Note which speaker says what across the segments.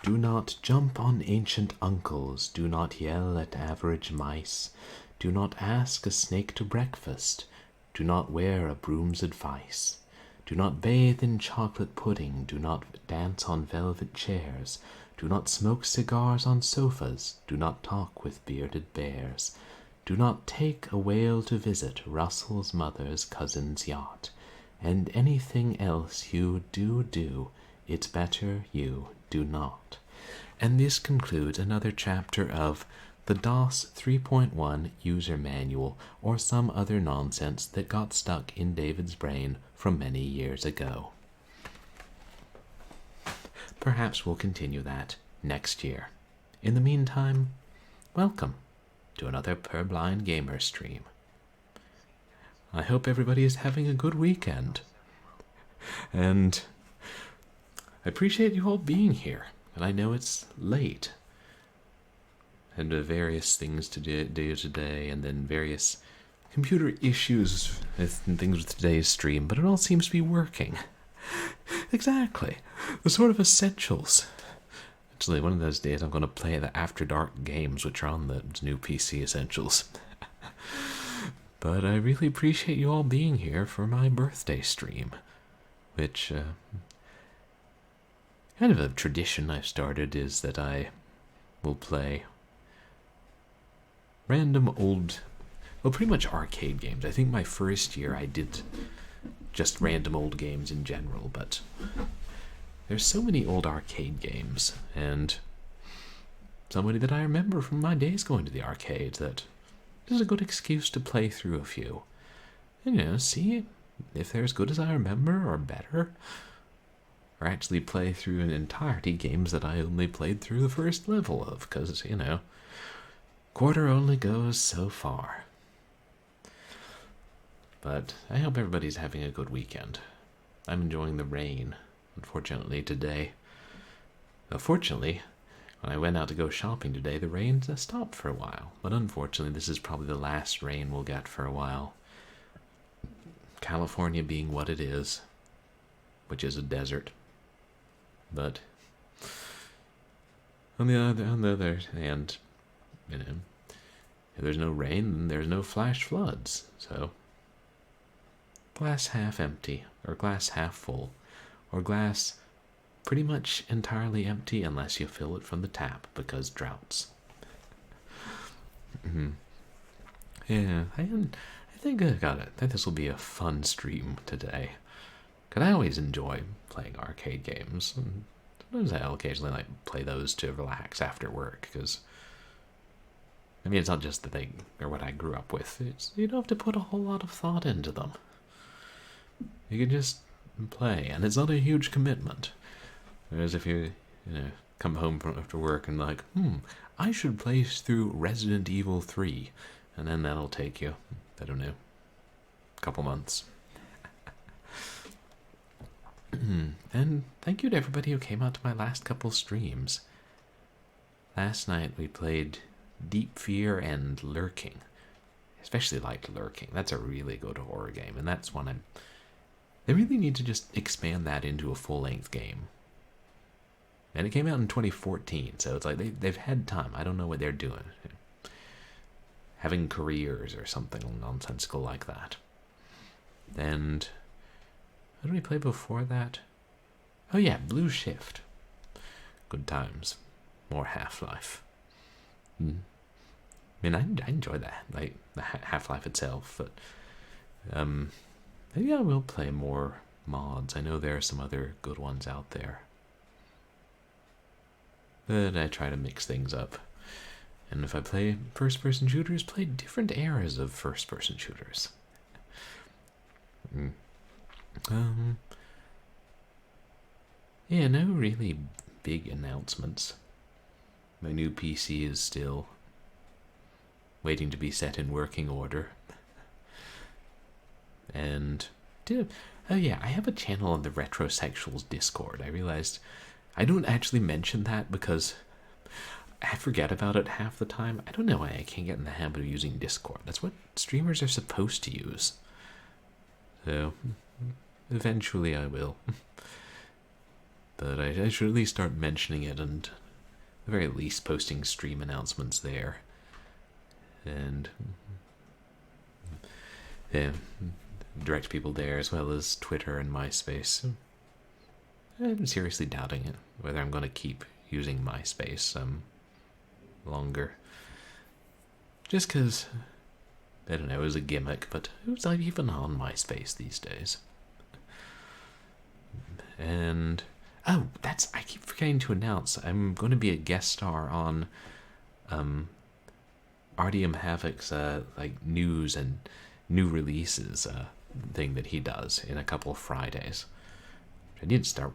Speaker 1: Do not jump on ancient uncles, do not yell at average mice, do not ask a snake to breakfast, do not wear a broom's advice. Do not bathe in chocolate pudding, do not dance on velvet chairs, do not smoke cigars on sofas, do not talk with bearded bears. Do not take a whale to visit Russell's mother's cousin's yacht, and anything else you do, it's better you do not. And this concludes another chapter of the DOS 3.1 user manual, or some other nonsense that got stuck in David's brain from many years ago. Perhaps we'll continue that next year. In the meantime, welcome to another Purblind Gamer stream. I hope everybody is having a good weekend. And I appreciate you all being here. And I know it's late. And various things to do today, and then various computer issues and things with today's stream, but it all seems to be working. Exactly. The sort of essentials. Actually, one of those days I'm going to play the After Dark games, which are on the new PC Essentials. But I really appreciate you all being here for my birthday stream, which, kind of a tradition I've started is that I will play random old, well, pretty much arcade games. I think my first year I did just random old games in general, but there's so many old arcade games, and so many that I remember from my days going to the arcade, that this is a good excuse to play through a few. And, see if they're as good as I remember, or better, or actually play through an entirety games that I only played through the first level of, because, quarter only goes so far. But I hope everybody's having a good weekend. I'm enjoying the rain, unfortunately, today. Fortunately, when I went out to go shopping today, the rain stopped for a while. But unfortunately, this is probably the last rain we'll get for a while. California being what it is, which is a desert. But on the other hand, if there's no rain, then there's no flash floods. So, glass half empty, or glass half full, or glass pretty much entirely empty unless you fill it from the tap, because droughts. Yeah, I think I got it. I think this will be a fun stream today. Because I always enjoy playing arcade games. And sometimes I'll occasionally play those to relax after work, because it's not just the thing, or what I grew up with. You don't have to put a whole lot of thought into them. You can just play, and it's not a huge commitment. Whereas if you, come home after work and I should play through Resident Evil 3, and then that'll take you, I don't know, a couple months. And thank you to everybody who came out to my last couple streams. Last night we played Deep Fear and Lurking. Especially liked Lurking. That's a really good horror game, and that's one they really need to just expand that into a full-length game. And it came out in 2014, so it's like they've had time. I don't know what they're doing. Having careers or something nonsensical like that. And what did we play before that? Oh yeah, Blue Shift. Good times. More Half-Life. I enjoy that, the Half-Life itself, but maybe I will play more mods. I know there are some other good ones out there. But I try to mix things up. And if I play first-person shooters, play different eras of first-person shooters. Yeah, no really big announcements. My new PC is still waiting to be set in working order. And, oh yeah, I have a channel on the Retrosexuals Discord. I realized I don't actually mention that because I forget about it half the time. I don't know why I can't get in the habit of using Discord. That's what streamers are supposed to use. So, eventually I will. But I should at least start mentioning it and the very least, posting stream announcements there. And yeah, direct people there, as well as Twitter and MySpace. I'm seriously doubting it, whether I'm going to keep using MySpace longer. Just because, I don't know, it was a gimmick, but who's even on MySpace these days? And, oh, I keep forgetting to announce, I'm going to be a guest star on RDM Havoc's like news and new releases thing that he does in a couple of Fridays. I need to start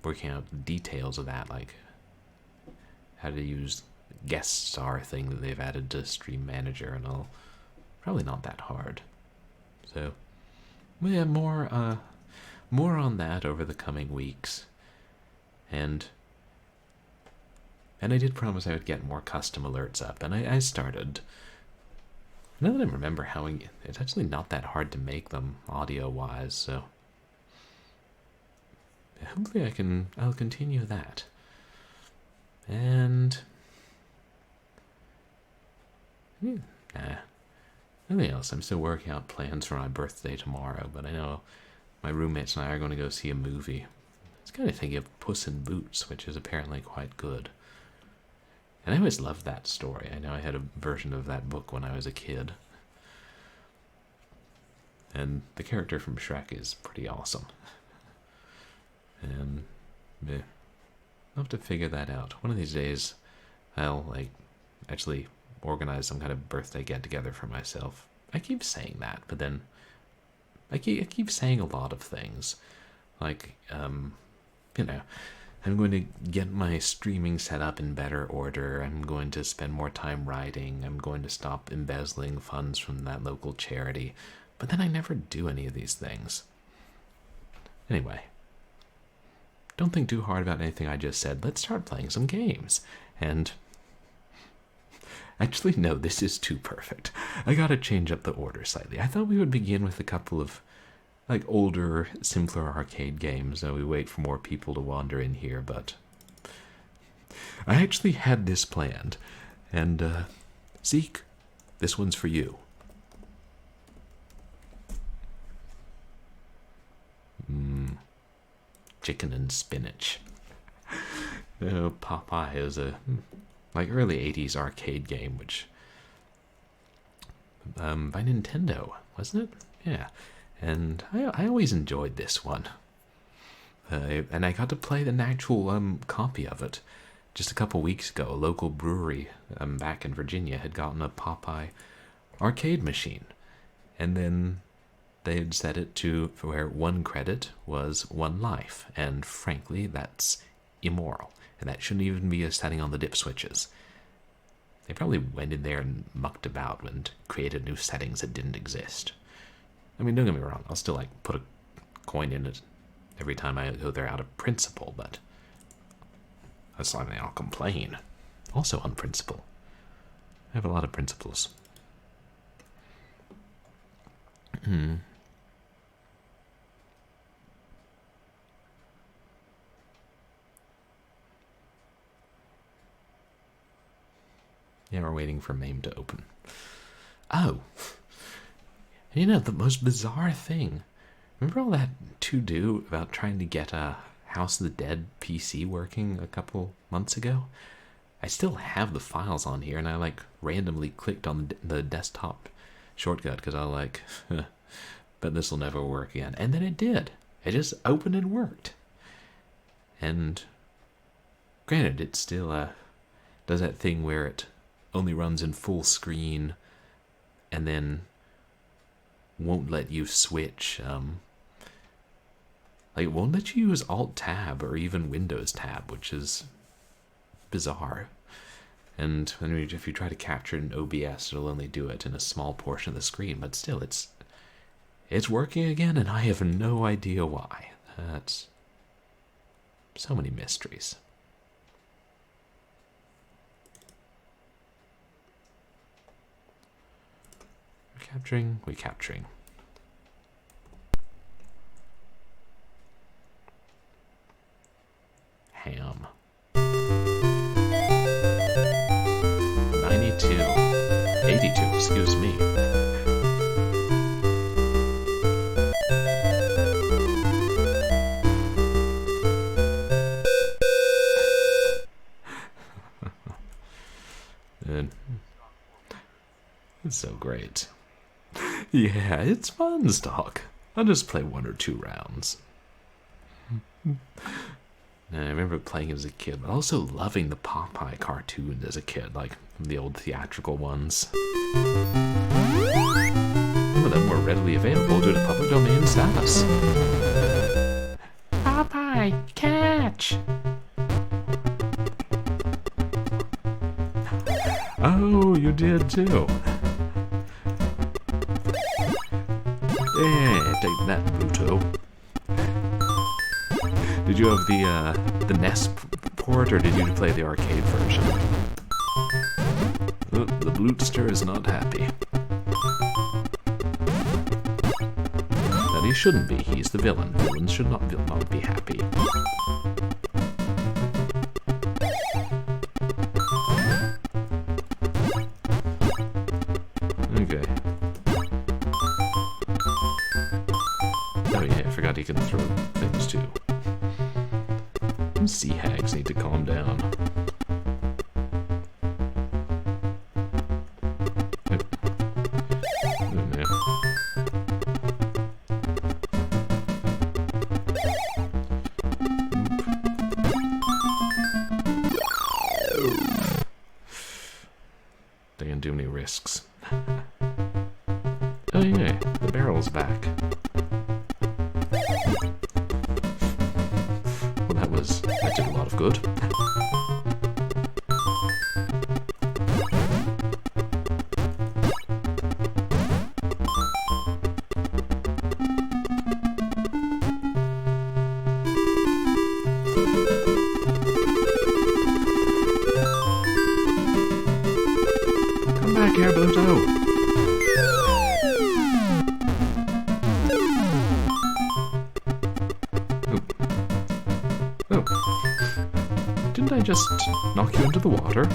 Speaker 1: working out the details of that, like how to use guest star thing that they've added to Stream Manager and all. Probably not that hard. So, yeah, more on that over the coming weeks. And I did promise I would get more custom alerts up, and I started. Now that I remember how it's actually not that hard to make them audio-wise, so hopefully I'll continue that. And nothing else. I'm still working out plans for my birthday tomorrow, but I know my roommates and I are going to go see a movie. I was kind of thinking of Puss in Boots, which is apparently quite good. And I always loved that story. I know I had a version of that book when I was a kid. And the character from Shrek is pretty awesome. And I'll have to figure that out. One of these days, I'll actually organize some kind of birthday get-together for myself. I keep saying that, but then I keep saying a lot of things. Like, I'm going to get my streaming set up in better order. I'm going to spend more time writing. I'm going to stop embezzling funds from that local charity. But then I never do any of these things. Anyway, don't think too hard about anything I just said. Let's start playing some games. And actually, no, this is too perfect. I gotta change up the order slightly. I thought we would begin with a couple of older, simpler arcade games, so we wait for more people to wander in here, but I actually had this planned. And, Zeke, this one's for you. Chicken and spinach. Popeye is a early 80s arcade game, which by Nintendo, wasn't it? Yeah. And I always enjoyed this one. And I got to play an actual copy of it just a couple weeks ago. A local brewery back in Virginia had gotten a Popeye arcade machine. And then they had set it to where 1 credit was 1 life. And frankly, that's immoral. And that shouldn't even be a setting on the dip switches. They probably went in there and mucked about and created new settings that didn't exist. I mean, don't get me wrong, I'll still put a coin in it every time I go there out of principle, but that's not something I'll complain. Also on principle. I have a lot of principles. Yeah, we're waiting for MAME to open. Oh! The most bizarre thing. Remember all that to-do about trying to get a House of the Dead PC working a couple months ago? I still have the files on here, and I randomly clicked on the desktop shortcut because I was but this will never work again. And then it did. It just opened and worked. And granted, it still does that thing where it only runs in full screen and then won't let you switch. It won't let you use Alt-Tab or even Windows-Tab, which is bizarre. And if you try to capture in OBS, it'll only do it in a small portion of the screen, but still, it's working again, and I have no idea why. That's so many mysteries. We're capturing. Ham. excuse me. It's so great. Yeah, it's fun, Stock. I'll just play 1 or 2 rounds. And I remember playing as a kid, but also loving the Popeye cartoons as a kid, like the old theatrical ones. Some of them were readily available due to public domain status. Popeye, catch! Oh, you did too. Yeah, take that, Pluto. Did you have the NES port, or did you play the arcade version? Oh, the Blootster is not happy. That he shouldn't be. He's the villain. Villains should not be happy. Okay. Oh yeah, I forgot he can throw things too. Sea hags need to calm down. They didn't do any risks. Oh yeah, the barrel's back. That did a lot of good. Come back here, Pluto. Didn't I just knock you into the water?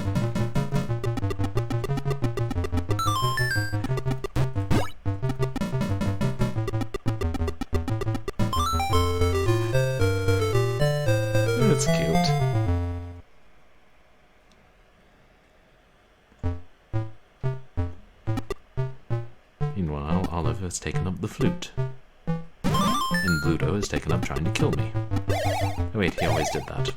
Speaker 1: That's cute. Meanwhile, Olive has taken up the flute. And Pluto has taken up trying to kill me. Oh wait, he always did that.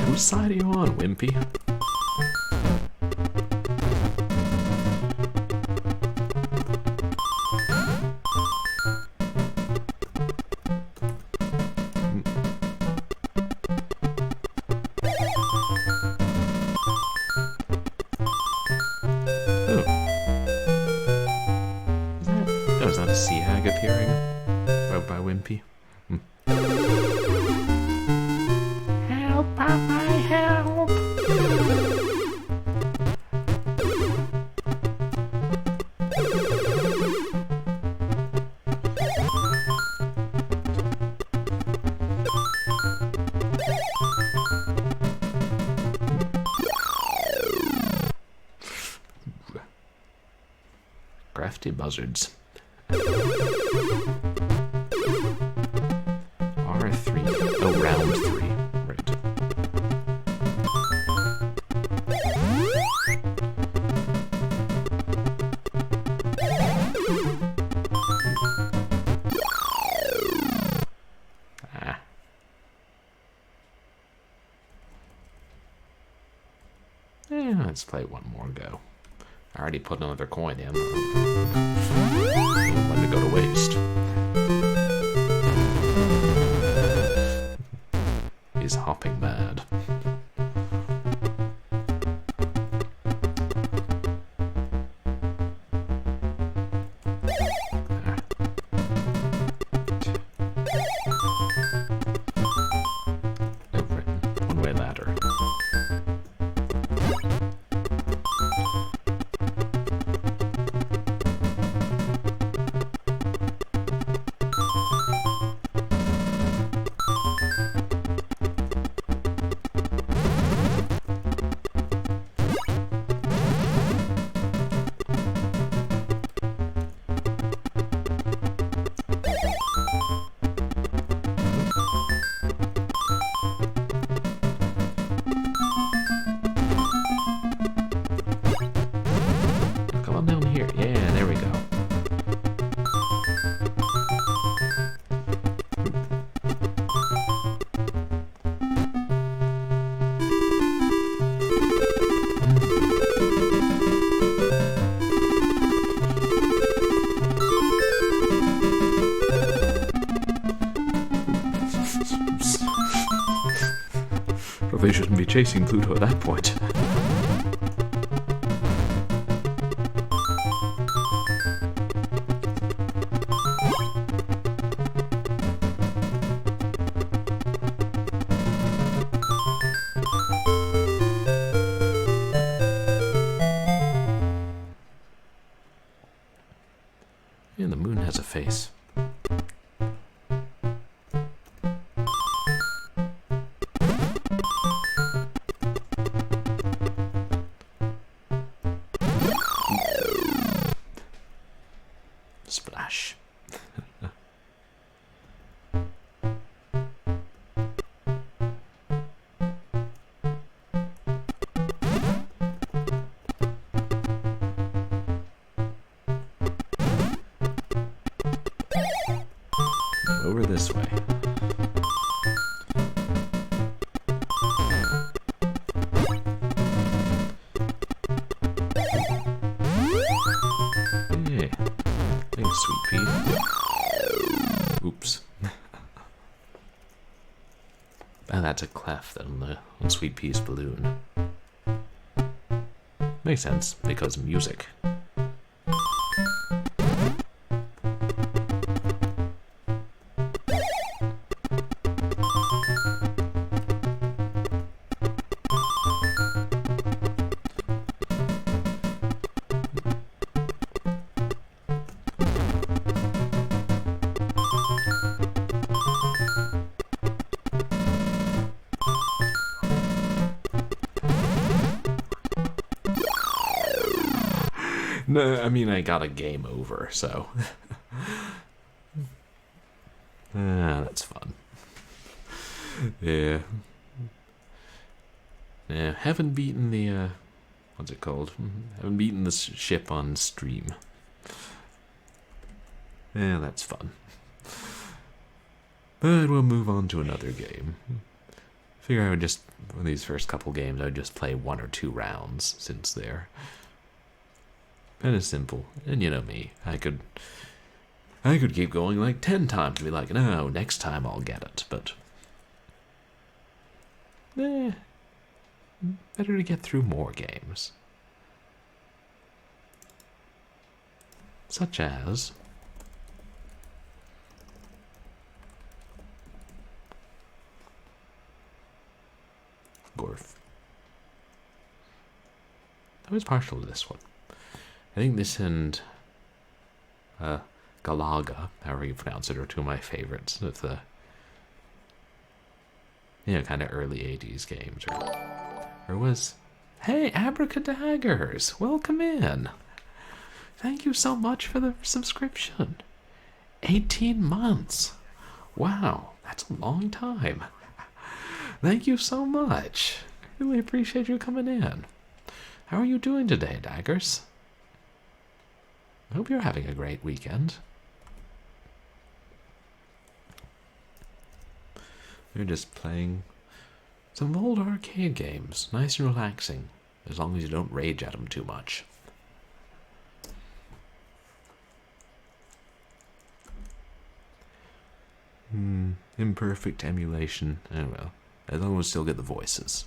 Speaker 1: Whose side are you on, Wimpy? Oh, is that a sea hag appearing out by Wimpy? Help, Popeye, help! Crafty buzzards. R3. Oh, round 3. Right. Ah. Yeah, let's play one more go. I already put another coin in. Let it go to waste. He's hopping mad. They shouldn't be chasing Pluto at that point. And the moon has a face. Splash. Over this way. Yeah. Thanks, Sweet Pea. Oops. That's a clef on Sweet Pea's balloon. Makes sense, because music. No, I mean, I got a game over, so. That's fun. Yeah. Yeah, haven't beaten the, what's it called? Haven't beaten the ship on stream. Yeah, that's fun. But we'll move on to another game. Figure I would just, for these first couple games, I would just play 1 or 2 rounds, since they're kind of simple. And you know me, I could keep going like 10 times and be like, no, next time I'll get it, but better to get through more games. Such as GORF. I was partial to this one. I think this and Galaga, however you pronounce it, are 2 of my favorites of the, you know, kind of early 80s games. Or was, hey, Abracadaggers, welcome in. Thank you so much for the subscription. 18 months. Wow, that's a long time. Thank you so much. Really appreciate you coming in. How are you doing today, Daggers? I hope you're having a great weekend. You're just playing some old arcade games. Nice and relaxing, as long as you don't rage at them too much. Imperfect emulation. Oh well, as long as we still get the voices.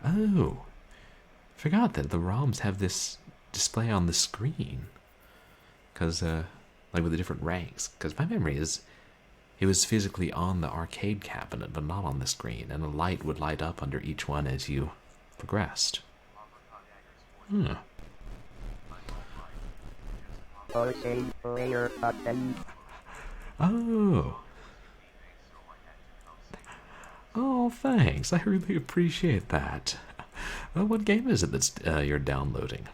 Speaker 1: Oh, forgot that the ROMs have this display on the screen. Because, like with the different ranks. Because my memory is, it was physically on the arcade cabinet, but not on the screen. And a light would light up under each one as you progressed. Oh. Oh, thanks. I really appreciate that. What game is it that's you're downloading?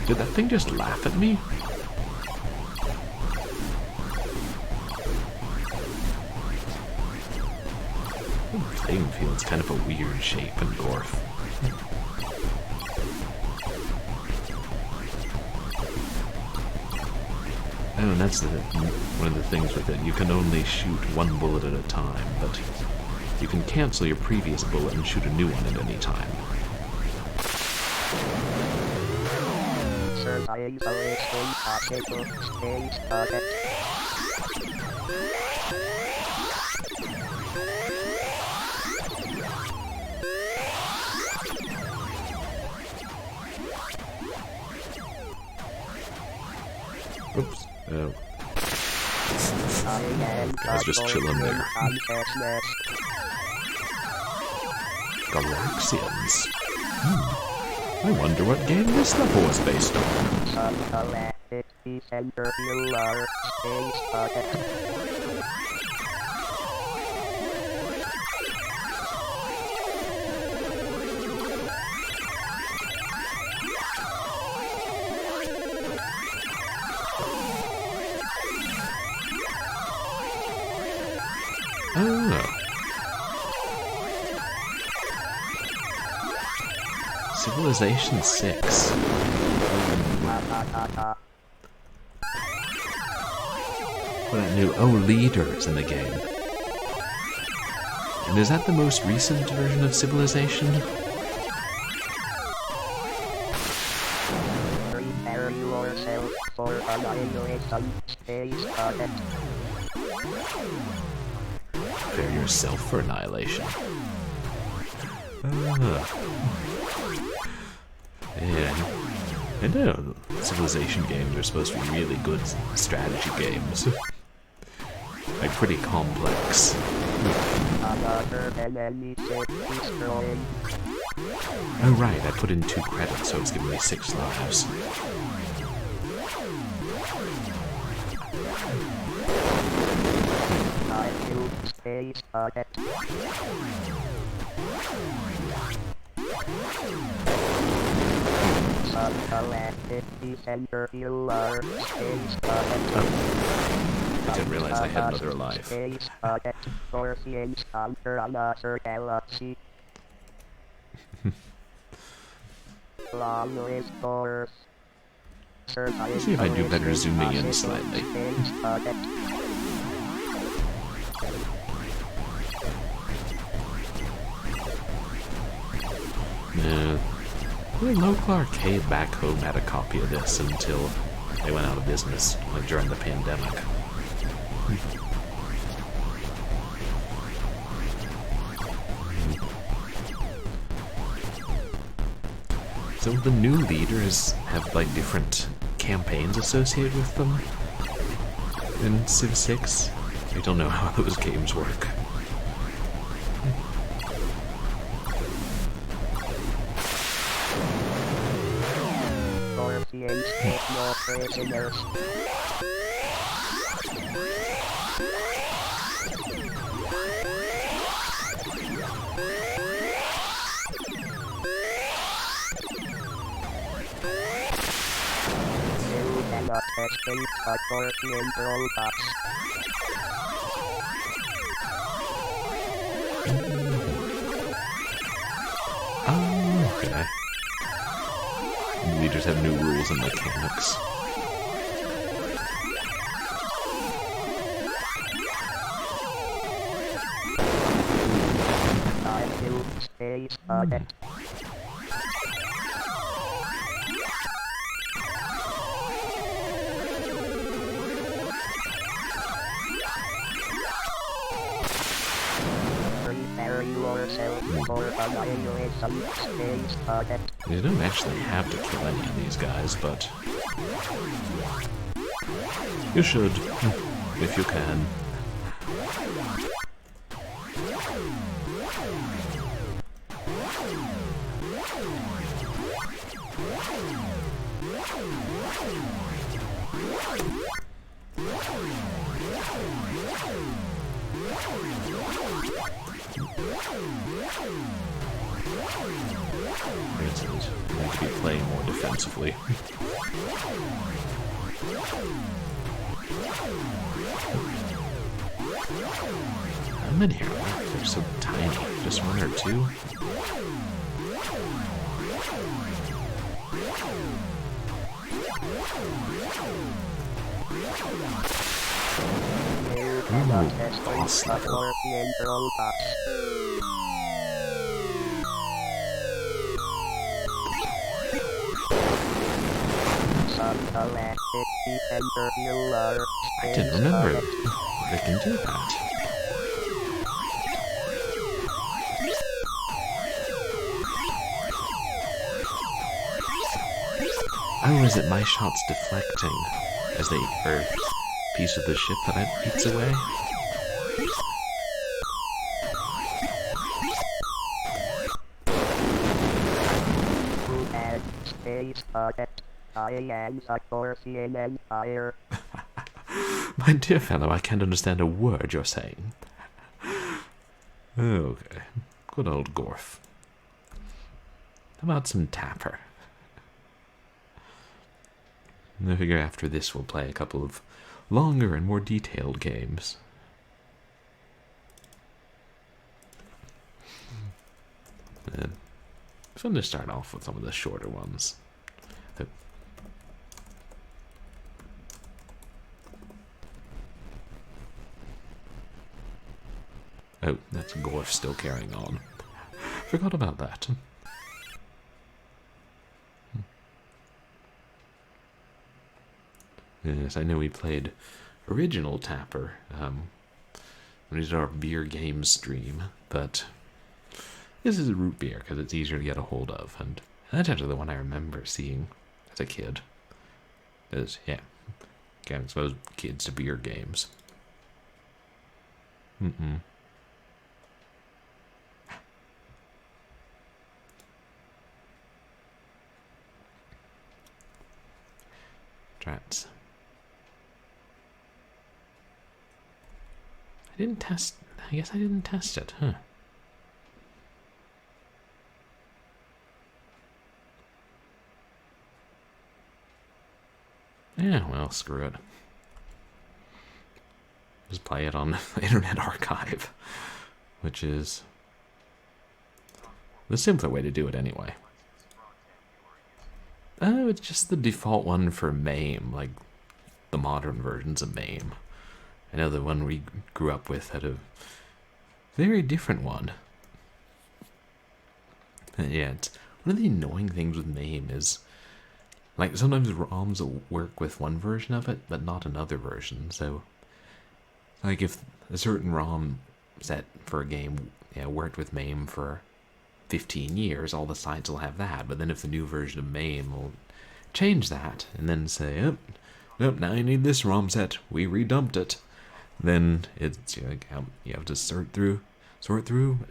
Speaker 1: Did that thing just laugh at me? The playing field's kind of a weird shape in GORF. Oh, and that's one of the things with it. You can only shoot 1 bullet at a time, but you can cancel your previous bullet and shoot a new one at any time. Oops. Oh. Guy's just chilling there. Galaxians. I wonder what game this level was based on. Oh. Civilization 6. What a new leaders in the game. And is that the most recent version of Civilization?
Speaker 2: Prepare yourself for annihilation.
Speaker 1: Prepare yourself for annihilation. Yeah, I know Civilization games are supposed to be really good strategy games. Like, pretty complex. Oh right, I put in 2 credits, so it's giving me 6 lives. I didn't realize I had another life. Let's see if I do better zooming in slightly. No. The local arcade back home had a copy of this until they went out of business, like during the pandemic. So the new leaders have like different campaigns associated with them in Civ 6. I don't know how those games work. Oh, okay. Leaders have new rules and mechanics. You don't actually have to kill any of these guys, but you should, if you can. We need to be playing more defensively. How many are there? They're so tiny. Just 1 or 2? Ooh, boss level. I didn't remember they can do that. Oh, is it my shots deflecting as they are piece of the ship that it eats away? My dear fellow, I can't understand a word you're saying. Okay, good old GORF. How about some Tapper? I figure after this we'll play a couple of longer and more detailed games. And it's fun to start off with some of the shorter ones. Oh, that's GORF still carrying on. Forgot about that. Yes, I know we played original Tapper when we did our beer game stream, but this is a root beer because it's easier to get a hold of, and that's actually the one I remember seeing as a kid. Because, yeah, can't expose kids to beer games. Drats. I guess I didn't test it, huh? Yeah, well, screw it. Just play it on the Internet Archive, which is the simpler way to do it anyway. Oh, it's just the default one for MAME, like the modern versions of MAME. I know the one we grew up with had a very different one. And yeah, it's one of the annoying things with MAME is, like, sometimes ROMs will work with one version of it, but not another version. So, like, if a certain ROM set for a game worked with MAME for 15 years, all the sites will have that. But then if the new version of MAME will change that and then say, oh, nope, now you need this ROM set, we redumped it, then it's like you have to sort through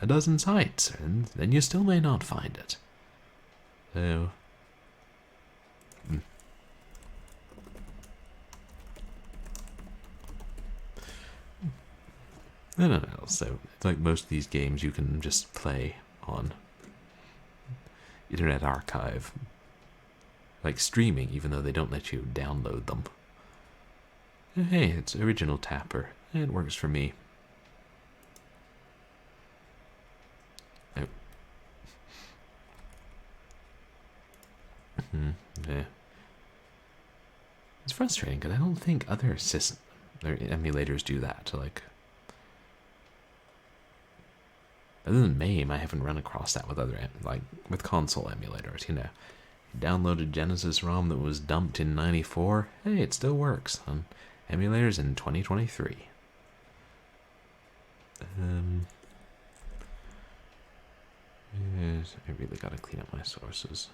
Speaker 1: a dozen sites, and then you still may not find it. So I don't know. So it's like most of these games you can just play on Internet Archive, like streaming, even though they don't let you download them. Hey, it's original Tapper. It works for me. Oh. Yeah. It's frustrating because I don't think other emulators do that. Like, other than MAME, I haven't run across that with other, like, with console emulators, you know. You download a Genesis ROM that was dumped in '94, hey, it still works on emulators in 2023. Yes, I really gotta clean up my sources.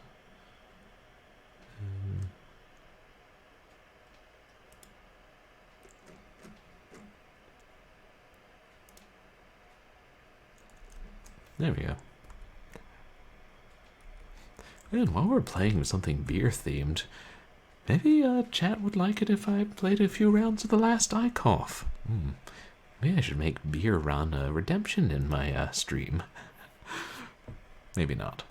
Speaker 1: There we go. And while we're playing with something beer themed, maybe chat would like it if I played a few rounds of The Last I Cough. Maybe I should make beer run redemption in my stream. Maybe not.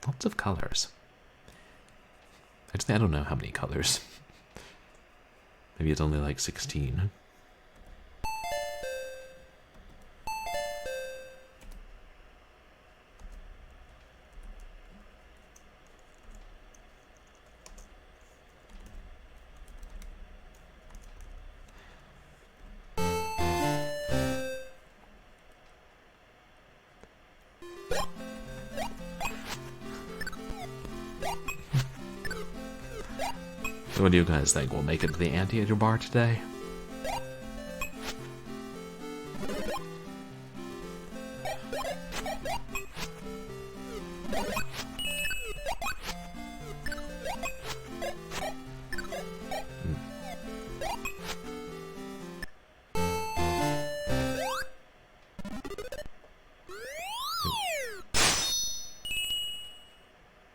Speaker 1: Lots of colors. Actually, I don't know how many colors. Maybe it's only like 16. So what do you guys think? We'll make it to the anti-aging bar today?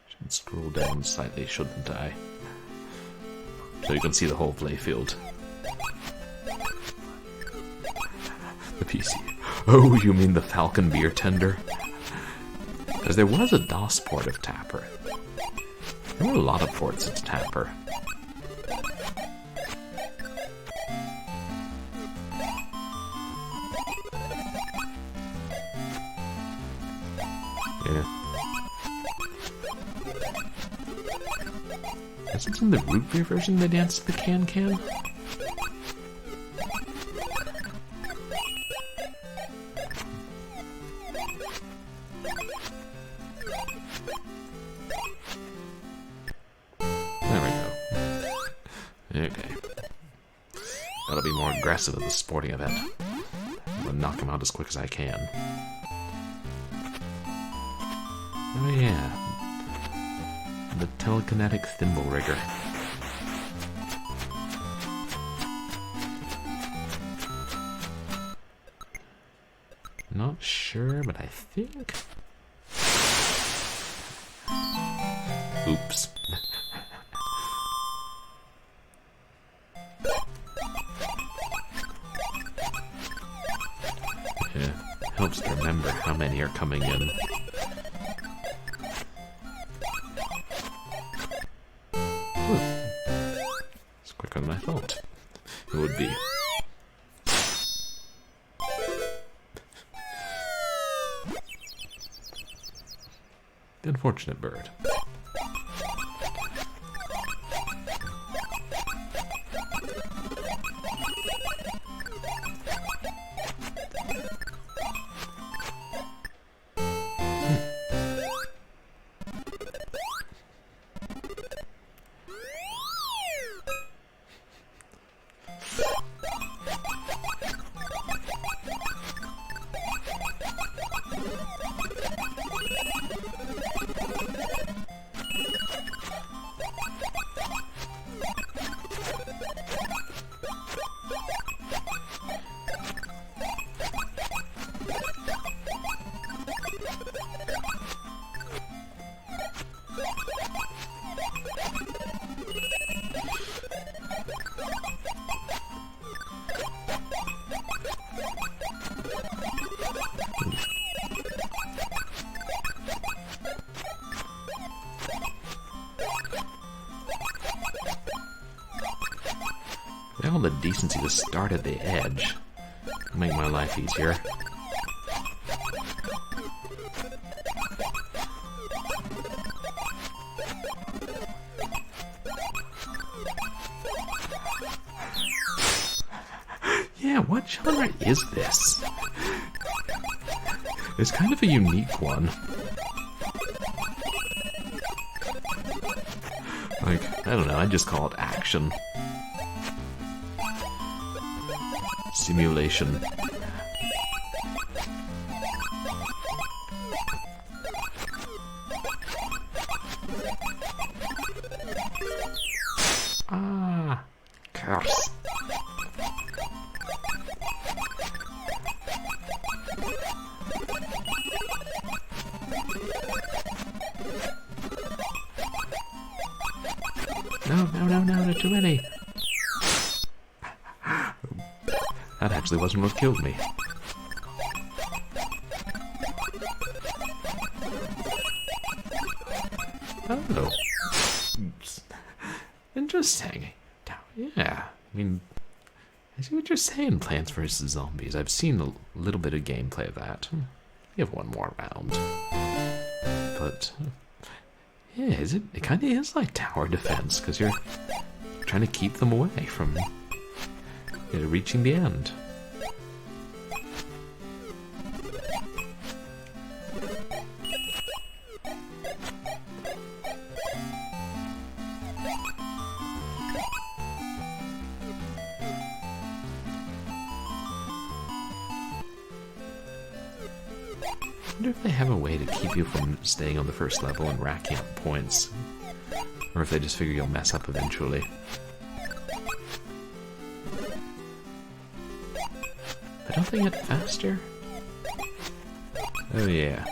Speaker 1: Should scroll down slightly, shouldn't I? So you can see the whole playfield. The PC. Oh, you mean the Falcon beer tender? Because there was a DOS port of Tapper. There were a lot of ports of Tapper. Yeah. Is it in the root beer version they dance the can-can? There we go. Okay. Gotta be more aggressive at the sporting event. I'm gonna knock him out as quick as I can. Oh yeah. The telekinetic thimble rigger. Not sure, but I think... Oops. Yeah, helps to remember how many are coming in. It's quicker than I thought it would be. The unfortunate bird. All the decency to start at the edge. Make my life easier. Yeah, what genre is this? It's kind of a unique one. Like, I don't know, I'd just call it action. Simulation. Ah, curse. No, not too many. That actually wasn't what killed me. Oh. Oops. Interesting. Yeah, I mean, I see what you're saying, Plants vs. Zombies. I've seen a little bit of gameplay of that. We have one more round. But, yeah, it kind of is like tower defense, because you're trying to keep them away from reaching the end. wonder if they have a way to keep you from staying on the first level and racking up points. Or if they just figure you'll mess up eventually. But don't they get faster? Oh yeah.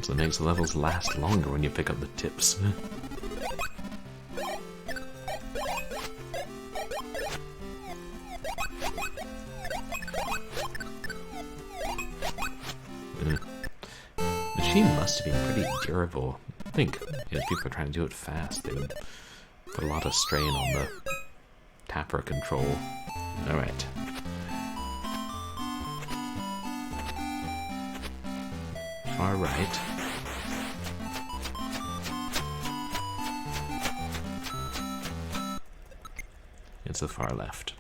Speaker 1: So it makes the levels last longer when you pick up the tips. Machine must have been pretty durable. I think if people are trying to do it fast, they would put a lot of strain on the tapper control. Alright. Far right. It's the far left.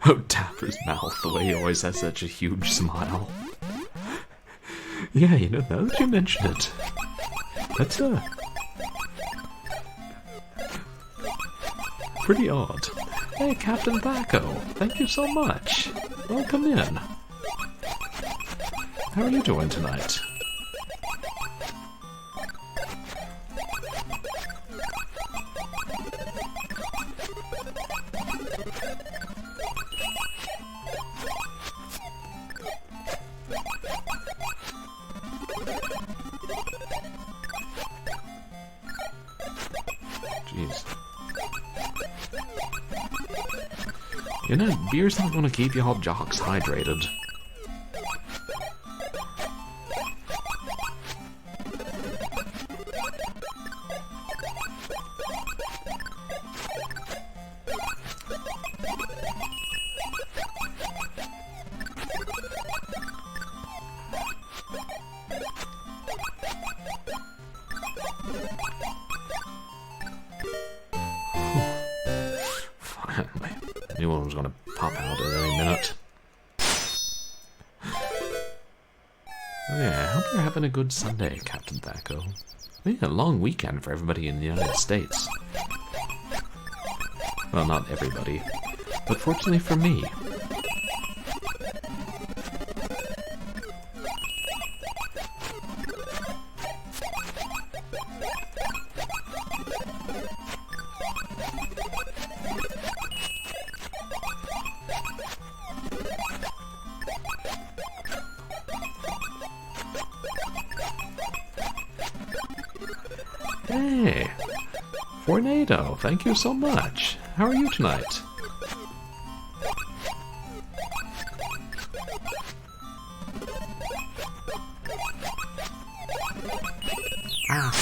Speaker 1: Oh, Tapper's mouth, the way he always has such a huge smile. Yeah, you know, now that you mention it, that's pretty odd. Hey, Captain Thaco, thank you so much. Welcome in. How are you doing tonight? Jeez. You know, beer's not gonna keep y'all jocks hydrated. New one was going to pop out at any minute. Oh yeah, I hope you're having a good Sunday, Captain Thaco. Yeah, a long weekend for everybody in the United States. Well, not everybody, but fortunately for me. Hey, Fornado, thank you so much. How are you tonight? Ah.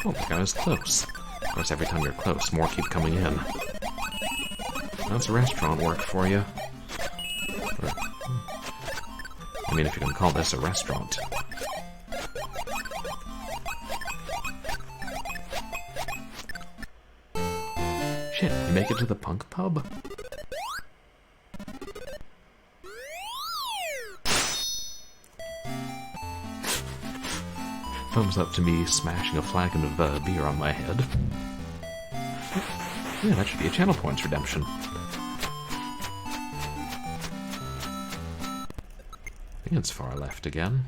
Speaker 1: Oh, look, I was close. Of course, every time you're close, more keep coming in. That's restaurant work for you. I mean, if you can call this a restaurant. Shit, you make it to the punk pub? Thumbs up to me smashing a flagon of beer on my head. Yeah, that should be a channel points redemption. I think it's far left again.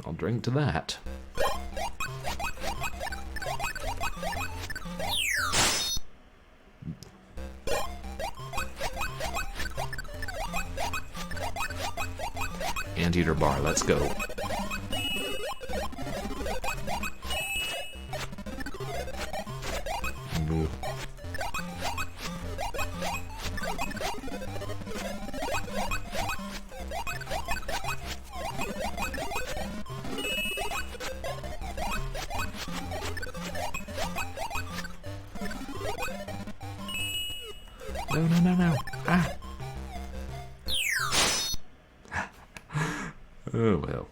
Speaker 1: I'll drink to that. Anteater bar, let's go. Ooh. No, no, no, no. Ah! Oh, well.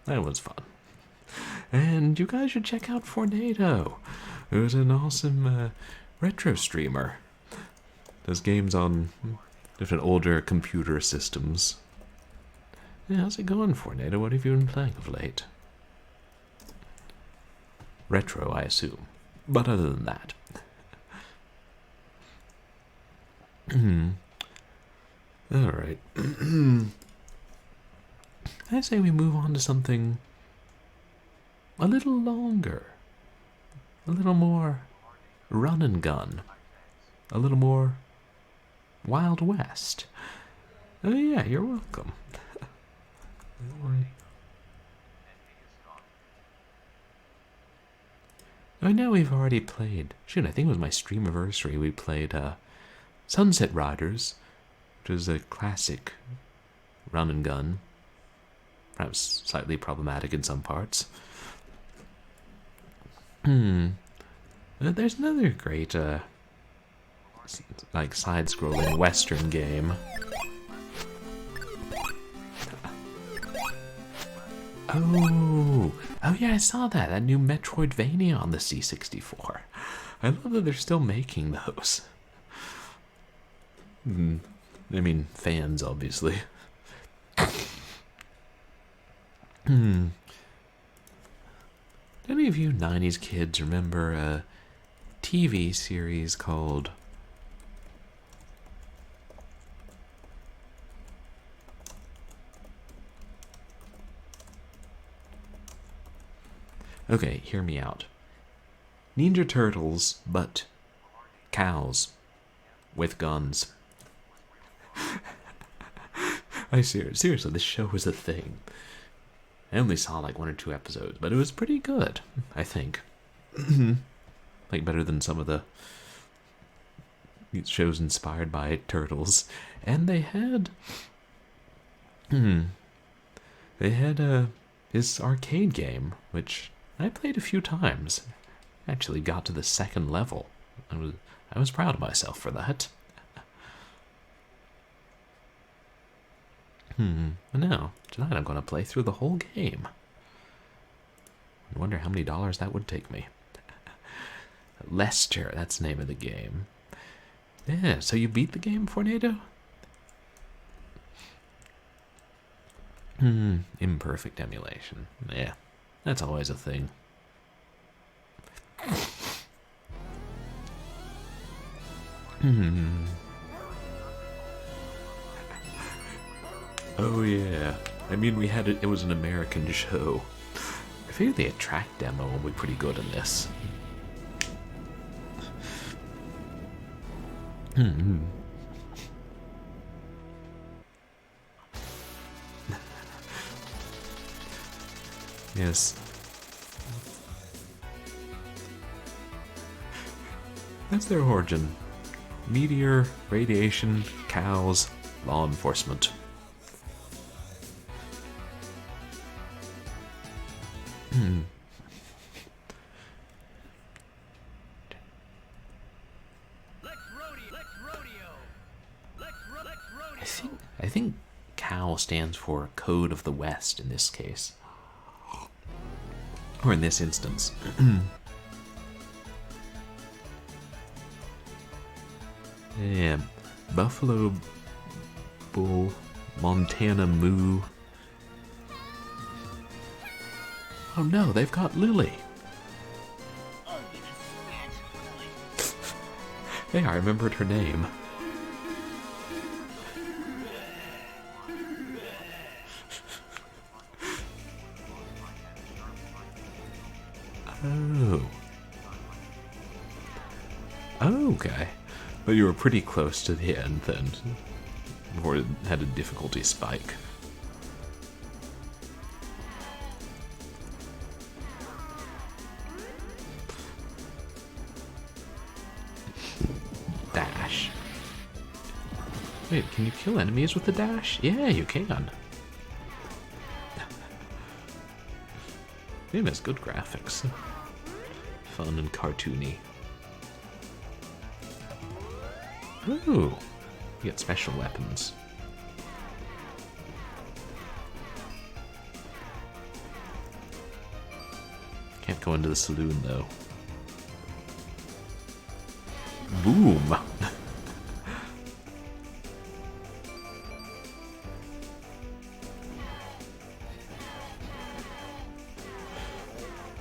Speaker 1: That was fun. And you guys should check out Fornado. It was an awesome retro streamer. Does games on different older computer systems. Yeah, how's it going, Fornado? What have you been playing of late? Retro, I assume. But other than that. Alright. I say we move on to something a little longer. A little more run and gun. A little more Wild West. Oh yeah, you're welcome. I know we've already played. Shoot, I think it was my streamiversary. We played Sunset Riders, which is a classic run and gun. Perhaps slightly problematic in some parts. There's another great, like, side-scrolling Western game. Oh yeah, I saw that. That new Metroidvania on the C64. I love that they're still making those. I mean, fans, obviously. Do any of you 90s kids remember a TV series called... Okay, hear me out. Ninja Turtles, but cows with guns. Seriously, this show was a thing. I only saw like 1 or 2 episodes, but it was pretty good, I think. Like better than some of the shows inspired by turtles. And they had this arcade game, which I played a few times. Actually got to the 2nd level. I was proud of myself for that. But now, tonight I'm going to play through the whole game. I wonder how many dollars that would take me. Lester, that's the name of the game. Yeah, so you beat the game, Fornado? Imperfect emulation. Yeah, that's always a thing. Oh yeah. I mean, we had it was an American show. I figured the track demo will be pretty good in this. Yes. That's their origin. Meteor, radiation, cows, law enforcement. stands for Code of the West in this case. Or in this instance. Yeah, Buffalo Bull, Montana Moo. Oh no, they've got Lily. Hey, I remembered her name. Oh. Okay. But you were pretty close to the end then, before it had a difficulty spike. Dash. Wait, can you kill enemies with the dash? Yeah, you can. Game has good graphics. Fun and cartoony. Ooh, you get special weapons. Can't go into the saloon though. Boom!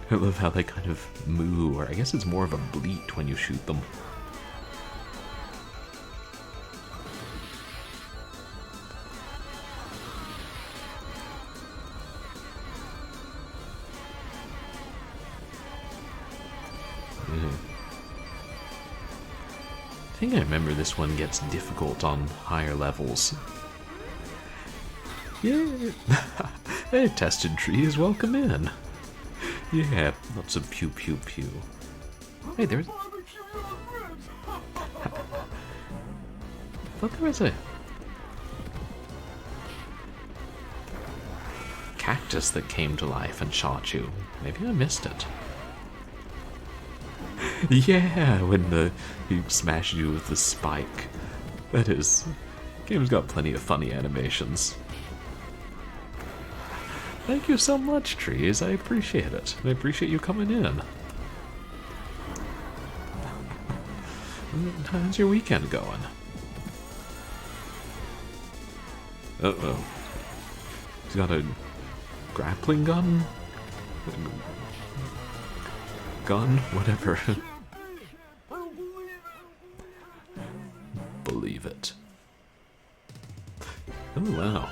Speaker 1: I love how they kind of moo, or I guess it's more of a bleat when you shoot them. I think I remember this one gets difficult on higher levels. Yeah! Hey, tested trees, welcome in! Yeah, lots of pew pew pew. Hey, there's... I thought there was a... cactus that came to life and shot you. Maybe I missed it. Yeah, when he smashed you with the spike. That is... game's got plenty of funny animations. Thank you so much, Trees. I appreciate it. I appreciate you coming in. How's your weekend going? Uh-oh. He's got a grappling gun? Gun? Whatever. Believe it. Oh, wow.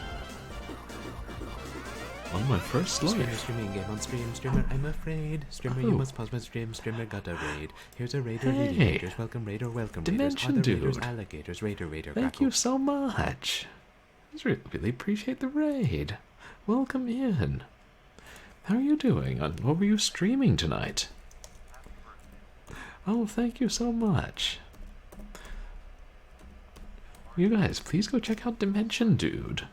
Speaker 1: On my first live.
Speaker 3: Streaming game on stream. Streamer, I'm afraid. Streamer, you must pause my stream. Streamer got a raid. Here's a raider.
Speaker 1: Hey.
Speaker 3: Raiders. Welcome, raider. Welcome,
Speaker 1: Dimension
Speaker 3: raiders. Other
Speaker 1: dude.
Speaker 3: Raiders, alligators. Raider.
Speaker 1: Thank you so much. I really appreciate the raid. Welcome in. How are you doing? What were you streaming tonight? Oh, thank you so much. You guys, please go check out Dimension Dude.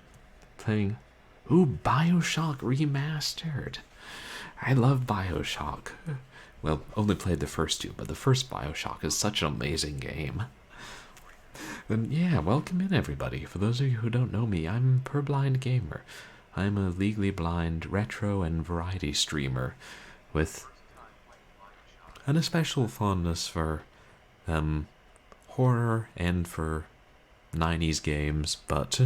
Speaker 1: Playing... Ooh, BioShock Remastered. I love BioShock. Well, only played the first two, but the first BioShock is such an amazing game. And yeah, welcome in everybody. For those of you who don't know me, I'm Purblind Gamer. I'm a legally blind retro and variety streamer with an especial fondness for horror and for 90s games, but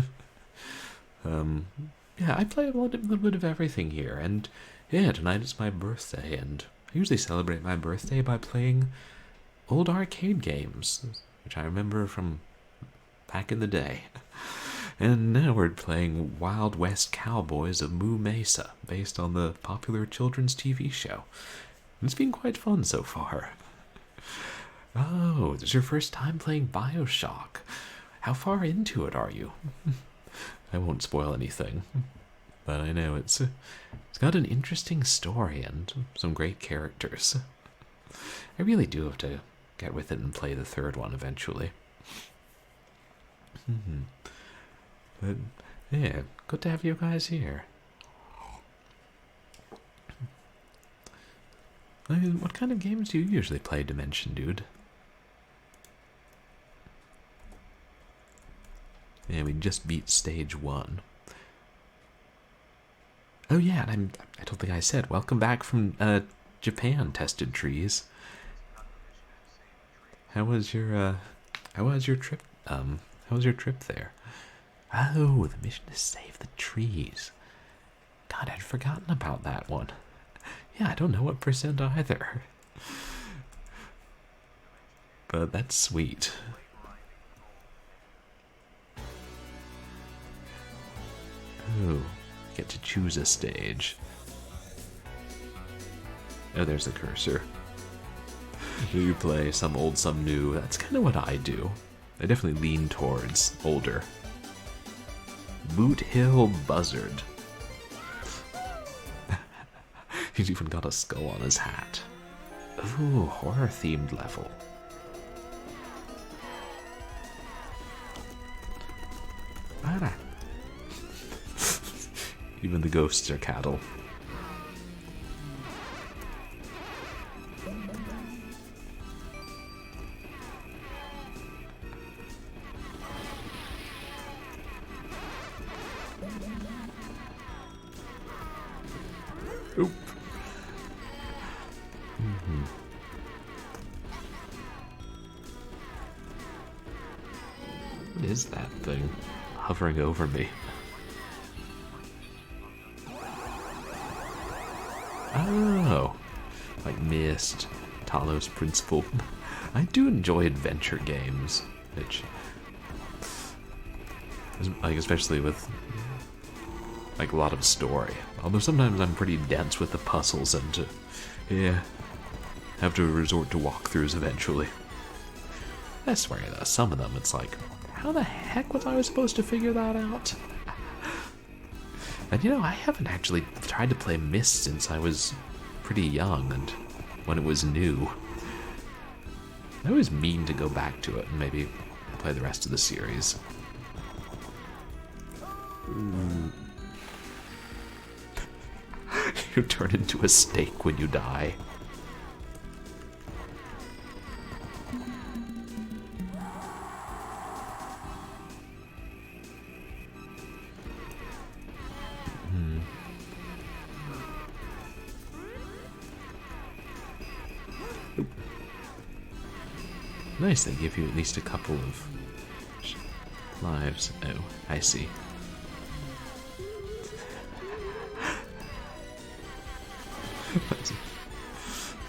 Speaker 1: yeah, I play a little bit of everything here, and yeah, tonight is my birthday, and I usually celebrate my birthday by playing old arcade games, which I remember from back in the day. And now we're playing Wild West Cowboys of MOO MESA, based on the popular children's TV show. It's been quite fun so far. Oh, this is your first time playing BioShock. How far into it are you? I won't spoil anything, but I know it's got an interesting story and some great characters. I really do have to get with it and play the third one eventually. But yeah, good to have you guys here. What kind of games do you usually play, Dimension Dude? Yeah, we just beat stage 1. Oh yeah, and I don't think I said welcome back from Japan, tested trees. How was your trip? How was your trip there? Oh, the mission to save the trees. God, I'd forgotten about that one. Yeah, I don't know what percent either. But that's sweet. Oh, get to choose a stage. Oh, there's the cursor. You play some old, some new. That's kind of what I do. I definitely lean towards older. Boot Hill Buzzard. He's even got a skull on his hat. Ooh, horror-themed level. Para. Even the ghosts are cattle. Oop. What is that thing hovering over me? Oh, like Mist, Talos Principle. I do enjoy adventure games, which, like, especially with like a lot of story. Although sometimes I'm pretty dense with the puzzles and yeah, have to resort to walkthroughs eventually. I swear though, some of them it's like, how the heck was I supposed to figure that out? And you know, I haven't actually tried to play Myst since I was pretty young and when it was new. I always mean to go back to it and maybe play the rest of the series. You turn into a steak when you die. Nice, they give you at least a couple of lives. Oh, I see.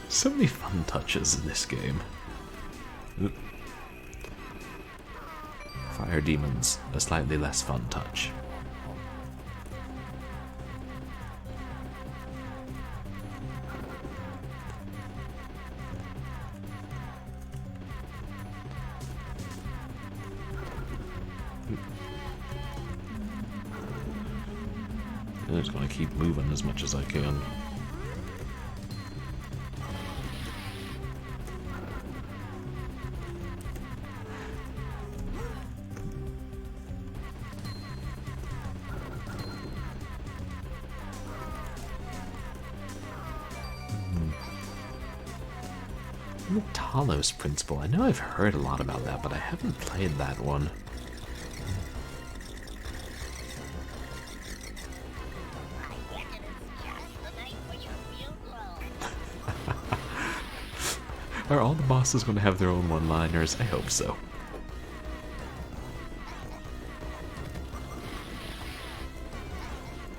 Speaker 1: So many fun touches in this game. Oop. Fire demons, a slightly less fun touch. I'm just gonna keep moving as much as I can. The Talos Principle. I know I've heard a lot about that, but I haven't played that one. Are all the bosses going to have their own one-liners? I hope so.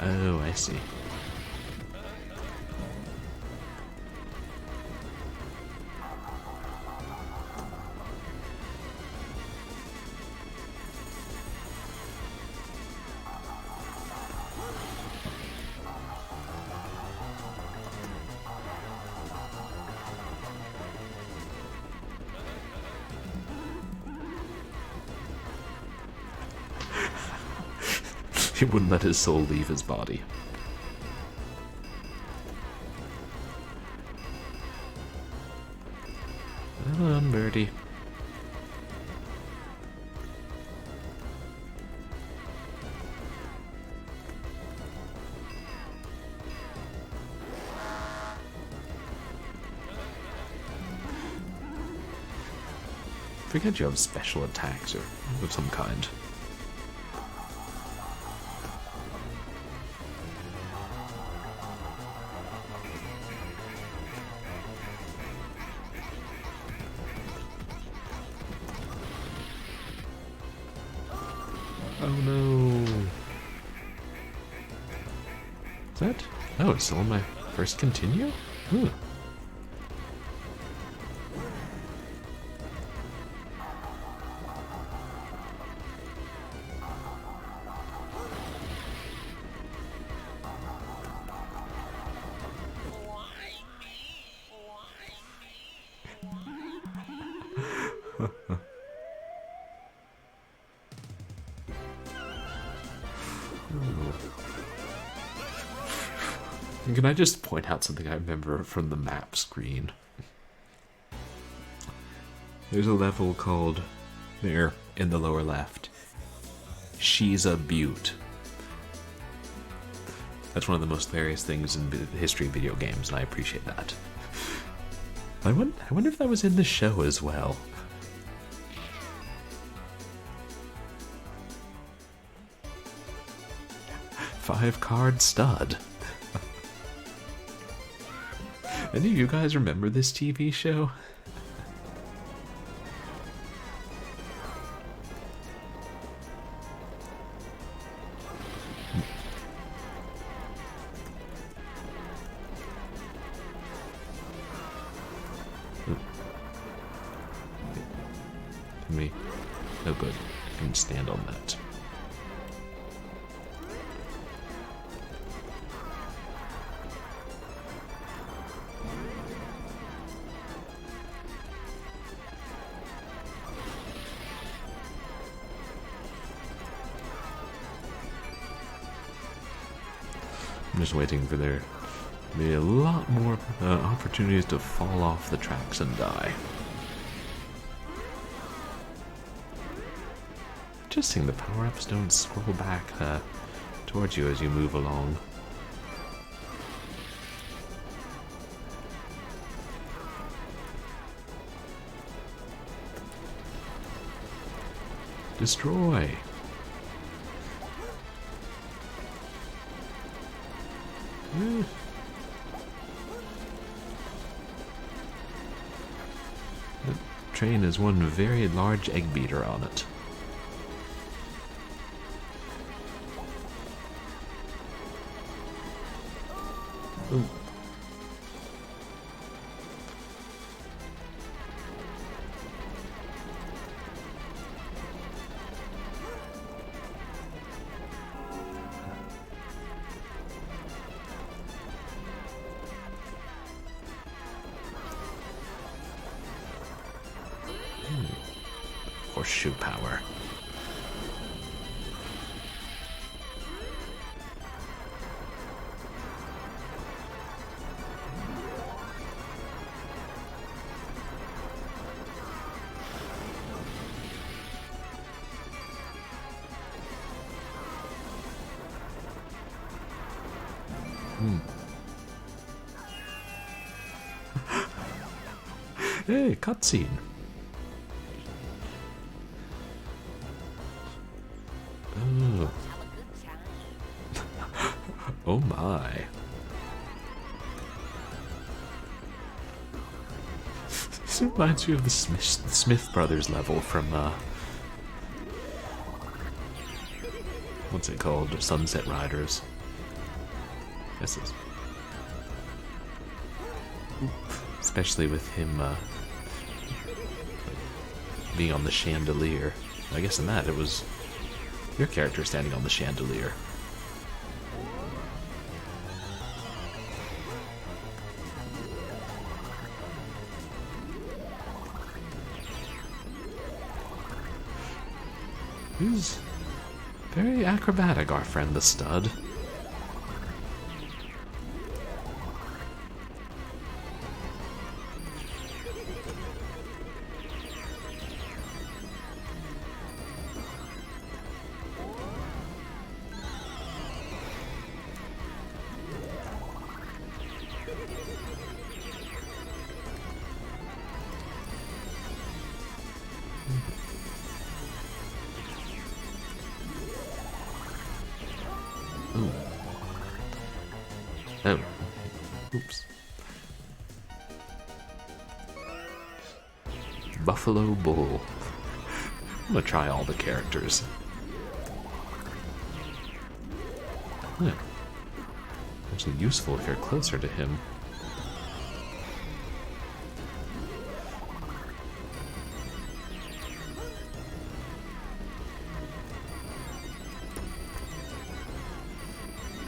Speaker 1: Oh, I see. He wouldn't let his soul leave his body. Come on, birdie. Forget you have special attacks or of some kind. Oh no. Is that? Oh, it's still on my first continue? Ooh. Can I just point out something I remember from the map screen? There's a level called, there, in the lower left, She's a Beaut. That's one of the most hilarious things in the history of video games, and I appreciate that. I wonder if that was in the show as well. Five-card stud. Any of you guys remember this TV show? Me? Oh good. I can stand on that. I'm just waiting for there to be a lot more opportunities to fall off the tracks and die. Interesting, the power-ups don't scroll back towards you as you move along. Destroy! The train has one very large egg beater on it. Ooh. Horseshoe power. Hey, cutscene. Oh. Oh my. This reminds me of the Smith Brothers level from, what's it called? Sunset Riders. This is... Especially with him, being on the chandelier. I guess in that it was your character standing on the chandelier. He's very acrobatic, our friend the stud. Ooh. Oh. Oops. Buffalo Bull. I'm gonna try all the characters. Huh. Actually useful if you're closer to him.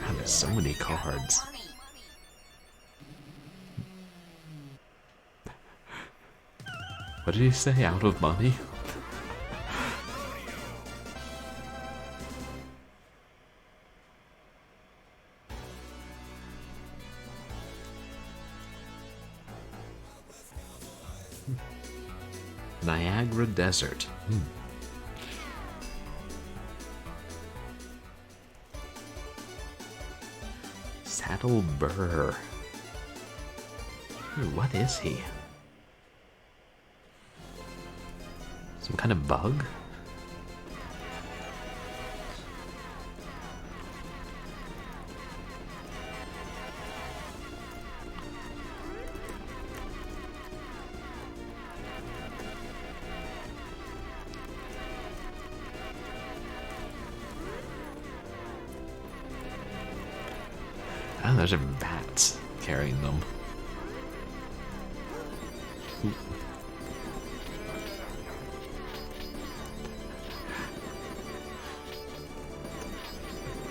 Speaker 1: God, there's so many cards. What did he say? Out of money? Niagara Desert. Saddle Burr. Ooh, what is he? Some kind of bug? Oh, those are bats carrying them. Ooh.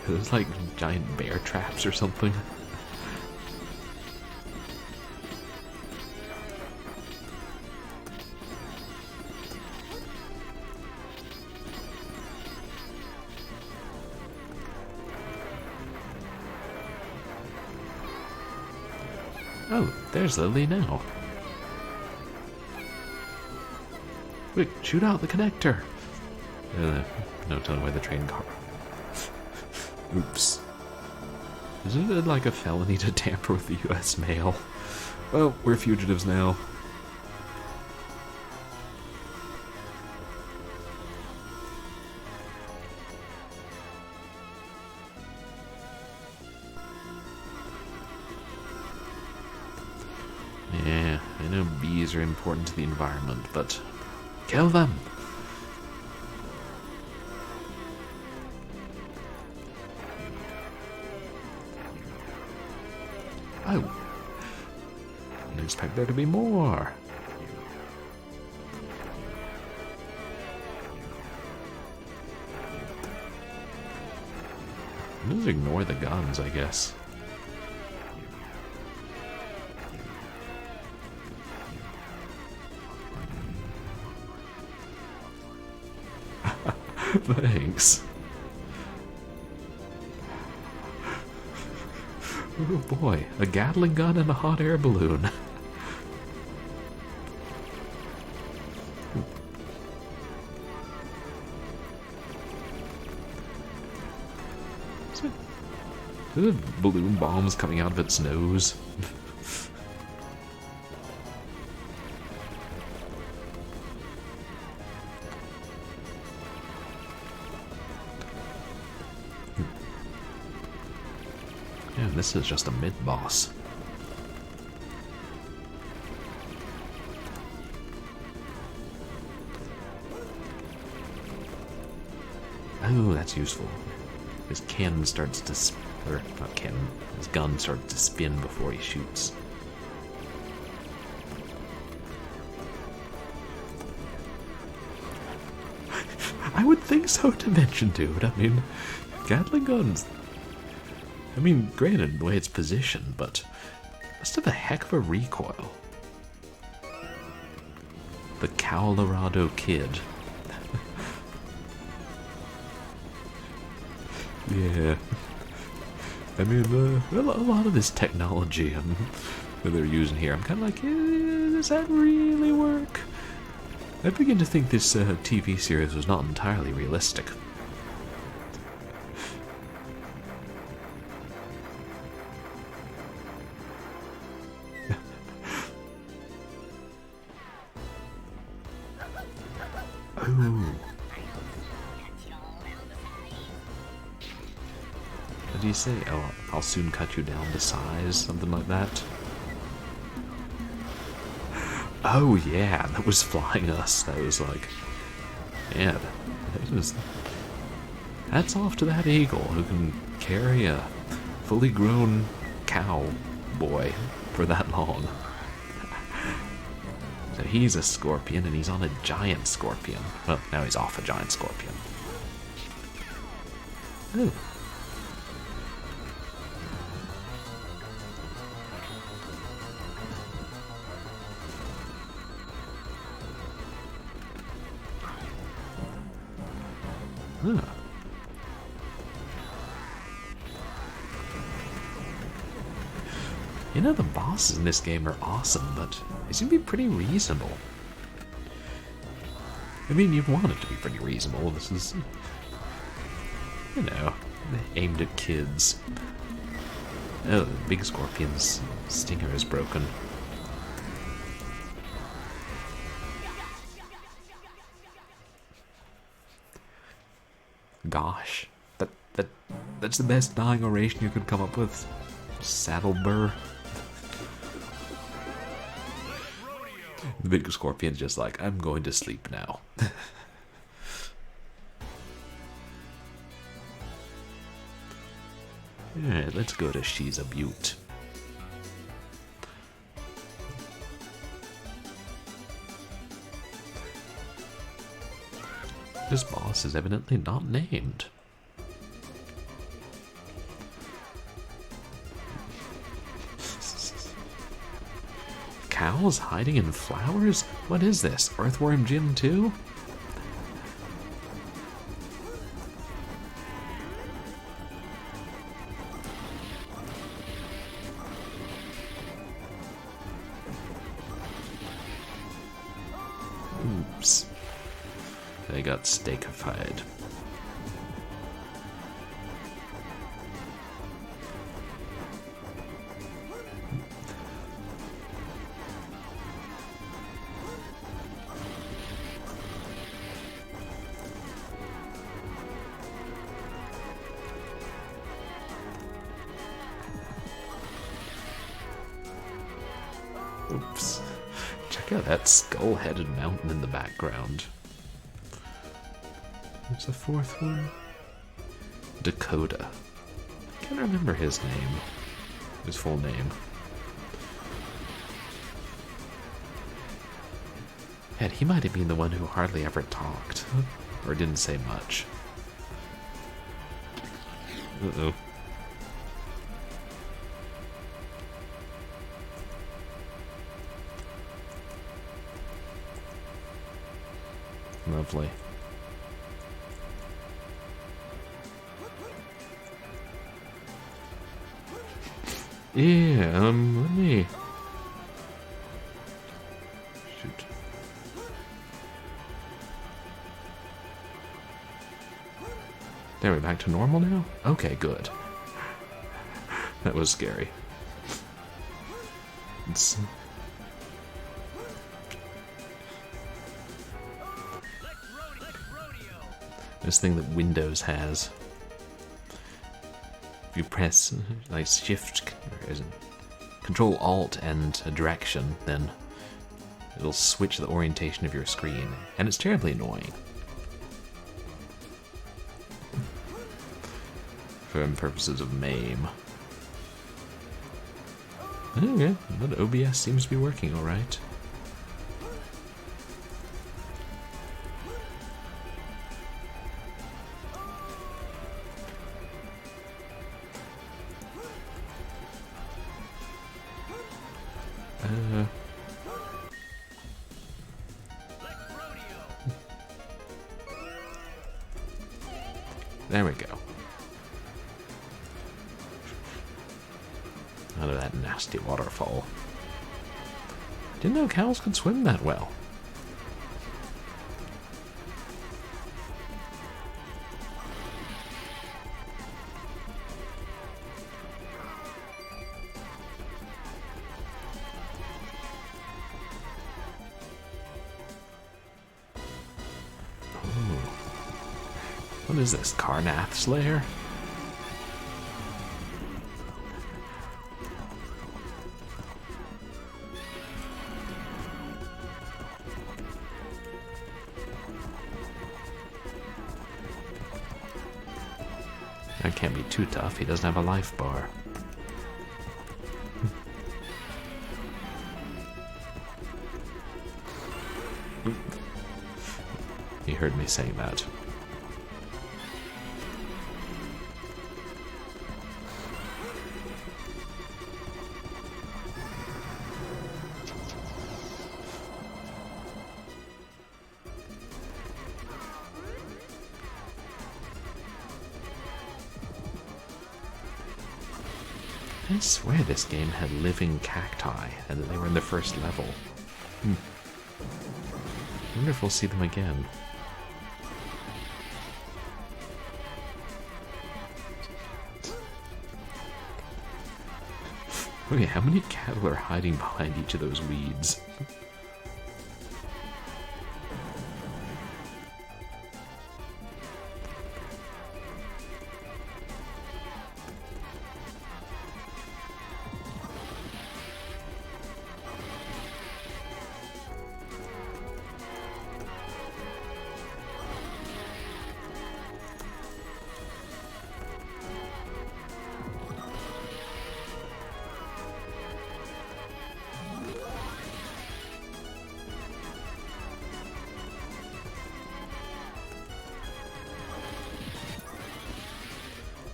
Speaker 1: Are those like giant bear traps or something? Oh, there's Lily now. Quick, shoot out the connector! No telling where the train car. Oops. Isn't it like a felony to tamper with the U.S. mail? Well, we're fugitives now. Yeah, I know bees are important to the environment, but kill them! Oh, didn't expect there to be more. Just ignore the guns, I guess. Thanks. Oh boy, a Gatling gun and a hot air balloon. Is it balloon bombs coming out of its nose? Yeah, this is just a mid-boss. Oh, that's useful. His cannon starts to or not cannon, his gun starts to spin before he shoots. I would think so, Dimension Dude. I mean, Gatling guns. I mean, granted, the way it's positioned, but must have a heck of a recoil. The Colorado Kid. Yeah. I mean, a lot of this technology that they're using here, I'm kind of like, does that really work? I begin to think this TV series was not entirely realistic. Oh. What did he say? Oh, I'll soon cut you down to size, something like that. Oh yeah, that was flying us. That was like, yeah, that was, hats off to that eagle who can carry a fully grown cow boy for that long. So he's a scorpion, and he's on a giant scorpion. Well, now he's off a giant scorpion. Ooh. Huh. You know, the bosses in this game are awesome, but they seem to be pretty reasonable. I mean, you'd want it to be pretty reasonable. This is, you know, aimed at kids. Oh, the big scorpion's stinger is broken. Gosh, that's the best dying oration you could come up with. Saddle burr. The big scorpion's just like, I'm going to sleep now. Alright, let's go to She's a Butte. This boss is evidently not named. Cows hiding in flowers? What is this? Earthworm Jim 2? Oops. They got steakified. Oops. Check out that skull-headed mountain in the background. What's the fourth one? Dakota. I can't remember his name. His full name. And he might have been the one who hardly ever talked. Or didn't say much. Uh-oh. Lovely. Yeah, let me... Shoot. There, we're back to normal now? Okay, good. That was scary. It's... This thing that Windows has. If you press like Shift, or isn't Control Alt and a direction, then it'll switch the orientation of your screen, and it's terribly annoying. For purposes of MAME. Okay, but OBS seems to be working alright. There we go. Out of that nasty waterfall. Didn't know cows could swim that well. What is this, Karnath's lair? That can't be too tough. He doesn't have a life bar. He heard me saying that. I swear this game had living cacti, and that they were in the first level. I wonder if we'll see them again. Okay, how many cattle are hiding behind each of those weeds?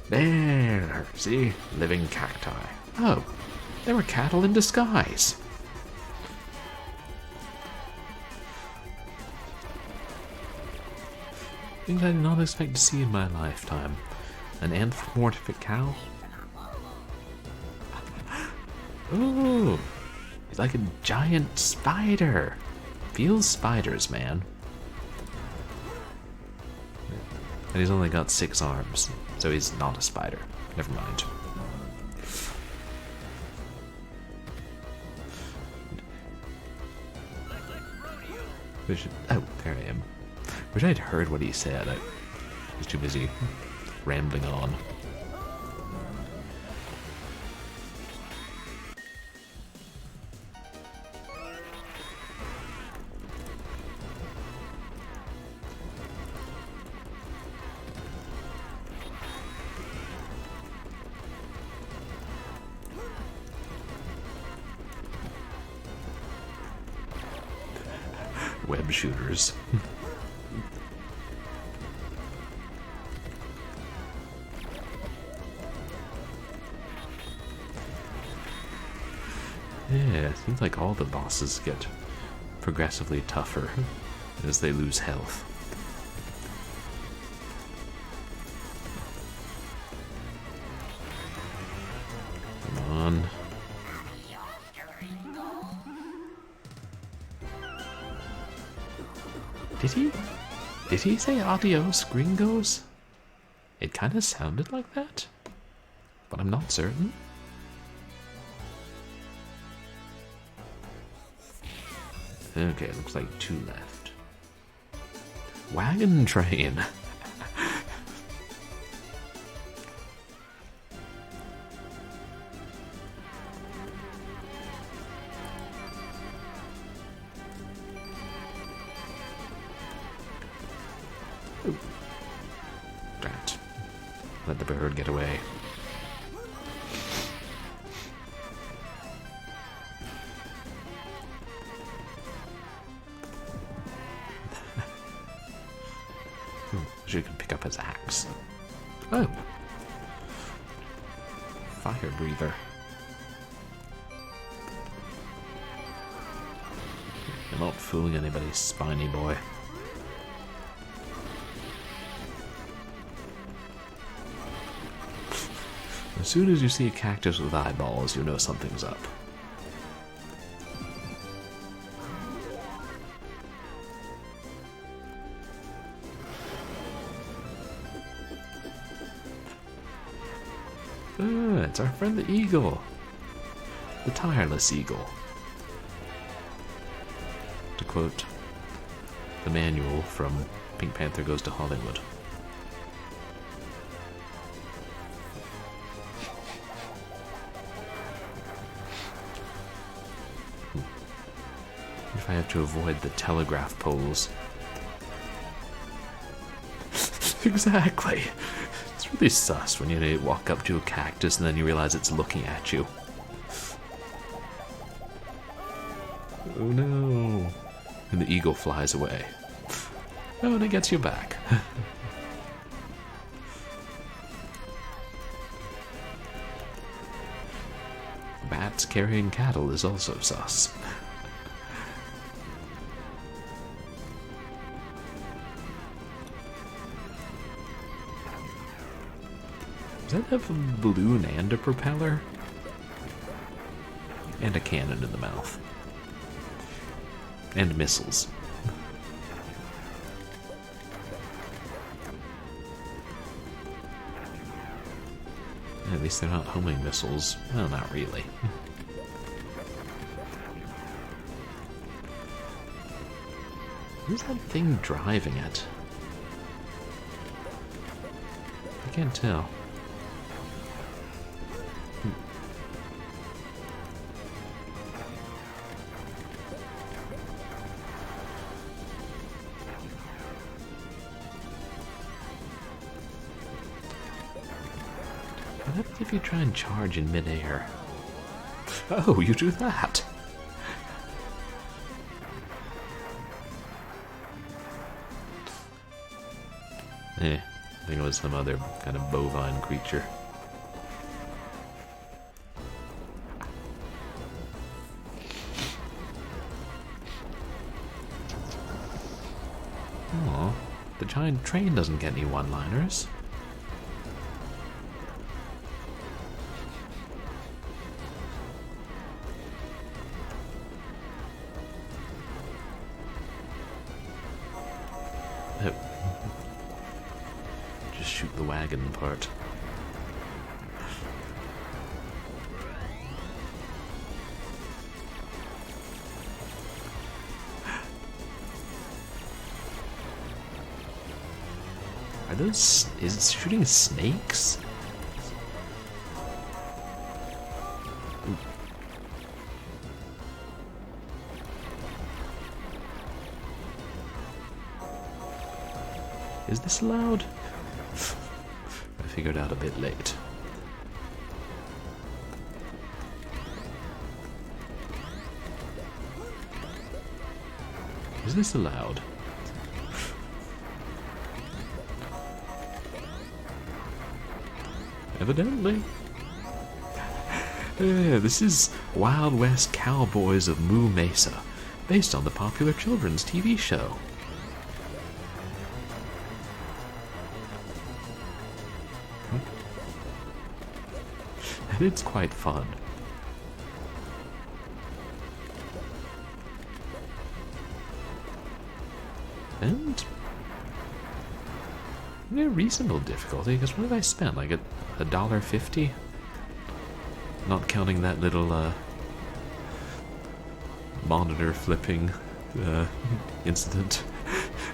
Speaker 1: There! See? Living cacti. Oh, they were cattle in disguise. Things I did not expect to see in my lifetime. An anthropomorphic cow? Ooh! He's like a giant spider. Feels spiders, man. And he's only got 6 arms, so he's not a spider. Never mind. Oh, there I am. Wish I'd heard what he said. I was too busy rambling on. Web shooters. Yeah, it seems like all the bosses get progressively tougher as they lose health. Come on. Did he say adios, gringos? It kind of sounded like that, but I'm not certain. Okay, looks like 2 left. Wagon train. Ooh. Drat. Let the bird get away. You can pick up his axe. Oh! Fire breather. You're not fooling anybody, spiny boy. As soon as you see a cactus with eyeballs, you know something's up. It's our friend the eagle. The tireless eagle. To quote the manual from Pink Panther Goes to Hollywood. If I have to avoid the telegraph poles. Exactly. It's It's really sus when you walk up to a cactus and then you realize it's looking at you. Oh no. And the eagle flies away. Oh, and it gets you back. Bats carrying cattle is also sus. Does that have a balloon and a propeller? And a cannon in the mouth. And missiles. At least they're not homing missiles. Well, not really. Who's that thing driving it? I can't tell. What happens if you try and charge in midair? Oh, you do that! I think it was some other kind of bovine creature. Aw, the giant train doesn't get any one-liners. Just shoot the wagon part. Are those... is it shooting snakes? Ooh. Is this allowed? I figured out a bit late. Is this allowed? Evidently. This is Wild West Cowboys of MOO MESA, based on the popular children's TV show. And it's quite fun. And reasonable difficulty, because what have I spent? Like $1.50? Not counting that little monitor flipping incident.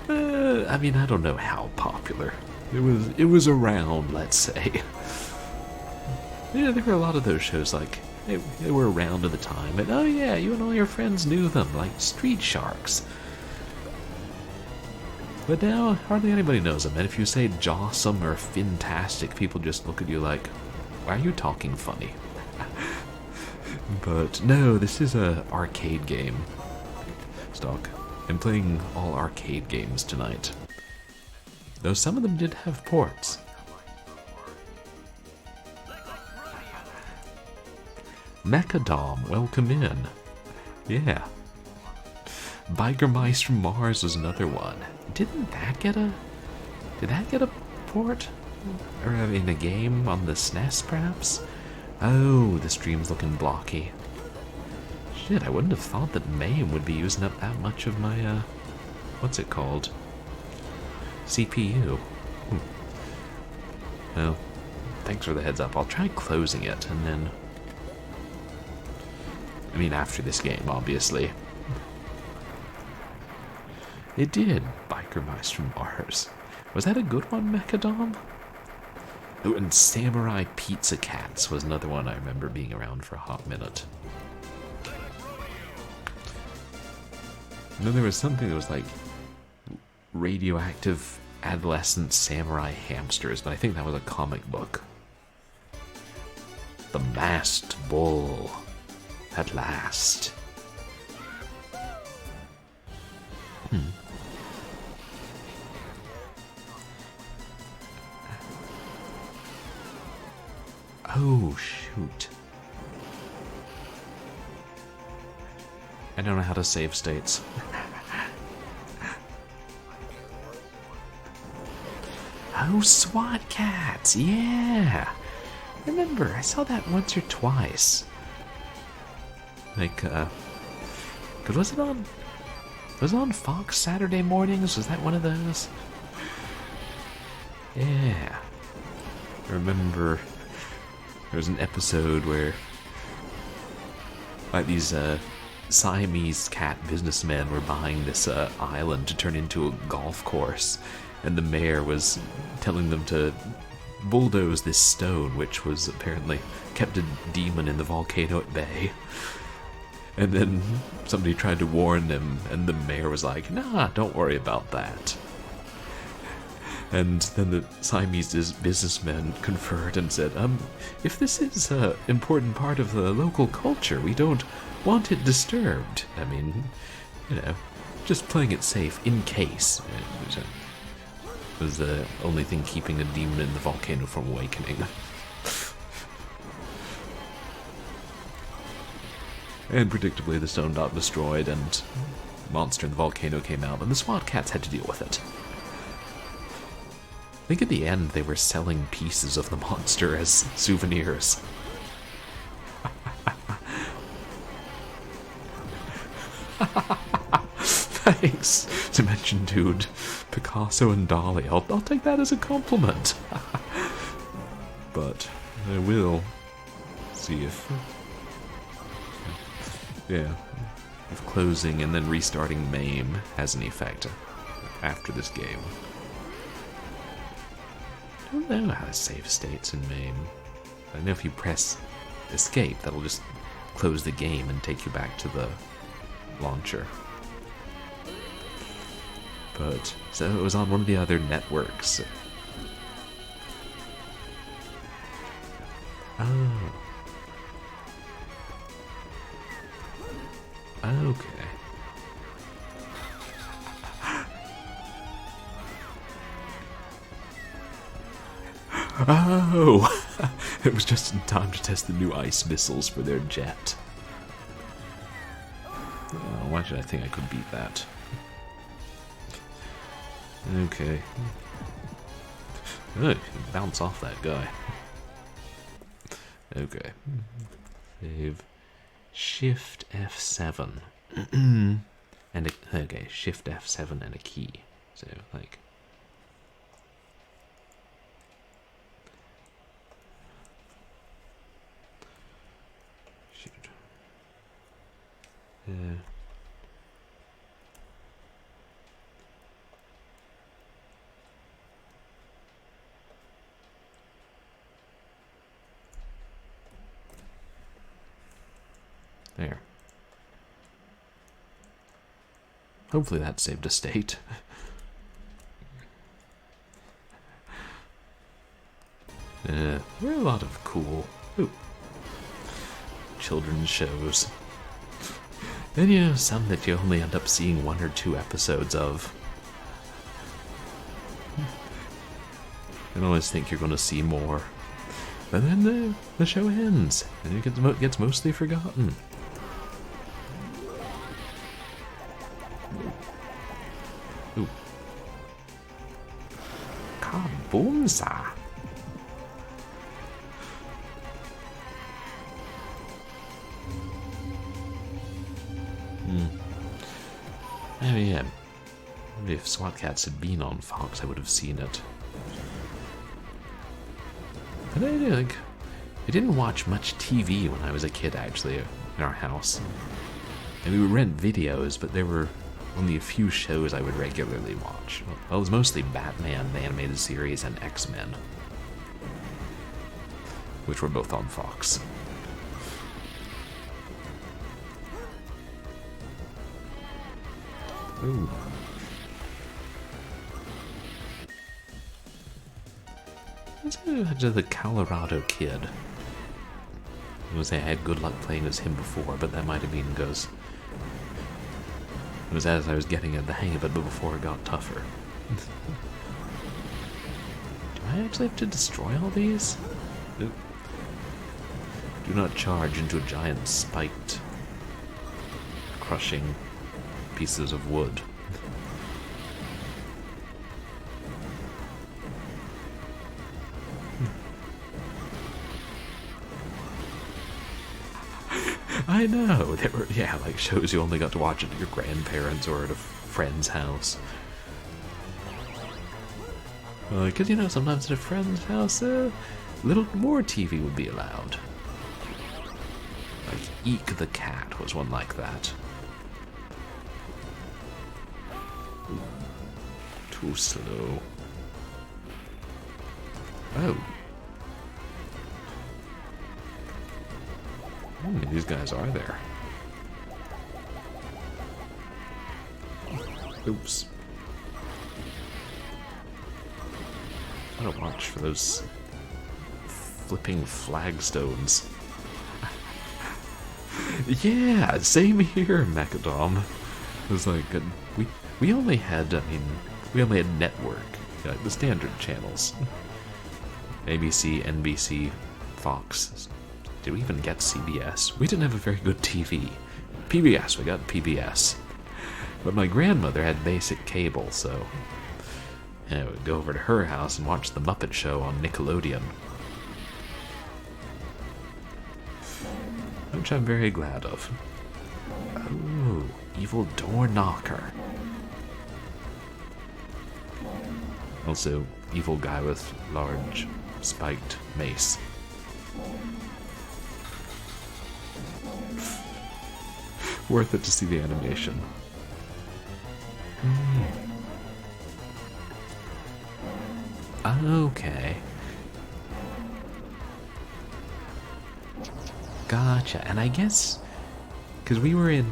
Speaker 1: I mean, I don't know how popular. It was around, let's say. Yeah, there were a lot of those shows, like, they were around at the time, and oh yeah, you and all your friends knew them, like Street Sharks. But now, hardly anybody knows them, and if you say Jawsome or Fantastic, people just look at you like, why are you talking funny? But no, this is a arcade game. Stock. I'm playing all arcade games tonight. Though some of them did have ports. Mechadom, welcome in. Yeah. Biker Mice from Mars was another one. Did that get a port? Or in a game on the SNES, perhaps? Oh, the stream's looking blocky. Shit, I wouldn't have thought that MAME would be using up that much of my, what's it called? CPU. Well, thanks for the heads up. I'll try closing it, and then... I mean, after this game, obviously. It did. Biker Mice from Mars. Was that a good one, Mechadom? Oh, and Samurai Pizza Cats was another one I remember being around for a hot minute. And then there was something that was like radioactive adolescent samurai hamsters, but I think that was a comic book. The Masked Bull. At last. Oh, shoot. I don't know how to save states. Oh, SWAT Cats, yeah! Remember, I saw that once or twice. Like, cause was it on Fox Saturday mornings? Was that one of those? Yeah. I remember there was an episode where, like, these, Siamese cat businessmen were buying this, island to turn into a golf course, and the mayor was telling them to bulldoze this stone, which was apparently kept a demon in the volcano at bay. And then somebody tried to warn them, and the mayor was like, nah, don't worry about that. And then the Siamese businessmen conferred and said, if this is an important part of the local culture, we don't want it disturbed. I mean, you know, just playing it safe in case. It was the only thing keeping a demon in the volcano from awakening. And predictably, the stone got destroyed, and monster in the volcano came out, and the SWAT Cats had to deal with it. I think at the end, they were selling pieces of the monster as souvenirs. Thanks, Dimension Dude, Picasso and Dali. I'll take that as a compliment. But I will see if... Yeah, if closing and then restarting MAME has any effect after this game. I don't know how to save states in MAME. I know if you press escape, that'll just close the game and take you back to the launcher. But, so it was on one of the other networks. Oh. Okay. Oh! It was just in time to test the new ice missiles for their jet. Oh, why did I think I could beat that? Okay. Oh, bounce off that guy. Okay. Save. Shift F7. And okay, Shift F7 and a key. So, like... Shoot. There. Hopefully that saved a state. There are a lot of cool children's shows. And you know, some that you only end up seeing 1 or 2 episodes of. You always think you're going to see more. But then the show ends, and it gets mostly forgotten. Ooh. Kaboomsa! Oh yeah. Maybe if SWAT Cats had been on Fox, I would have seen it. But I didn't watch much TV when I was a kid, actually, in our house. And we would rent videos, but there were only a few shows I would regularly watch. Well, it was mostly Batman, the animated series, and X-Men, which were both on Fox. Ooh. Let's go to the Colorado kid. I was saying I had good luck playing as him before, but that might have been because it was as I was getting the hang of it, but before it got tougher. Do I actually have to destroy all these? Nope. Do not charge into a giant spiked, crushing pieces of wood. I know, they were, yeah, like shows you only got to watch at your grandparents' or at a friend's house. Because, you know, sometimes at a friend's house, a little more TV would be allowed. Like, Eek the Cat was one like that. Ooh, too slow. Oh. How many of these guys are there? Oops. I gotta watch for those flipping flagstones. Yeah, same here, Macadam. It was like, we only had, we only had network, like the standard channels. ABC, NBC, Fox. Did we even get CBS? We didn't have a very good TV. PBS, we got PBS. But my grandmother had basic cable, so I would go over to her house and watch The Muppet Show on Nickelodeon. Which I'm very glad of. Oh, evil door knocker. Also, evil guy with large spiked mace. Worth it to see the animation. Okay. Gotcha. And I guess because we were in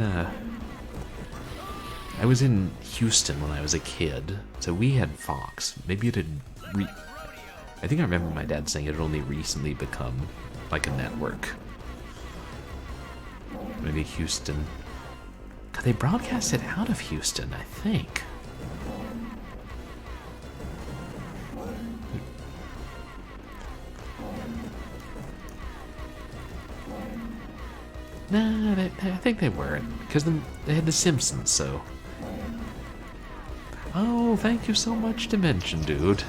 Speaker 1: I was in Houston when I was a kid, so we had Fox. Maybe it had I think I remember my dad saying it had only recently become like a network. Maybe Houston. God, they broadcast it out of Houston, I think. Nah, I think they weren't, because they had The Simpsons, so... Oh, thank you so much, Dimension Dude.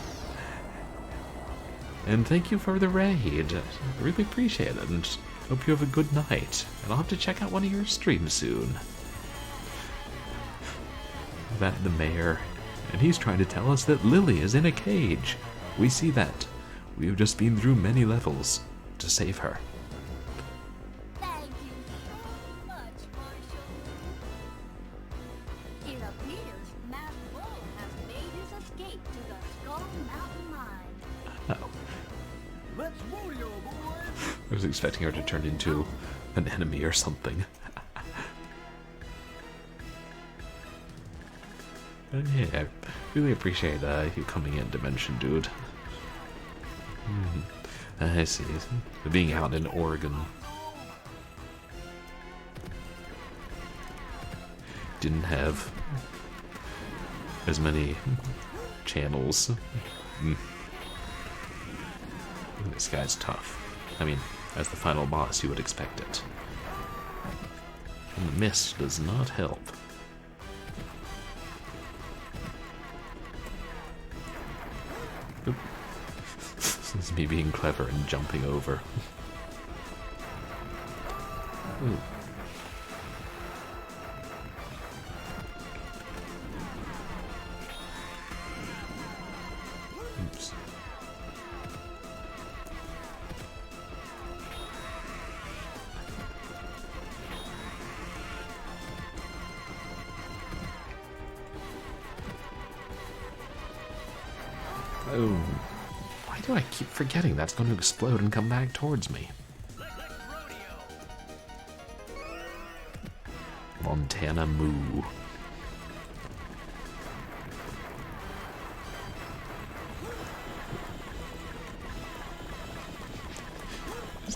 Speaker 1: And thank you for the raid. I really appreciate it, and hope you have a good night. And I'll have to check out one of your streams soon. That the mayor, and he's trying to tell us that Lily is in a cage. We see that. We've just been through many levels to save her.
Speaker 4: Thank you so much, Marshall. It appears Matt Bull has made his escape to the Skull Mountain Mine.
Speaker 1: Oh.
Speaker 5: Let's rodeo, boys!
Speaker 1: I was expecting her to turn into an enemy or something. Yeah, I really appreciate you coming in, Dimension Dude. I see. Being out in Oregon. Didn't have as many channels. This guy's tough. I mean, as the final boss, you would expect it. And the mist does not help. Oop. This is me being clever and jumping over. Ooh. Oops. Oh, why do I keep forgetting that's going to explode and come back towards me? Montana Moo.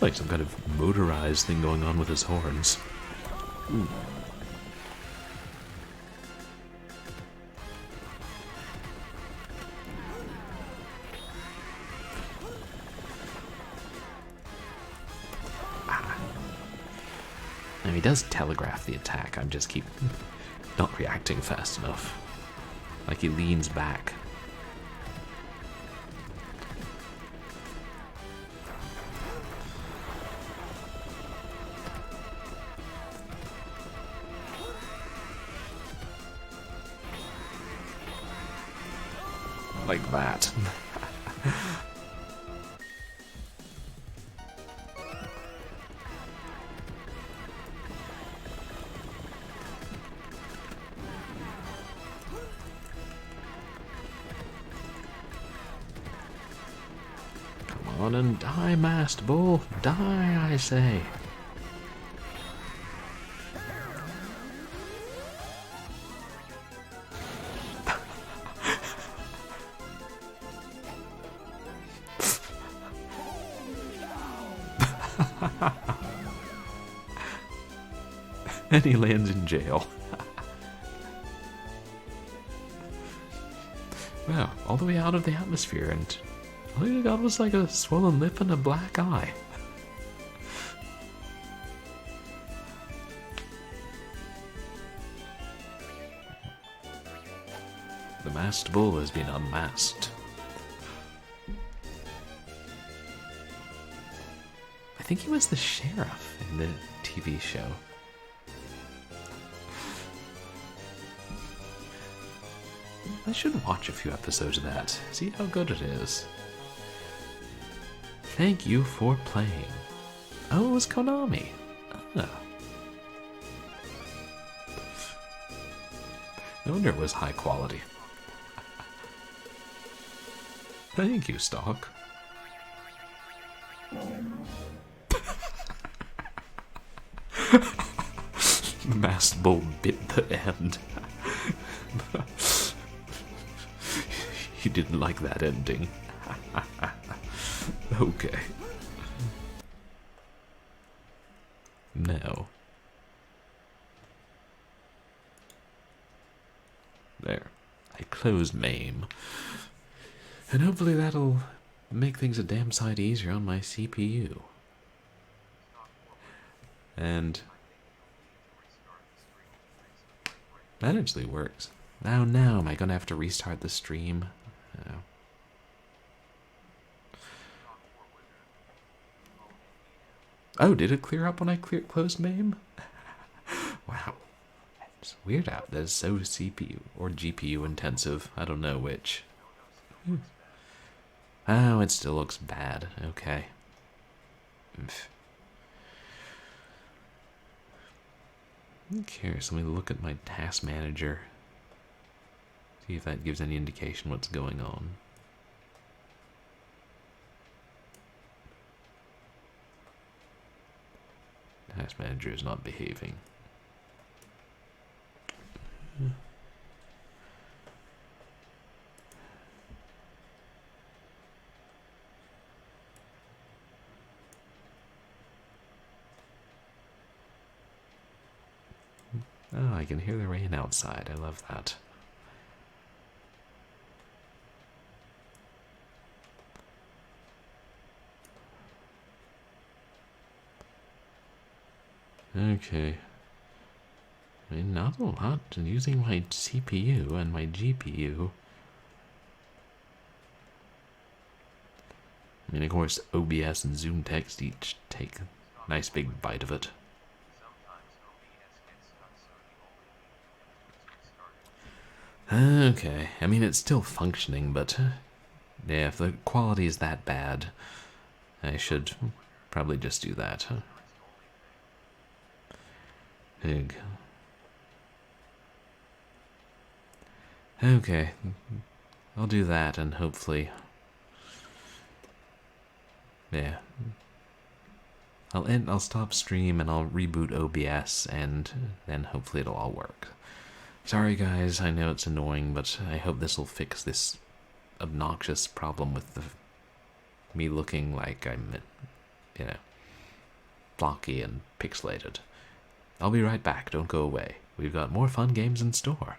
Speaker 1: like some kind of motorized thing going on with his horns. Ooh. Now he does telegraph the attack, I'm just keep not reacting fast enough. Like he leans back. Like that. Come on and die, masked bull. Die, I say. And he lands in jail. Wow, all the way out of the atmosphere, and all he got was like a swollen lip and a black eye. The masked bull has been unmasked. I think he was the sheriff in the TV show. I should watch a few episodes of that, see how good it is. Thank you for playing. Oh, it was Konami. Ah. No wonder it was high quality. Thank you, Stock. Masked bull bit the end. You didn't like that ending. Okay. Now. There. I closed MAME. And hopefully that'll make things a damn sight easier on my CPU. And that actually works. Now am I gonna have to restart the stream? Oh. Oh, did it clear up when I closed MAME? Wow. It's weird out. That's so CPU or GPU intensive. I don't know which. Oh, it still looks bad. Okay. Okay, so let me look at my task manager. See if that gives any indication what's going on. Task manager is not behaving. Oh, I can hear the rain outside. I love that. Okay. I mean, not a lot. Using my CPU and my GPU. I mean, of course, OBS and Zoom Text each take a nice big bite of it. Okay, I mean, it's still functioning, but yeah, if the quality is that bad, I should probably just do that. Ugh. Okay, I'll do that, and hopefully, yeah, I'll stop stream and I'll reboot OBS, and then hopefully it'll all work. Sorry guys, I know it's annoying, but I hope this will fix this obnoxious problem with me looking like I'm, you know, blocky and pixelated. I'll be right back, don't go away. We've got more fun games in store.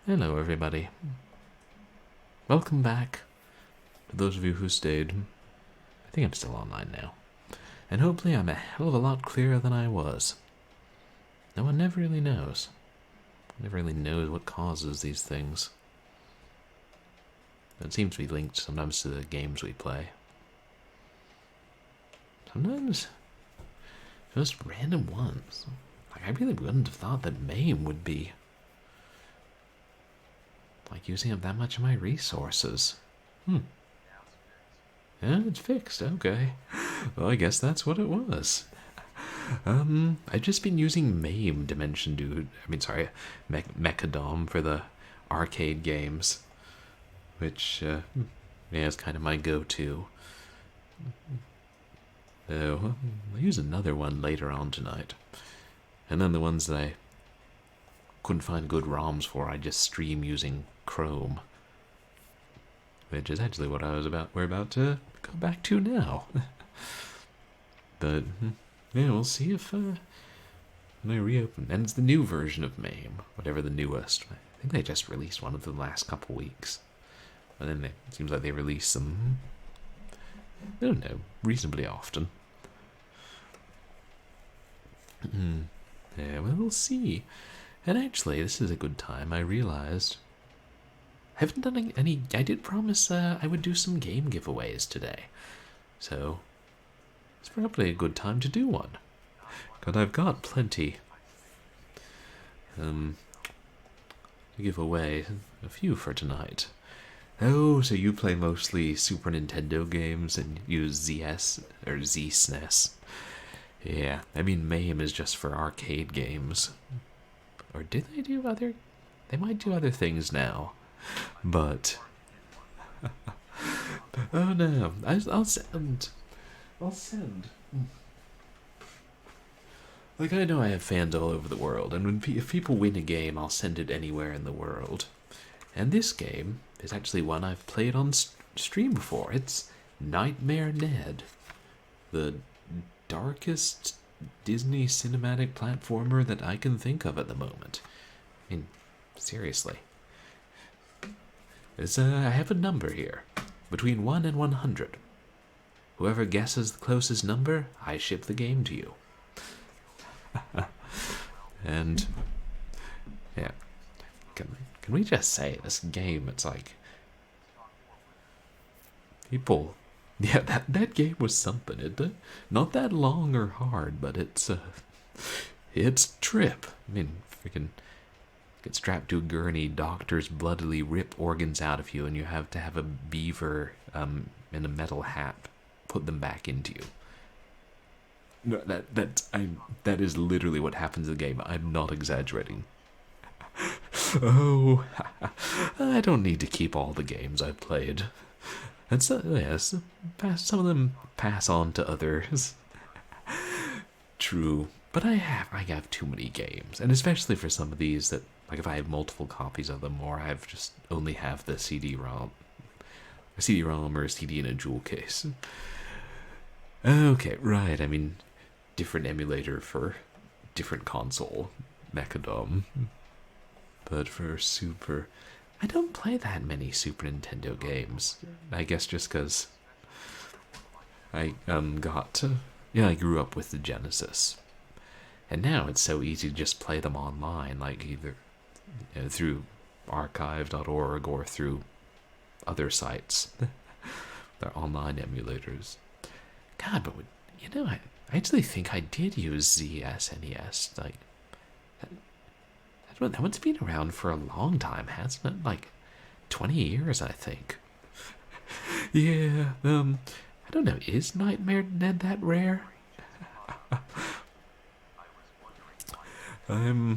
Speaker 1: Hello, everybody. Welcome back. To those of you who stayed, I think I'm still online now. And hopefully I'm a hell of a lot clearer than I was. No one never really knows. Never really knows what causes these things. It seems to be linked sometimes to the games we play. Sometimes just random ones. Like, I really wouldn't have thought that MAME would be like using up that much of my resources. Yeah, it's fixed. Okay. Well, I guess that's what it was. I've just been using MAME Dimension Dude. I mean, sorry, Mechadom for the arcade games, which yeah, is kind of my go-to. So I'll use another one later on tonight, and then the ones that I couldn't find good ROMs for, I just stream using Chrome, which is actually what we're about to go back to now. But yeah, we'll see if when I reopen, and it's the new version of MAME, whatever the newest. I think they just released one of the last couple weeks, and then it seems like they release them, I don't know, reasonably often. Yeah, well, we'll see. And actually, this is a good time. I realized I haven't done any. I did promise I would do some game giveaways today, so it's probably a good time to do one. Because I've got plenty to give away, a few for tonight. Oh, so you play mostly Super Nintendo games and use ZS or ZSNES? Yeah, I mean MAME is just for arcade games. Or did they do other? They might do other things now, but oh no! I'll send. Like, I know I have fans all over the world, and if people win a game, I'll send it anywhere in the world. And this game is actually one I've played on stream before. It's Nightmare Ned, the darkest Disney cinematic platformer that I can think of at the moment. I mean, seriously. I have a number here, between 1 and 100. Whoever guesses the closest number, I ship the game to you. And yeah, can we just say this game? It's like people. Yeah, that game was something. It not that long or hard, but it's trip. I mean, freaking get strapped to a gurney, doctors bloodily rip organs out of you, and you have to have a beaver in a metal hat put them back into you. No, that is literally what happens in the game. I'm not exaggerating. Oh, I don't need to keep all the games I've played. And so, yes, some of them pass on to others. True, but I have too many games, and especially for some of these that, like, if I have multiple copies of them, or I've just only have the CD-ROM or a CD in a jewel case. Okay, right. I mean, different emulator for different console, Mechadom. But for Super, I don't play that many Super Nintendo games. I guess just because I I grew up with the Genesis, and now it's so easy to just play them online, like either through archive.org or through other sites. They're online emulators. God, but I actually think I did use ZSNES. Like that one's been around for a long time, hasn't it? Like 20 years, I think. Yeah. I don't know. Is Nightmare Ned that rare? I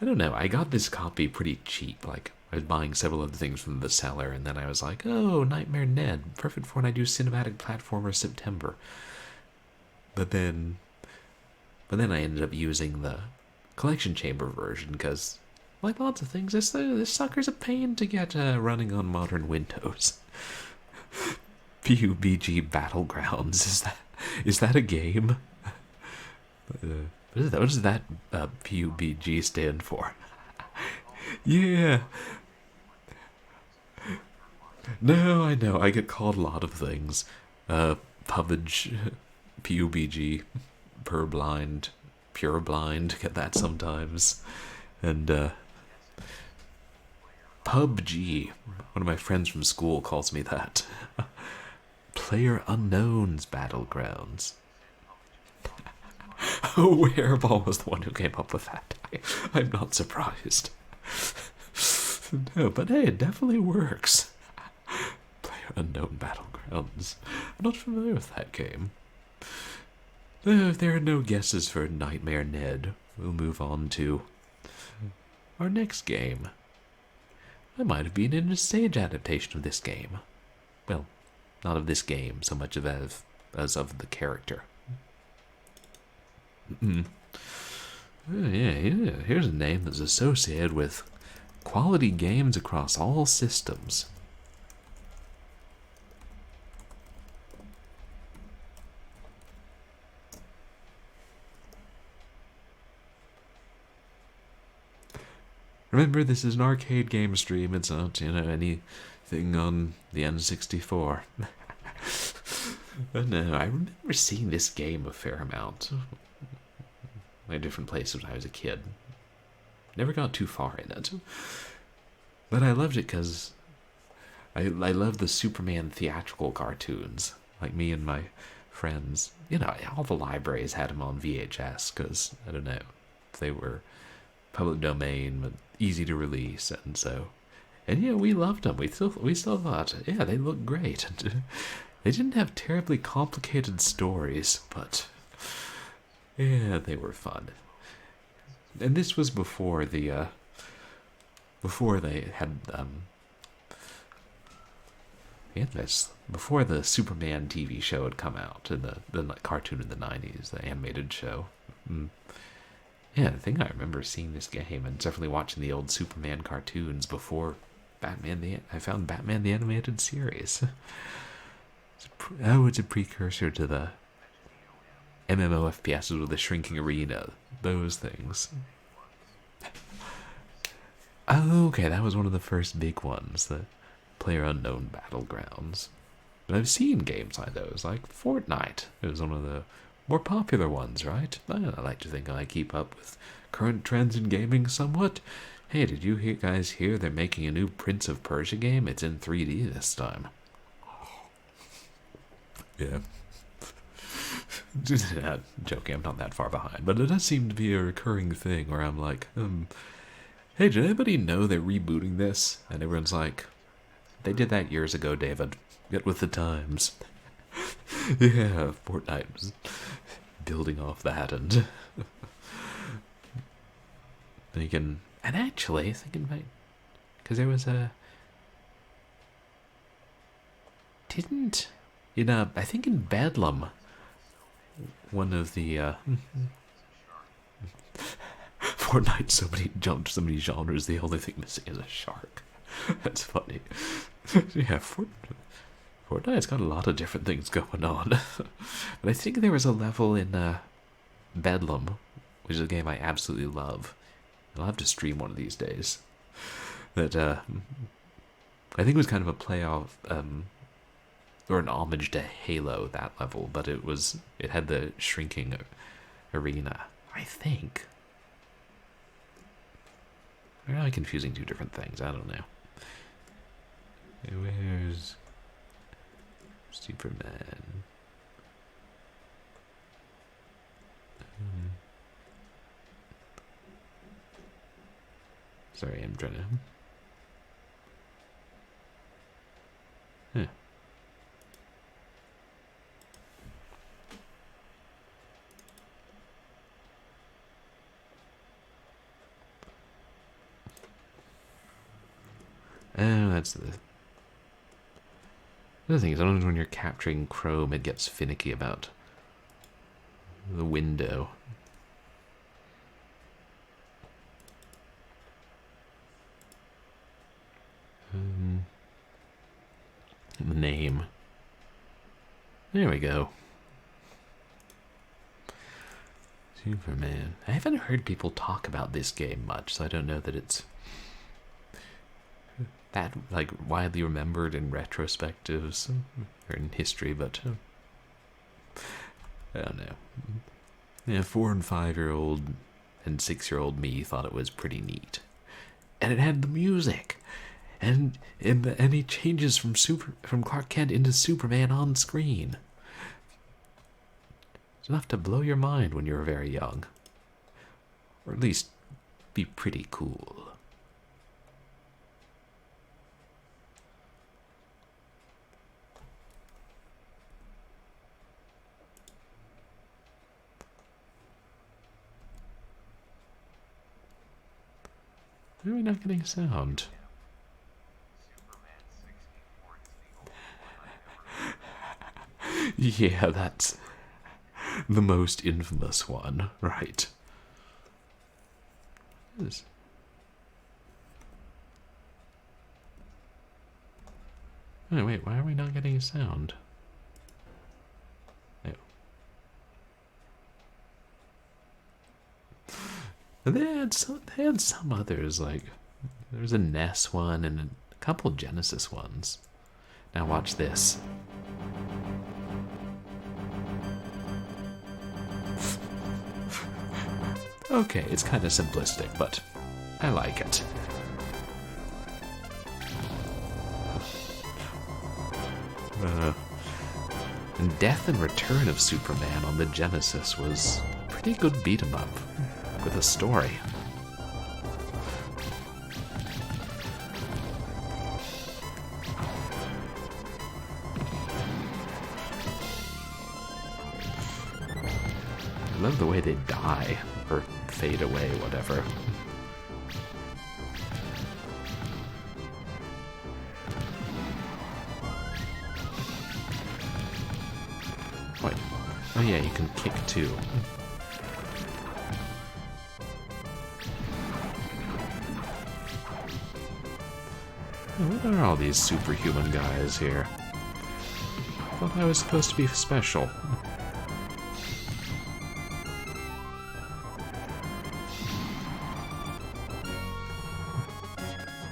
Speaker 1: don't know. I got this copy pretty cheap. Like, I was buying several other things from the seller, and then I was like, oh, Nightmare Ned. Perfect for when I do Cinematic Platformer September. But then I ended up using the collection chamber version, because, like lots of things, this sucker's a pain to get running on modern Windows. PUBG Battlegrounds. Is that a game? What does that PUBG stand for? Yeah. No, I know. I get called a lot of things. PUBG, PUBG, purblind, pureblind. Get that sometimes. And PUBG. One of my friends from school calls me that. Player Unknown's Battlegrounds. Oh, Hairball was the one who came up with that. I'm not surprised. No, but hey, it definitely works. Player Unknown Battlegrounds. I'm not familiar with that game. If there are no guesses for Nightmare Ned, we'll move on to our next game. I might have been in a stage adaptation of this game. Well, not of this game so much as of the character. Yeah, here's a name that's associated with quality games across all systems. Remember, this is an arcade game stream. It's not, anything on the N64. But no, I remember seeing this game a fair amount. In different places when I was a kid. Never got too far in it. But I loved it because I loved the Superman theatrical cartoons. Like me and my friends. All the libraries had them on VHS because, I don't know, they were public domain, but easy to release. And yeah, we loved them. We still thought, yeah, they look great. They didn't have terribly complicated stories, but yeah, they were fun. And this was before they had before the Superman TV show had come out, and the cartoon in the 90s, the animated show. Yeah, I think I remember seeing this game and definitely watching the old Superman cartoons before I found Batman the Animated Series. It's a precursor to the MMO FPSs with the shrinking arena, those things. Oh, okay, that was one of the first big ones, the PlayerUnknown Battlegrounds. But I've seen games like those, like Fortnite. It was one of the more popular ones, right? I like to think I keep up with current trends in gaming somewhat. Hey, did you guys hear they're making a new Prince of Persia game? It's in 3D this time. Yeah. Joking, I'm not that far behind, but it does seem to be a recurring thing where I'm like, hey, did anybody know they're rebooting this? And everyone's like, they did that years ago, David. Get with the times. Yeah, Fortnite was building off that, and actually thinking about, because there was I think in Bedlam, one of the Fortnite jumped so many genres, the only thing missing is a shark. That's funny. Yeah, Fortnite's got a lot of different things going on. But I think there was a level in Bedlam, which is a game I absolutely love. I'll have to stream one of these days. That I think it was kind of a playoff or an homage to Halo, that level, but it had the shrinking arena, I think. Or am I confusing two different things? I don't know. Where's Superman? Sorry, I'm trying to... Huh. Oh, that's the other thing is sometimes when you're capturing Chrome, it gets finicky about the window. The name. There we go. Superman. I haven't heard people talk about this game much, so I don't know that it's that like widely remembered in retrospectives or in history, but I don't know. Yeah, 4 and 5-year-old and 6-year-old me thought it was pretty neat, and it had the music, and he changes from Clark Kent into Superman on screen. It's enough to blow your mind when you're very young, or at least be pretty cool. Why are we not getting sound? Yeah, that's the most infamous one, right? Oh, wait, why are we not getting sound? Oh. They had some others, like there was a NES one and a couple Genesis ones. Now watch this. Okay, it's kind of simplistic, but I like it. And Death and Return of Superman on the Genesis was a pretty good beat 'em up with a story. I love the way they die, or fade away, whatever. Wait. Oh yeah, you can kick too. What are all these superhuman guys here? I thought I was supposed to be special.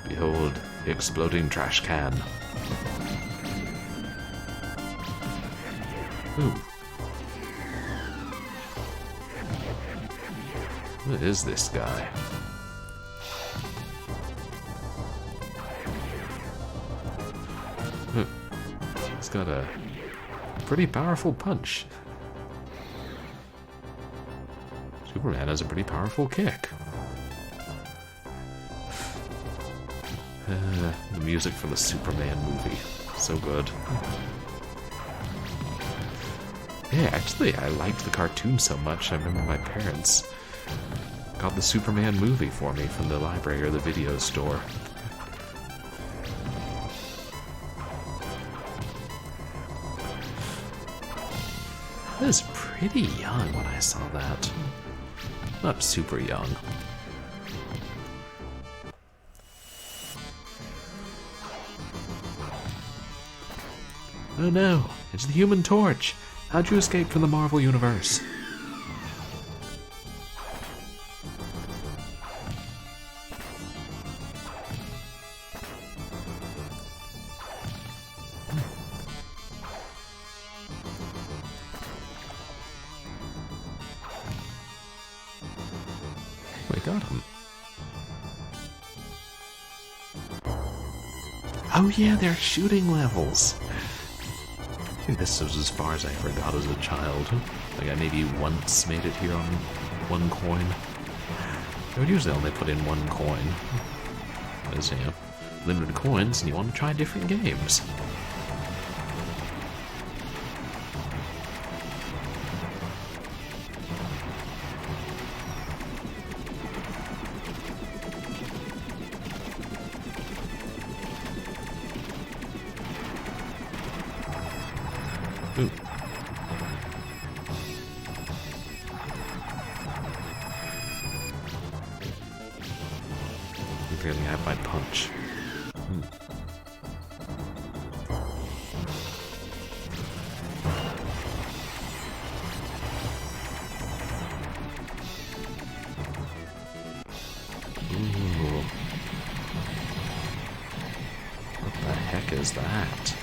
Speaker 1: Behold, the exploding trash can. Ooh. What is this guy? He's got a pretty powerful punch. Superman has a pretty powerful kick. The music for the Superman movie. So good. Yeah, actually, I liked the cartoon so much, I remember my parents got the Superman movie for me from the library or the video store. I was pretty young when I saw that. Not super young. Oh no, it's the Human Torch. How'd you escape from the Marvel Universe? We got him. Oh yeah, they're shooting levels. I think this was as far as I ever got as a child. Like I maybe once made it here on one coin. I would usually only put in one coin. Because, you know, limited coins and you want to try different games. Ooh. You barely have my punch. Ooh. What the heck is that?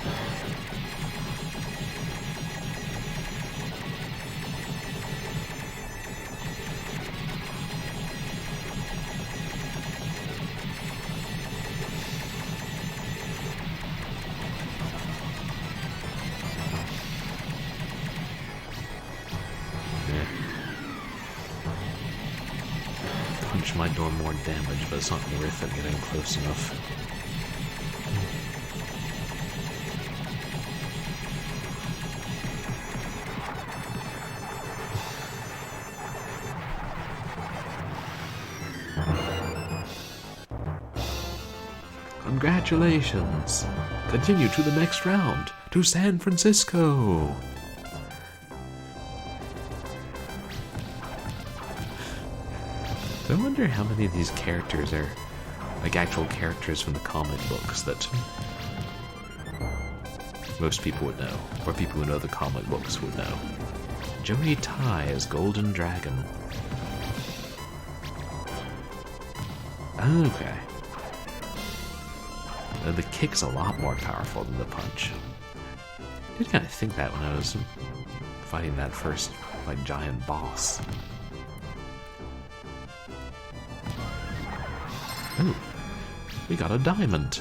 Speaker 1: Punch might do more damage, but it's not worth it getting close enough. Congratulations! Continue to the next round, to San Francisco! I wonder how many of these characters are like actual characters from the comic books that most people would know, or people who know the comic books would know. Joey Tai as Golden Dragon. Okay. The kick's a lot more powerful than the punch. I did kind of think that when I was fighting that first, like, giant boss. Ooh, we got a diamond.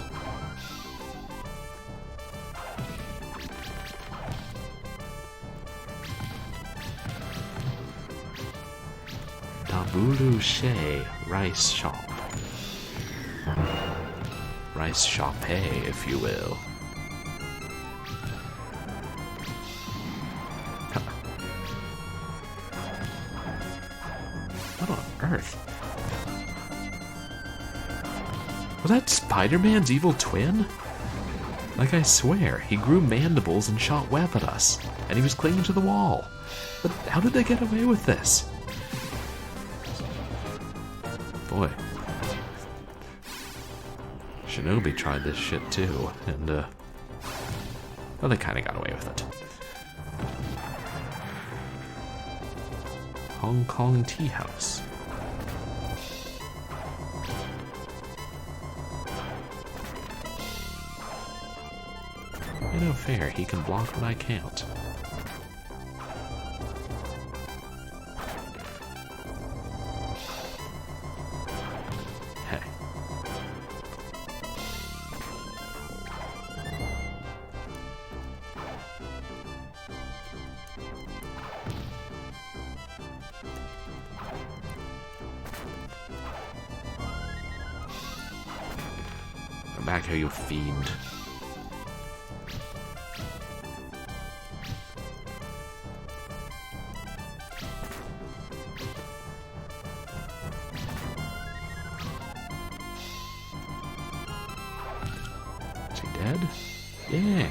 Speaker 1: Tabulu Shea Rice Shop. Rice Shopee, if you will. What on earth? Was that Spider-Man's evil twin? Like, I swear, he grew mandibles and shot web at us, and he was clinging to the wall. But how did they get away with this? Boy. Shinobi tried this shit too, and, well, they kinda got away with it. Hong Kong Tea House. You know, fair, he can block when I can't. Hey. Come back here, you fiend. Dead? Yeah.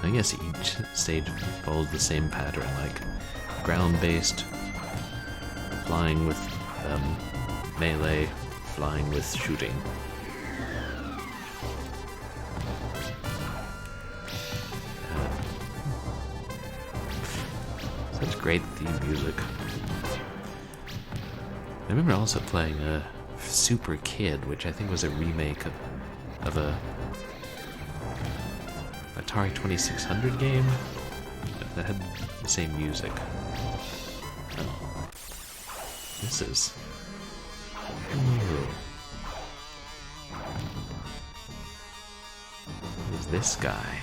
Speaker 1: I guess each stage follows the same pattern, like ground-based, flying with melee, flying with shooting. Such great theme music. I remember also playing Super Kid, which I think was a remake of a Atari 2600 game that had the same music. Oh. This is... Ooh. Who's this guy?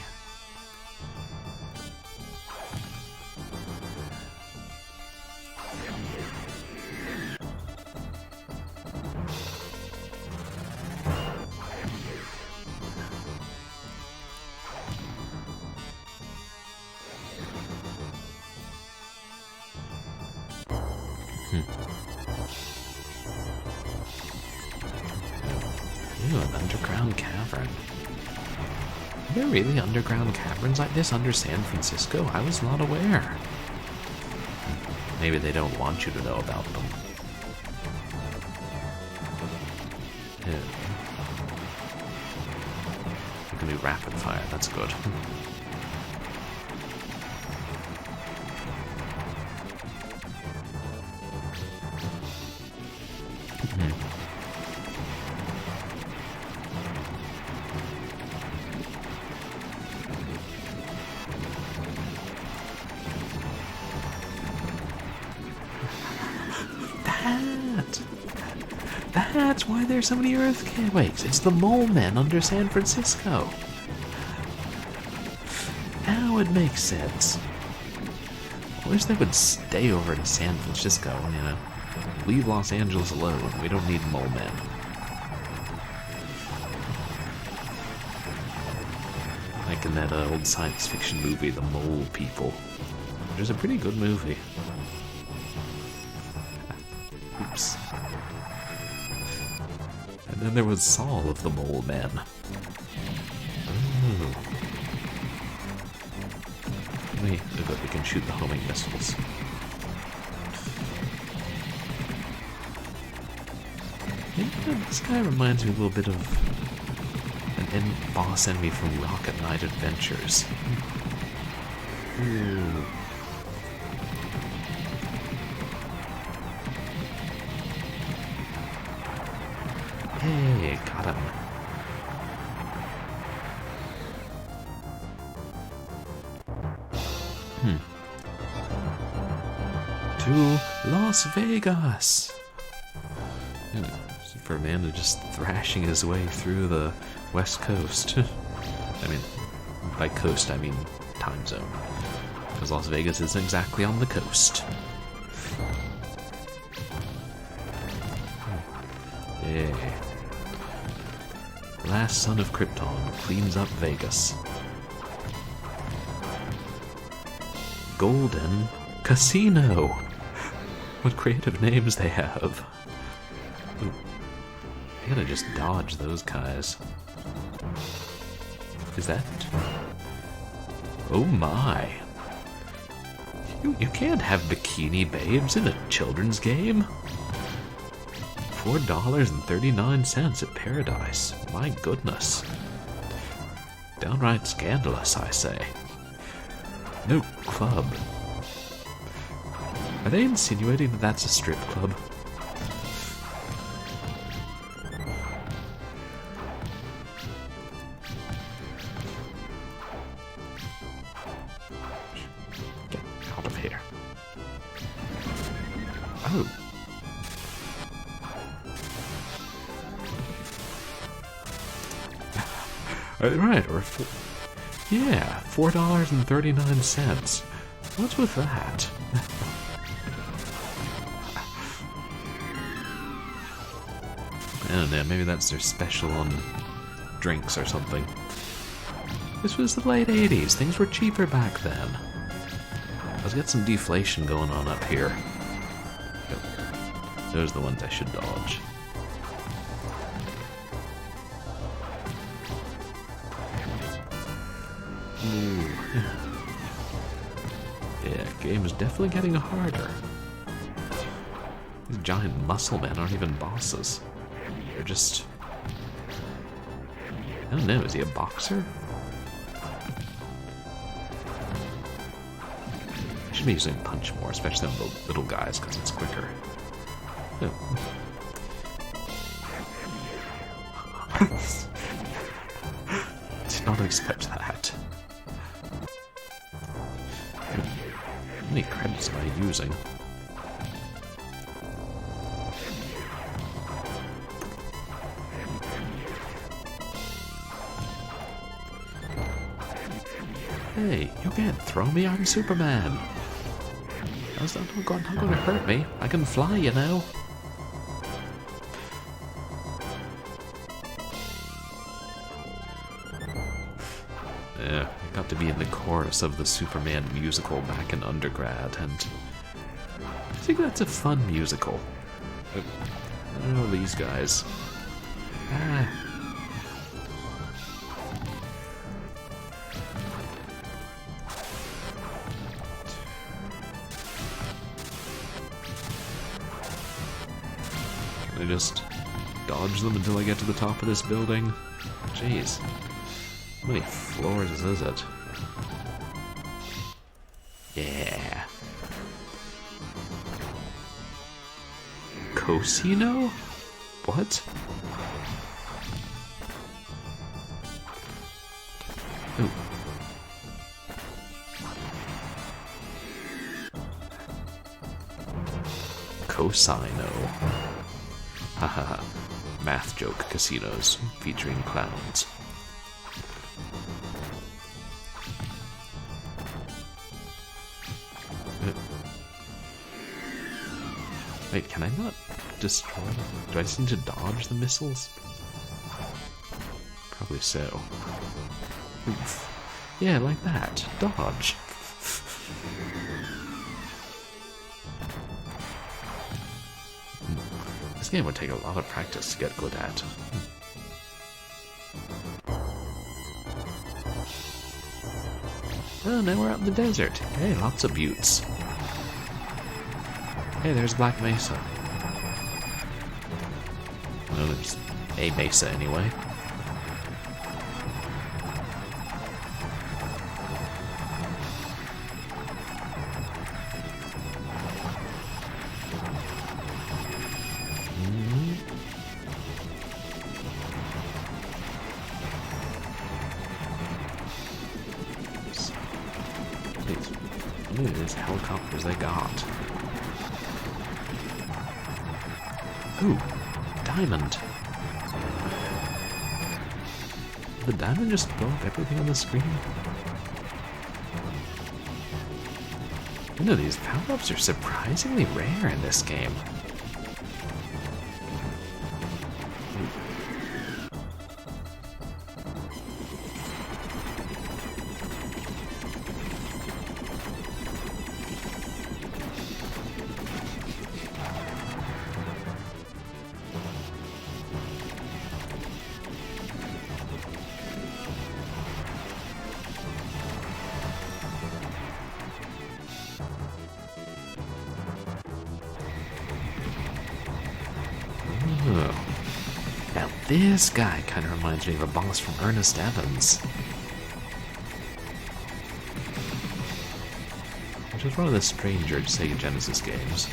Speaker 1: Ooh, an underground cavern. Are there really underground caverns like this under San Francisco? I was not aware. Maybe they don't want you to know about them. Yeah. You can do rapid fire, that's good. That's why there's so many earthquakes. It's the mole men under San Francisco. Now it makes sense. I wish they would stay over to San Francisco, you know. Leave Los Angeles alone. We don't need mole men. Like in that old science fiction movie, The Mole People. Which is a pretty good movie. Oops. And then there was Saul of the Mole Men. Oh. Wait, we can shoot the homing missiles. Yeah, this guy reminds me a little bit of an boss enemy from Rocket Knight Adventures. Ooh. Hey, got him. To Las Vegas! For a man just thrashing his way through the West Coast. I mean, by coast I mean time zone. Because Las Vegas isn't exactly on the coast. Yeah. Last son of Krypton cleans up Vegas. Golden Casino! What creative names they have. Ooh. I gotta just dodge those guys. Is that... Oh my! You can't have bikini babes in a children's game? $4.39 at Paradise. My goodness. Downright scandalous, I say. No club. Are they insinuating that that's a strip club? Get out of here. Oh. Right, or yeah, $4.39. What's with that? I don't know, maybe that's their special on drinks or something. This was the late 80s, things were cheaper back then. Let's get some deflation going on up here. Yep. Those are the ones I should dodge. Ooh. Yeah, game is definitely getting harder. These giant muscle men aren't even bosses. They're just... I don't know, is he a boxer? I should be using punch more, especially on the little guys, because it's quicker. Oh. Did not expect that. How many credits am I using? Hey, you can't throw me, I'm Superman. That's not going to hurt me. I can fly, you know. Yeah, I got to be in the chorus of the Superman musical back in undergrad, and I think that's a fun musical. I don't know these guys. I just dodge them until I get to the top of this building? Jeez. How many floors is it? Yeah. Cosino? What? Ooh. Cosino. Haha. Math joke casinos featuring clowns. Wait, can I not destroy them? Do I just need to dodge the missiles? Probably so. Oof. Yeah, like that. Dodge. This game would take a lot of practice to get good at. Oh, now we're out in the desert. Hey, lots of buttes. Hey, there's Black Mesa. Well, there's a mesa anyway. Look at these helicopters they got. Ooh, diamond. Did the diamond just blow up everything on the screen? You know, these power-ups are surprisingly rare in this game. Now this guy kind of reminds me of a boss from Ernest Evans. Which is one of the stranger Sega Genesis games.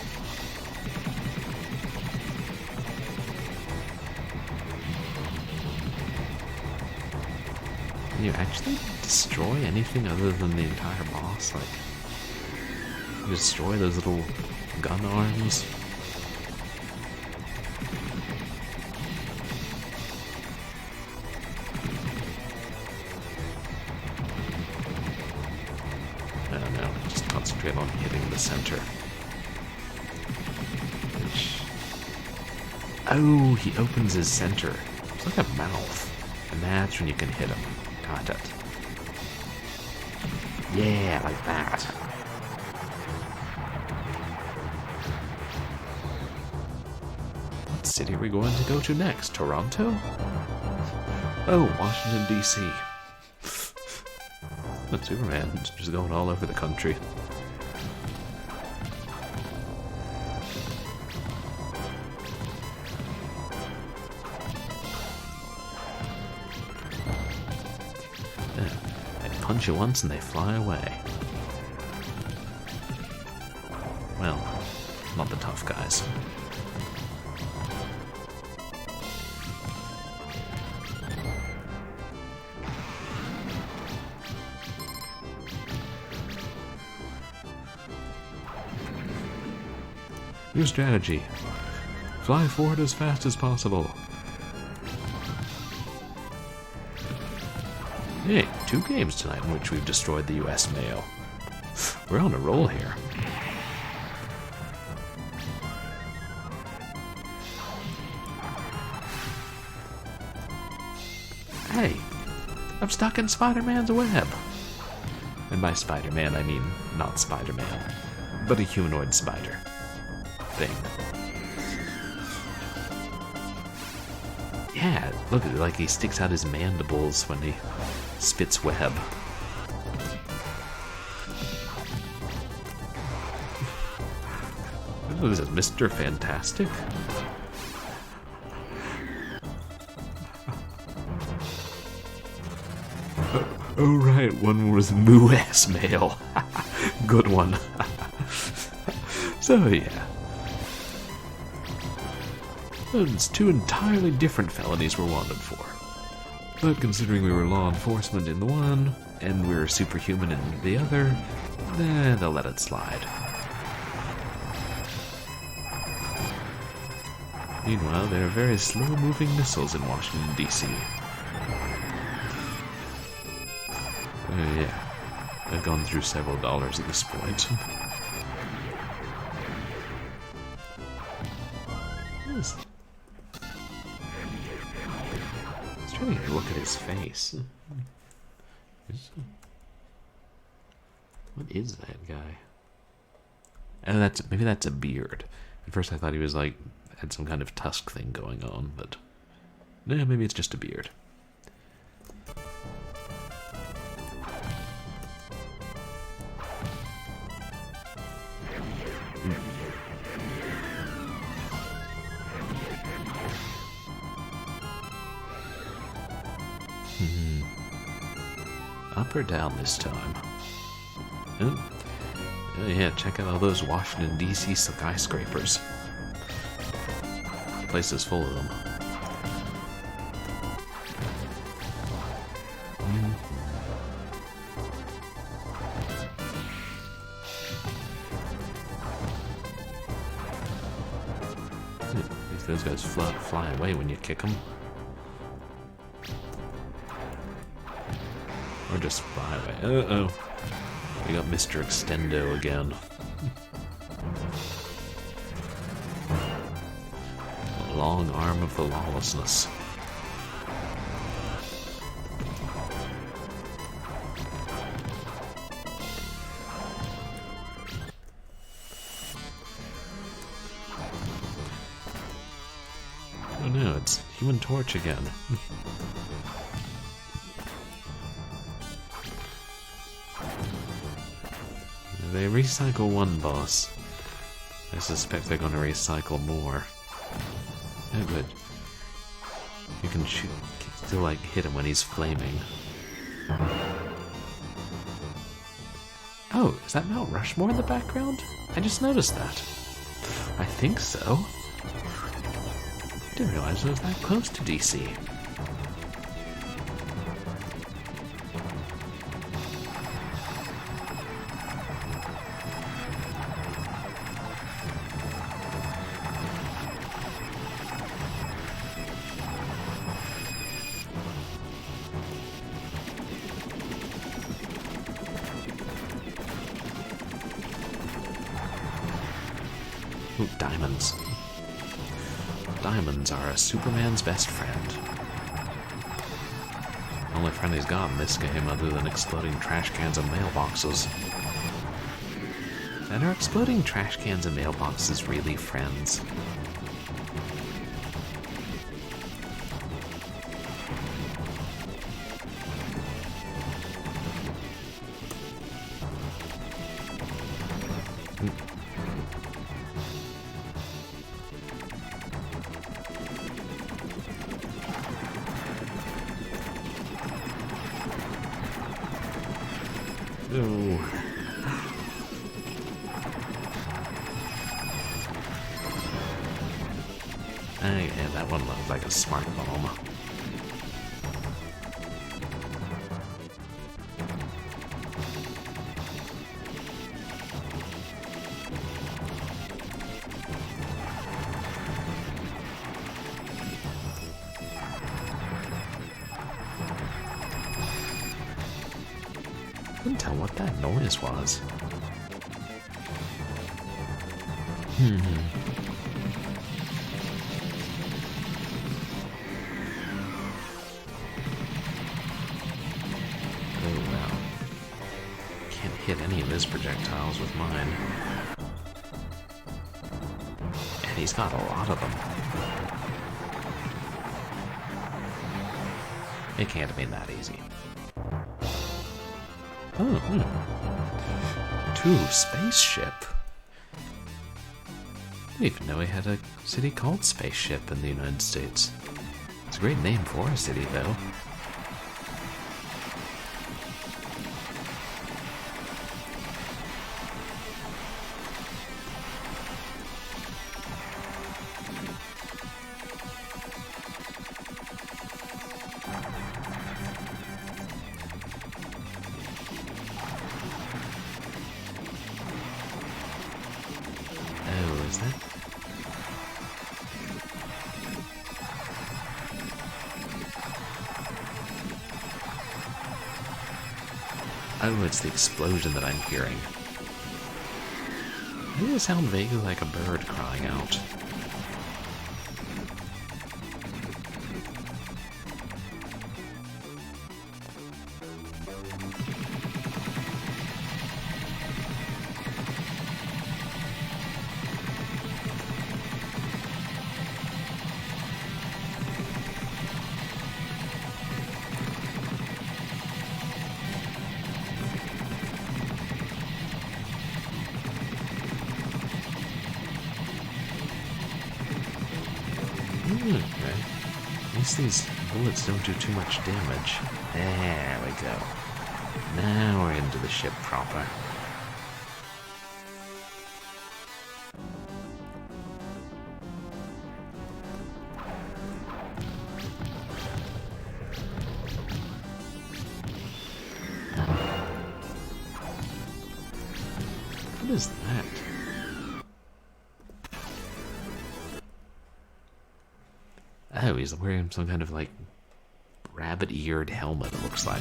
Speaker 1: Can you actually destroy anything other than the entire boss? Like, you destroy those little gun arms? I don't know, just concentrate on hitting the center. Oh, he opens his center. It's like a mouth. And that's when you can hit him. Got it. Yeah, like that. What city are we going to go to next? Toronto? Oh, Washington, D.C. But Superman's just going all over the country. They punch you once and they fly away. Well, not the tough guys. New strategy. Fly forward as fast as possible. Hey, 2 games tonight in which we've destroyed the US mail. We're on a roll here. Hey, I'm stuck in Spider-Man's web. And by Spider-Man, I mean not Spider-Man, but a humanoid spider thing. Yeah, look at it, like he sticks out his mandibles when he spits web. What is this, Mr. Fantastic? Oh right, one was MOO male. Good one. So yeah. It's two entirely different felonies we're wanted for. But considering we were law enforcement in the one, and we were superhuman in the other, they'll let it slide. Meanwhile, there are very slow-moving missiles in Washington, D.C. Yeah, I've gone through several dollars at this point. Let's try to look at his face. What is that guy? Oh, maybe that's a beard. At first I thought he was like had some kind of tusk thing going on, but no, maybe it's just a beard. Up or down this time? Oh, yeah, check out all those Washington, D.C. skyscrapers. The place is full of them. If those guys fly away when you kick them. Or just fly away. Uh-oh. We got Mr. Extendo again. The long arm of the lawlessness. Oh no, it's Human Torch again. They recycle one boss. I suspect they're gonna recycle more. Oh good. You can still like hit him when he's flaming. Oh, is that Mount Rushmore in the background? I just noticed that. I think so. Didn't realize it was that close to DC. Ooh, diamonds. Diamonds are a Superman's best friend. Only friend he's got in this game other than exploding trash cans and mailboxes. And are exploding trash cans and mailboxes really friends? Oh. Yeah, that one looked like a smart bomb. Couldn't tell what that noise was. Oh wow. Can't hit any of his projectiles with mine. And he's got a lot of them. It can't have been that easy. Oh, Spaceship. I didn't even know we had a city called Spaceship in the United States. It's a great name for a city, though. Oh, it's the explosion that I'm hearing. Why does it sound vaguely like a bird crying out? Right. At least these bullets don't do too much damage. There we go. Now we're into the ship proper. What is that? Oh, he's wearing some kind of, like, rabbit-eared helmet, it looks like.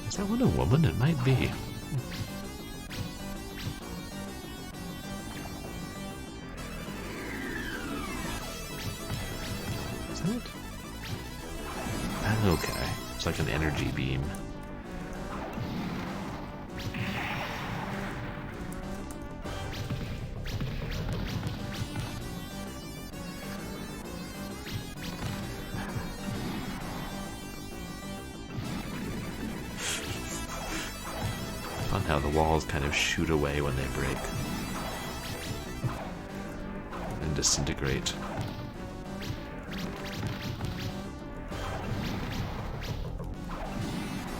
Speaker 1: Is that one a woman? It might be. Is that? Okay, it's like an energy beam. Fun how the walls kind of shoot away when they break and disintegrate.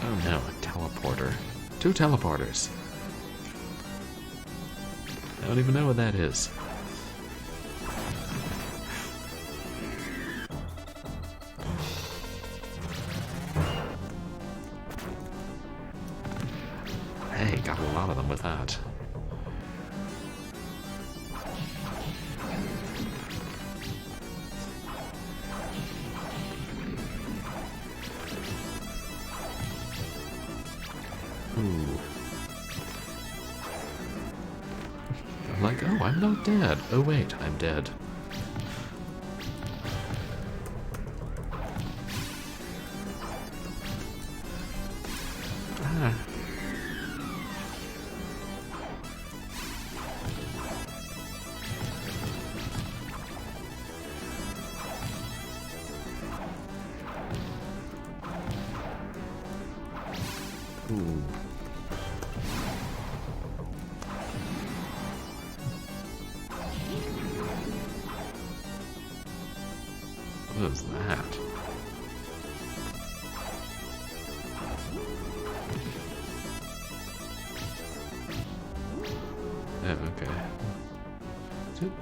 Speaker 1: Oh no, a teleporter. 2 teleporters. I don't even know what that is. Hey, got a lot of them with that. Ooh. I'm like, oh, I'm not dead. Oh wait, I'm dead. Ah. Ooh. What is that? Oh, okay. Zoop.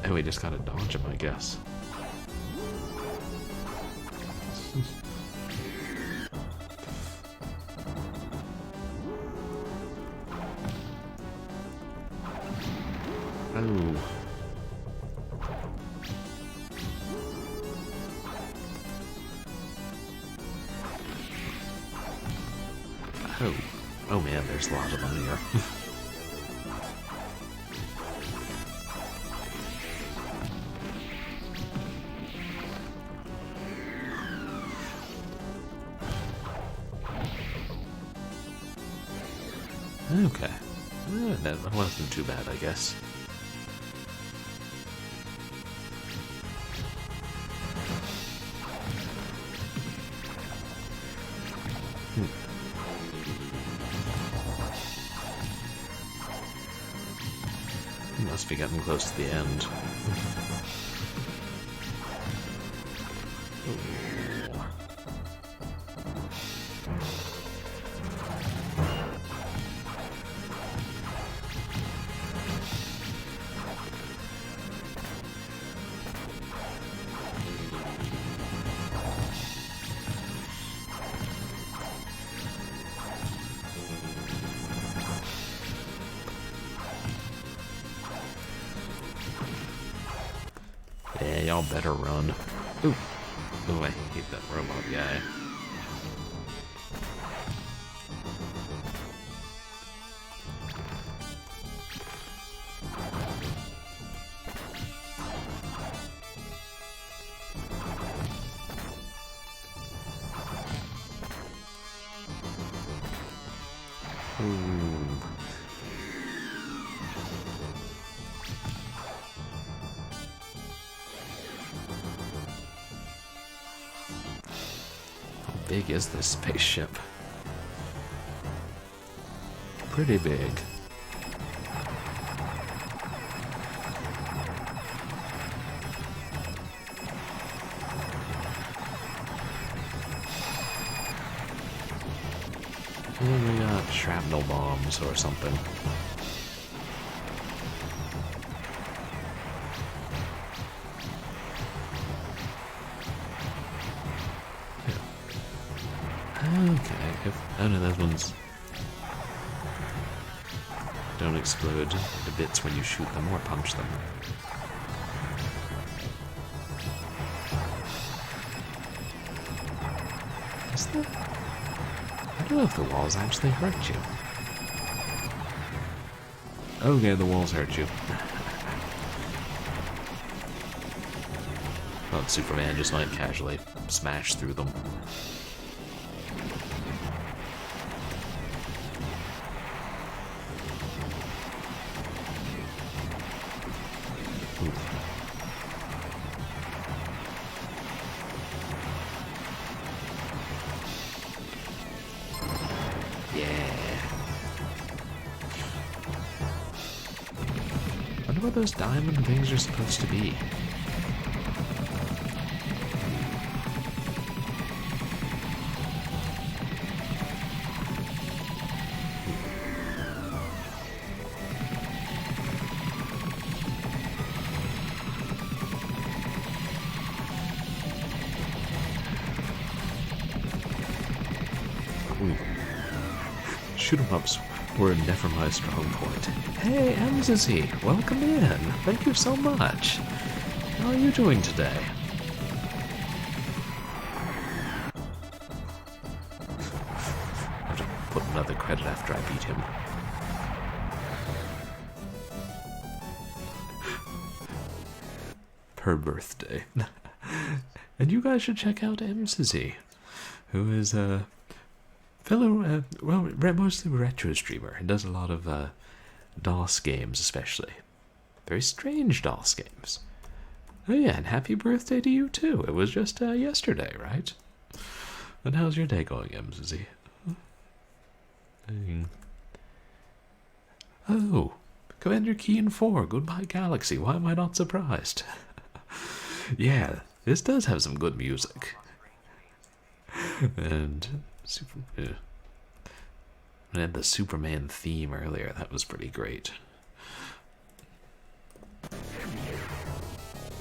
Speaker 1: Oh, we just gotta dodge him, I guess. Oh. Oh. Oh man, there's a lot of them here. Okay. That wasn't too bad, I guess. Must be getting close to the end. y'all better run. Ooh. Ooh, I hate that robot guy. Ooh. How big is this spaceship? Pretty big. And we got shrapnel bombs or something. Okay, oh no, those ones don't explode to bits when you shoot them or punch them. Is that? I don't know if the walls actually hurt you. Okay, the walls hurt you. Thought Superman just might casually smash through them. I wonder what those diamond things are supposed to be. Shoot 'em ups were never my strong point. Hey, MZZ, welcome in. Thank you so much. How are you doing today? I have to put another credit after I beat him. Per birthday. And you guys should check out MZZ, who is a fellow, mostly retro streamer. He does a lot of DOS games, especially. Very strange DOS games. Oh yeah, and happy birthday to you too. It was just yesterday, right? And how's your day going, MZZ? Oh, Commander Keen 4, Goodbye Galaxy. Why am I not surprised? Yeah, this does have some good music. And I had the Superman theme earlier. That was pretty great.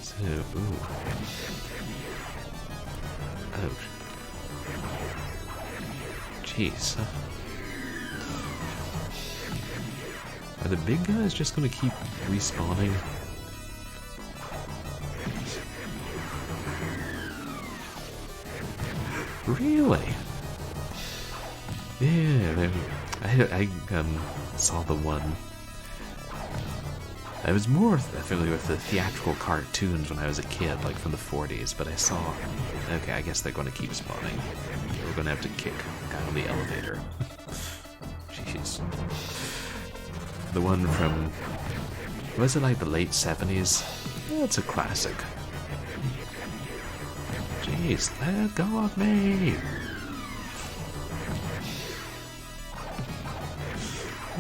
Speaker 1: So, ooh. Oh. Jeez. Are the big guys just gonna keep respawning? Really? Yeah, I saw the one. I was more familiar with the theatrical cartoons when I was a kid, like from the 40s, but I saw... Okay, I guess they're going to keep spawning. We're going to have to kick the guy on the elevator. Jeez. The one from... Was it like the late 70s? Yeah, it's a classic. Jeez, let go of me!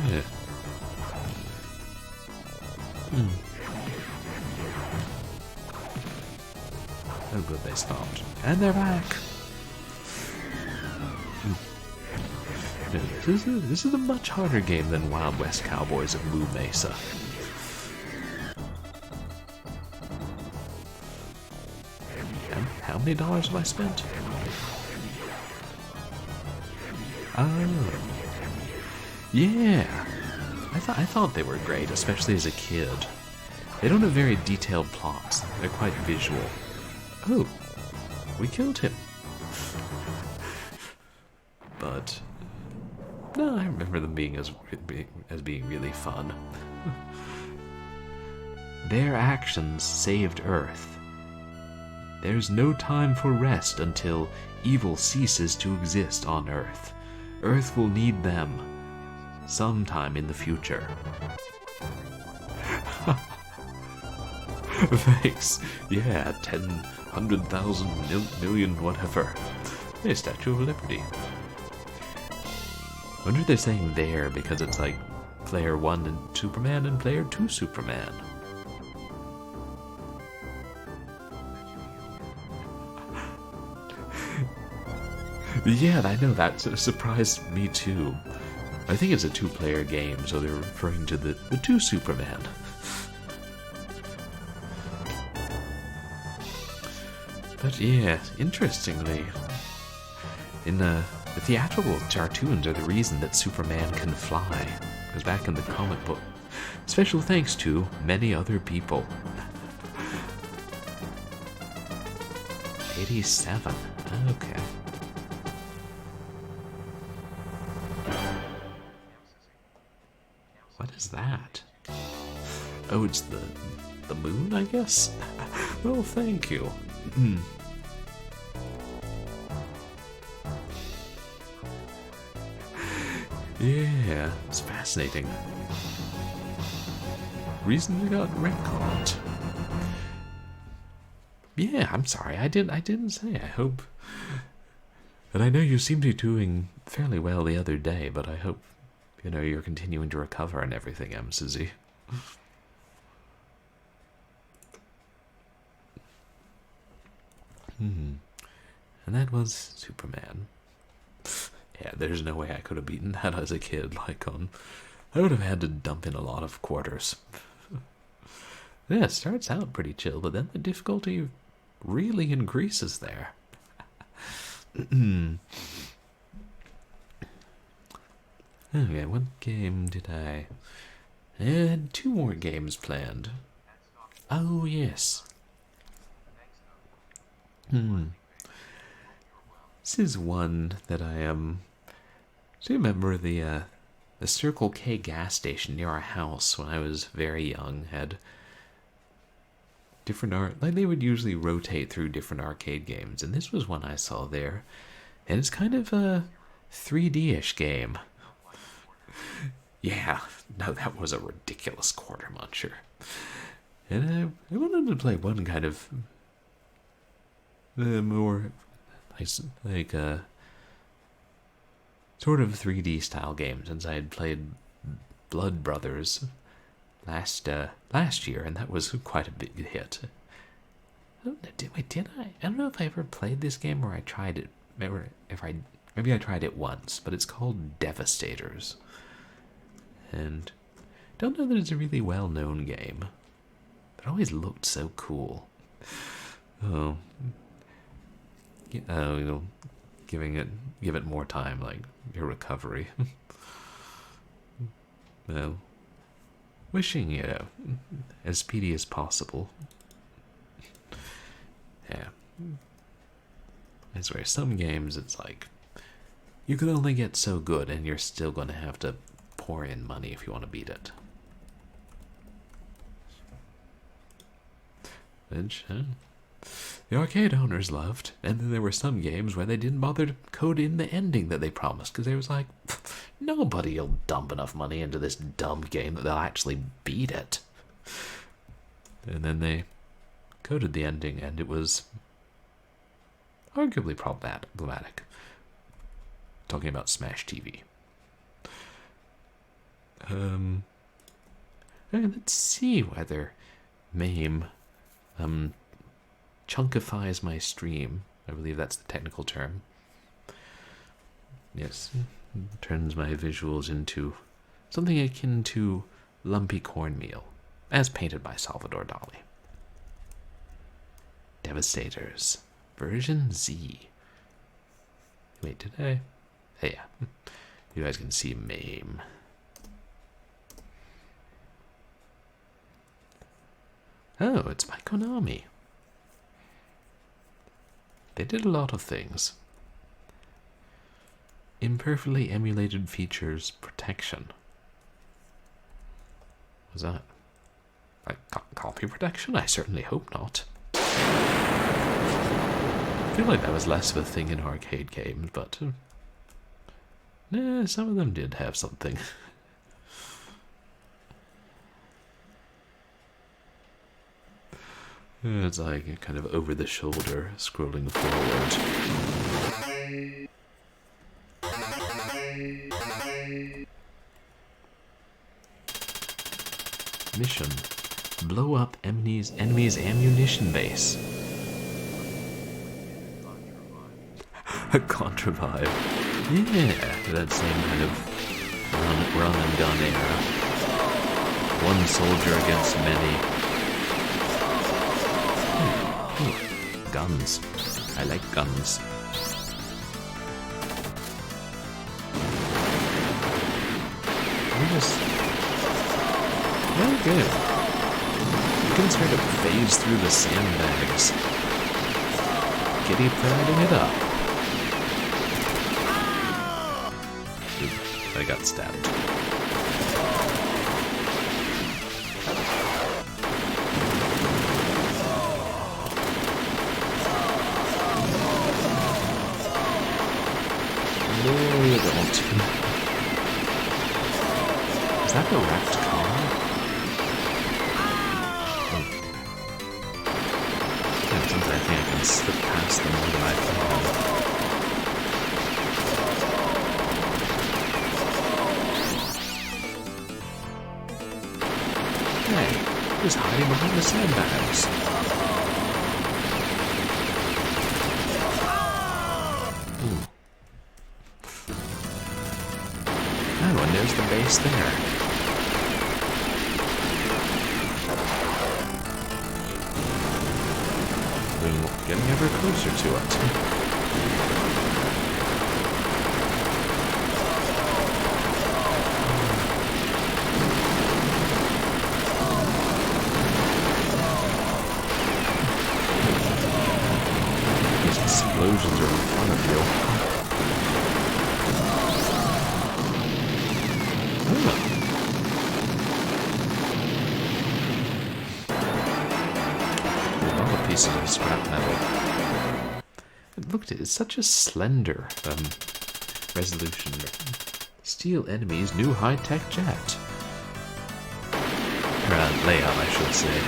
Speaker 1: Yeah. Oh good, they stopped. And they're back! Yeah, this is a much harder game than Wild West Cowboys of MOO MESA. How many dollars have I spent? Oh. Yeah. I thought they were great, especially as a kid. They don't have very detailed plots. They're quite visual. Oh, we killed him. But no, I remember them being as being really fun. Their actions saved Earth. There's no time for rest until evil ceases to exist on Earth. Earth will need them sometime in the future. Thanks. Yeah, 10, 100,000, million, whatever. Hey, Statue of Liberty. I wonder if they're saying there because it's like player 1 and Superman and player 2 Superman. Yeah, I know, that surprised me too. I think it's a 2-player game, so they're referring to the 2 Superman. But yeah, interestingly, in the theatrical cartoons are the reason that Superman can fly. Because back in the comic book, special thanks to many other people. 87. Okay. What is that? Oh, it's the moon, I guess? Well, thank you. Yeah, it's fascinating. Reason we got retconned. Yeah, I'm sorry, I didn't say. I hope. And I know you seemed to be doing fairly well the other day, but I hope, you know, you're continuing to recover and everything, Susie. And that was Superman. Yeah, there's no way I could have beaten that as a kid. Like, I would have had to dump in a lot of quarters. Yeah, it starts out pretty chill, but then the difficulty really increases there. Okay, what game did I had 2 more games planned. Oh, yes. This is one that I do you remember the Circle K gas station near our house when I was very young had different like they would usually rotate through different arcade games, and this was one I saw there, and it's kind of a 3D-ish game. Yeah, no, that was a ridiculous quarter muncher. And I wanted to play one kind of more like sort of 3D style game, since I had played Blood Brothers last year, and that was quite a big hit. Did I? I don't know if I ever played this game or I tried it. Maybe I tried it once, but it's called Devastators. And I don't know that it's a really well-known game. But it always looked so cool. Oh, you know, give it more time, like your recovery. Well, wishing, you know, as speedy as possible. Yeah. I swear, some games it's like you can only get so good, and you're still going to have to pour in money if you want to beat it. Which the arcade owners loved, and then there were some games where they didn't bother to code in the ending that they promised, because they was like, nobody will dump enough money into this dumb game that they'll actually beat it. And then they coded the ending, and it was arguably problematic. Talking about Smash TV. Let's see whether MAME chunkifies my stream. I believe that's the technical term. Yes, turns my visuals into something akin to lumpy cornmeal, as painted by Salvador Dali. Devastators, version Z. Wait, did I? Hey, yeah. You guys can see MAME. Oh, it's by Konami. They did a lot of things. Imperfectly emulated features protection. Was that? Like copy protection? I certainly hope not. I feel like that was less of a thing in arcade games, but some of them did have something. It's like kind of over the shoulder, scrolling forward. Mission: blow up enemy's ammunition base. Contrivive. Yeah, that same kind of run and gun era. One soldier against many. Guns. I like guns. Very good. You can sort of phase through the sandbags. Kitty priding it up. I got stabbed. No, you don't. Is that the wrecked car? Oh. Yeah, sometimes I think I can slip past them more than I thought. Hey, who's hiding behind the sandbags? Oh, and there's the base there. We're getting ever closer to it. These explosions are in front of you. Pieces of scrap metal. Look, it's such a slender resolution. Steal enemy's new high-tech jet. Or layout, I should say.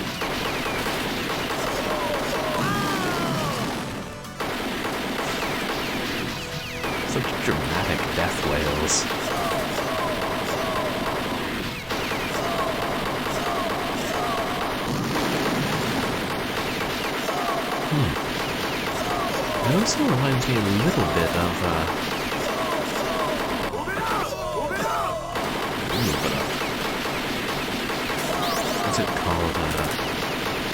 Speaker 1: Such dramatic death wails. It also reminds me a little bit of, what's it called,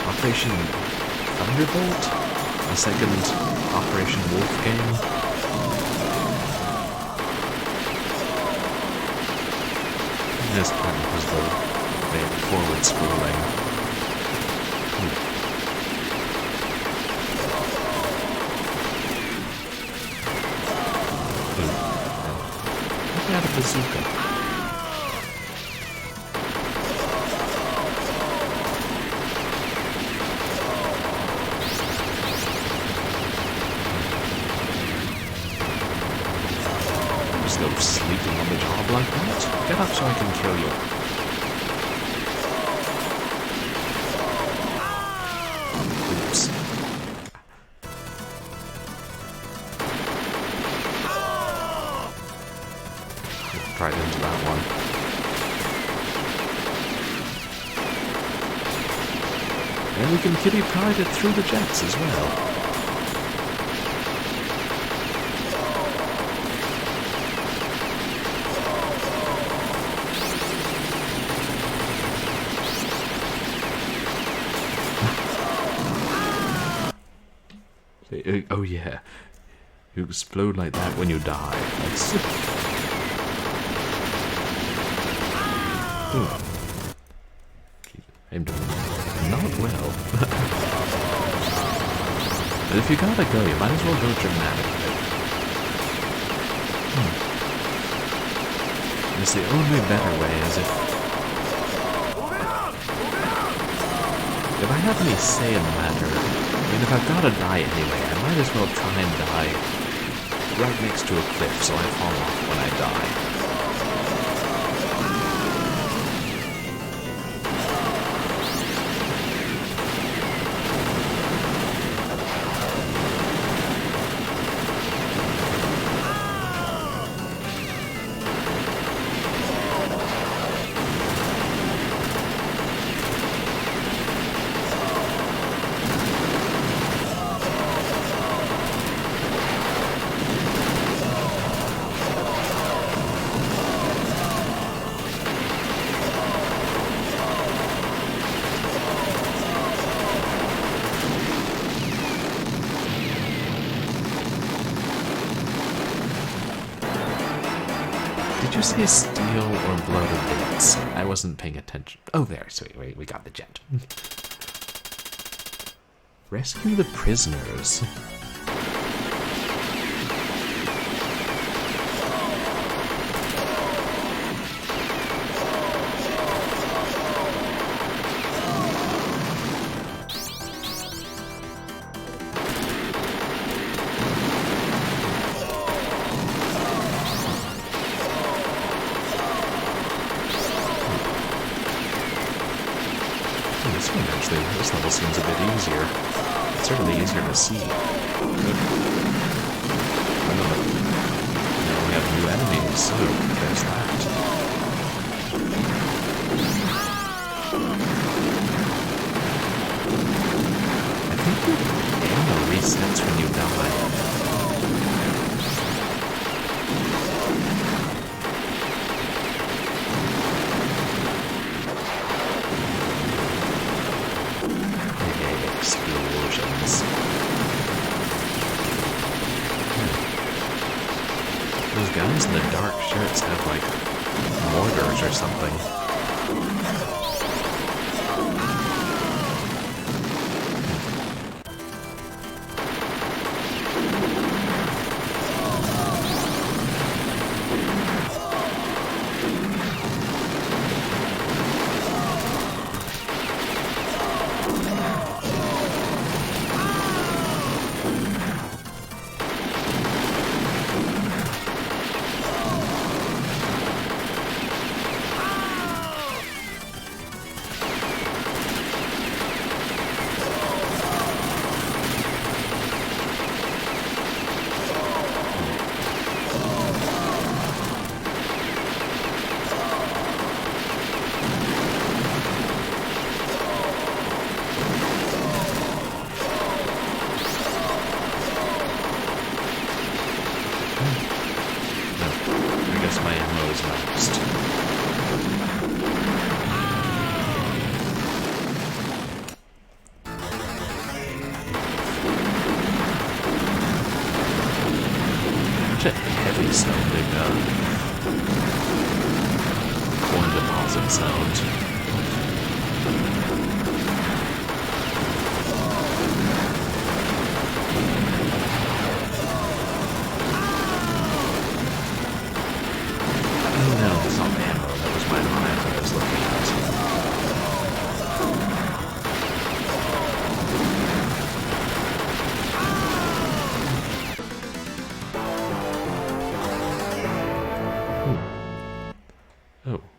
Speaker 1: Operation Thunderbolt? The second Operation Wolf game? This part was the forward scrolling. Out of bazooka. Still sleeping on the job like that? Get up so I can kill you. Oops. Right into that one. And we can kitty pride it through the jets as well. Oh yeah, you explode like that when you die. That's... I'm not well. But if you gotta go, you might as well go dramatically. It's the only better way, as if I have any say in the matter, I mean, if I've gotta die anyway, I might as well try and die right next to a cliff so I fall off when I die. Did you say steel or bloated bits? I wasn't paying attention. Oh, there. Sweet. We got the jet. Rescue the prisoners. This level seems a bit easier. It's certainly easier to see. Good. Now we have new enemies, so there's that. I think the ammo resets when you die. Explosions. Those guys in the dark shirts have like mortars or something. My ammo is maxed. Such a heavy sounding coin deposit sound.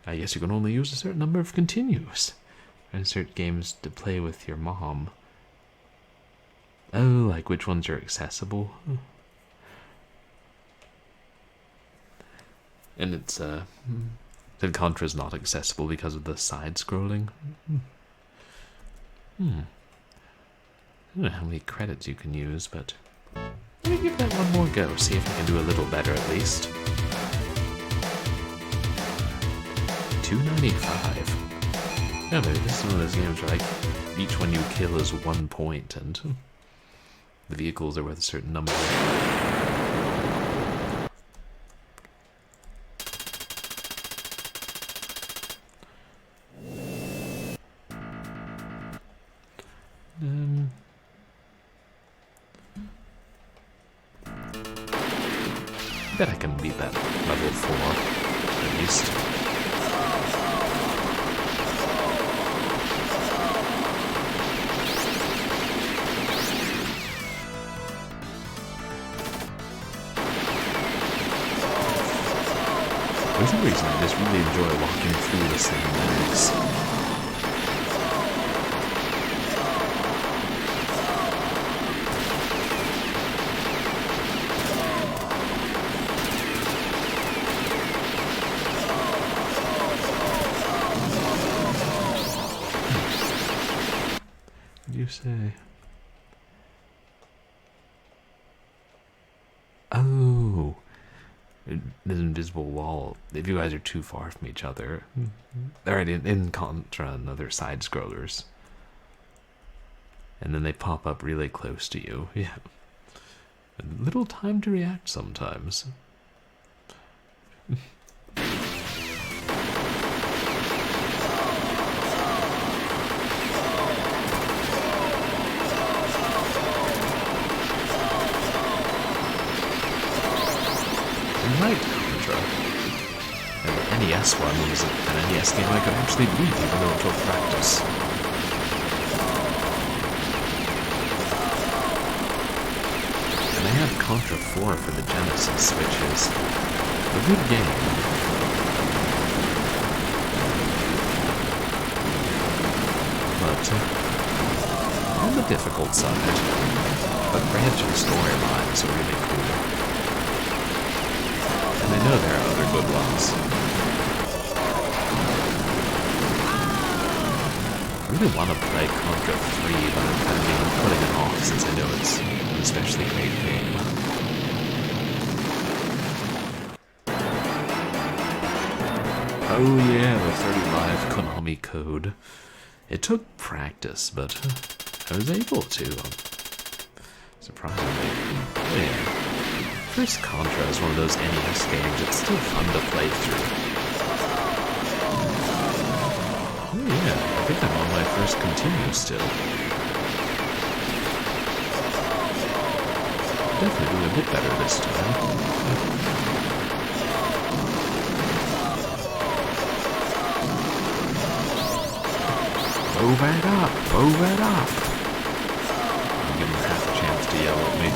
Speaker 1: I guess you can only use a certain number of continues. Insert games to play with your mom. Oh, like which ones are accessible? And it's, then Contra's not accessible because of the side-scrolling. I don't know how many credits you can use, but let me give that one more go, see if I can do a little better at least. $2.95. Yeah, maybe this is one of those games where, like, each one you kill is 1 point, and the vehicles are worth a certain number. I bet I can beat that level 4, at least. For some reason, I just really enjoy walking through the sandbags. What do you say? Oh. This invisible wall. If you guys are too far from each other, alright, in Contra and other side scrollers, and then they pop up really close to you. Yeah, a little time to react sometimes. Right, Contra. And the NES one was an NES game I could actually beat, even though it took practice. And I had Contra 4 for the Genesis, which is a good game. But on the difficult side, but branching storylines are really cool. And I know there are other good ones. I really want to play Contra 3, but I'm kind of putting it off since I know it's an especially great game. Oh yeah, the 35 Konami code. It took practice, but I was able to. Surprisingly. Yeah. First Contra is one of those NES games that's still fun to play through. Oh yeah, I think I'm on my first continue still. Definitely doing a bit better this time. Move it up! Move it up! I'm giving him half a chance to yell at me.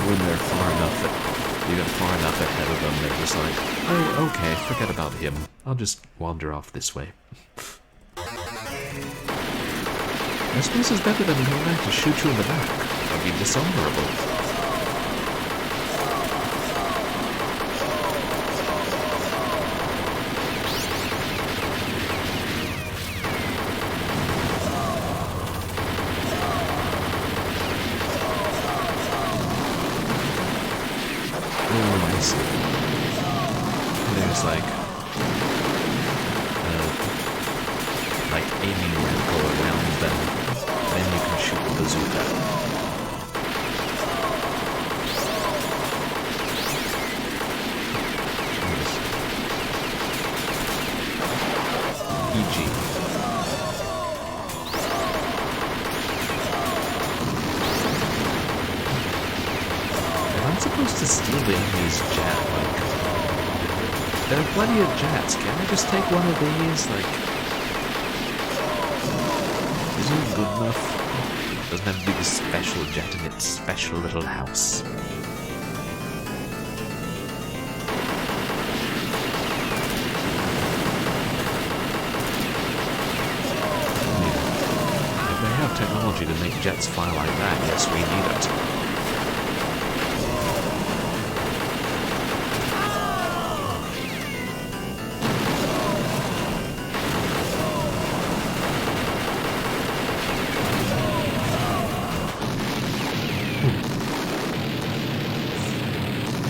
Speaker 1: When they're far enough that you get far enough ahead of them, they're just like, oh, okay, forget about him. I'll just wander off this way. I suppose it's better than going back to shoot you in the back. That'd be dishonorable. There's like aiming reticle around them, then you can shoot the bazooka. PG. Am I supposed to steal the enemy's jet? There are plenty of jets. Can I just take one of these? Isn't it good enough? Doesn't have to be the special jet in its special little house. If they have technology to make jets fly like that, yes, we need it.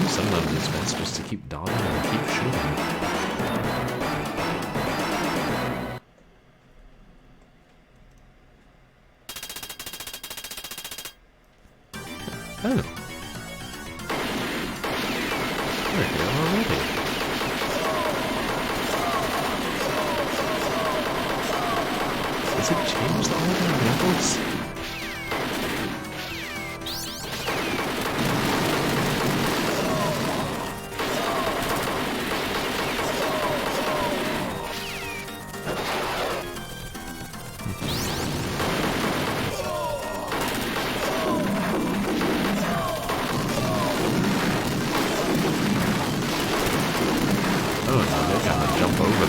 Speaker 1: Sometimes it's best just to keep dodging and keep shooting. Oh. We're here already. Does it change the order of levels?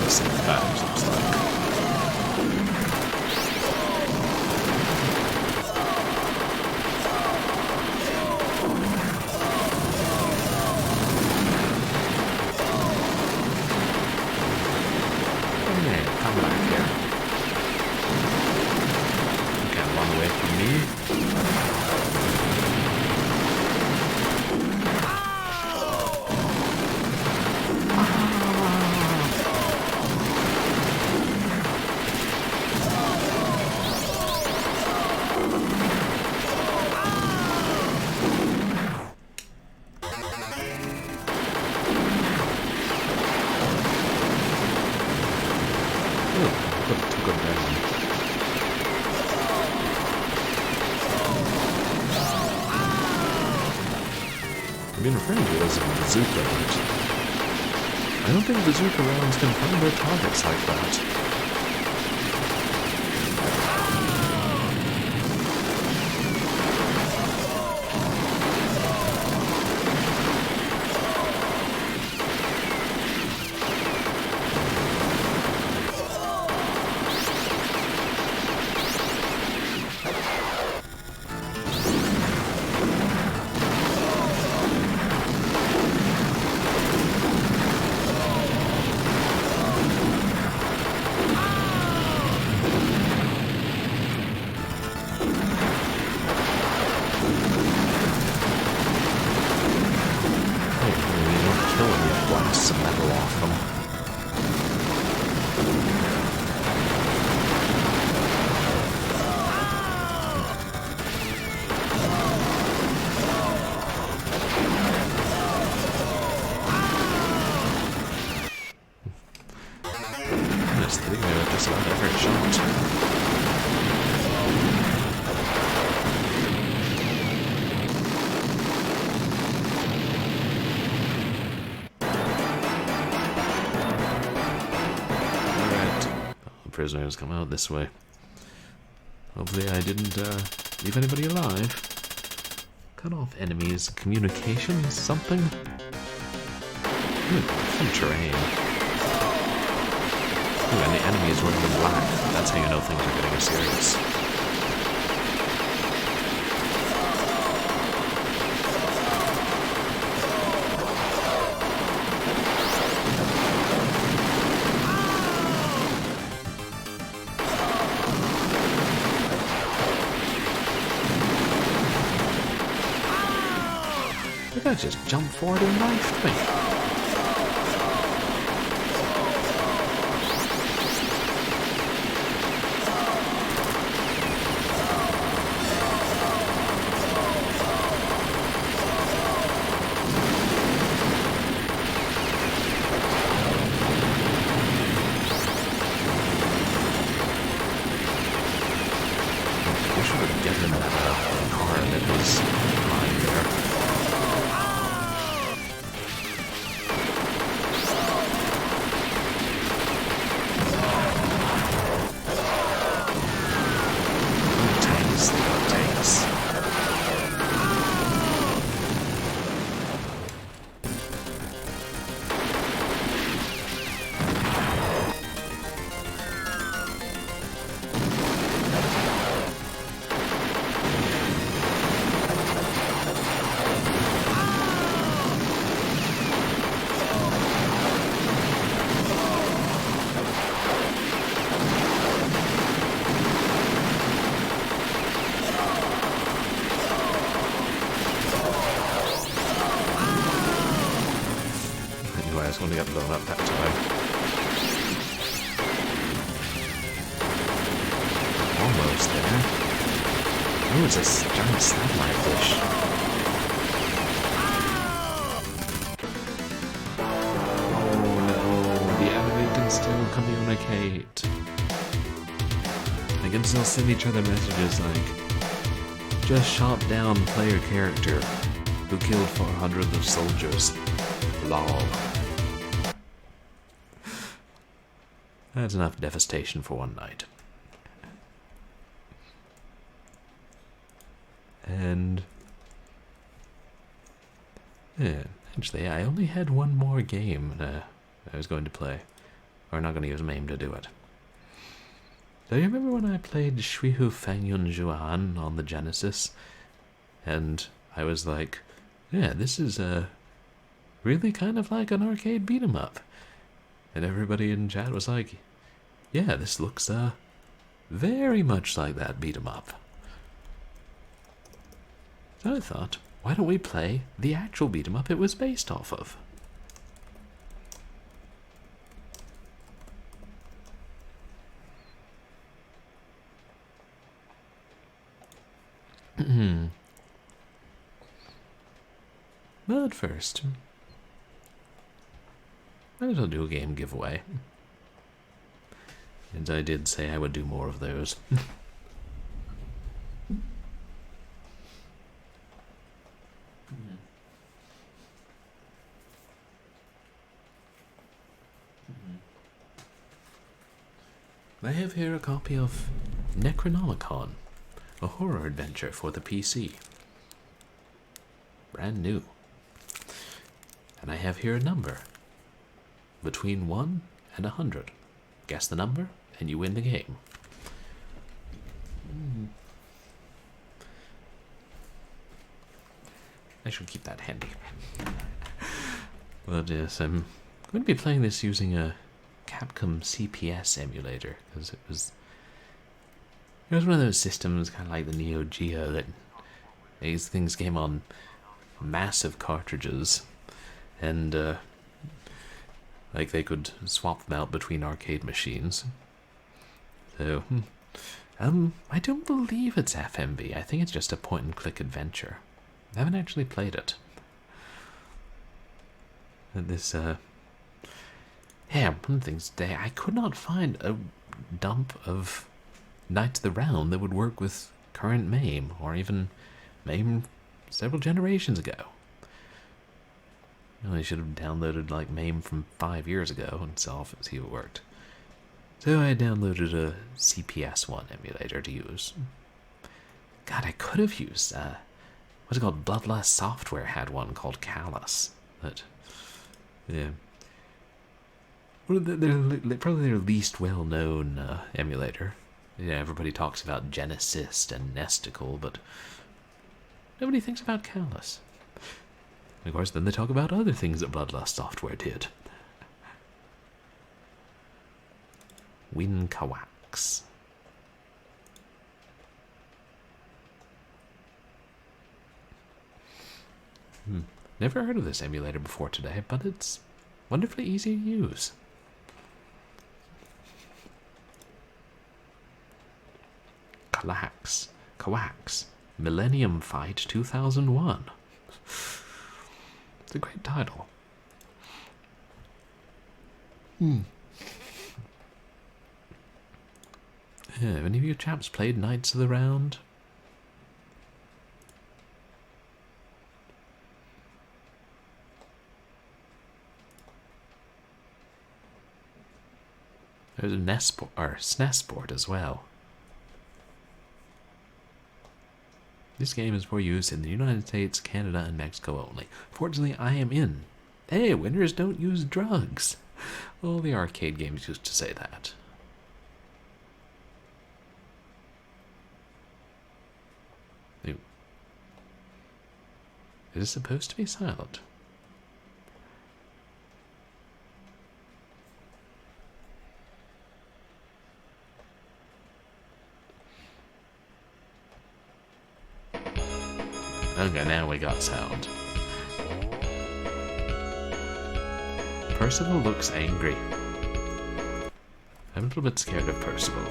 Speaker 1: the same patterns, looks like. Hey, come back here. You can't run away from me. I've been referring to it as a bazooka, but I don't think bazooka rounds can find their targets like that. Some metal off them. Just hitting me with just about every shot. Prisoners come out this way. Hopefully I didn't leave anybody alive. Cut off enemies' communications, something? Some terrain. Ooh, and the enemy is wearing the black. That's how you know things are getting serious. I just jumped forward and knifed me. I should have given that car that was lying there. I was going to get blown up that time. Almost there. Oh, it's a giant satellite fish. Oh no, the enemy can still communicate. They can still send each other messages like, just shot down player character who killed 400 of soldiers. Lol. That's enough devastation for one night. And yeah, actually, I only had one more game I was going to play. We're not going to use MAME to do it. Do you remember when I played Shuihu Fangyun Juan on the Genesis? And I was like, yeah, this is really kind of like an arcade beat 'em up. And everybody in chat was like, yeah, this looks very much like that beat 'em up. So I thought, why don't we play the actual beat 'em up it was based off of? But first, might as well do a game giveaway. And I did say I would do more of those. I have here a copy of Necronomicon, a horror adventure for the PC. Brand new. And I have here a number. Between 1 and 100. Guess the number, and you win the game. I should keep that handy. But yes, I'm going to be playing this using a Capcom CPS emulator, because it was one of those systems, kind of like the Neo Geo, that these things came on massive cartridges, and like they could swap them out between arcade machines. So, I don't believe it's FMV. I think it's just a point-and-click adventure. I haven't actually played it. This, yeah, one of the things today, I could not find a dump of Knights of the Round that would work with current MAME, or even MAME several generations ago. I should have downloaded like MAME from 5 years ago and see if it worked. So I downloaded a CPS1 emulator to use. God, I could have used, what's it called? Bloodlust Software had one called Callus. But, yeah. Well, they're probably their least well-known emulator. Yeah, everybody talks about Genesis and Nesticle, but nobody thinks about Callus. And of course, then they talk about other things that Bloodlust Software did. Winkawax. Never heard of this emulator before today, but it's wonderfully easy to use. Kawax. Millennium Fight 2001. It's a great title. Have any of you chaps played Knights of the Round? There's a SNES port as well. This game is for use in the United States, Canada, and Mexico only. Fortunately, I am in. Hey, winners don't use drugs. All the arcade games used to say that. It is supposed to be silent. Okay, now we got sound. Percival looks angry. I'm a little bit scared of Percival.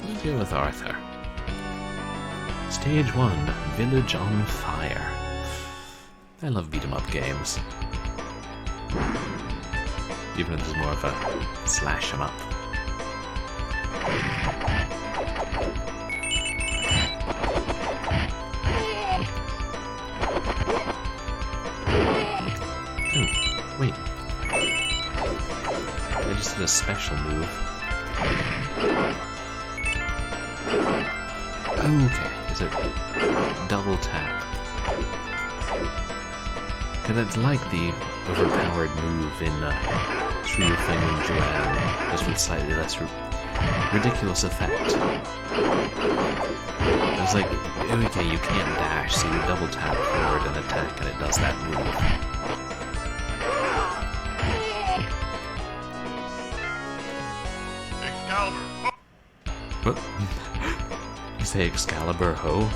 Speaker 1: Let's deal with Arthur. Stage 1, Village on Fire. I love beat-em-up games. Even if this is more of a slash-em-up. Oh, wait. I just did a special move. Okay, is it double tap? Because it's like the overpowered move in Shrew Thing and Joanne, just with slightly less ridiculous effect. It's like, okay, you can't dash, so you double tap forward and attack, and it does that move.
Speaker 5: Excalibur.
Speaker 1: What? You say Excalibur ho?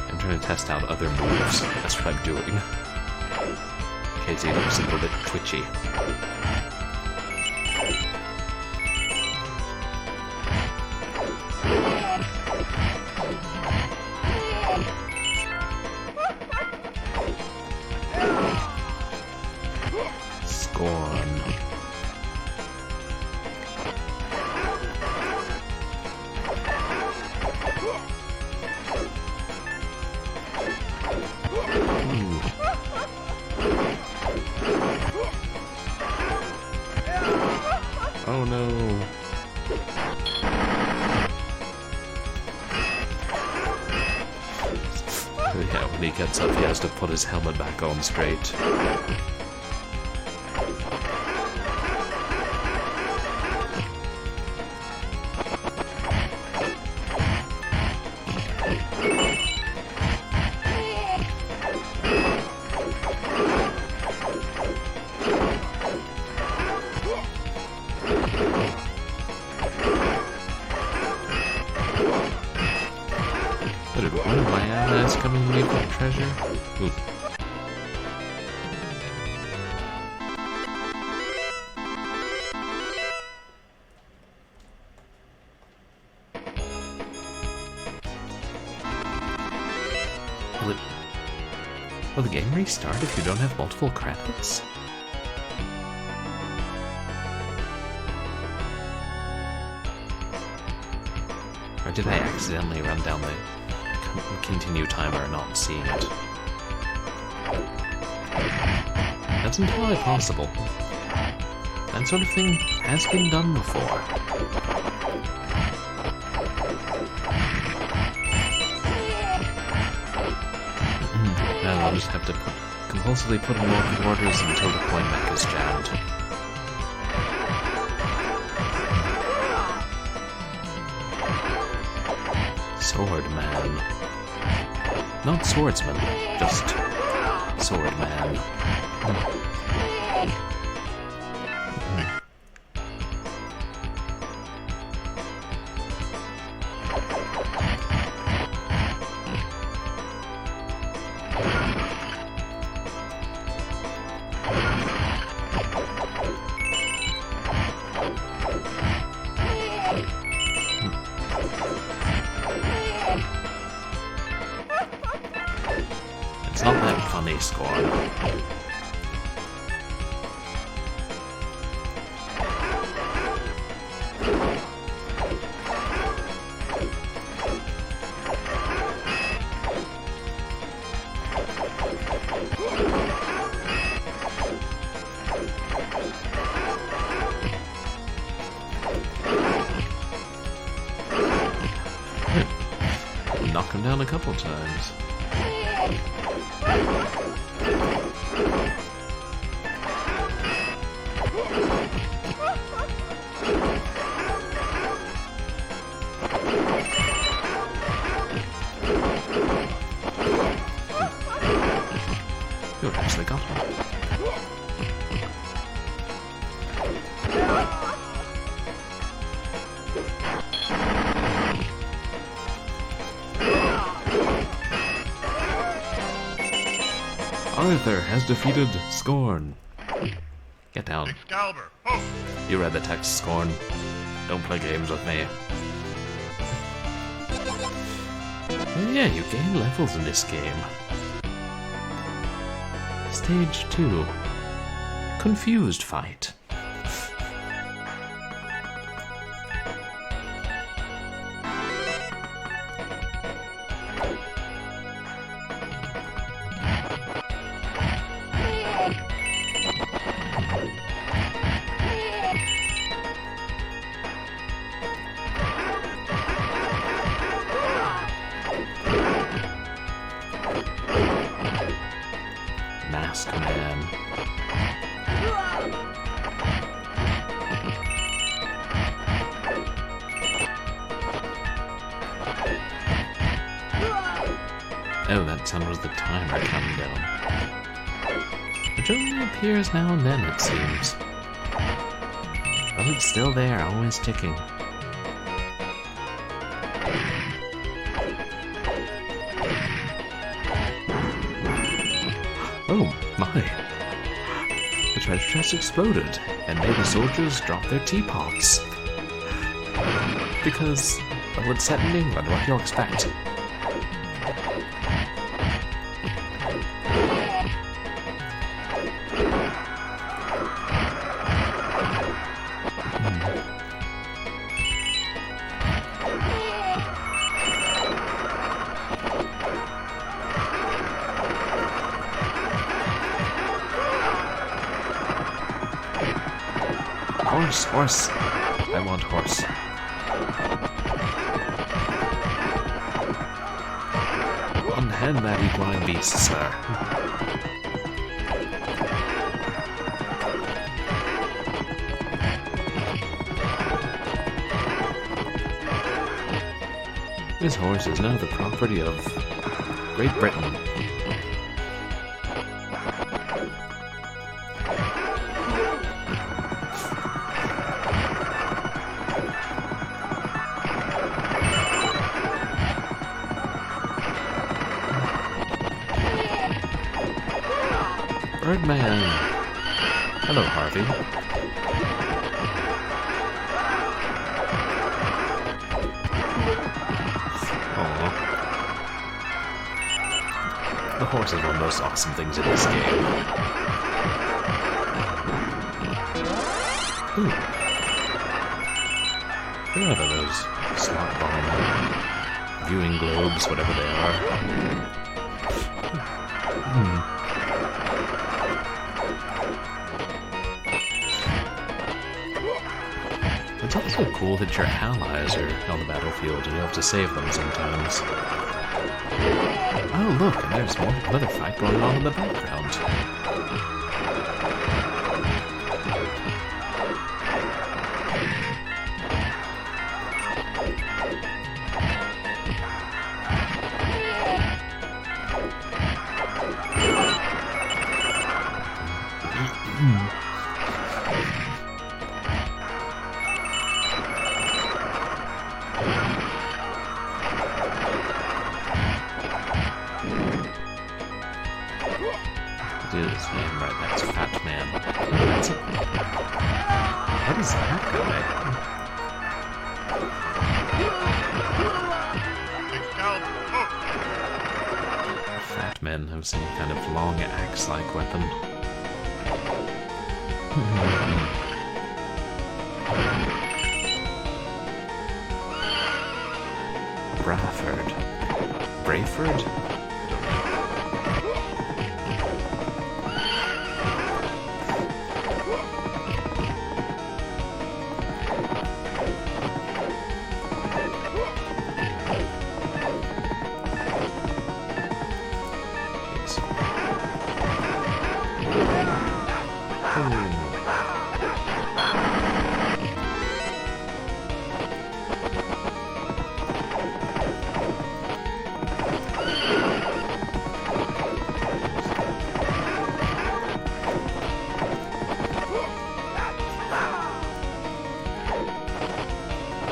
Speaker 1: I'm trying to test out other moves. That's what I'm doing. KZ looks a little bit twitchy. Scorn. Ooh. Oh no. Yeah, when he gets up, he has to put his helmet back on straight. But one of my allies coming to me for treasure? Ooh. Will the game restart if you don't have multiple credits? Or did I accidentally run down the continue timer and not seeing it? That's entirely possible. That sort of thing has been done before. Now I'll just have to compulsively put in working orders until the coin mech is jammed. Swordman. Not swordsman, just swordman. It's not that funny, Scorn. Knock him down a couple times. You actually got him. Arthur has defeated Scorn. Get down.
Speaker 5: Excalibur. Oh.
Speaker 1: You read the text, Scorn. Don't play games with me. Yeah, you gain levels in this game. Stage 2. Confused fight. Masked man. Oh, that sound was the timer counting down. Which only appears now and then, it seems. But it's still there, always ticking. Oh, my. The treasure chest exploded and made the soldiers drop their teapots. Because, well, it's set in England, what do you expect? Horse. I want horse. Unhand that equine beast, sir. This horse is now the property of Great Britain. Birdman. Hello, Harvey. Aww. The horse is one of the most awesome things in this game. Ooh. What are those? Slot bomb viewing globes, whatever they are. It's also cool that your allies are on the battlefield and you have to save them sometimes. Oh look, and there's another fight going on in the background. Dude, his name right, that's Fat Man. That's a... What is that guy? Fat men have some kind of long axe-like weapon. Brayford?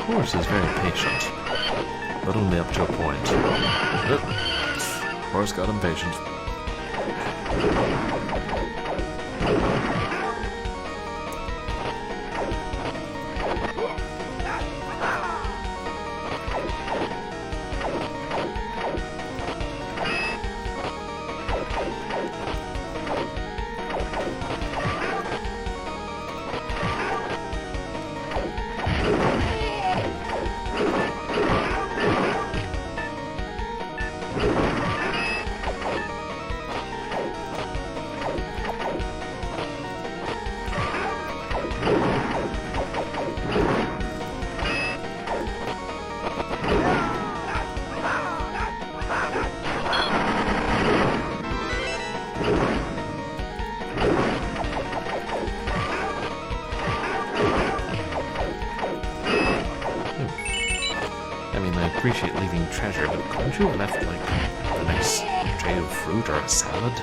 Speaker 1: The horse is very patient, but only up to a point. Oh, horse got impatient. appreciate leaving treasure, but couldn't you have left, like, a nice tray of fruit or a salad?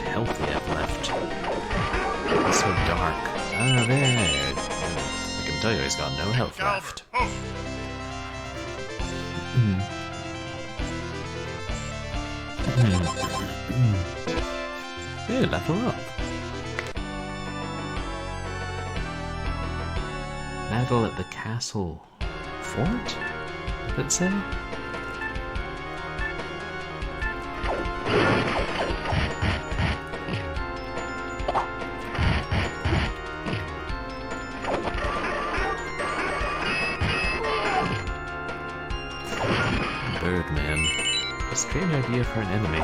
Speaker 1: Healthy I've left. It's so dark. Ah, there. I can tell you he's got no health left. Hey, level up. Battle at the castle fort? Did it say? Birdman. A strange idea for an enemy.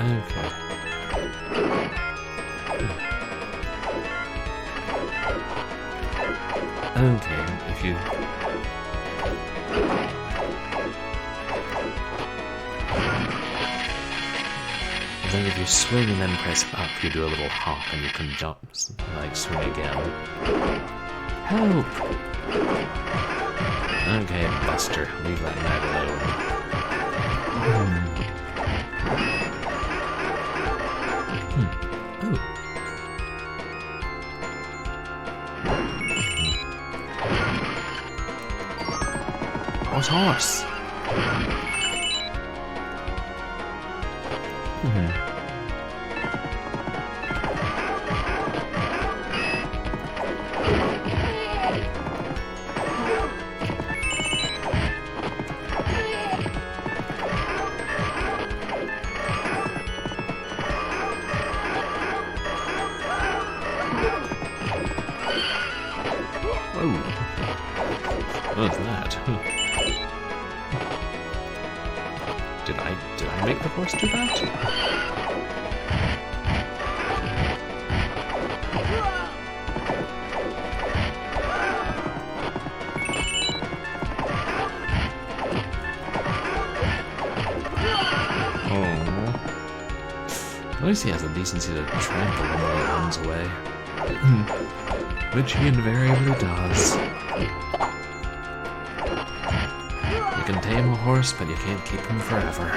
Speaker 1: Okay. Okay, if you... I think if you swing and then press up, you do a little hop and you can jump, like swing again. Help! Okay, Buster, leave that lad alone. Ooh. Horse. Whoa. What was that? Did I make the horse do that? Oh. At least he has the decency to trample him when he runs away. Which he invariably does. You can tame a horse, but you can't keep him forever.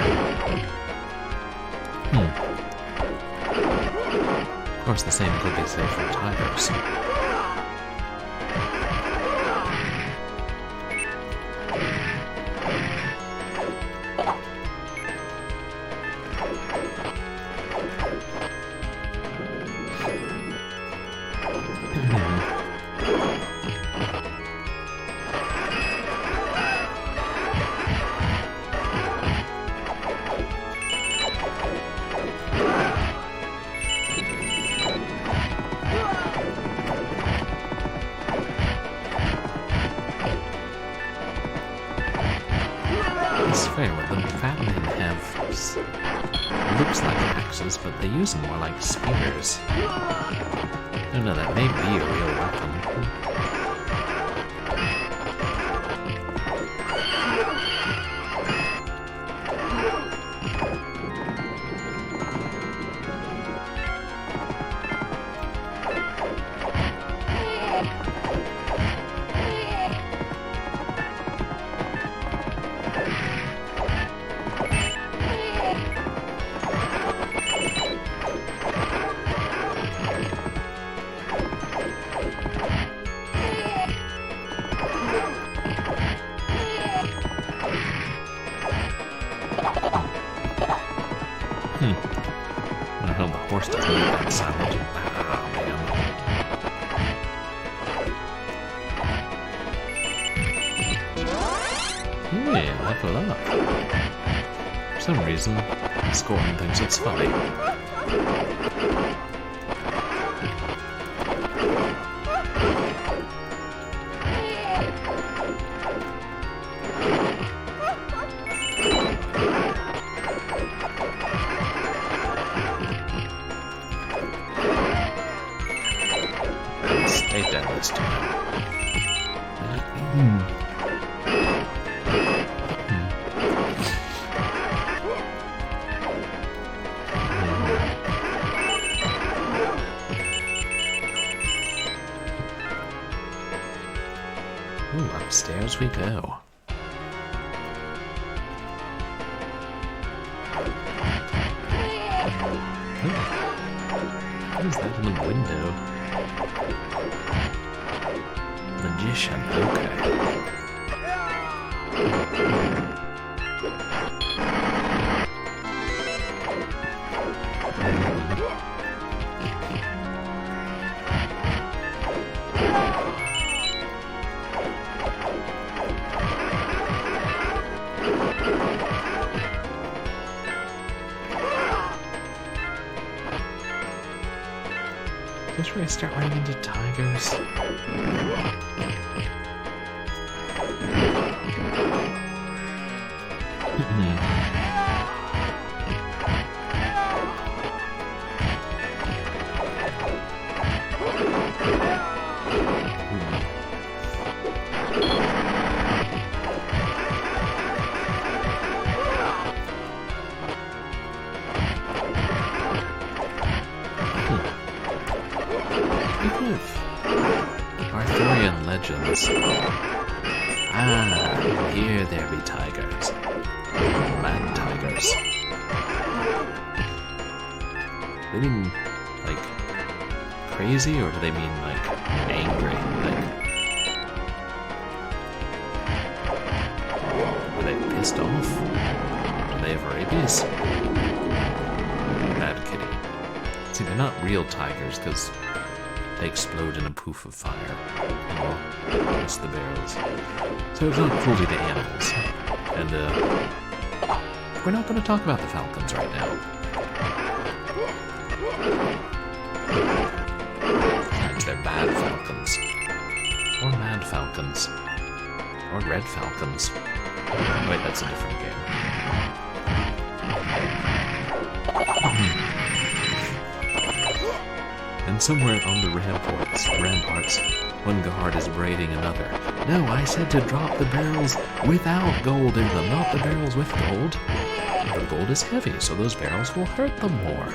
Speaker 1: Of course, the same could be said for tigers. It's fair, but the fat men have looks like axes, but they use them more like spears. I don't know, that may be a real weapon. I hope the horse doesn't make that sound. Ah, man. Hey, level up. For some reason, Scorpion thinks it's funny. Stay dead this time. Ooh, upstairs we go. What is that in the window? Magician, okay. This is where I start running into tigers. Arthurian legends. Ah, here there be tigers. Mad tigers. They mean, like, crazy, or do they mean, like, angry? Like, are they pissed off? Do they have rabies? Bad kitty. See, they're not real tigers, because they explode in a poof of fire. Oh, it's the barrels. So it's not cruelty to animals. And, we're not going to talk about the falcons right now. Besides, they're bad falcons. Or mad falcons. Or red falcons. Wait, that's a different game. And somewhere on the ramparts, one guard is braiding another. No, I said to drop the barrels without gold in them, not the barrels with gold. The gold is heavy, so those barrels will hurt them more.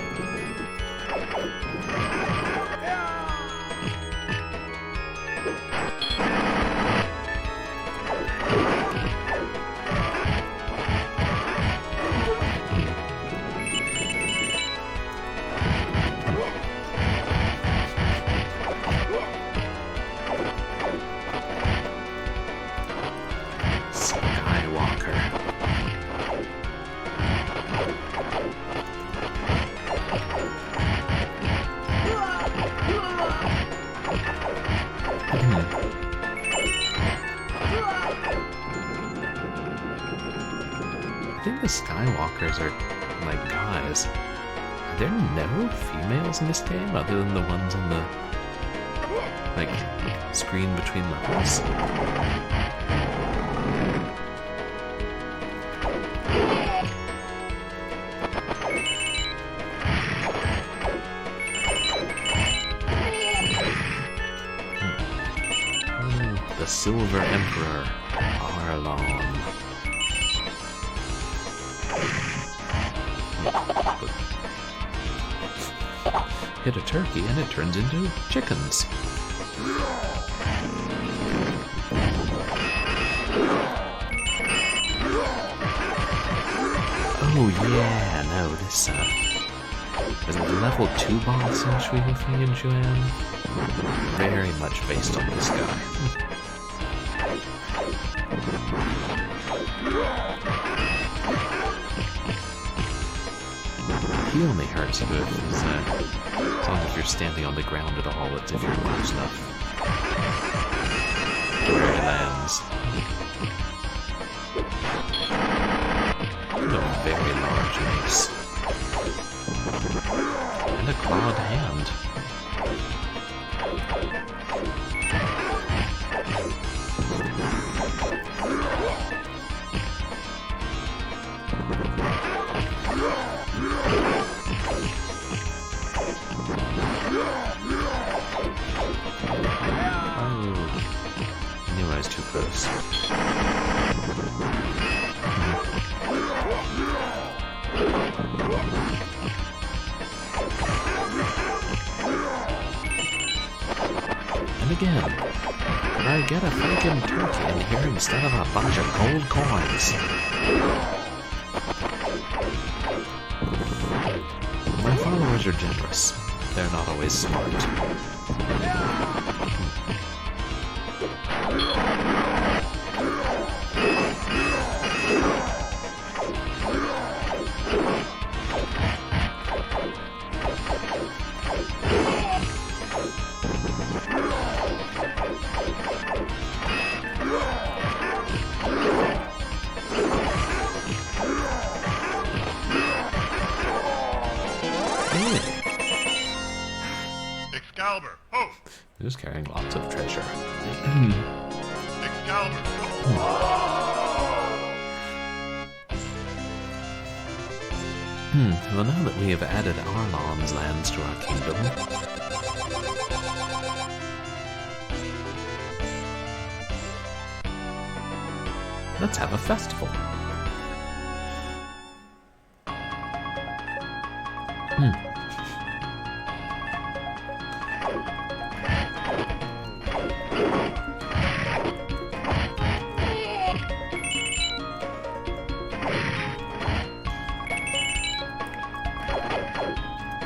Speaker 1: I think the Skywalkers are, like, guys. Are there no females in this game other than the ones on the, like, screen between levels? The Silver Emperor, Arlon. Hit a turkey and it turns into chickens. Oh yeah, no, this is a level 2 boss in Shui Feng and Juan. Very much based on this guy. He only hurts you as long as you're standing on the ground at all. It's if you're close enough to where he lands. And a very large mace. And a clawed hand. Too close. And again, could I get a freaking turkey in here instead of a bunch of gold coins? My followers are generous. They're not always smart.
Speaker 5: Excalibur, ho!
Speaker 1: Who's carrying lots of treasure?
Speaker 5: Excalibur,
Speaker 1: Well, now that we have added Arlon's lands to our kingdom, let's have a festival.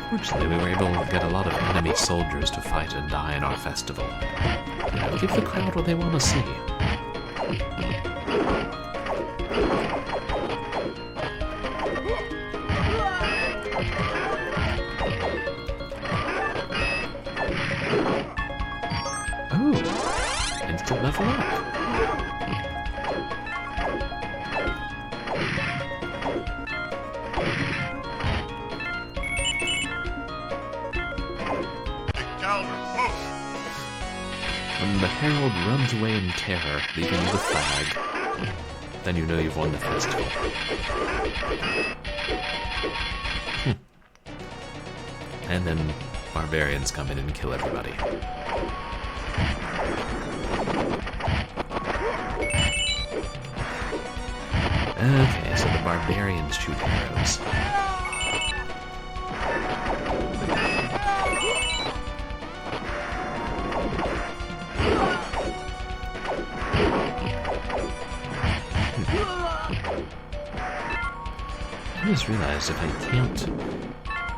Speaker 1: Fortunately, we were able to get a lot of enemy soldiers to fight and die in our festival. You know, give the crowd what they want to see. Oh, instant level up. When the herald runs away in terror, leaving the flag, then you know you've won the festival. And then barbarians come in and kill everybody. Okay, so the barbarians shoot arrows. I just realized if I can't,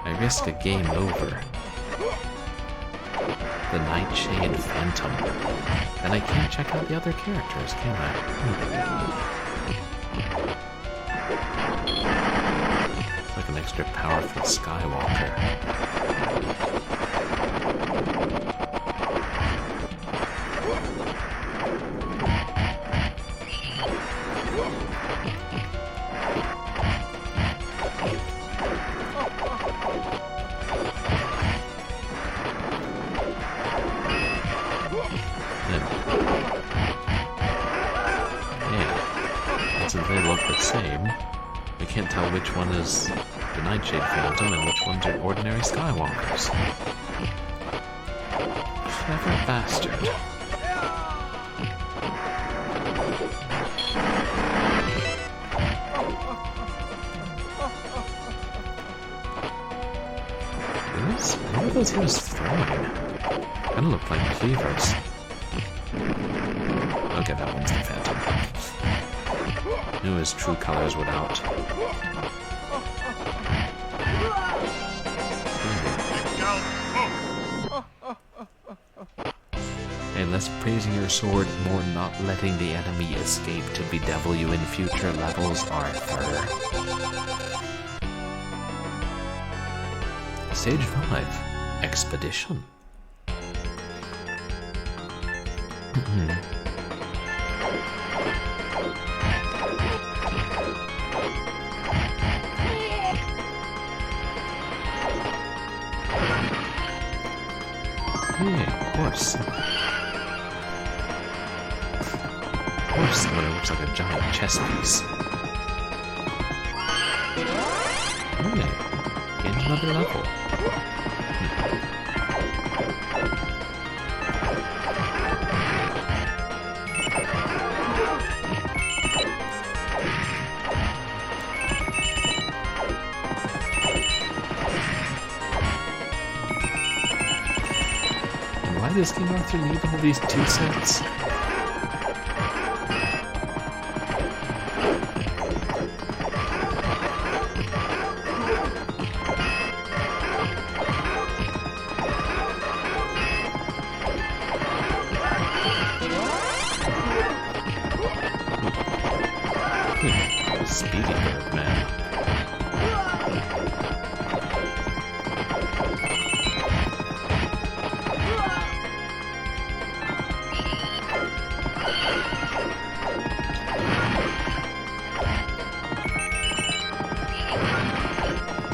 Speaker 1: I risk a game over. The Nightshade Phantom. Then I can't check out the other characters, can I? It's like an extra powerful Skywalker. Since they look the same, we can't tell which one is the Nightshade Phantom and which ones are ordinary Skywalkers. Clever bastard. What are those he was throwing? Kinda look like cleavers. Okay, that one's the Phantom. Knew his true colors would out. Hey, less praising your sword, more not letting the enemy escape to bedevil you in future levels, Arthur. Stage 5, Expedition. Hey, horse. Horse, but it looks like a giant chess piece. Hey, gain another level. Why does King Arthur need all these 2 sets? Speedy bird, man.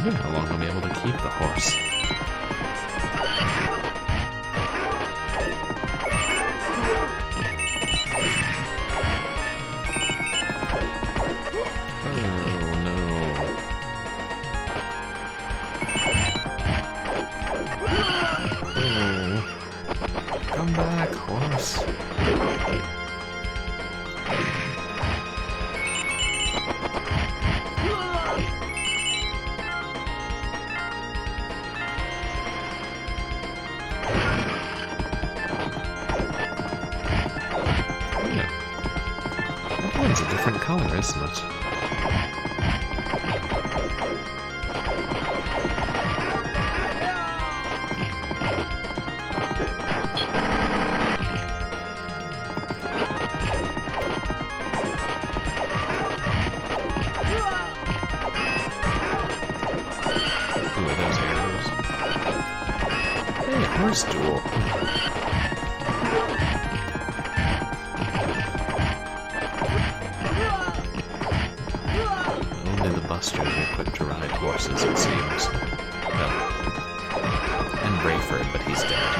Speaker 1: How long I'll be able to keep the horse. Oh no. Oh. Come back, horse. It's a different color, isn't it? Ooh, those arrows. Hey, horse duel. Busters are equipped to ride horses, it seems. Well, and Brayford, but he's dead.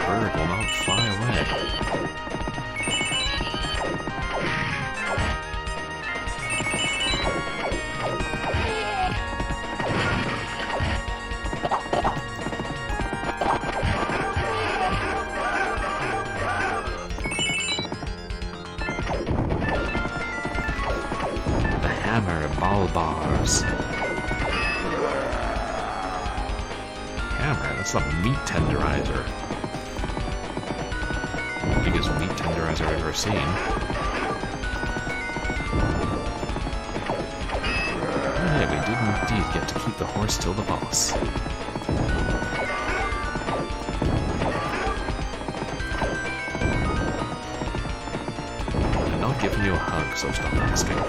Speaker 1: Bird will not fly away. The hammer ball bars. Hammer, that's the meat tenderizer. Biggest meat tenderizer I've ever seen. Yeah, we did indeed get to keep the horse till the boss. I'm not giving you a hug, so stop asking.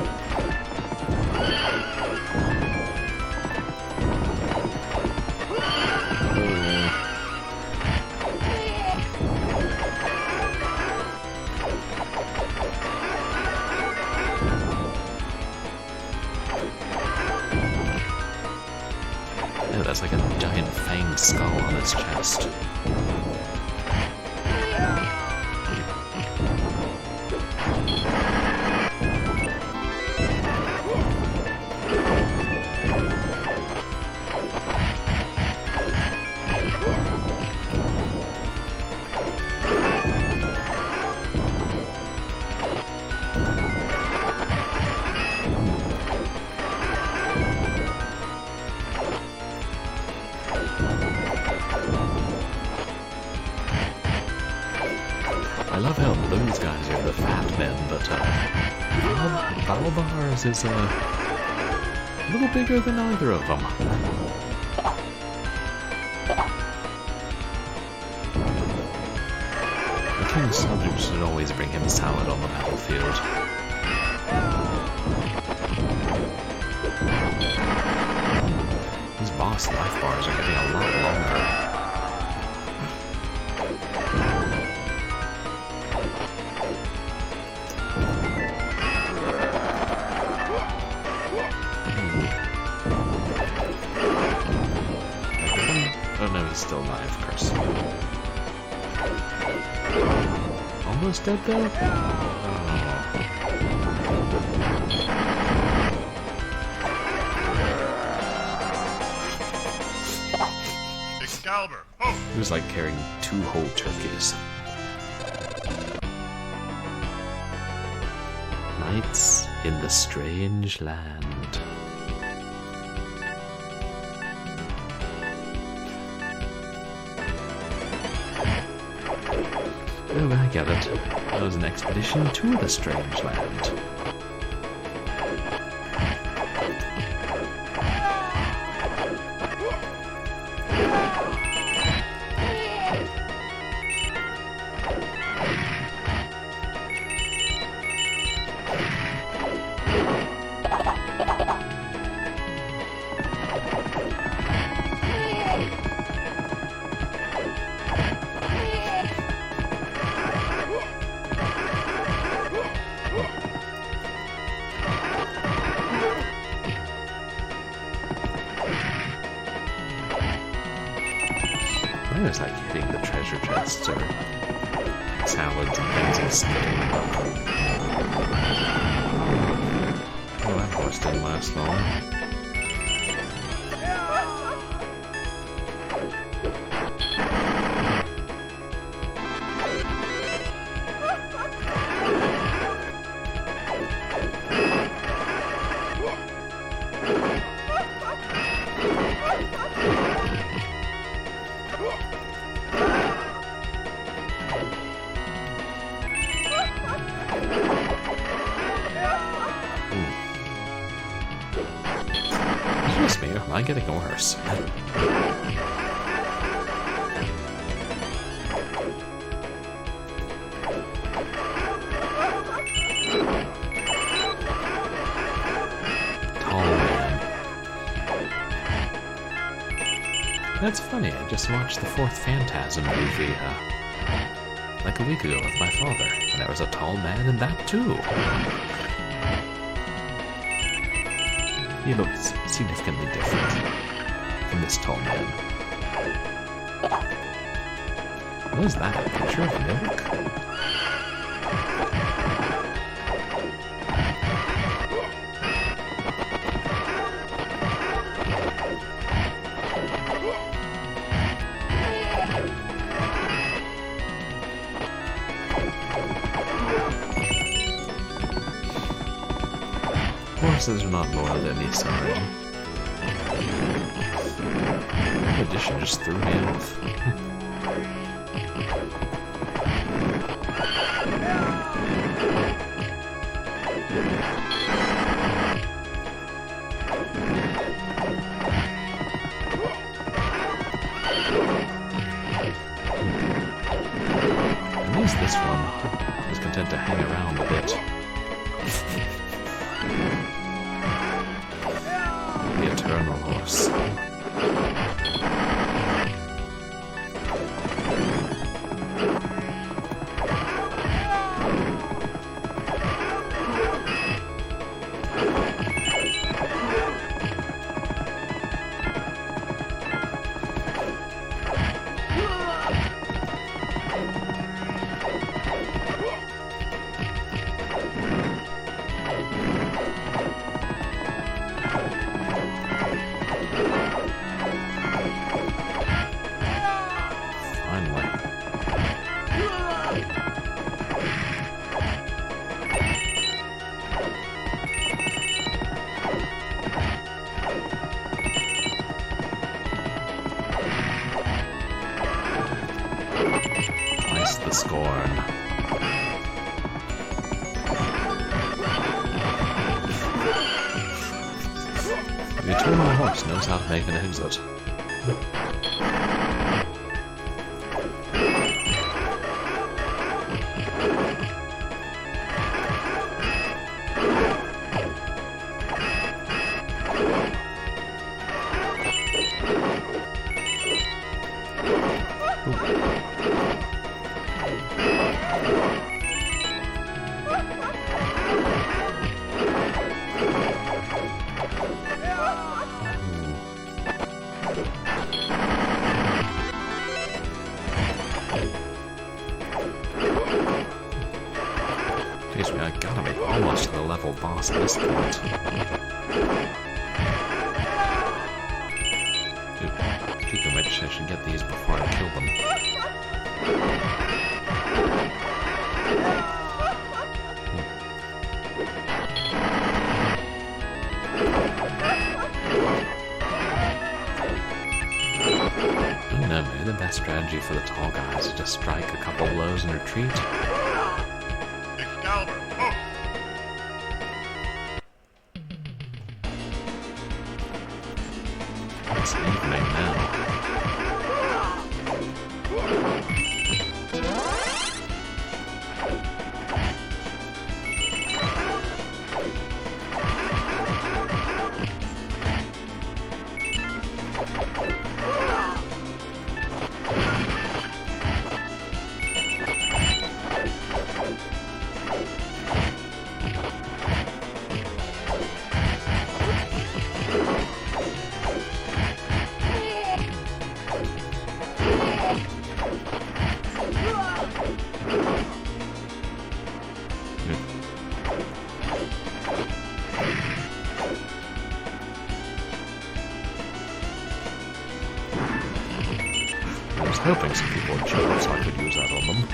Speaker 1: That's like a giant fanged skull on its chest. I love how those guys are the fat men, but Valbar's is a little bigger than either of them. The king's subjects should always bring him salad on the battlefield. These boss life bars are getting a lot longer. Oh no, he's still alive, curse. Almost dead though?
Speaker 6: Excalibur! Oh!
Speaker 1: It was like carrying 2 whole turkeys. Nights in the strange land. Oh, I get it. That was an expedition to the strange land. I was like hitting the treasure chests or salads and things and spitting. Oh, that horse didn't last long. Am I getting worse? Tall man. That's funny, I just watched the 4th Phantasm movie, like a week ago with my father, and there was a tall man in that too. He looks significantly different from this tall man. What is that? A picture of milk? Horses are not loyal to any side. The magician just threw me off. At least this one is content to hang around a bit. The eternal horse. The scorn. sure my horse knows how to make an exit. Jeez, I gotta be almost to the level boss at this point. Speaking of which, I should get these before I kill them. No, maybe the best strategy for the tall guys is to strike a couple blows and retreat. It's evening now. I was hoping some people would show up so I could use that on them.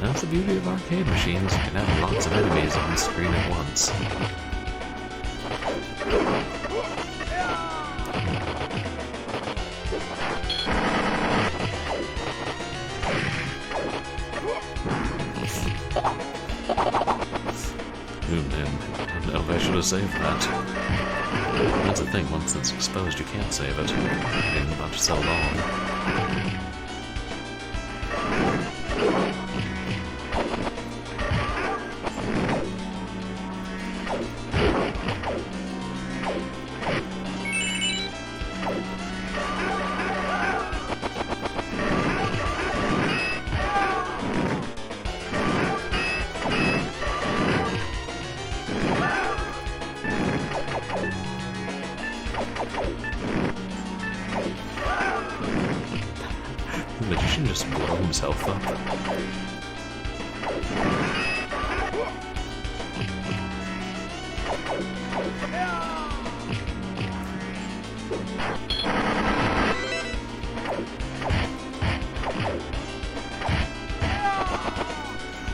Speaker 1: That's the beauty of arcade machines, you can have lots of enemies on the screen at once. Ooh man, I don't know if I should have saved that. That's the thing, once it's exposed you can't save it. Being about to so long. The magician just blow himself up.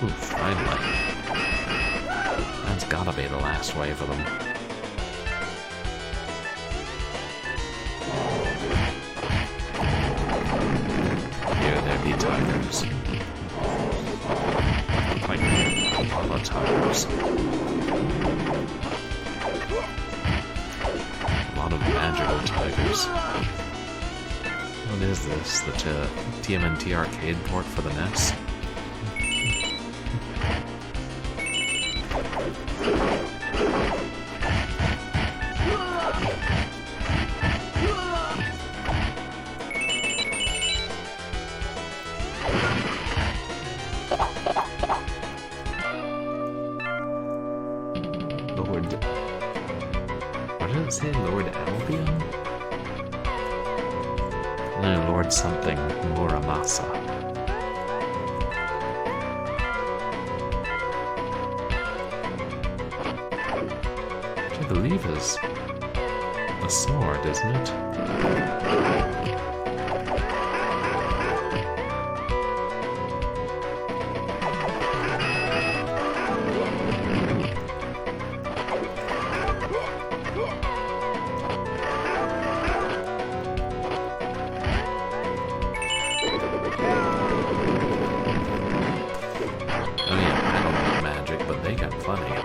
Speaker 1: Ooh, finally. That's gotta be the last wave of them. Here there be tigers. Like a lot of tigers. A lot of magical tigers. What is this? The TMNT arcade port for the NES? Lord... What did it say? Lord Albion? No, Lord something. MOO MESA. believe is a sword, isn't it? Oh yeah, I don't like magic, but they got plenty.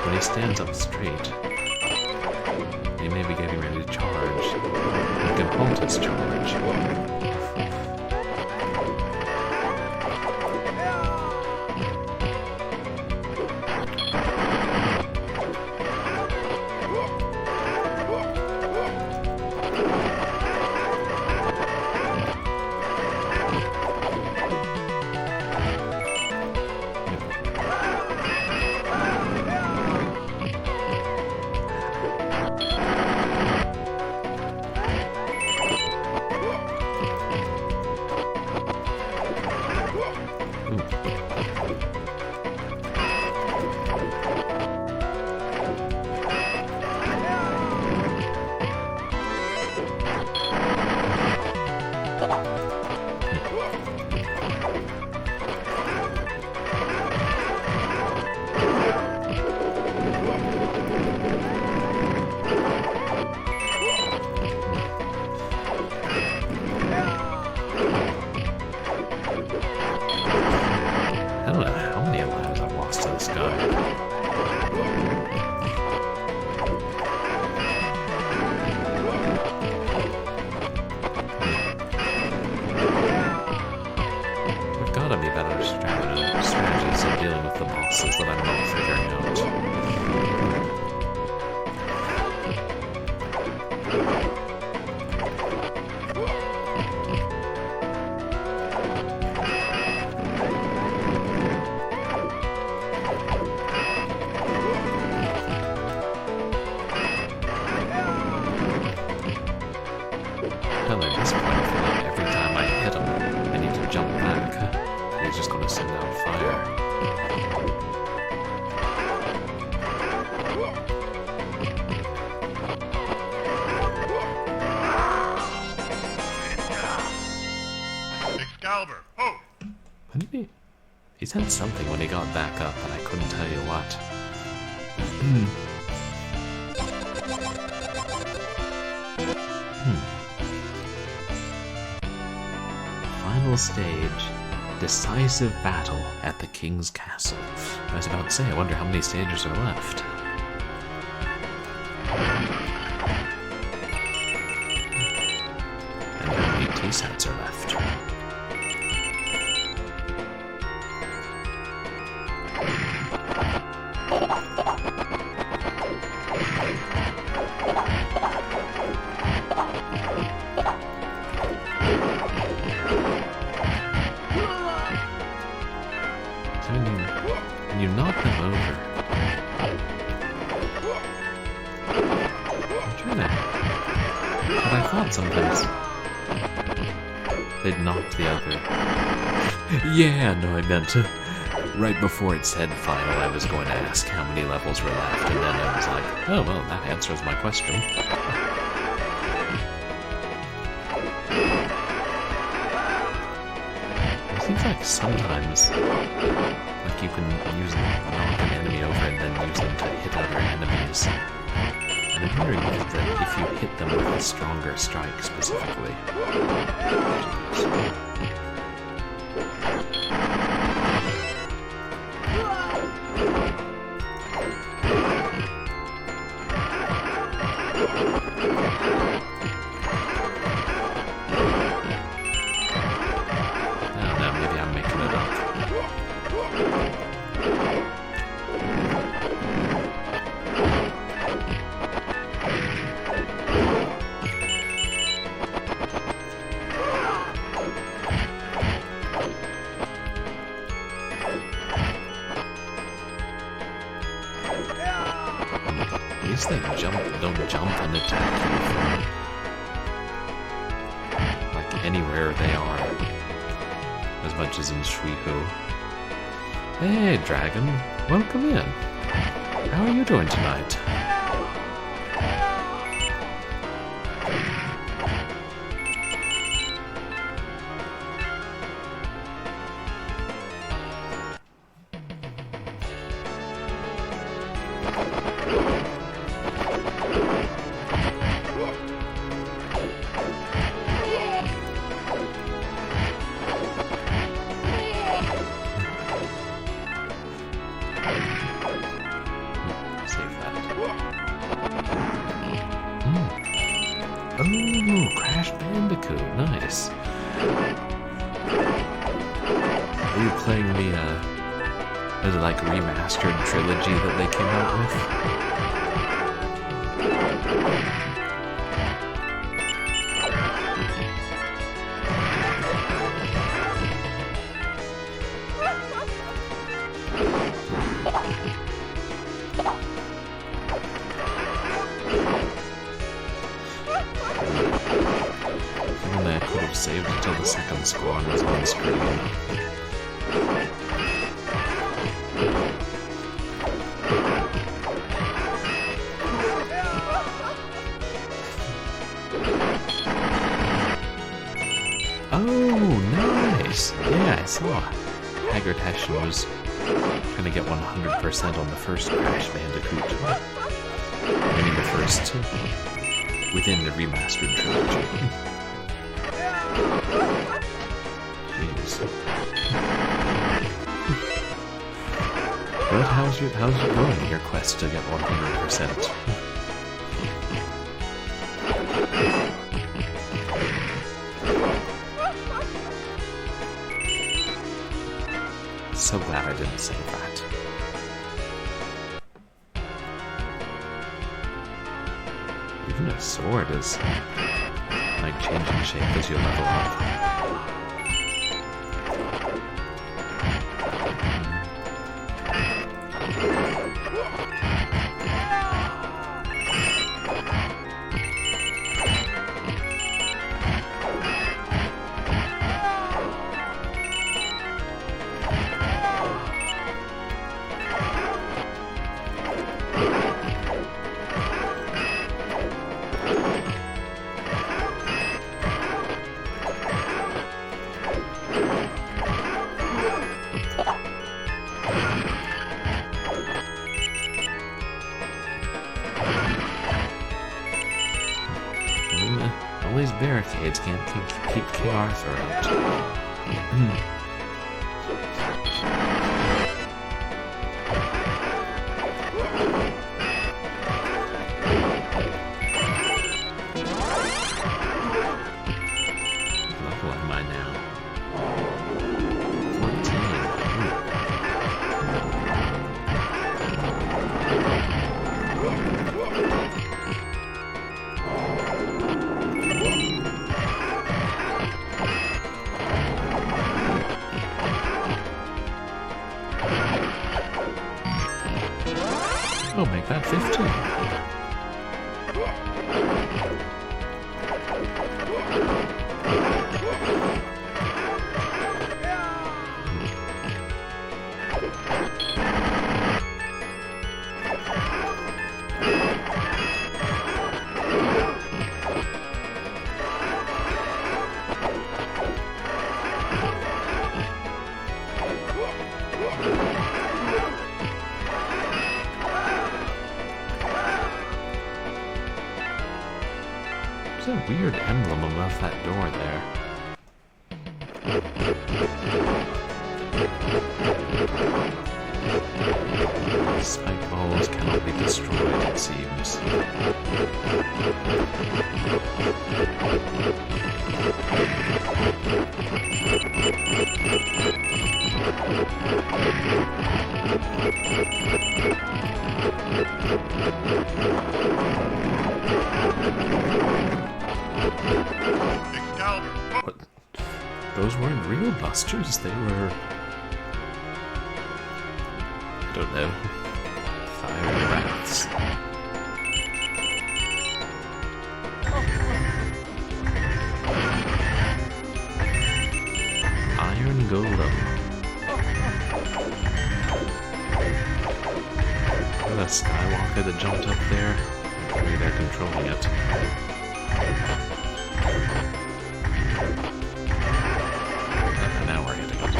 Speaker 1: When he stands up straight, he may be getting ready to charge. You can halt his charge. I don't know how many lives I've lost to this guy. There's gotta be better strategies of dealing with the bosses that I'm not figuring out. Hell, at this point, I feel like every time I hit him, I need to jump back. He's just gonna send out fire.
Speaker 5: Excalibur, ho!
Speaker 1: What did he said something when he got back up, and I couldn't tell you what. Final stage. Decisive battle at the King's Castle. I was about to say, I wonder how many stages are left. And how many T-sets are left. And you knock them over. I'm trying to... But I thought sometimes they'd knock the other. Yeah, no, I meant to. Right before it said final, I was going to ask how many levels were left, and then I was like, oh, well, that answers my question. It seems like sometimes, like you can knock an enemy over and then use them to hit other enemies. And I'm wondering if you hit them with a stronger strike specifically. At least they don't jump and attack you from like anywhere they are. As much as in Suiho. Hey, dragon, welcome in. How are you doing tonight? Ooh, Crash Bandicoot, nice. Are you playing the, like, remastered trilogy that they came out with? I could have saved until the second squad was on screen. Oh, nice! Yeah, I saw Haggard Hessian was gonna get 100% on the first Crash Bandicoot. I mean, the first within the remastered trilogy. Jeez. But how's it going, your quest to get 100%? So glad I didn't say that. Even a sword is like changing shape as you level up. All these barricades can't keep King Arthur out. What level am I now? 14. Oh, make that 15. There's a weird emblem above that door there. Spike balls cannot be destroyed, it seems. What? Those weren't real busters, they were... I don't know. Fire rats. golem. The Skywalker that jumped up there. Maybe they're controlling it. Now we're hitting it.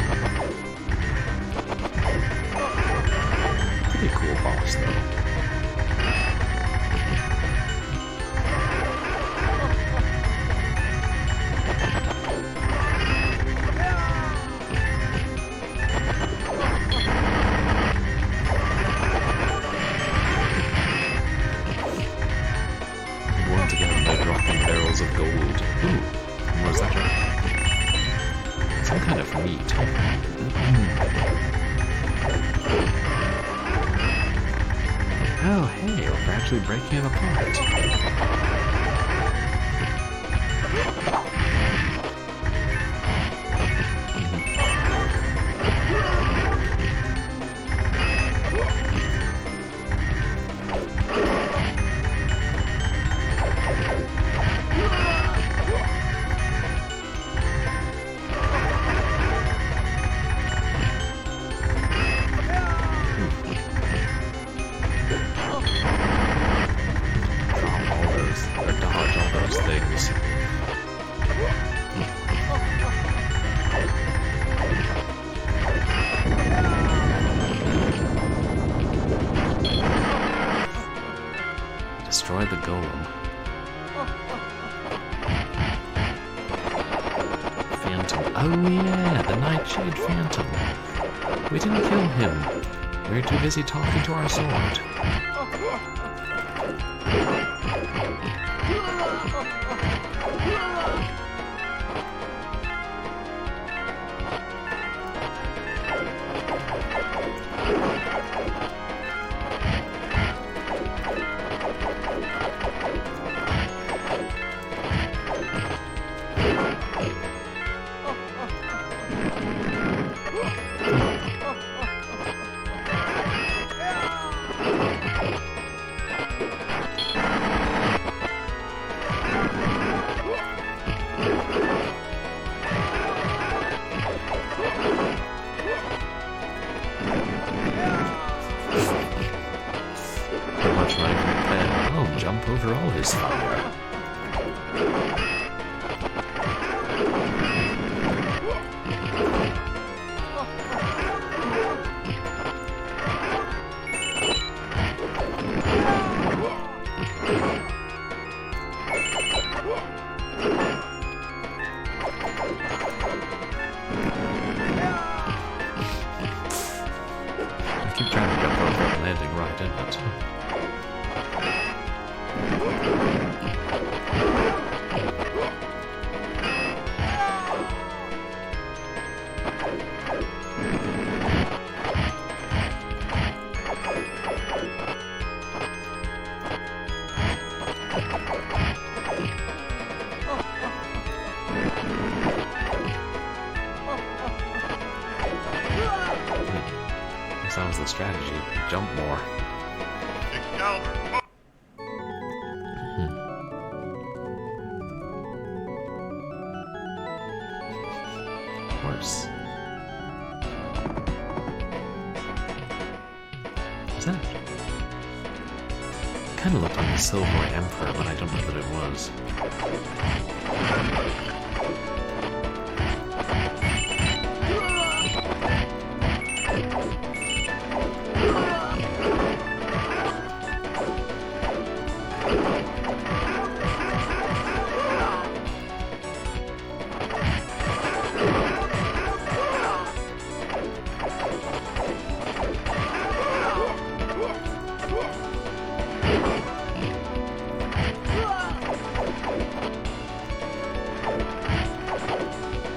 Speaker 1: Pretty cool boss, though. Once again, they're dropping barrels of gold. Ooh, what was that? Some kind of meat. Oh, hey, we're actually breaking it apart. Dodge all those things. Destroy the golem. Phantom. Oh yeah, the Nightshade Phantom. We didn't kill him. We were too busy talking to our sword. Jump over all his fire. I keep trying to jump over and landing right in it. That was the strategy. Jump more.
Speaker 5: Excalibur.
Speaker 1: Horse. What's that? Kind of looked like a silver emperor, but I don't know that it was.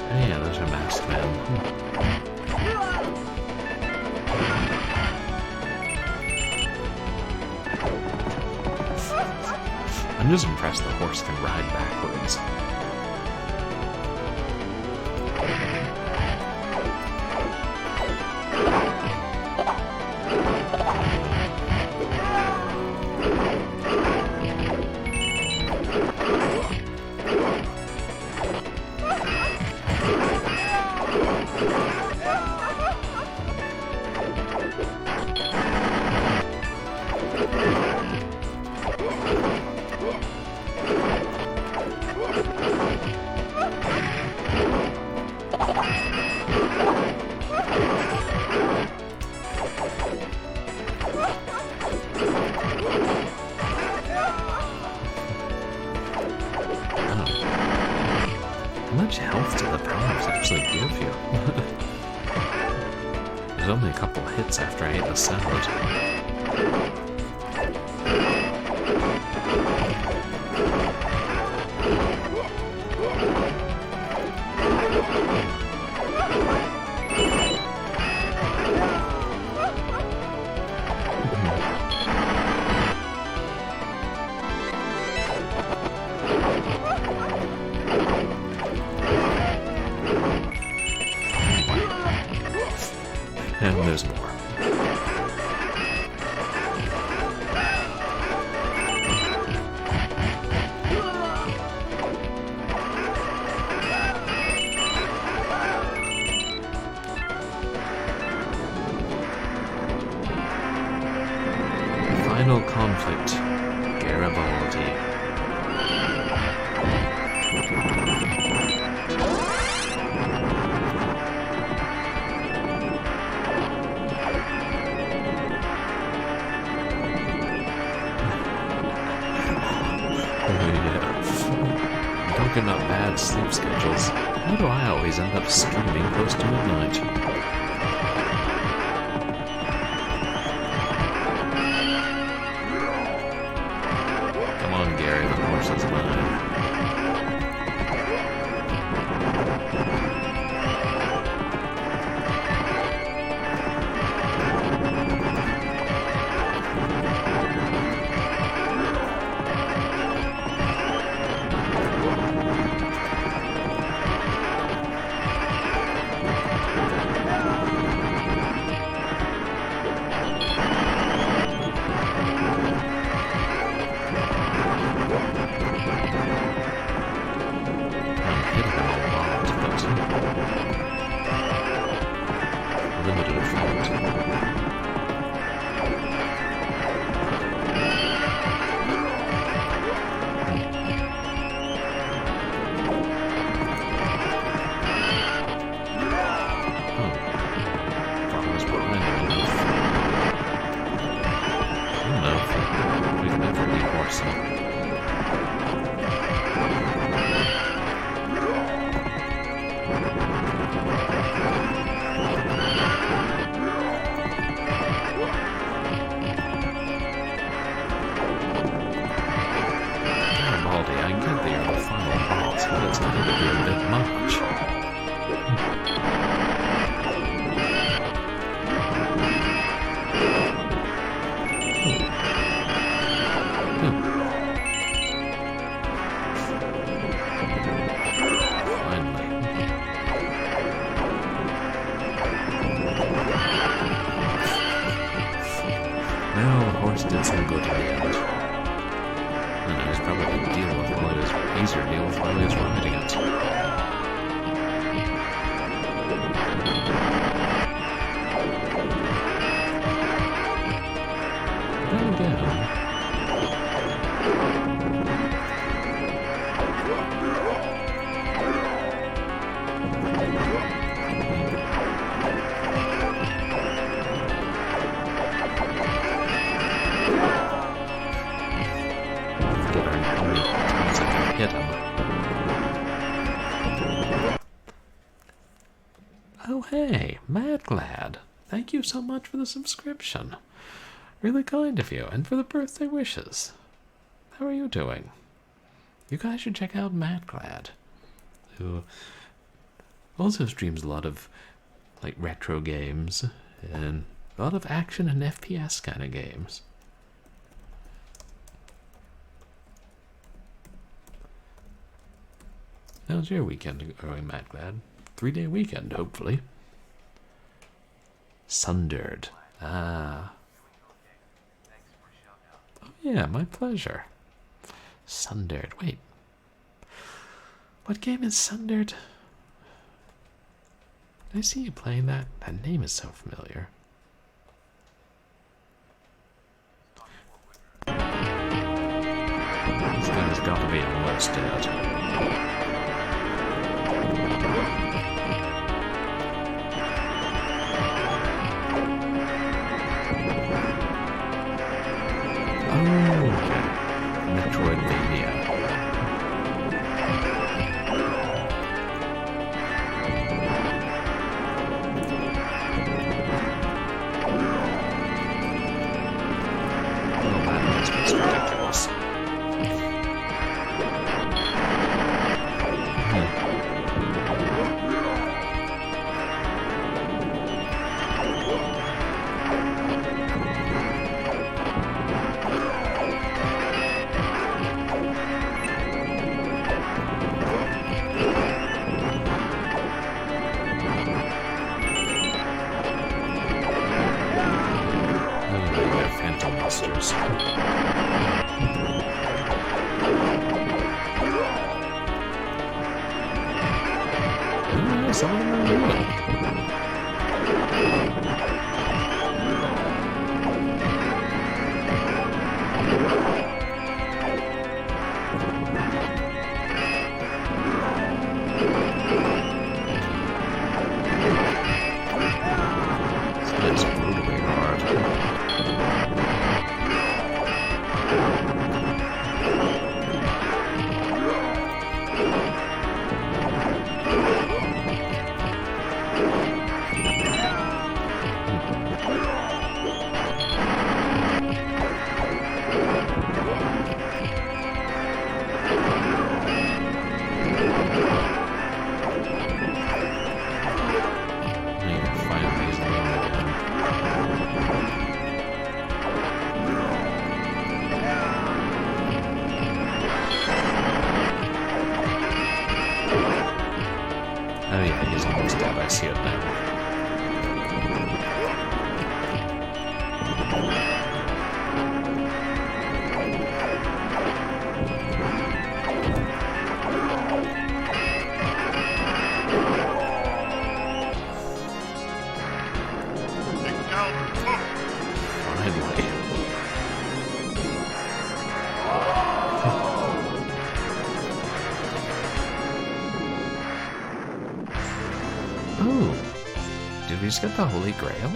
Speaker 1: Yeah, those are masked men. I'm just impressed the horse can ride backwards. much health do the powers actually give you? There's only a couple hits after I ate the salad. And there's more. Final conflict, Garibaldi. Talking about bad sleep schedules, how do I always end up streaming close to midnight? Come on, Gary, the horse is mine. Limited effect. Follows behind the wolf. I don't know if we've never de-horsed him. Garibaldi, I get that you're the final boss, but it's going to be a bit much. Finally. Well, the horse did some good in the end. And it was probably easier to deal with while he was riding it. Then again, forget how many times I can hit him. Oh hey, Mad Glad. Thank you so much for the subscription. Really kind of you, and for the birthday wishes. How are you doing? You guys should check out Mad Glad, who also streams a lot of like retro games and a lot of action and FPS kind of games. How's your weekend going, Mad Glad? 3-day weekend, hopefully. Sundered. Ah. Oh yeah, my pleasure. Sundered. Wait. What game is Sundered? Did I see you playing that? That name is so familiar. This guy's got to be almost dead. Oh, okay. Metroidvania. some of them are real. It's brutally hard. Oh yeah, he's almost dead. I see it now.
Speaker 5: Excalibur,
Speaker 1: Finally. Oh, did we just get the Holy Grail?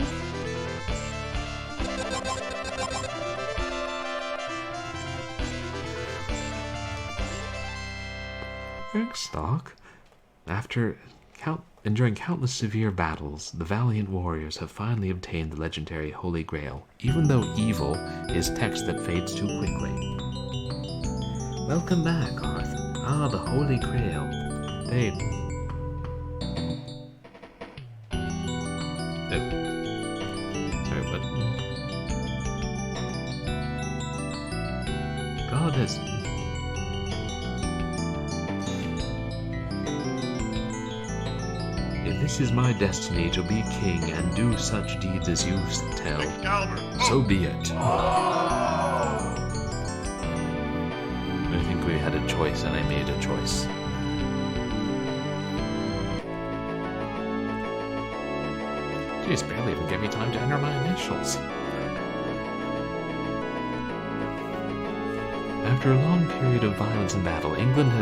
Speaker 1: Thanks, Doc. Enduring countless severe battles, the valiant warriors have finally obtained the legendary Holy Grail, even though evil is text that fades too quickly. Welcome back, Arth. Ah, the Holy Grail. They... Sorry, what? God has... If this is my destiny to be king and do such deeds as you tell,
Speaker 5: Excalibur,
Speaker 1: so be it. I think we had a choice and I made a choice. Jeez, barely even gave me time to enter my initials. After a long period of violence and battle, England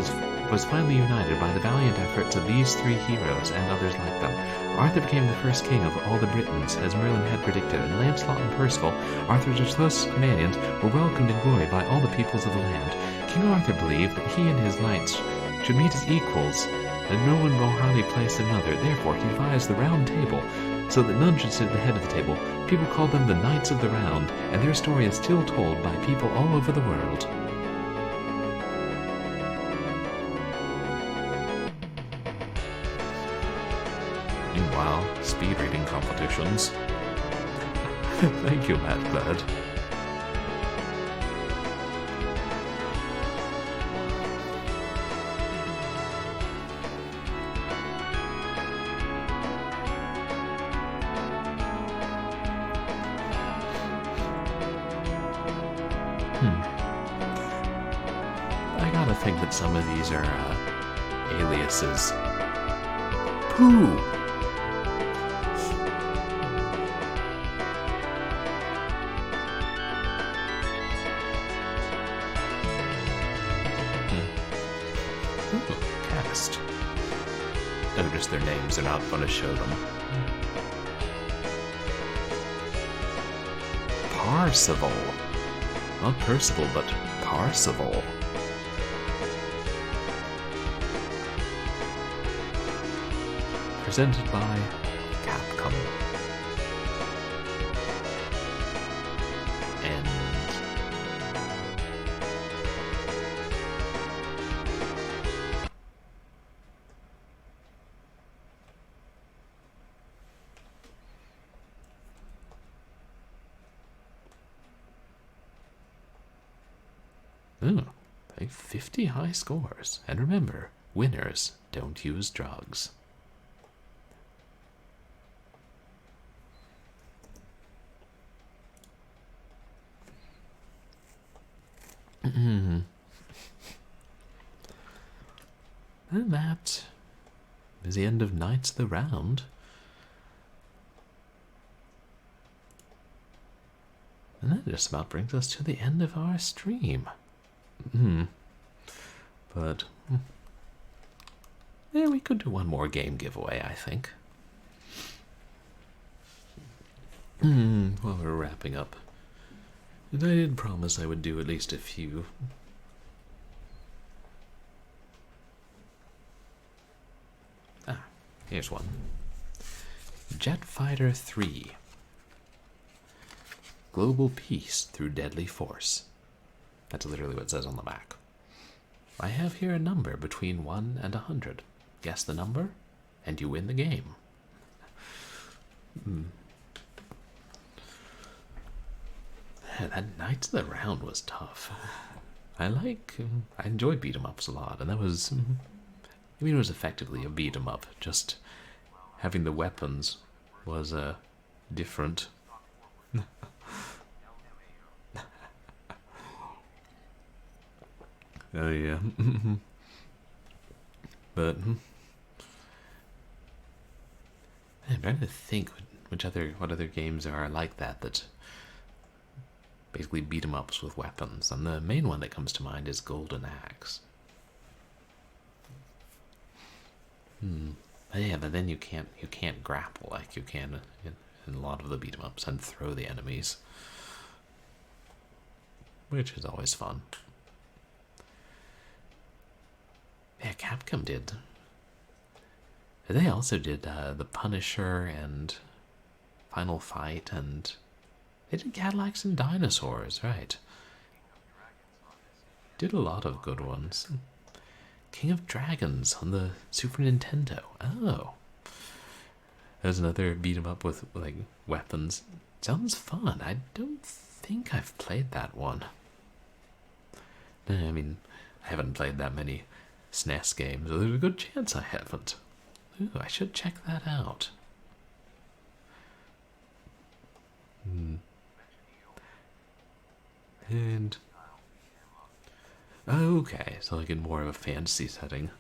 Speaker 1: was finally united by the valiant efforts of these three heroes and others like them. Arthur became the first king of all the Britons, as Merlin had predicted, and Lancelot and Percival, Arthur's close companions, were welcomed in glory by all the peoples of the land. King Arthur believed that he and his knights should meet as equals, and no one more highly placed than another. Therefore, he devised the Round Table, so that none should sit at the head of the table. People called them the Knights of the Round, and their story is still told by people all over the world. Meanwhile, speed reading competitions. Thank you, Matt Bird. I gotta think that some of these are aliases. Pooh! Cast. Notice their names are not going to show them. Parsival. Not Percival, but Parsival. Presented by Capcom. And ooh, 50 high scores. And remember, winners don't use drugs. And that is the end of Knights of the Round. And that just about brings us to the end of our stream. But yeah, we could do one more game giveaway, I think. While we're wrapping up. And I did promise I would do at least a few. Here's one. Jet Fighter 3. Global peace through deadly force. That's literally what it says on the back. I have here a number between 1 and 100. Guess the number, and you win the game. That Knights of the Round was tough. I enjoy beat 'em ups a lot, and that was, I mean, it was effectively a beat 'em up. Just having the weapons was different. Oh yeah. But I'm trying to think what other games are like that basically beat 'em ups with weapons, and the main one that comes to mind is Golden Axe. Yeah, but then you can't grapple like you can in a lot of the beat 'em ups and throw the enemies, which is always fun. Yeah, Capcom did. They also did The Punisher and Final Fight, and they did Cadillacs and Dinosaurs, right? Did a lot of good ones. King of Dragons on the Super Nintendo. Oh. There's another beat 'em up with like weapons. Sounds fun. I don't think I've played that one. I mean, I haven't played that many SNES games, so there's a good chance I haven't. Ooh, I should check that out. And okay, so like in more of a fantasy setting.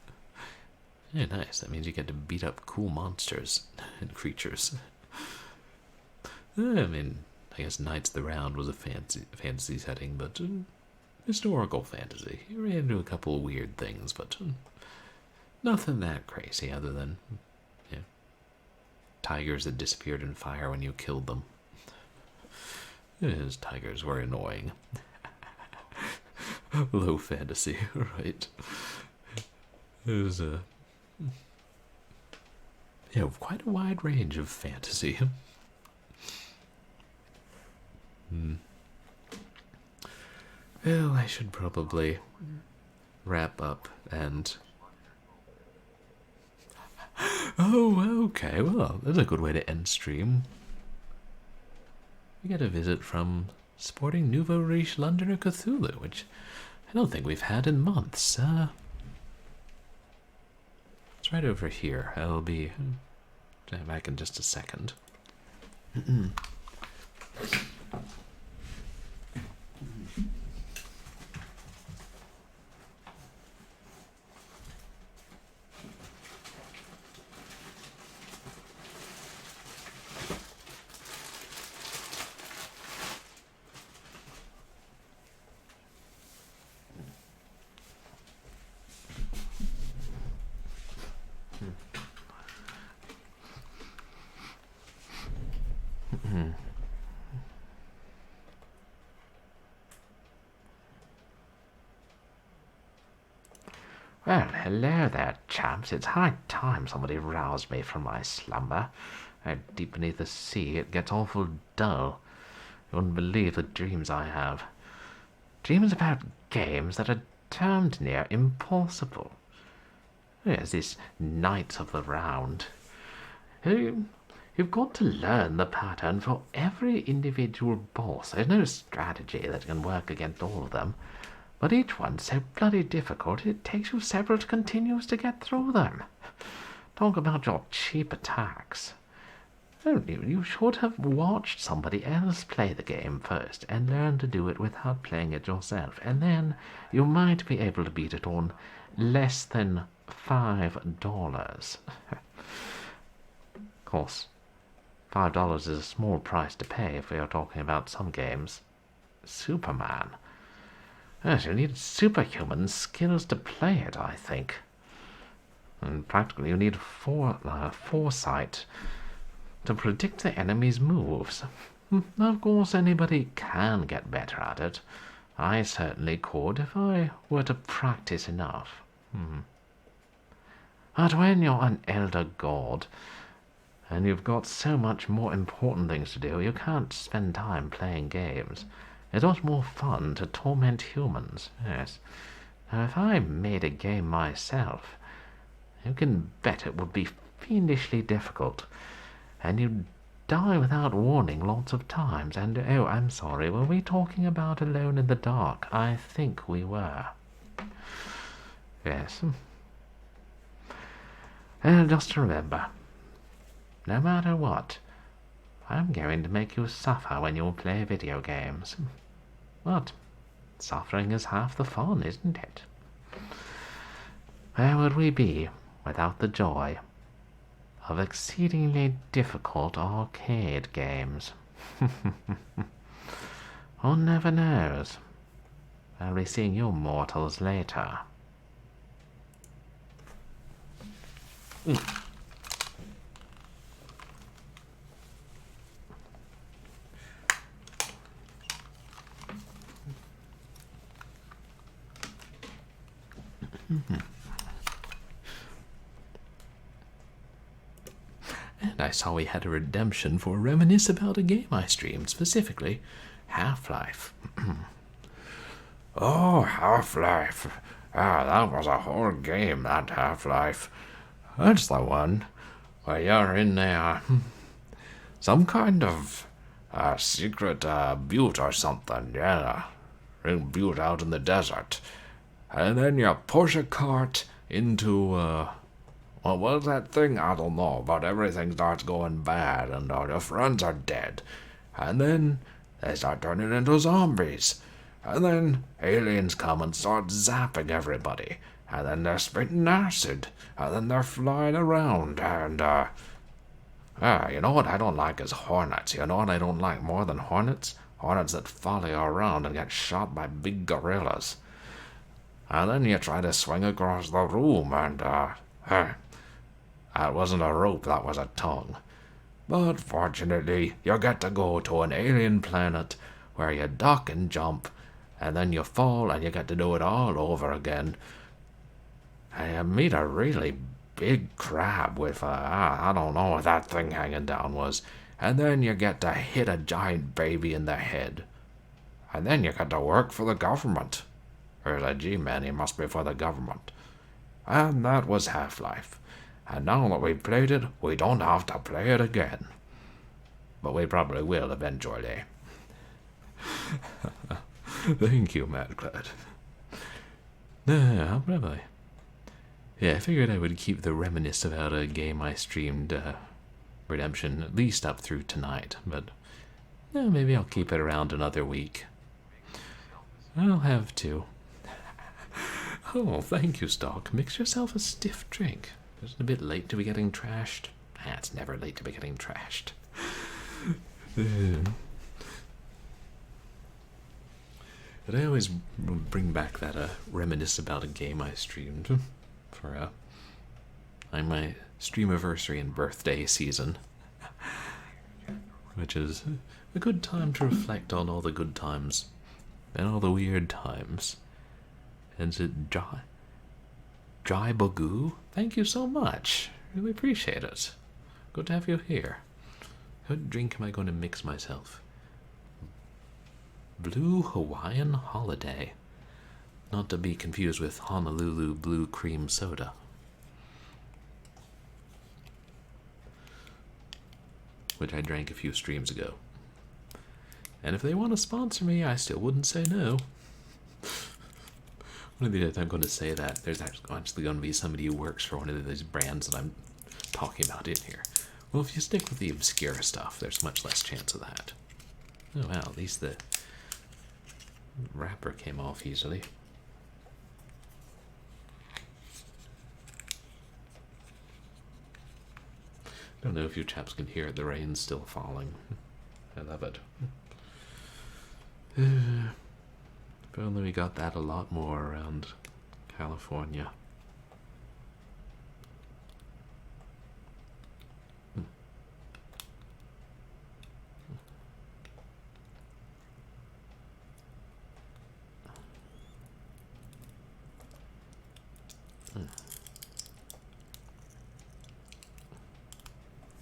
Speaker 1: Yeah, nice. That means you get to beat up cool monsters and creatures. I mean, I guess Knights of the Round was a fantasy setting, but historical fantasy. You ran into a couple of weird things, but nothing that crazy other than tigers that disappeared in fire when you killed them. Yes, tigers were annoying. Low fantasy, right? It was quite a wide range of fantasy. Well, I should probably wrap up and... Oh, okay, well, that's a good way to end stream. We got a visit from Sporting Nouveau Riche Londoner Cthulhu, which I don't think we've had in months. It's right over here. I'll be back in just a second.
Speaker 6: Well, hello there, chaps. It's high time somebody roused me from my slumber. Out deep beneath the sea, it gets awful dull. You wouldn't believe the dreams I have. Dreams about games that are termed near impossible. There's this Knights of the Round. You've got to learn the pattern for every individual boss. There's no strategy that can work against all of them. But each one's so bloody difficult, it takes you several continues to get through them. Talk about your cheap attacks. You should have watched somebody else play the game first and learn to do it without playing it yourself, and then you might be able to beat it on less than $5. Of course, $5 is a small price to pay if we are talking about some games. Superman. Yes, you need superhuman skills to play it, I think. And practically you need foresight to predict the enemy's moves. Of course, anybody can get better at it. I certainly could if I were to practice enough. But when you're an elder god, and you've got so much more important things to do, you can't spend time playing games. It's much more fun to torment humans, yes. Now, if I made a game myself, you can bet it would be fiendishly difficult, and you'd die without warning lots of times, and, oh, I'm sorry, were we talking about Alone in the Dark? I think we were. Yes. And just remember, no matter what, I'm going to make you suffer when you play video games. But suffering is half the fun, isn't it? Where would we be without the joy of exceedingly difficult arcade games? One never knows. I'll be seeing you mortals later.
Speaker 1: And I saw we had a redemption for Reminisce about a game I streamed, specifically Half-Life.
Speaker 7: Oh, Half-Life. Ah, that was a whole game, that Half-Life. That's the one where you're in some kind of secret butte or something, yeah. A butte out in the desert. And then you push a cart into, what was that thing? I don't know, but everything starts going bad and all your friends are dead. And then they start turning into zombies. And then aliens come and start zapping everybody. And then they're spitting acid. And then they're flying around. And, you know what I don't like is hornets. You know what I don't like more than hornets? Hornets that follow you around and get shot by big gorillas. And then you try to swing across the room and, that wasn't a rope, that was a tongue. But fortunately, you get to go to an alien planet where you duck and jump, and then you fall and you get to do it all over again. And you meet a really big crab with, I don't know what that thing hanging down was. And then you get to hit a giant baby in the head. And then you get to work for the government. Or the G-Man, he must be for the government. And that was Half-Life. And now that we've played it, we don't have to play it again. But we probably will eventually.
Speaker 1: Thank you, Mad Cloud. No, probably. Yeah, I figured I would keep the reminisce about a game I streamed, Redemption, at least up through tonight, but maybe I'll keep it around another week. I'll have to. Oh, thank you, Stock. Mix yourself a stiff drink. Is it a bit late to be getting trashed? It's never late to be getting trashed. But I always bring back that reminisce about a game I streamed for my streamiversary and birthday season, which is a good time to reflect on all the good times and all the weird times. And is it Jai Bogu? Thank you so much. Really appreciate it. Good to have you here. What drink am I going to mix myself? Blue Hawaiian Holiday. Not to be confused with Honolulu Blue Cream Soda. Which I drank a few streams ago. And if they want to sponsor me, I still wouldn't say no. One of the days I'm going to say that. There's actually going to be somebody who works for one of these brands that I'm talking about in here. Well, if you stick with the obscure stuff, there's much less chance of that. Oh wow, at least the wrapper came off easily. Don't know if you chaps can hear it, the rain's still falling. I love it. If only we got that a lot more around California.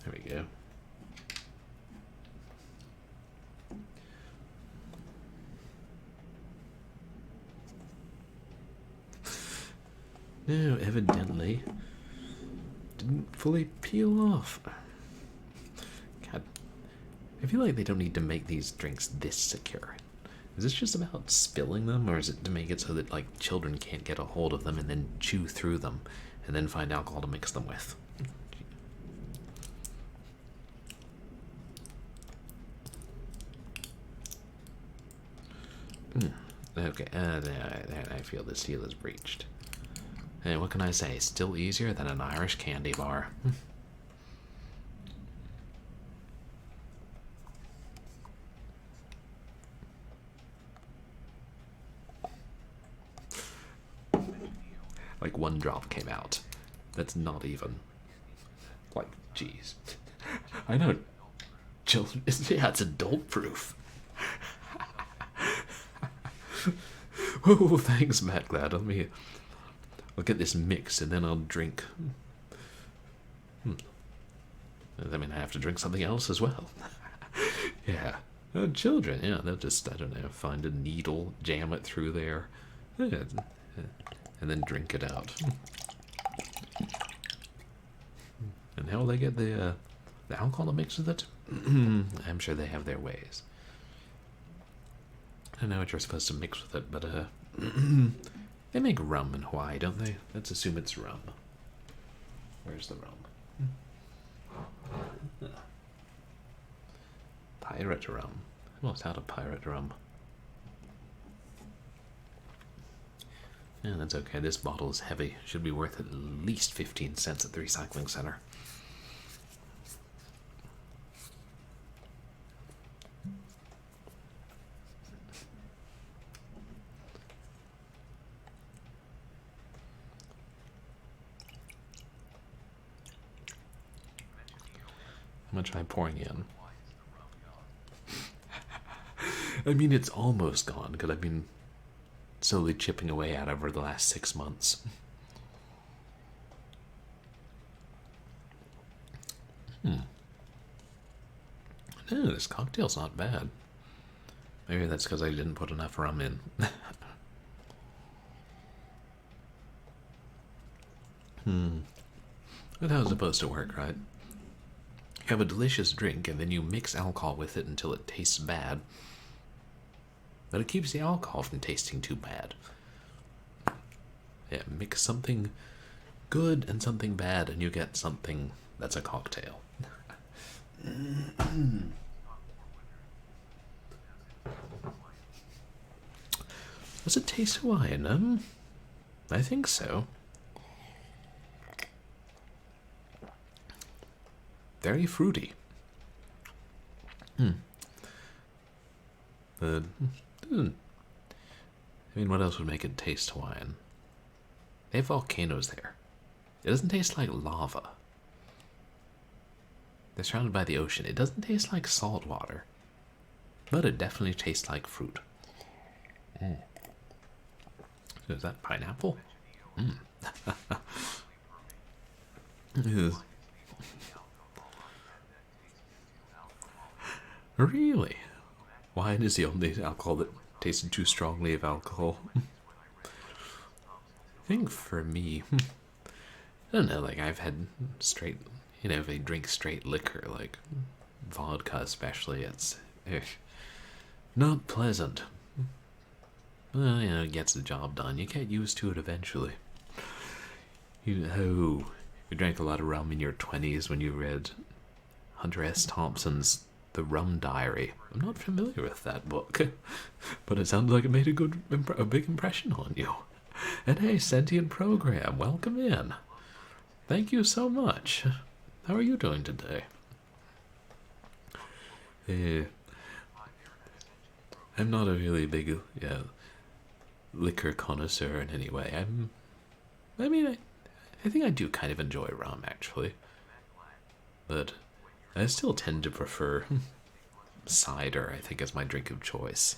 Speaker 1: There we go. No, evidently didn't fully peel off. God, I feel like they don't need to make these drinks this secure. Is this just about spilling them, or is it to make it so that like children can't get a hold of them and then chew through them and then find alcohol to mix them with? Okay, I feel the seal is breached. Hey, what can I say? Still easier than an Irish candy bar. Like one drop came out. That's not even. Like, jeez. I know. Children. Yeah, it's adult proof. Oh, thanks, Matt. Glad. I'll get this mix and then I'll drink. I mean, I have to drink something else as well. Yeah. Children, yeah, they'll just, I don't know, find a needle, jam it through there, and then drink it out. And how will they get the alcohol to mix with it? I'm sure they have their ways. I don't know what you're supposed to mix with it, but they make rum in Hawaii, don't they? Let's assume it's rum. Where's the rum? Pirate rum. I almost had a pirate rum. Yeah, that's okay. This bottle is heavy. Should be worth at least 15 cents at the recycling center. I'm gonna try pouring in. I mean, it's almost gone because I've been slowly chipping away at it over the last 6 months. No, this cocktail's not bad. Maybe that's because I didn't put enough rum in. That's how it's supposed to work, right? You have a delicious drink, and then you mix alcohol with it until it tastes bad. But it keeps the alcohol from tasting too bad. Yeah, mix something good and something bad, and you get something that's a cocktail. Does it taste Hawaiian? I think so. Very fruity. I mean, what else would make it taste Hawaiian? They have volcanoes there. It doesn't taste like lava. They're surrounded by the ocean. It doesn't taste like salt water. But it definitely tastes like fruit. So is that pineapple? Really? Wine is the only alcohol that tasted too strongly of alcohol. I think for me, I don't know, like I've had straight, you know, if I drink straight liquor, like vodka especially, it's not pleasant. Well, you know, it gets the job done. You get used to it eventually. You drank a lot of rum in your 20s when you read Hunter S. Thompson's The Rum Diary. I'm not familiar with that book, but it sounds like it made a big impression on you. And hey, sentient program, welcome in. Thank you so much. How are you doing today? I'm not a really big liquor connoisseur in any way. I think I do kind of enjoy rum, actually. But I still tend to prefer cider, I think, as my drink of choice.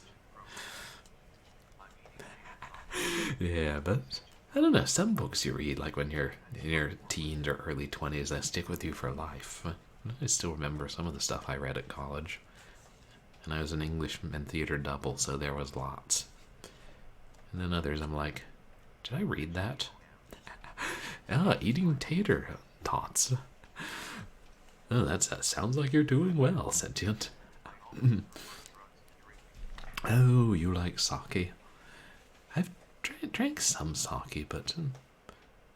Speaker 1: Yeah, but I don't know, some books you read, like when you're in your teens or early 20s, that stick with you for life. I still remember some of the stuff I read at college. And I was an English and theater double, so there was lots. And then others, I'm like, did I read that? Eating tater tots. Oh, that sounds like you're doing well, sentient. Oh, you like sake? I've drank some sake, but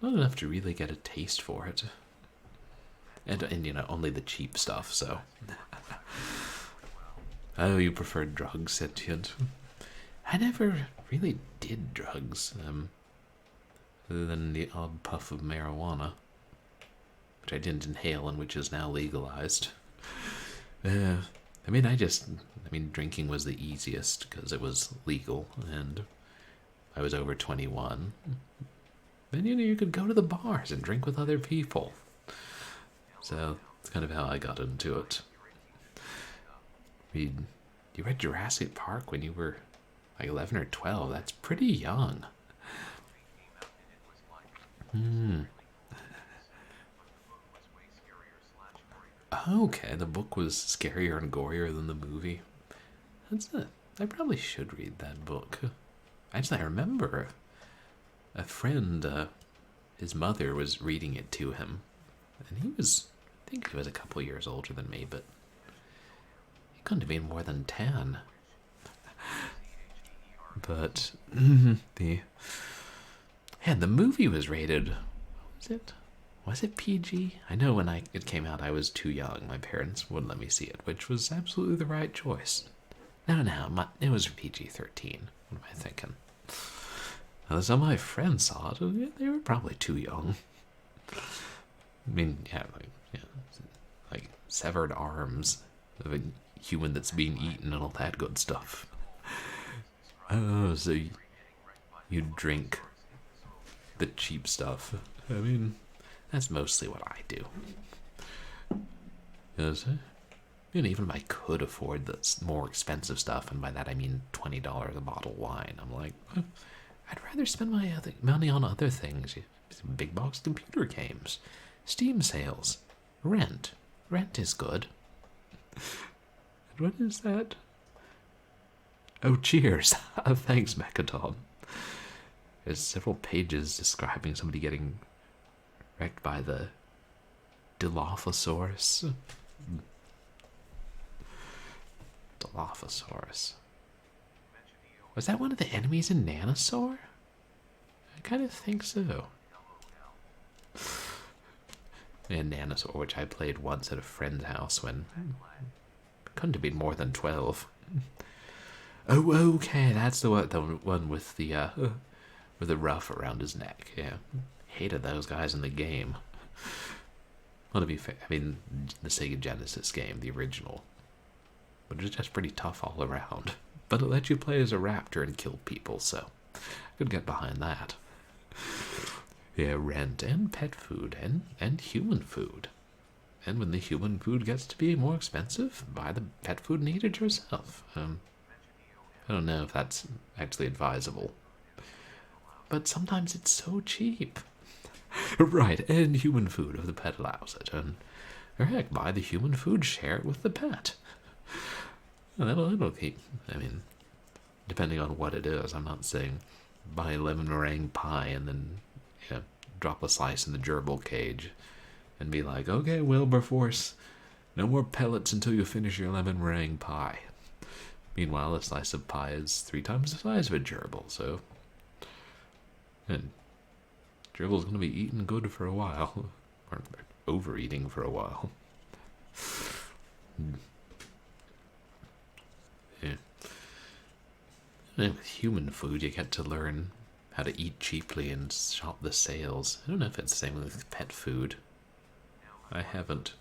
Speaker 1: not enough to really get a taste for it. And you know, only the cheap stuff, so. Oh, you prefer drugs, sentient? I never really did drugs, other than the odd puff of marijuana, which I didn't inhale and which is now legalized. Drinking was the easiest because it was legal and I was over 21. Then, you could go to the bars and drink with other people. So, that's kind of how I got into it. You read Jurassic Park when you were like 11 or 12. That's pretty young. Okay, the book was scarier and gorier than the movie. I probably should read that book. I remember a friend, his mother was reading it to him. And I think he was a couple years older than me, but he couldn't have been more than 10. But the movie was rated. Was it PG? I know when it came out, I was too young. My parents wouldn't let me see it, which was absolutely the right choice. No, it was PG-13. What am I thinking? Now, some of my friends saw it. They were probably too young. Like severed arms of a human that's being eaten and all that good stuff. Oh, so you drink the cheap stuff. That's mostly what I do. Yes, and even if I could afford the more expensive stuff, and by that I mean $20 a bottle of wine, I'm like, I'd rather spend my money on other things. Big box computer games, Steam sales, rent. Rent is good. And what is that? Oh, cheers. Thanks, Mechaton. There's several pages describing somebody getting wrecked by the Dilophosaurus. Dilophosaurus. Was that one of the enemies in Nanosaur? I kind of think so. And Nanosaur, which I played once at a friend's house when couldn't have been more than 12. Oh, okay, that's the one with the ruff around his neck. Yeah, hated those guys in the game. Well, to be fair, the Sega Genesis game, the original, but it was just pretty tough all around. But it let you play as a raptor and kill people, so I could get behind that. Yeah, rent and pet food and human food. And when the human food gets to be more expensive, buy the pet food and eat it yourself. I don't know if that's actually advisable. But sometimes it's so cheap. Right, and human food if the pet allows it. Or heck, buy the human food, share it with the pet. That'll keep, depending on what it is. I'm not saying buy lemon meringue pie and then drop a slice in the gerbil cage and be like, okay, Wilberforce, no more pellets until you finish your lemon meringue pie. Meanwhile, a slice of pie is 3 times the size of a gerbil, so... And gerbil's going to be eaten good for a while. Or overeating for a while. Yeah. And with human food, you get to learn how to eat cheaply and shop the sales. I don't know if it's the same with pet food. I haven't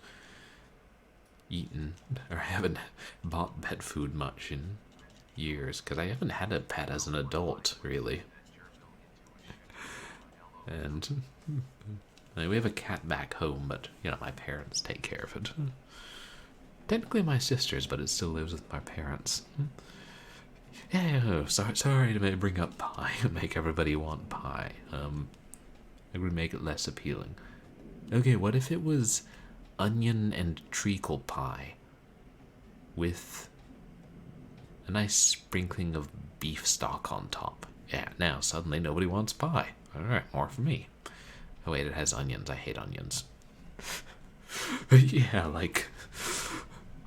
Speaker 1: eaten, or I haven't bought pet food much in years, because I haven't had a pet as an adult, really. And we have a cat back home, but, you know, my parents take care of it. Technically my sister's, but it still lives with my parents. Yeah, sorry to bring up pie, make everybody want pie. It would make it less appealing. Okay, what if it was onion and treacle pie with a nice sprinkling of beef stock on top? Yeah, now suddenly nobody wants pie. Alright, more for me. Oh wait, it has onions. I hate onions. Yeah, like...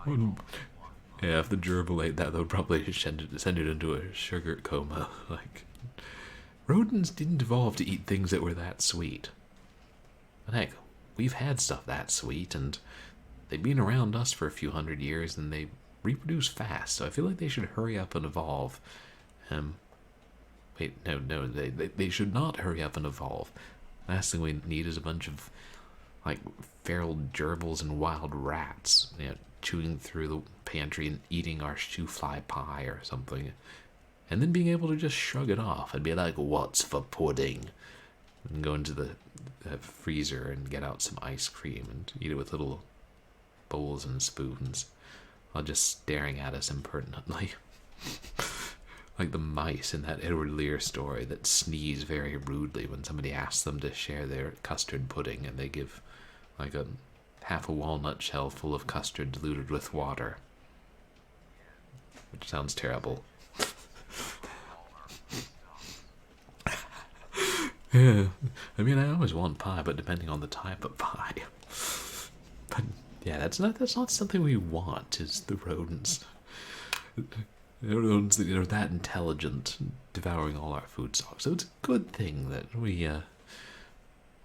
Speaker 1: yeah, if the gerbil ate that, they would probably send it into a sugar coma. Like, rodents didn't evolve to eat things that were that sweet. But heck, we've had stuff that sweet, and they've been around us for a few hundred years, and they reproduce fast, so I feel like they should hurry up and evolve. Wait, no, they should not hurry up and evolve. Last thing we need is a bunch of, like, feral gerbils and wild rats, you know, chewing through the pantry and eating our shoe fly pie or something. And then being able to just shrug it off and be like, what's for pudding? And go into the freezer and get out some ice cream and eat it with little bowls and spoons, while just staring at us impertinently. Like the mice in that Edward Lear story that sneeze very rudely when somebody asks them to share their custard pudding, and they give like half a walnut shell full of custard diluted with water. Which sounds terrible. Yeah, I mean, I always want pie, but depending on the type of pie. But yeah, that's not something we want, is the rodents. The rodents that are that intelligent, devouring all our food stocks. So it's a good thing that we, well,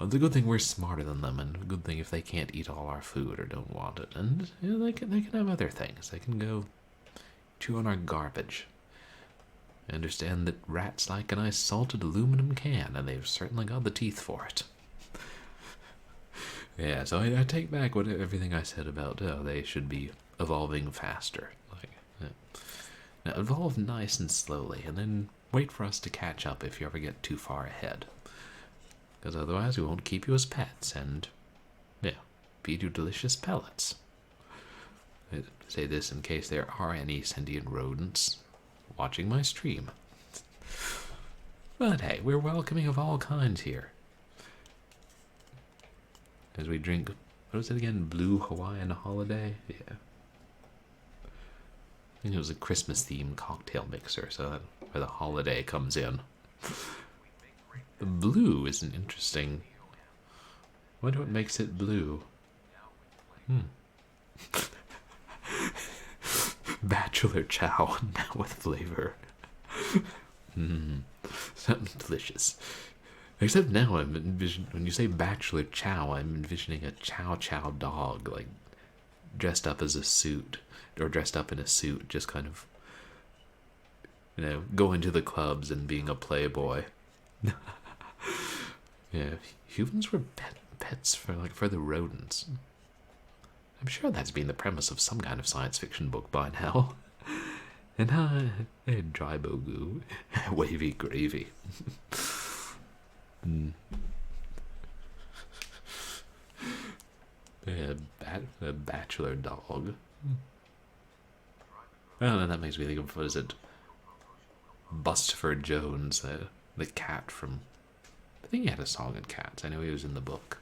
Speaker 1: it's a good thing we're smarter than them, and a good thing if they can't eat all our food or don't want it. And you know, they can have other things. They can go chew on our garbage. I understand that rats like a nice salted aluminum can, and they've certainly got the teeth for it. Yeah, so I take back everything I said about they should be evolving faster. Like, yeah. Now evolve nice and slowly, and then wait for us to catch up if you ever get too far ahead. Because otherwise we won't keep you as pets, and yeah, feed you delicious pellets. I say this in case there are any sentient rodents watching my stream. But hey, we're welcoming of all kinds here. As we drink, what was it again? Blue Hawaiian Holiday? Yeah. I think it was a Christmas-themed cocktail mixer, so that's where the holiday comes in. The blue is an interesting... I wonder what makes it blue. Bachelor chow, now with flavor. Something delicious. Except now I'm envisioning, when you say bachelor chow, I'm envisioning a chow chow dog, like, dressed up as a suit, or dressed up in a suit, just kind of, you know, going to the clubs and being a playboy. Yeah, humans were pets for the rodents. I'm sure that's been the premise of some kind of science fiction book by now. And dry bogu, wavy gravy. Yeah, a bachelor dog. Oh, that makes me think of, what is it? Bustopher Jones, the cat from... I think he had a song in Cats. I know he was in the book.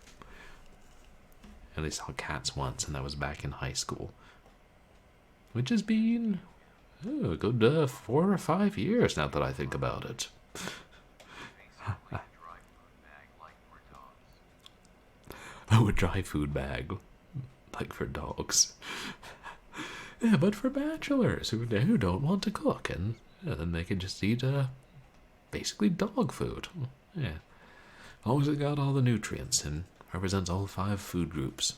Speaker 1: I only saw Cats once, and that was back in high school. Which has been a good 4 or 5 years now that I think about it. Oh, a dry food bag, like for dogs. Yeah, but for bachelors who don't want to cook, and then they can just eat basically dog food. Yeah, as long as it got all the nutrients and represents all 5 food groups,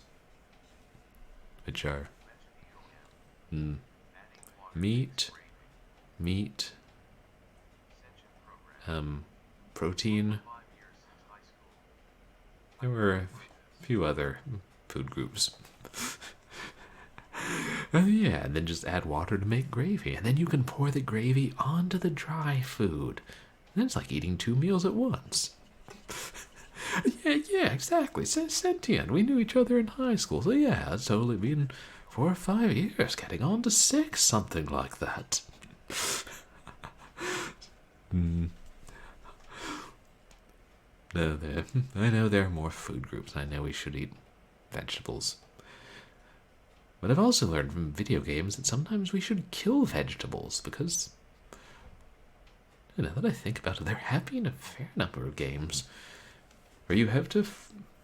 Speaker 1: which are meat, protein. There were a few other food groups. Yeah, and then just add water to make gravy, and then you can pour the gravy onto the dry food. And it's like eating 2 meals at once. Yeah, exactly. Sentient. We knew each other in high school, so yeah, it's totally been 4 or 5 years, getting on to 6, something like that. No, I know there are more food groups. I know we should eat vegetables. But I've also learned from video games that sometimes we should kill vegetables because, now that I think about it, there have been a fair number of games where you have to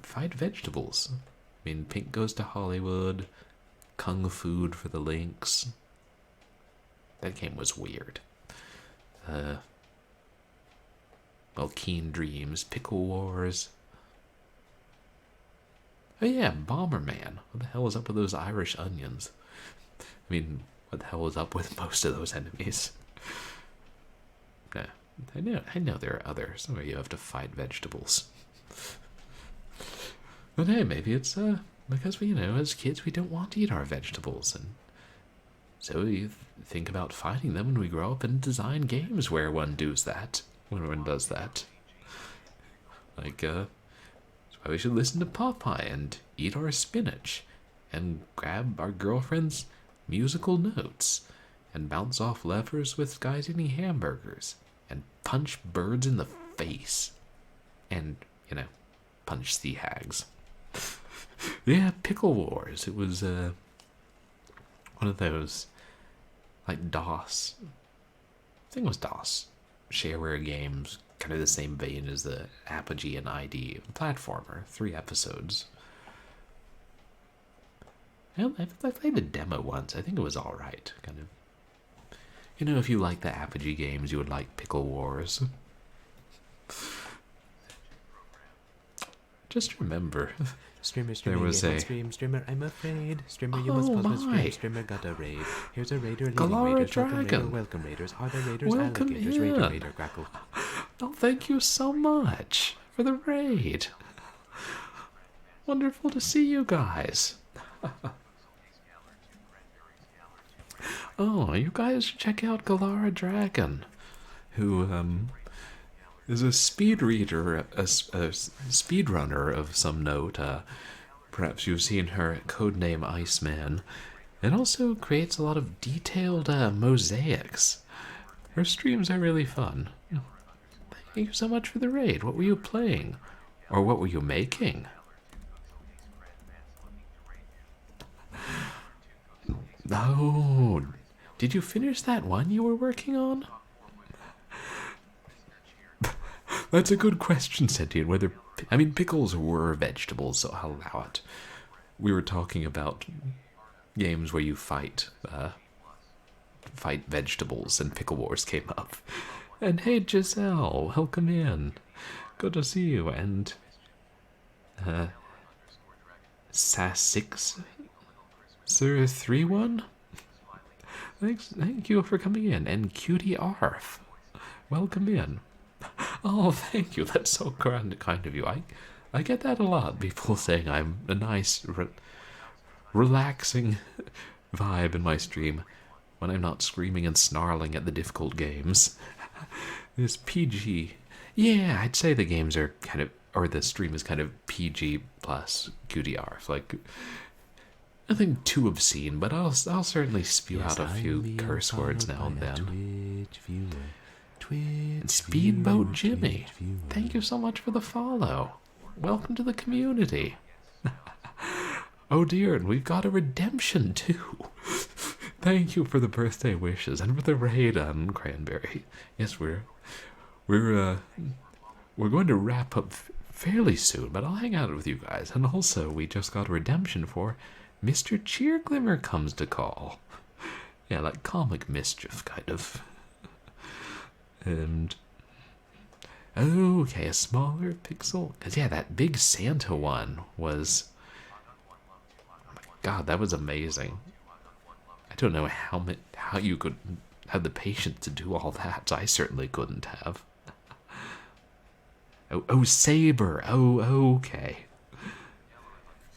Speaker 1: fight vegetables. I mean, Pink Goes to Hollywood, Kung Food for the Lynx. That game was weird. Well, Keen Dreams, Pickle Wars. Oh yeah, Bomberman. What the hell is up with those Irish onions? I mean, what the hell is up with most of those enemies? Nah, I know there are others where you have to fight vegetables. But hey, maybe it's because we, as kids we don't want to eat our vegetables, and so we think about fighting them when we grow up and design games where one does that. When one does that. Like, that's why we should listen to Popeye and eat our spinach and grab our girlfriend's musical notes and bounce off levers with guys eating hamburgers and punch birds in the face and, punch sea hags. Yeah, Pickle Wars. It was one of those, like DOS. I think it was DOS. Shareware games, kind of the same vein as the Apogee and ID platformer, 3 episodes. I played the demo once. I think it was alright. Kind of, if you like the Apogee games, you would like Pickle Wars. Just remember,
Speaker 3: Streamer,
Speaker 1: there was a
Speaker 3: stream. Streamer, I'm afraid. Streamer, you must pause the stream. Streamer got a raid. Here's a raider.
Speaker 1: Galara
Speaker 3: Raiders.
Speaker 1: Dragon.
Speaker 3: Welcome, raiders. Are there raiders?
Speaker 1: Welcome
Speaker 3: Alligators.
Speaker 1: in.
Speaker 3: Raider, crackle.
Speaker 1: Oh, thank you so much for the raid. Wonderful to see you guys. Oh, you guys should check out Galara Dragon, who is a speed reader, a speedrunner of some note. Perhaps you've seen her codename Iceman. It also creates a lot of detailed mosaics. Her streams are really fun. Thank you so much for the raid. What were you playing? Or what were you making? Oh, did you finish that one you were working on? That's a good question, Sentient. Pickles were vegetables, so I'll allow it. We were talking about games where you fight vegetables, and Pickle Wars came up. And hey, Giselle, welcome in. Good to see you. And Sass6 Sir 31. Thank you for coming in. And Cutie Arf, welcome in. Oh, thank you. That's so kind of you. I get that a lot. People saying I'm a nice, relaxing vibe in my stream when I'm not screaming and snarling at the difficult games. This PG. Yeah, I'd say the games are kind of, or the stream is kind of PG plus QDR. Like, nothing too obscene, but I'll certainly spew out a few curse words now and then. And Speedboat Jimmy, thank you so much for the follow. Welcome to the community. Oh dear, and we've got a redemption too. Thank you for the birthday wishes and for the raid on Cranberry. Yes, we're going to wrap up fairly soon, but I'll hang out with you guys. And also, we just got a redemption for Mr. Cheerglimmer Comes to Call. Yeah, like comic mischief, kind of. And okay, a smaller pixel. Cause yeah, that big Santa one was. Oh my God, that was amazing. I don't know how you could have the patience to do all that. I certainly couldn't have. Oh, Saber. Oh, okay.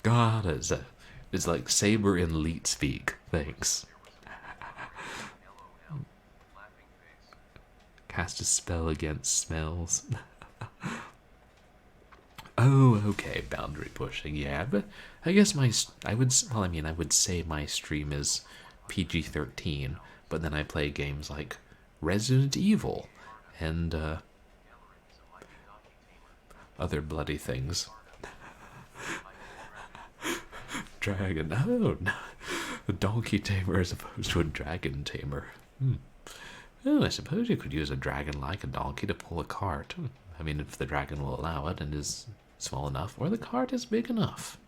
Speaker 1: God, it's like Saber in Leet speak. Thanks. Cast a spell against smells. Oh, okay, boundary pushing, yeah, but I guess I would say my stream is PG-13, but then I play games like Resident Evil and other bloody things. Dragon, oh, no. A donkey tamer as opposed to a dragon tamer. Oh, I suppose you could use a dragon like a donkey to pull a cart. I mean, if the dragon will allow it and is small enough, or the cart is big enough.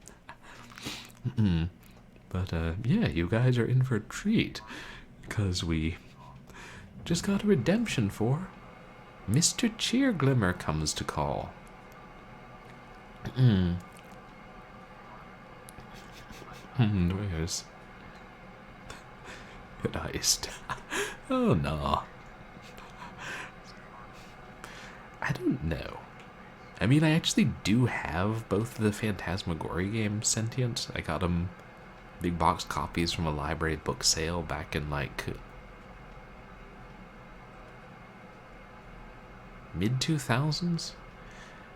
Speaker 1: But, yeah, you guys are in for a treat, because we just got a redemption for Mr. Cheerglimmer comes to call. Where's... Good iced. Oh, no. I don't know. I mean, I actually do have both of the Phantasmagoria games sentient. I got them big box copies from a library book sale back in, like, mid-2000s?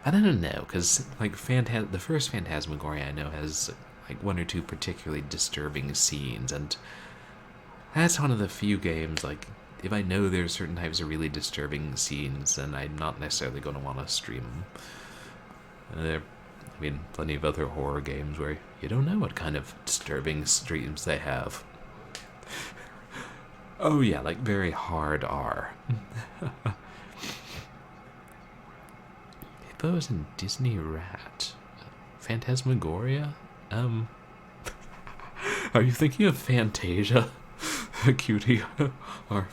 Speaker 1: I don't know, because, like, the first Phantasmagoria I know has, like, one or two particularly disturbing scenes, and that's one of the few games, like, if I know there's certain types of really disturbing scenes, then I'm not necessarily going to want to stream them. There, I mean, plenty of other horror games where you don't know what kind of disturbing streams they have. Oh yeah, like very hard R. Hippos and Disney Rat. Phantasmagoria? Are you thinking of Fantasia? Cutie. Or...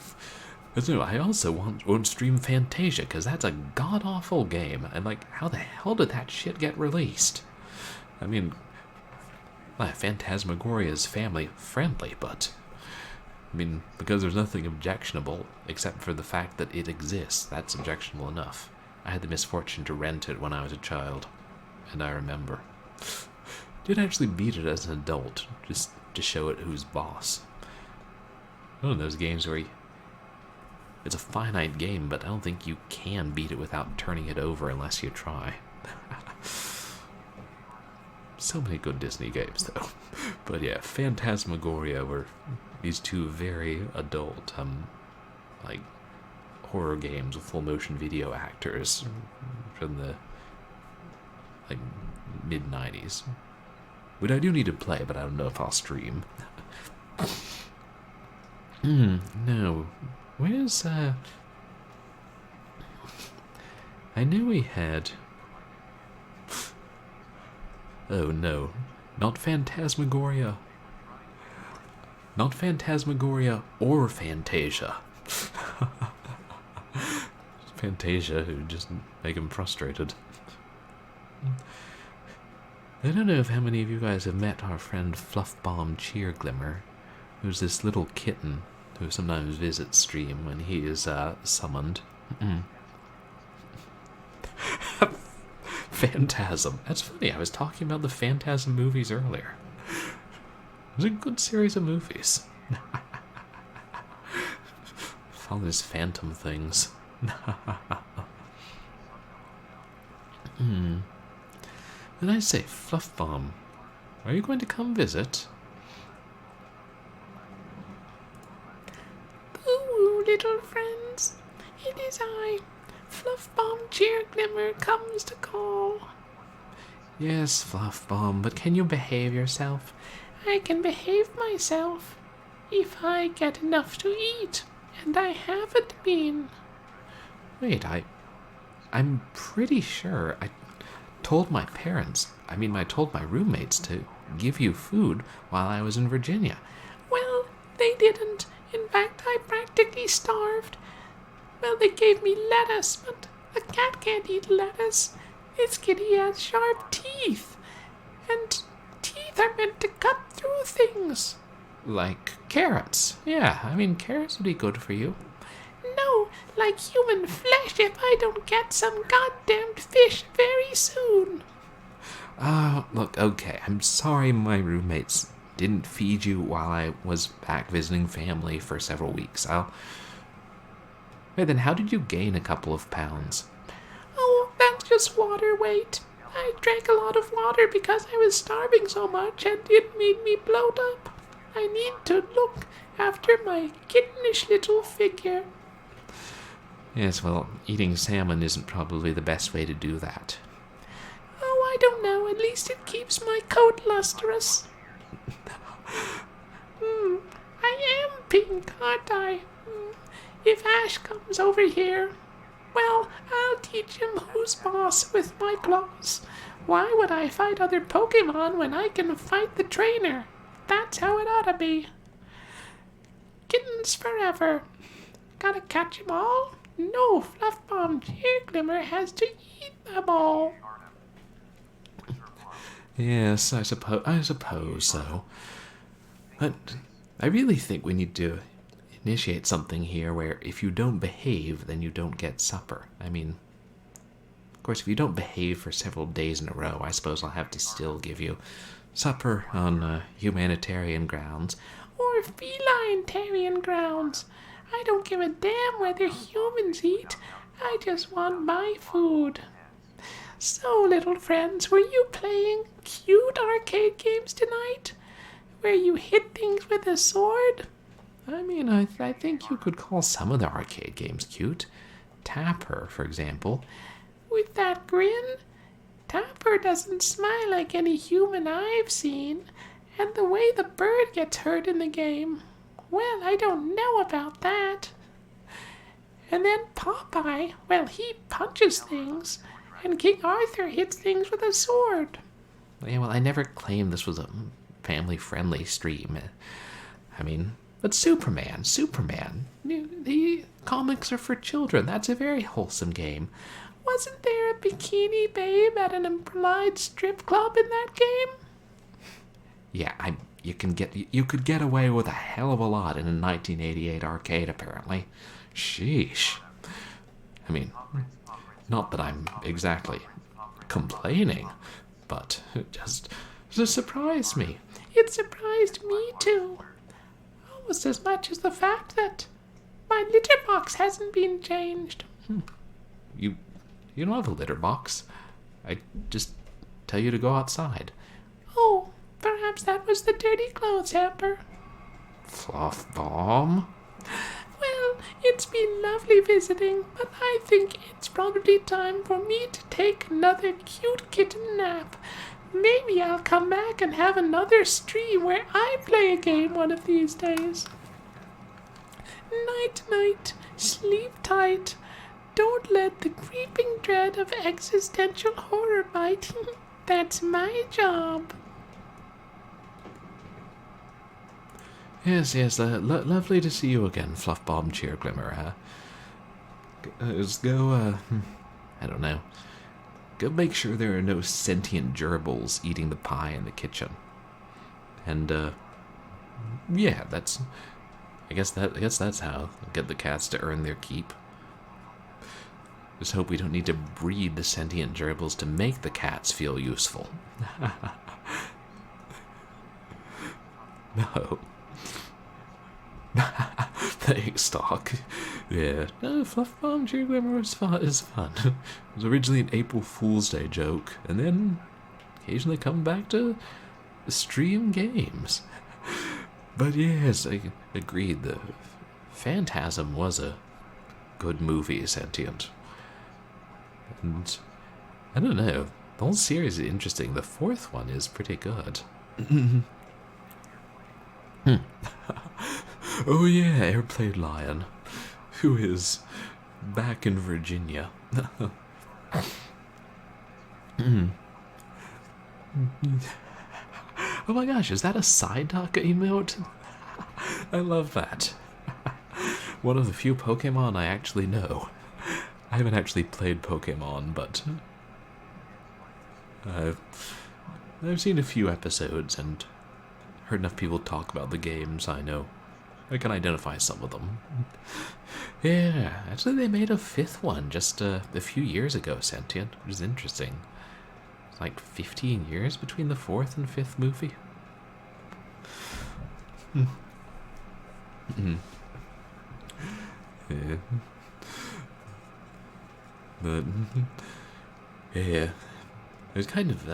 Speaker 1: No, I also won't stream Fantasia, because that's a god-awful game. And, like, how the hell did that shit get released? I mean, Phantasmagoria is family-friendly, but... I mean, because there's nothing objectionable, except for the fact that it exists. That's objectionable enough. I had the misfortune to rent it when I was a child, and I remember. Did actually beat it as an adult, just to show it who's boss. One of those games where it's a finite game, but I don't think you can beat it without turning it over unless you try. So many good Disney games, though. But yeah, Phantasmagoria were these two very adult, like, horror games with full-motion video actors from the, like, mid-90s. Which I do need to play, but I don't know if I'll stream. No. Where's, I knew we had... Oh no, not Phantasmagoria. Not Phantasmagoria or Fantasia. Fantasia, who just make him frustrated. I don't know if how many of you guys have met our friend Fluffbomb Cheerglimmer, who's this little kitten who sometimes visits stream when he is summoned. Phantasm. That's funny, I was talking about the Phantasm movies earlier. It was a good series of movies. All these phantom things. Then I say, Fluffbomb, are you going to come visit? Ooh, little friends, it is I, Fluffbomb Cheerglimmer comes to call. Yes, Fluffbomb, but can you behave yourself? I can behave myself if I get enough to eat, and I haven't been. Wait, I'm pretty sure I told my parents, I told my roommates to give you food while I was in Virginia. Well, they didn't. In fact, I practically starved. Well, they gave me lettuce, but a cat can't eat lettuce. This kitty has sharp teeth, and teeth are meant to cut through things. Like carrots. Yeah, carrots would be good for you. No, like human flesh if I don't get some goddamned fish very soon. Look, okay, I'm sorry my roommates didn't feed you while I was back visiting family for several weeks. Wait, then how did you gain a couple of pounds?
Speaker 6: Oh, that's just water weight. I drank a lot of water because I was starving so much and it made me bloat up. I need to look after my kittenish little figure.
Speaker 1: Yes, well, eating salmon isn't probably the best way to do that.
Speaker 6: Oh, I don't know. At least it keeps my coat lustrous. I am pink, aren't I? If Ash comes over here, well, I'll teach him who's boss with my claws. Why would I fight other Pokemon when I can fight the trainer? That's how it ought to be. Kittens forever. Gotta catch 'em all? No, Fluff Bomb Cheerglimmer has to eat them all.
Speaker 1: Yes, I suppose so. But I really think we need to initiate something here where if you don't behave, then you don't get supper. I mean, of course, if you don't behave for several days in a row, I suppose I'll have to still give you supper on humanitarian grounds.
Speaker 6: Or feline-tarian grounds. I don't give a damn whether humans eat. I just want my food. So, little friends, were you playing cute arcade games tonight? Where you hit things with a sword?
Speaker 1: I mean, I think you could call some of the arcade games cute. Tapper, for example.
Speaker 6: With that grin? Tapper doesn't smile like any human I've seen. And the way the bird gets hurt in the game, well, I don't know about that. And then Popeye, well, he punches things, and King Arthur hits things with a sword.
Speaker 1: Yeah, well, I never claimed this was a family-friendly stream. I mean, but Superman. The comics are for children. That's a very wholesome game.
Speaker 6: Wasn't there a bikini babe at an implied strip club in that game?
Speaker 1: Yeah, you could get away with a hell of a lot in a 1988 arcade, apparently. Sheesh. I mean, not that I'm exactly complaining, but it just surprised me.
Speaker 6: It surprised me too. Almost as much as the fact that my litter box hasn't been changed.
Speaker 1: You don't have a litter box. I just tell you to go outside.
Speaker 6: Oh, perhaps that was the dirty clothes hamper.
Speaker 1: Fluff Bomb?
Speaker 6: Well, it's been lovely visiting, but I think it's probably time for me to take another cute kitten nap. Maybe I'll come back and have another stream where I play a game one of these days. Night-night, sleep tight. Don't let the creeping dread of existential horror bite. That's my job.
Speaker 1: Yes, lovely to see you again, Fluff Bomb Cheerglimmer. Let's go, I don't know. Go make sure there are no sentient gerbils eating the pie in the kitchen. And, yeah, I guess that's how I'll get the cats to earn their keep. Just hope we don't need to breed the sentient gerbils to make the cats feel useful. No. Thanks, Doc. Yeah, no, Fluff Bomb Cheerglimmer is fun. It was originally an April Fool's Day joke, and then occasionally come back to stream games. But yes, I agreed, the Phantasm was a good movie, Sentient. And I don't know, the whole series is interesting. The fourth one is pretty good. Oh yeah, Airplane Lion, who is back in Virginia. Oh my gosh, is that a Psyduck emote? I love that. One of the few Pokemon I actually know. I haven't actually played Pokemon, but I've seen a few episodes and heard enough people talk about the games. I know I can identify some of them. Yeah, actually they made a fifth one just a few years ago, Sentient, which is interesting. like 15 years between the fourth and fifth movie. Yeah. But yeah, it was kind of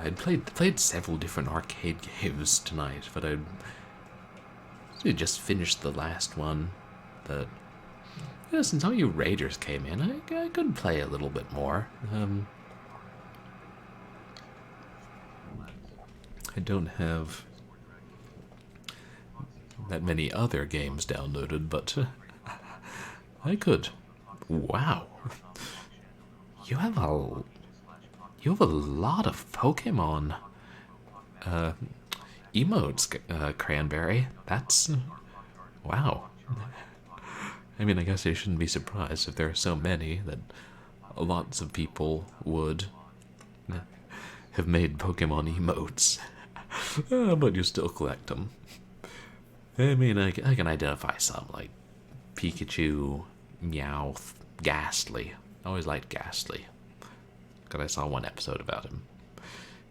Speaker 1: I'd played several different arcade games tonight, but I'd just finished the last one. But since all you Raiders came in, I could play a little bit more. I don't have that many other games downloaded, but I could. Wow, you have a lot of Pokemon emotes, Cranberry. That's wow. I mean, I guess I shouldn't be surprised if there are so many that lots of people would have made Pokemon emotes. But you still collect them. I mean, I can identify some, like Pikachu, Meowth, Ghastly. I always liked Ghastly, because I saw one episode about him.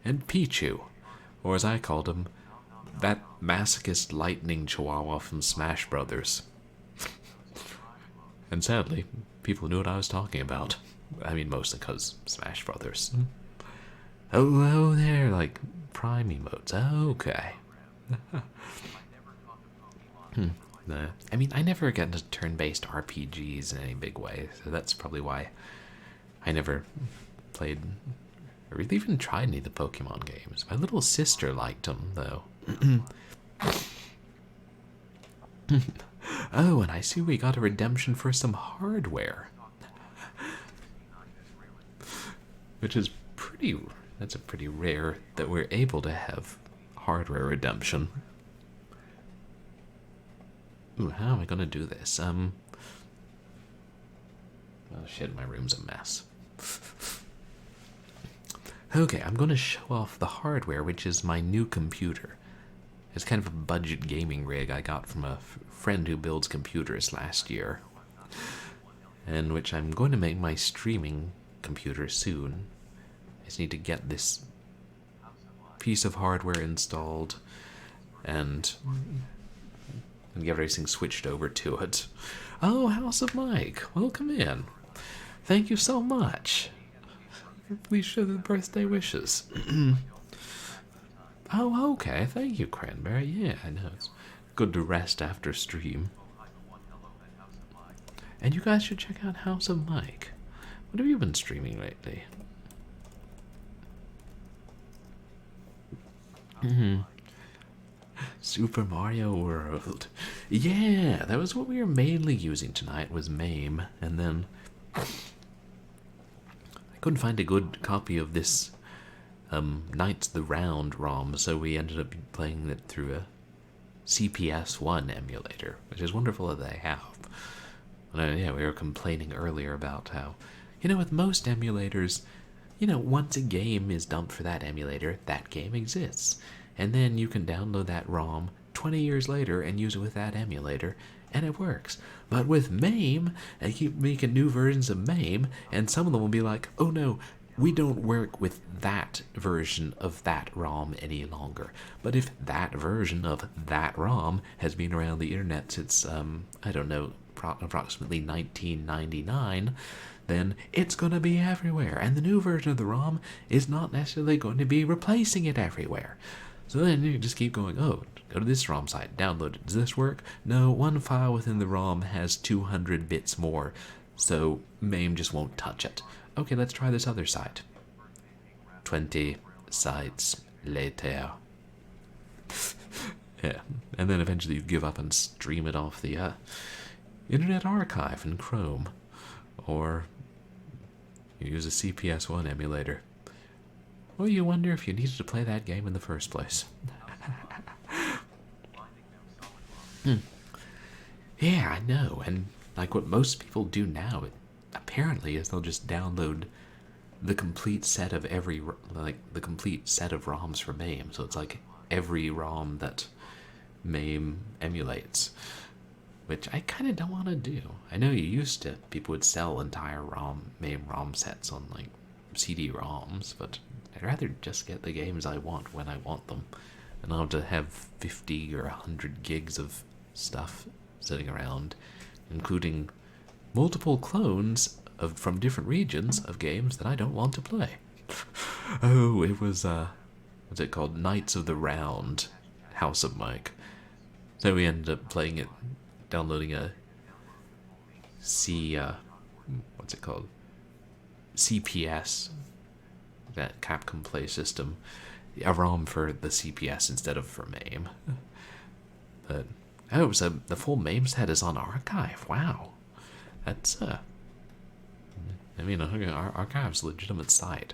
Speaker 1: And Pichu, or as I called him, that masochist lightning chihuahua from Smash Brothers. And sadly, people knew what I was talking about. I mean, mostly because Smash Brothers. Oh, they're like Prime emotes. Okay. I mean, I never got into turn-based RPGs in any big way, so that's probably why I never played or really even tried any of the Pokemon games. My little sister liked them, though. Oh, and I see we got a redemption for some hardware. Which is that's a pretty rare that we're able to have hardware redemption. Ooh, how am I gonna do this? Oh shit, my room's a mess. Okay, I'm gonna show off the hardware, which is my new computer. It's kind of a budget gaming rig I got from a friend who builds computers last year, and which I'm going to make my streaming computer soon. I just need to get this piece of hardware installed and get everything switched over to it. Oh, House of Mike, welcome in. Thank you so much. Please share the birthday wishes. Oh, okay. Thank you, Cranberry. Yeah, I know. It's good to rest after stream. And you guys should check out House of Mike. What have you been streaming lately? Super Mario World. Yeah, that was what we were mainly using tonight, was MAME. And then I couldn't find a good copy of this Knights the Round ROM, so we ended up playing it through a CPS1 emulator, which is wonderful that they have. Yeah, we were complaining earlier about how, with most emulators, once a game is dumped for that emulator, that game exists. And then you can download that ROM 20 years later and use it with that emulator, and it works. But with MAME, they keep making new versions of MAME, and some of them will be like, oh no, we don't work with that version of that ROM any longer. But if that version of that ROM has been around the internet since, I don't know, approximately 1999, then it's going to be everywhere. And the new version of the ROM is not necessarily going to be replacing it everywhere. So then you just keep going, oh, go to this ROM site, download it. Does this work? No, one file within the ROM has 200 bits more, so MAME just won't touch it. Okay, let's try this other site. 20 sites later. Yeah, and then eventually you give up and stream it off the Internet Archive in Chrome. Or you use a CPS1 emulator. Well, you wonder if you needed to play that game in the first place. Yeah, I know, and like what most people do now, apparently, is they'll just download the complete set of the complete set of ROMs for MAME. So it's like every ROM that MAME emulates, which I kind of don't want to do. I know you used to, people would sell entire MAME ROM sets on like CD-ROMs, but I'd rather just get the games I want when I want them, and not to have 50 or 100 gigs of stuff sitting around, including multiple clones from different regions of games that I don't want to play. Oh, it was, what's it called? Knights of the Round, House of Mike. So we ended up playing it, downloading a what's it called? CPS, that Capcom Play System, a ROM for the CPS instead of for MAME. But, oh, so the full MAME set is on Archive, wow. That's, I mean, Archive's a legitimate site.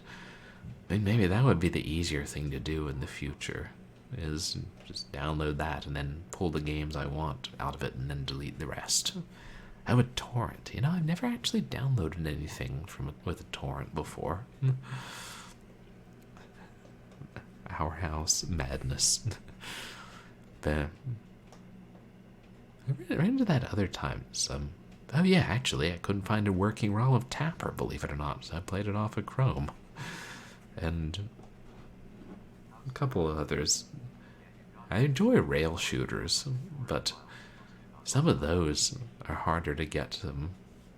Speaker 1: Maybe that would be the easier thing to do in the future, is just download that and then pull the games I want out of it and then delete the rest. I would torrent. You know, I've never actually downloaded anything with a torrent before. Our house madness. But I ran into that other time. Oh yeah, actually, I couldn't find a working ROM of Tapper, believe it or not, so I played it off of Chrome. And a couple of others. I enjoy rail shooters, but some of those are harder to get them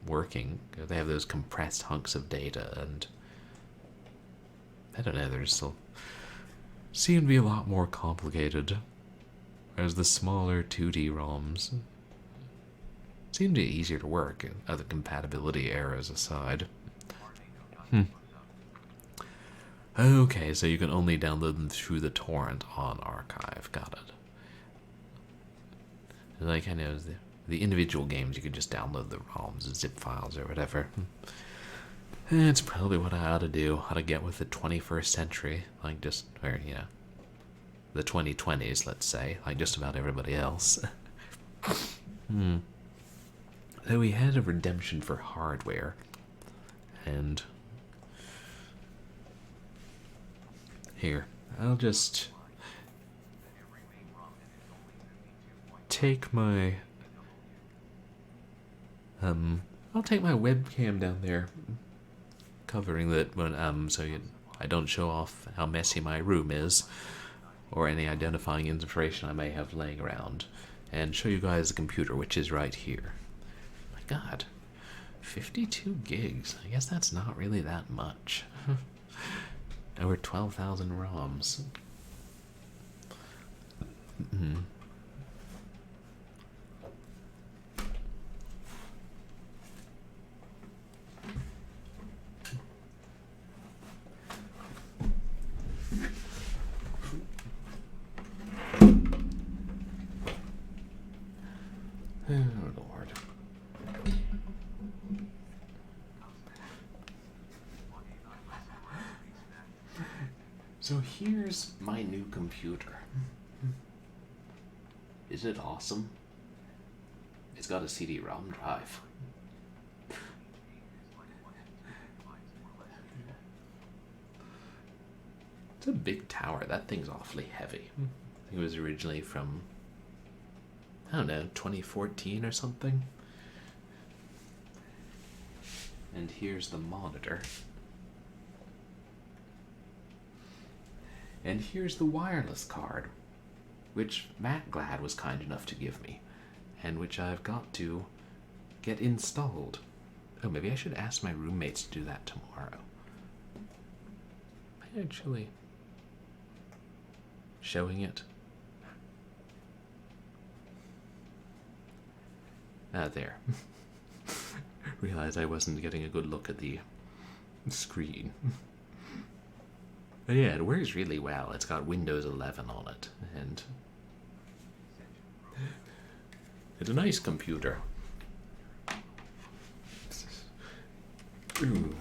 Speaker 1: working. They have those compressed hunks of data, and I don't know, there's still seem to be a lot more complicated, whereas the smaller 2D ROMs seem to be easier to work, other compatibility errors aside. Okay, so you can only download them through the torrent on Archive. Got it. Like, I know the individual games, you could just download the ROMs and zip files or whatever. It's probably what I ought to do. How to get with the 21st century, like just, or, you know, the 2020s, let's say, like just about everybody else. So we had a redemption for hardware, and here, I'll just take my I'll take my webcam down there, covering that when so I don't show off how messy my room is, or any identifying information I may have laying around, and show you guys the computer, which is right here. My God, 52 gigs. I guess that's not really that much. Over 12,000 ROMs. Oh, Lord. So here's my new computer. Is it awesome? It's got a CD-ROM drive. It's a big tower. That thing's awfully heavy. I think it was originally from, I don't know, 2014 or something. And here's the monitor. And here's the wireless card, which Matt Glad was kind enough to give me, and which I've got to get installed. Oh, maybe I should ask my roommates to do that tomorrow. Am I actually showing it? Ah, there. Realized I wasn't getting a good look at the screen. But yeah, it works really well. It's got Windows 11 on it, and it's a nice computer. Ooh.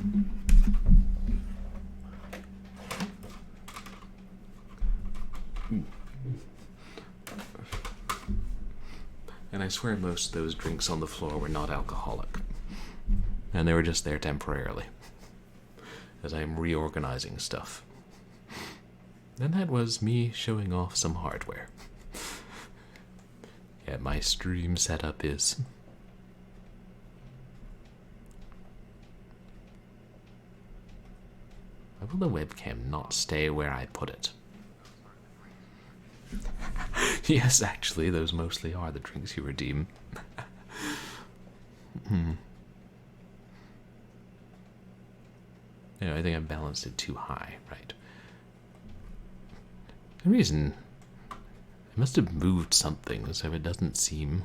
Speaker 1: And I swear most of those drinks on the floor were not alcoholic. And they were just there temporarily, as I am reorganizing stuff. And that was me showing off some hardware. Yeah, my stream setup is. Why will the webcam not stay where I put it? Yes, actually, those mostly are the drinks you redeem. Yeah, I think I balanced it too high, right? The reason I must have moved something so it doesn't seem.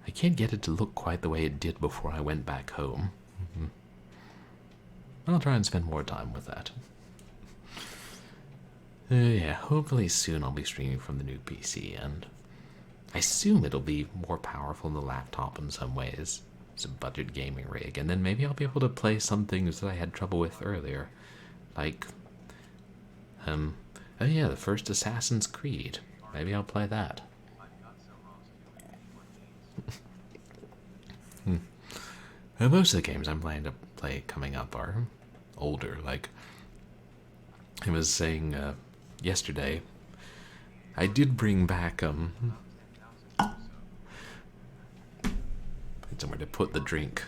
Speaker 1: I can't get it to look quite the way it did before I went back home. I'll try and spend more time with that. Yeah, hopefully soon I'll be streaming from the new PC, and I assume it'll be more powerful than the laptop in some ways. It's a budget gaming rig, and then maybe I'll be able to play some things that I had trouble with earlier. Like, oh yeah, the first Assassin's Creed. Maybe I'll play that. Most of the games I'm planning to play coming up are older. Like, I was saying yesterday, I did bring back somewhere to put the drink.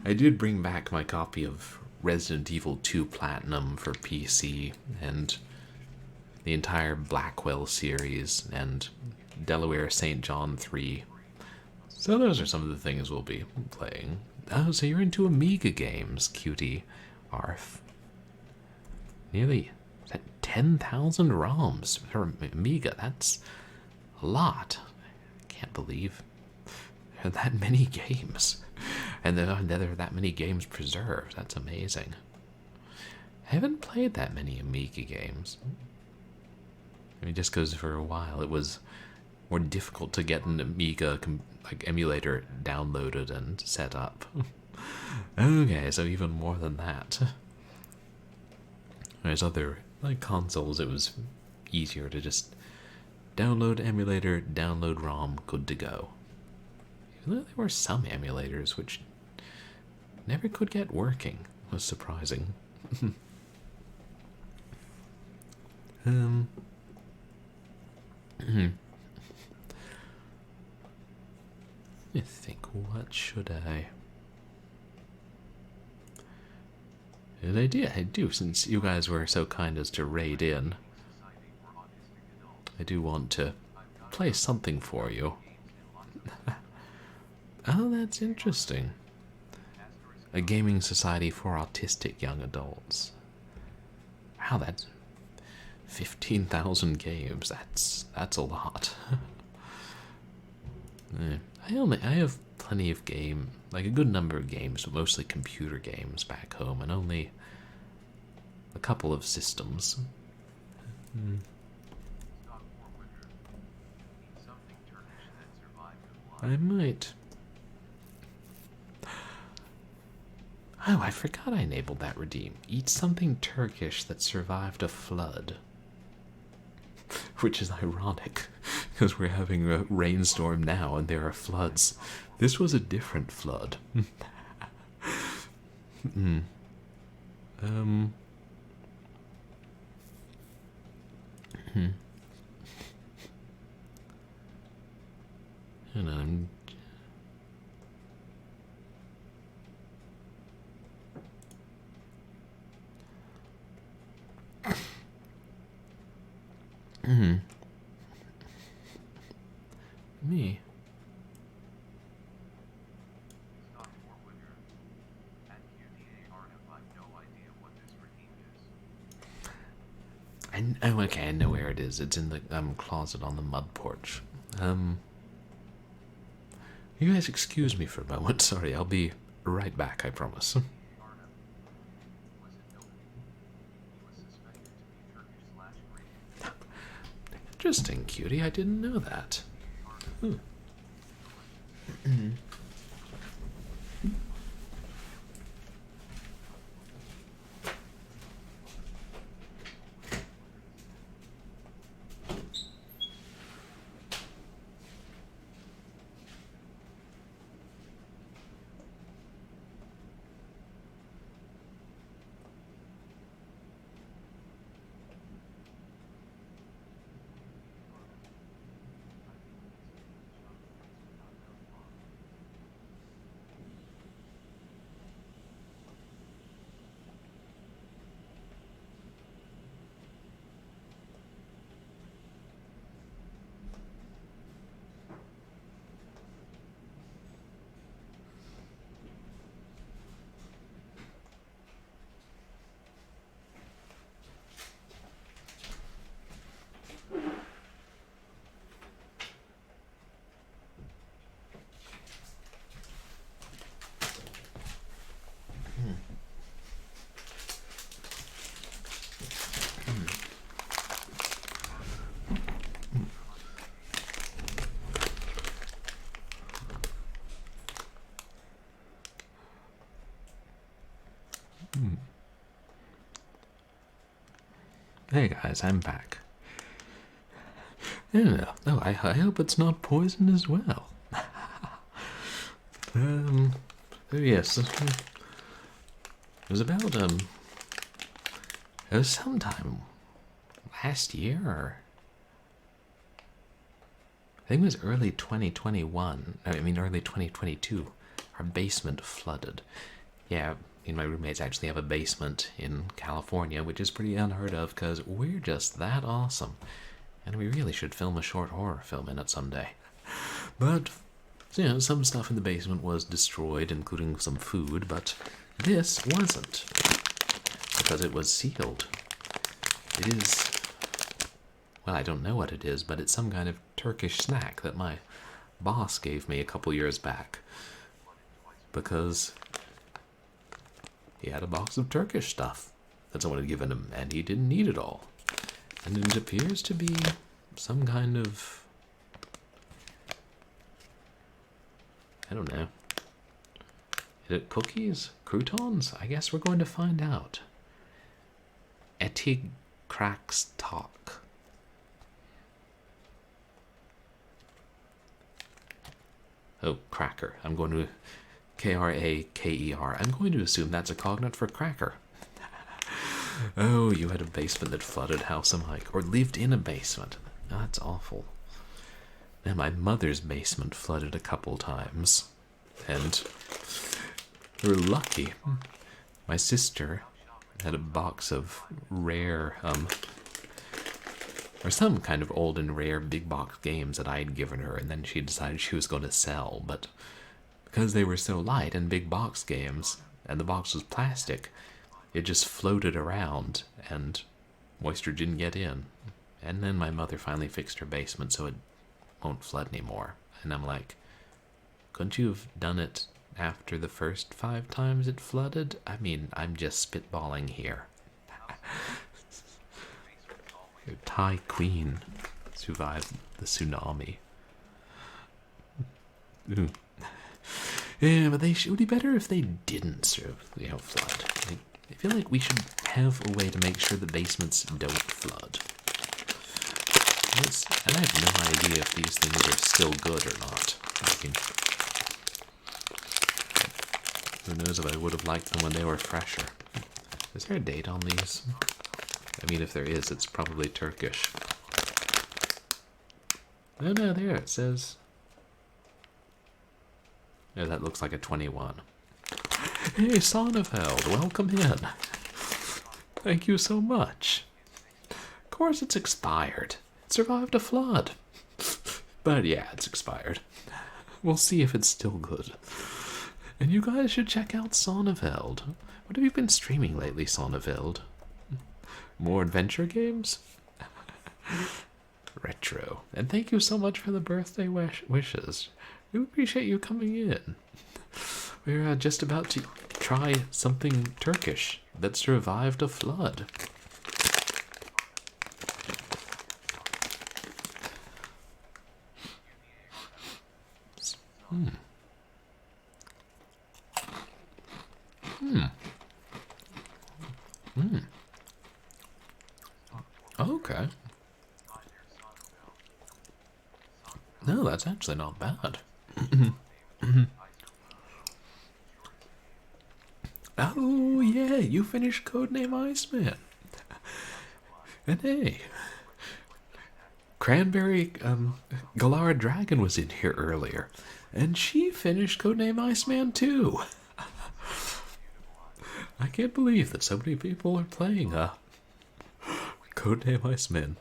Speaker 1: I did bring back my copy of Resident Evil 2 Platinum for PC, and the entire Blackwell series, and Delaware St. John 3. So those are some of the things we'll be playing. Oh, so you're into Amiga games, cutie. Arf. Nearly 10,000 ROMs for Amiga. That's a lot. I can't believe there are that many games. And there are that many games preserved. That's amazing. I haven't played that many Amiga games. I mean, just because for a while it was more difficult to get an Amiga emulator downloaded and set up. Okay, so even more than that. Whereas other consoles, it was easier to just download emulator, download ROM, good to go. Even though there were some emulators which never could get working, was surprising. I think, what should I? Good idea, I do, since you guys were so kind as to raid in. I do want to play something for you. Oh, that's interesting. A gaming society for autistic young adults. Wow, that's 15,000 games. That's a lot. I have plenty of a good number of games, but mostly computer games back home, and only a couple of systems. I might. Oh, I forgot I enabled that redeem. Eat something Turkish that survived a flood. Which is ironic, because we're having a rainstorm now and there are floods. This was a different flood. And I'm... Me. Oh, okay, I know where it is. It's in the closet on the mud porch. You guys excuse me for a moment. Sorry, I'll be right back, I promise. Interesting, cutie. I didn't know that. Hey guys, I'm back. Yeah, no, I hope it's not poison as well. So yes, it was about, it was sometime last year, or I think it was early 2021, I mean early 2022, our basement flooded. Yeah, me and my roommates actually have a basement in California, which is pretty unheard of because we're just that awesome. And we really should film a short horror film in it someday. But, you know, some stuff in the basement was destroyed, including some food, but this wasn't. Because it was sealed. It is, well, I don't know what it is, but it's some kind of Turkish snack that my boss gave me a couple years back. Because he had a box of Turkish stuff that someone had given him, and he didn't need it all. And it appears to be some kind of, I don't know. Is it cookies? Croutons? I guess we're going to find out. Etig cracks talk. Oh, cracker. I'm going to Kraker. I'm going to assume that's a cognate for cracker. Oh, you had a basement that flooded. House am I? Or lived in a basement. That's awful. And my mother's basement flooded a couple times. And we're lucky. My sister had a box of rare, or some kind of old and rare big box games that I had given her, and then she decided she was going to sell. But because they were so light and big box games, and the box was plastic, it just floated around, and moisture didn't get in. And then my mother finally fixed her basement so it won't flood anymore. And I'm like, couldn't you have done it after the first 5 times it flooded? I mean, I'm just spitballing here. Thai Queen survived the tsunami. Ooh. Yeah, but it would be better if they didn't flood. I feel like we should have a way to make sure the basements don't flood. And I have no idea if these things are still good or not. I mean, who knows if I would have liked them when they were fresher. Is there a date on these? I mean, if there is, it's probably Turkish. Oh no, there it says. Oh, that looks like a 21. Hey, Sonneveld, welcome in. Thank you so much. Of course it's expired. It survived a flood. But yeah, it's expired. We'll see if it's still good. And you guys should check out Sonneveld. What have you been streaming lately, Sonneveld? More adventure games? Retro. And thank you so much for the birthday wishes. We appreciate you coming in. We're just about to try something Turkish that survived a flood. Okay. No, that's actually not bad. Oh, yeah, you finished Codename Iceman. And hey, Cranberry, Galara Dragon was in here earlier, and she finished Codename Iceman too. I can't believe that so many people are playing, Codename Iceman.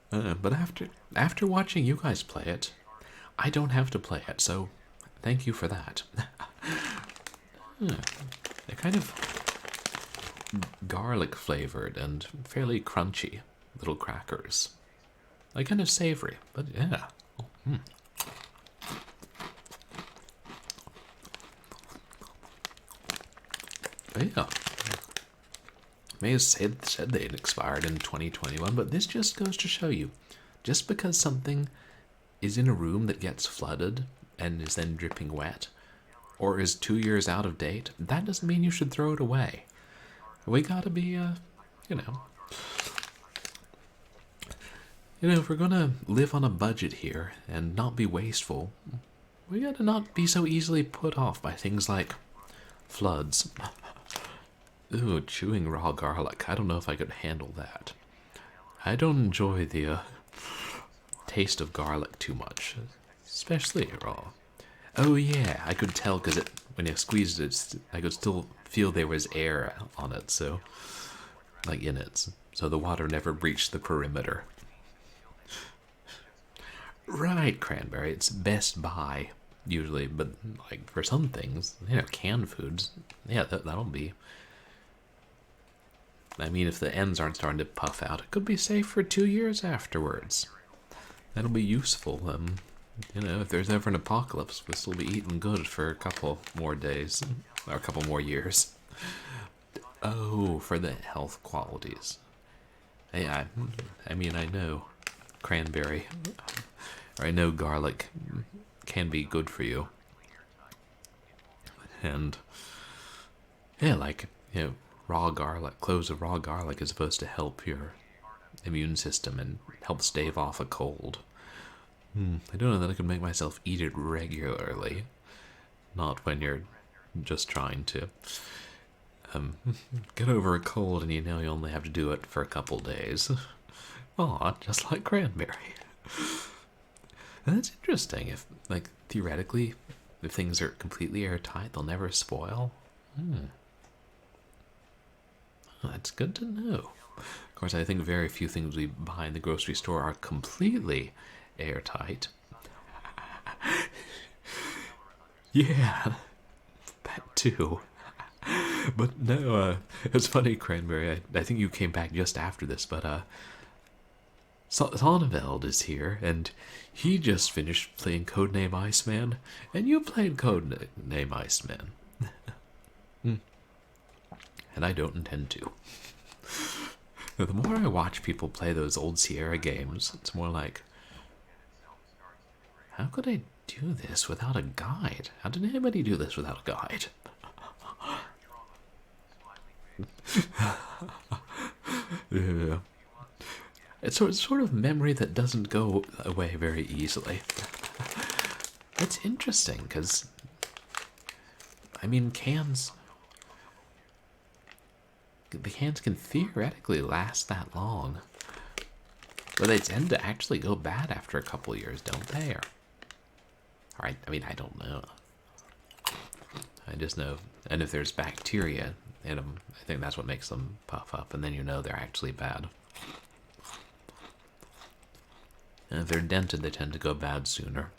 Speaker 1: But after watching you guys play it, I don't have to play it, so thank you for that. They're kind of garlic flavored and fairly crunchy little crackers. Like kind of savory, but yeah. But yeah. May have said they had expired in 2021, but this just goes to show you, just because something is in a room that gets flooded and is then dripping wet, or is 2 years out of date, that doesn't mean you should throw it away. We gotta be, if we're gonna live on a budget here and not be wasteful, we gotta not be so easily put off by things like floods. Ooh, chewing raw garlic. I don't know if I could handle that. I don't enjoy the taste of garlic too much, especially raw. Oh yeah, I could tell because when you squeezed it, I could still feel there was air on it, so like in it, so the water never breached the perimeter. Right, cranberry. It's best by usually, but like for some things, canned foods, yeah, that'll be. I mean, if the ends aren't starting to puff out, it could be safe for 2 years afterwards. That'll be useful. If there's ever an apocalypse, we'll still be eating good for a couple more days, or a couple more years. Oh, for the health qualities. I mean, I know cranberry, or I know garlic can be good for you. And, yeah, raw garlic, cloves of raw garlic is supposed to help your immune system and help stave off a cold. I don't know that I can make myself eat it regularly. Not when you're just trying to get over a cold and you only have to do it for a couple days. Aw, just like cranberry. That's interesting. If, theoretically, if things are completely airtight, they'll never spoil. Oh, that's good to know. Of course, I think very few things we buy in the grocery store are completely airtight. Yeah, that too. But no, it's funny, Cranberry. I think you came back just after this, but Sonneveld is here, and he just finished playing Codename Iceman, and you played Codename Iceman. And I don't intend to. The more I watch people play those old Sierra games, it's more like, how could I do this without a guide? How did anybody do this without a guide? Yeah. It's sort of memory that doesn't go away very easily. It's interesting, because, I mean, the cans can theoretically last that long. But they tend to actually go bad after a couple years, don't they? I don't know. I just know, and if there's bacteria in them, I think that's what makes them puff up, and then they're actually bad. And if they're dented, they tend to go bad sooner.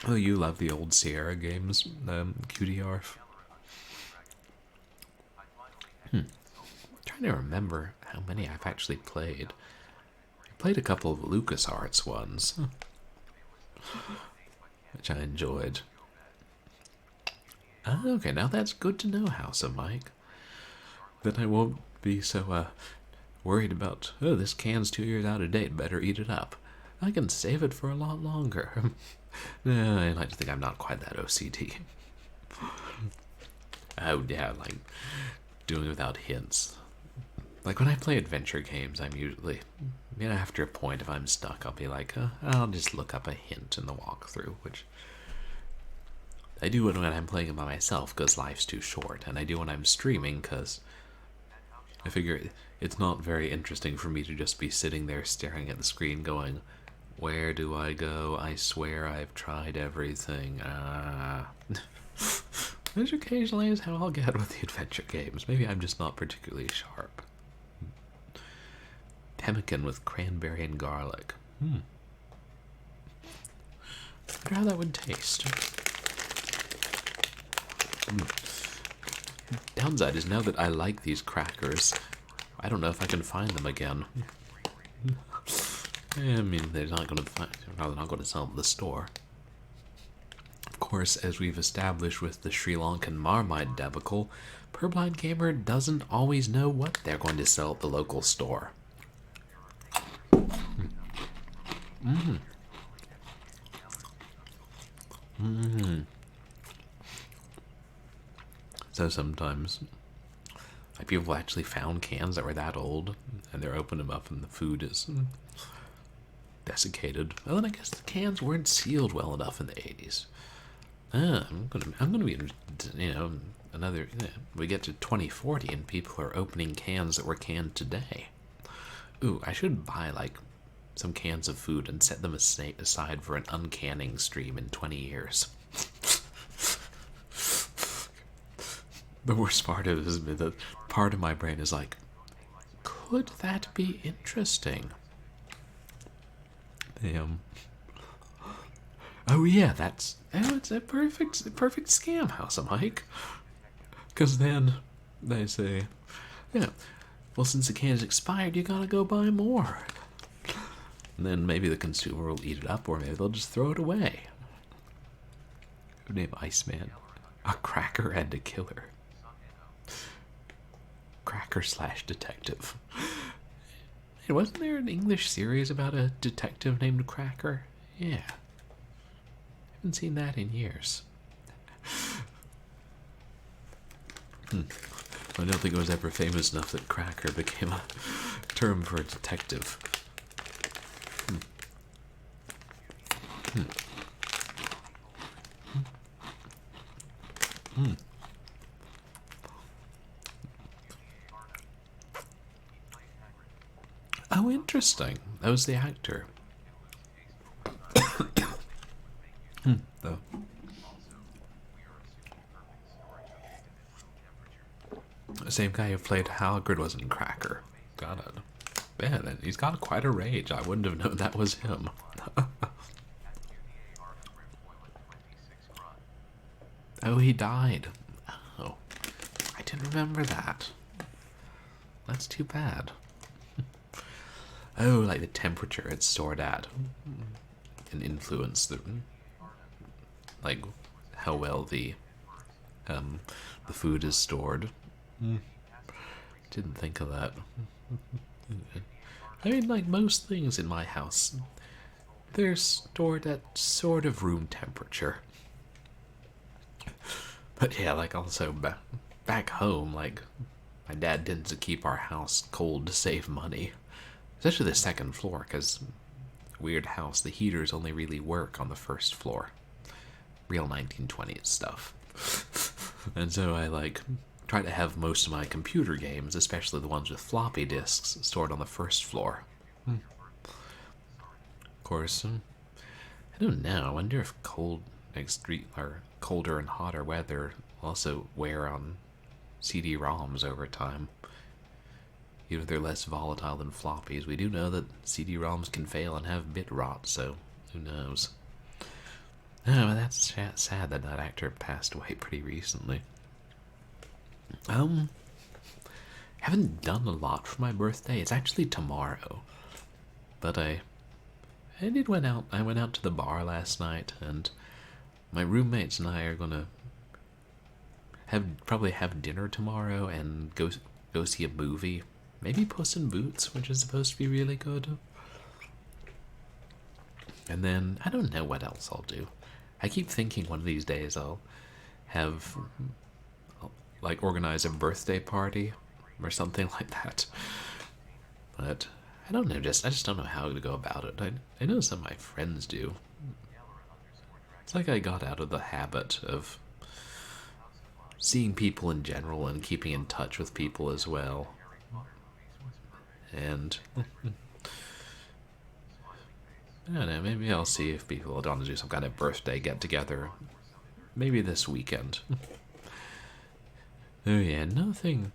Speaker 1: Oh, you love the old Sierra games, QDRF. Trying to remember how many I've actually played. I played a couple of LucasArts ones, which I enjoyed. Okay, now that's good to know, House of Mike. Then I won't be so worried about, this can's 2 years out of date, better eat it up. I can save it for a lot longer. No, I like to think I'm not quite that OCD. Oh, yeah, doing without hints. When I play adventure games, I'm usually, after a point, if I'm stuck, I'll be like, I'll just look up a hint in the walkthrough, which I do when I'm playing it by myself, because life's too short, and I do when I'm streaming, because I figure it's not very interesting for me to just be sitting there staring at the screen going, where do I go? I swear I've tried everything. Which occasionally is how I'll get with the adventure games. Maybe I'm just not particularly sharp. Pemmican with cranberry and garlic. I wonder how that would taste. Downside is now that I like these crackers, I don't know if I can find them again. I mean, they're not going to sell them at the store. Of course, as we've established with the Sri Lankan Marmite debacle, Purblind Gamer doesn't always know what they're going to sell at the local store. So sometimes, like, people actually found cans that were that old, and they're opening them up, and the food is desiccated. Well, then I guess the cans weren't sealed well enough in the 80s. I'm gonna be, another. We get to 2040, and people are opening cans that were canned today. Ooh, I should buy like some cans of food and set them aside for an uncanning stream in 20 years. The worst part of it is that part of my brain is like, could that be interesting? Damn. Oh yeah, it's a perfect scam house, Mike. Because then they say, well, since the can's expired, you gotta go buy more. And then maybe the consumer will eat it up, or maybe they'll just throw it away. Who named Iceman? A cracker and a killer. Cracker/detective. Hey, wasn't there an English series about a detective named Cracker? Yeah. Haven't seen that in years. I don't think it was ever famous enough that cracker became a term for a detective. Oh, interesting. That was the actor. Though. The same guy who played Hagrid was in Cracker. Got it. Man, he's got quite a range. I wouldn't have known that was him. Oh, he died. Oh, I didn't remember that. That's too bad. Oh, like the temperature it's stored at can influence the, like, how well the food is stored. Didn't think of that. I mean, like most things in my house, they're stored at sort of room temperature. But yeah, like also back home, like my dad tends to keep our house cold to save money. Especially the second floor, because weird house, the heaters only really work on the first floor. Real 1920s stuff. And so I like try to have most of my computer games, especially the ones with floppy disks, stored on the first floor. Of course, I don't know. I wonder if colder and hotter weather also wear on CD-ROMs over time. Even if they're less volatile than floppies, we do know that CD-ROMs can fail and have bit rot, so who knows? Oh, that's sad that that actor passed away pretty recently. Haven't done a lot for my birthday. It's actually tomorrow, but I went out. I went out to the bar last night, and my roommates and I are gonna probably have dinner tomorrow and go see a movie. Maybe Puss in Boots, which is supposed to be really good. And then I don't know what else I'll do. I keep thinking one of these days I'll like organize a birthday party or something like that. But I don't know, I just don't know how to go about it. I know some of my friends do. It's like I got out of the habit of seeing people in general and keeping in touch with people as well. And I don't know, maybe I'll see if people want to do some kind of birthday get-together. Maybe this weekend. Oh yeah, nothing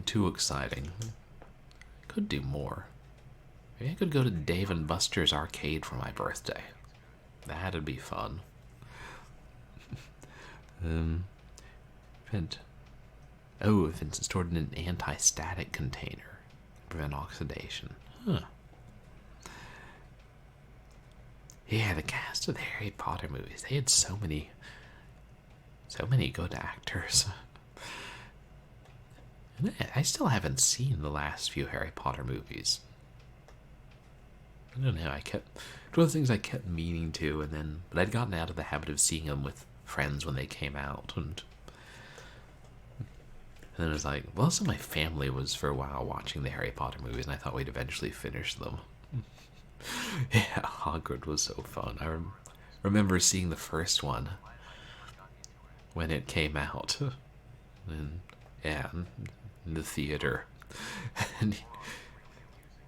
Speaker 1: too exciting. Could do more. Maybe I could go to Dave and Buster's arcade for my birthday. That'd be fun. If it's stored in an anti-static container. Prevent oxidation. Huh. Yeah, the cast of the Harry Potter movies, they had so many good actors. And I still haven't seen the last few Harry Potter movies. I don't know. It's one of those things I kept meaning to, but I'd gotten out of the habit of seeing them with friends when they came out, and then it was like, well, so my family was for a while watching the Harry Potter movies, and I thought we'd eventually finish them. Yeah, Hogwarts was so fun. I remember seeing the first one when it came out, and yeah, in the theater, and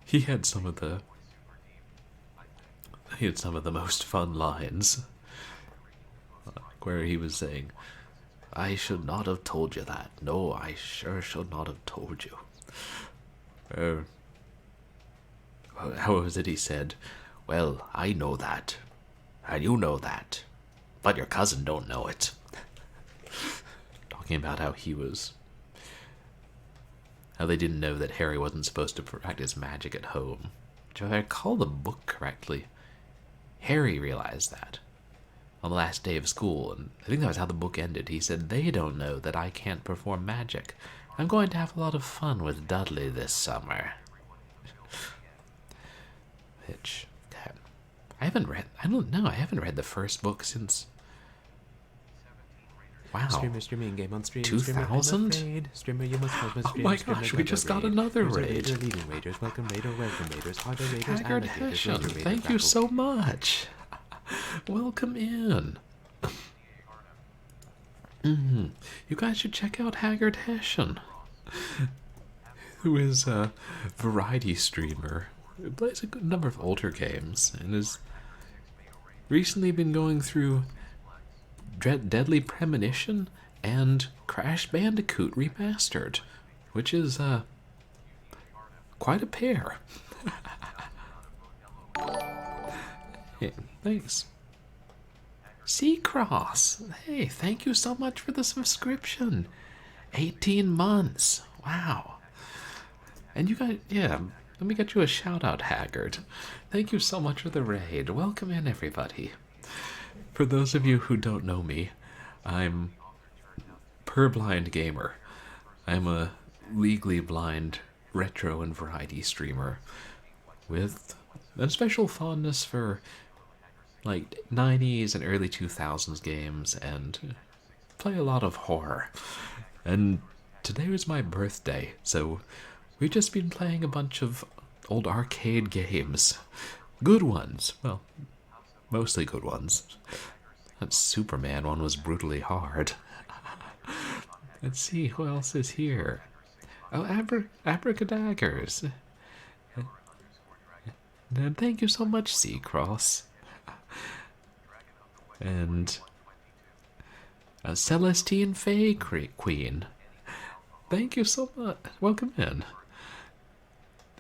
Speaker 1: he had some of the most fun lines, where he was saying, "I should not have told you that. No, I sure should not have told you." How was it he said? "Well, I know that, and you know that, but your cousin don't know it." Talking about how they didn't know that Harry wasn't supposed to practice magic at home. Which, if I recall the book correctly, Harry realized that on the last day of school, and I think that was how the book ended. He said, "They don't know that I can't perform magic. I'm going to have a lot of fun with Dudley this summer." Which, God, I haven't read the first book since, wow,
Speaker 3: Streaming game on stream.
Speaker 1: 2000?
Speaker 3: Streamer, you must pause my
Speaker 1: Oh
Speaker 3: stream.
Speaker 1: my
Speaker 3: Streamer,
Speaker 1: gosh, we just got another
Speaker 3: Here's a
Speaker 1: raid.
Speaker 3: raider leading raiders. Welcome raider, Are there raiders?
Speaker 1: Haggard
Speaker 3: Alligators,
Speaker 1: Hessian,
Speaker 3: raider,
Speaker 1: thank you
Speaker 3: grapple.
Speaker 1: so much. Welcome in. You guys should check out Haggard Hessian, who is a variety streamer who plays a good number of older games and has recently been going through Deadly Premonition and Crash Bandicoot Remastered, which is quite a pair. Hey, thanks. Seacross, hey, thank you so much for the subscription. 18 months, wow. And you guys, yeah, let me get you a shout out, Haggard. Thank you so much for the raid. Welcome in, everybody. For those of you who don't know me, I'm Purblind Gamer. I'm a legally blind retro and variety streamer with a special fondness for like 90s and early 2000s games, and play a lot of horror. And today was my birthday, so we've just been playing a bunch of old arcade games. Good ones. Well, mostly good ones. That Superman one was brutally hard. Let's see, who else is here? Oh, Abracadaggers. And thank you so much, Seacross. And Celestine Fay Queen. Thank you so much. Welcome in.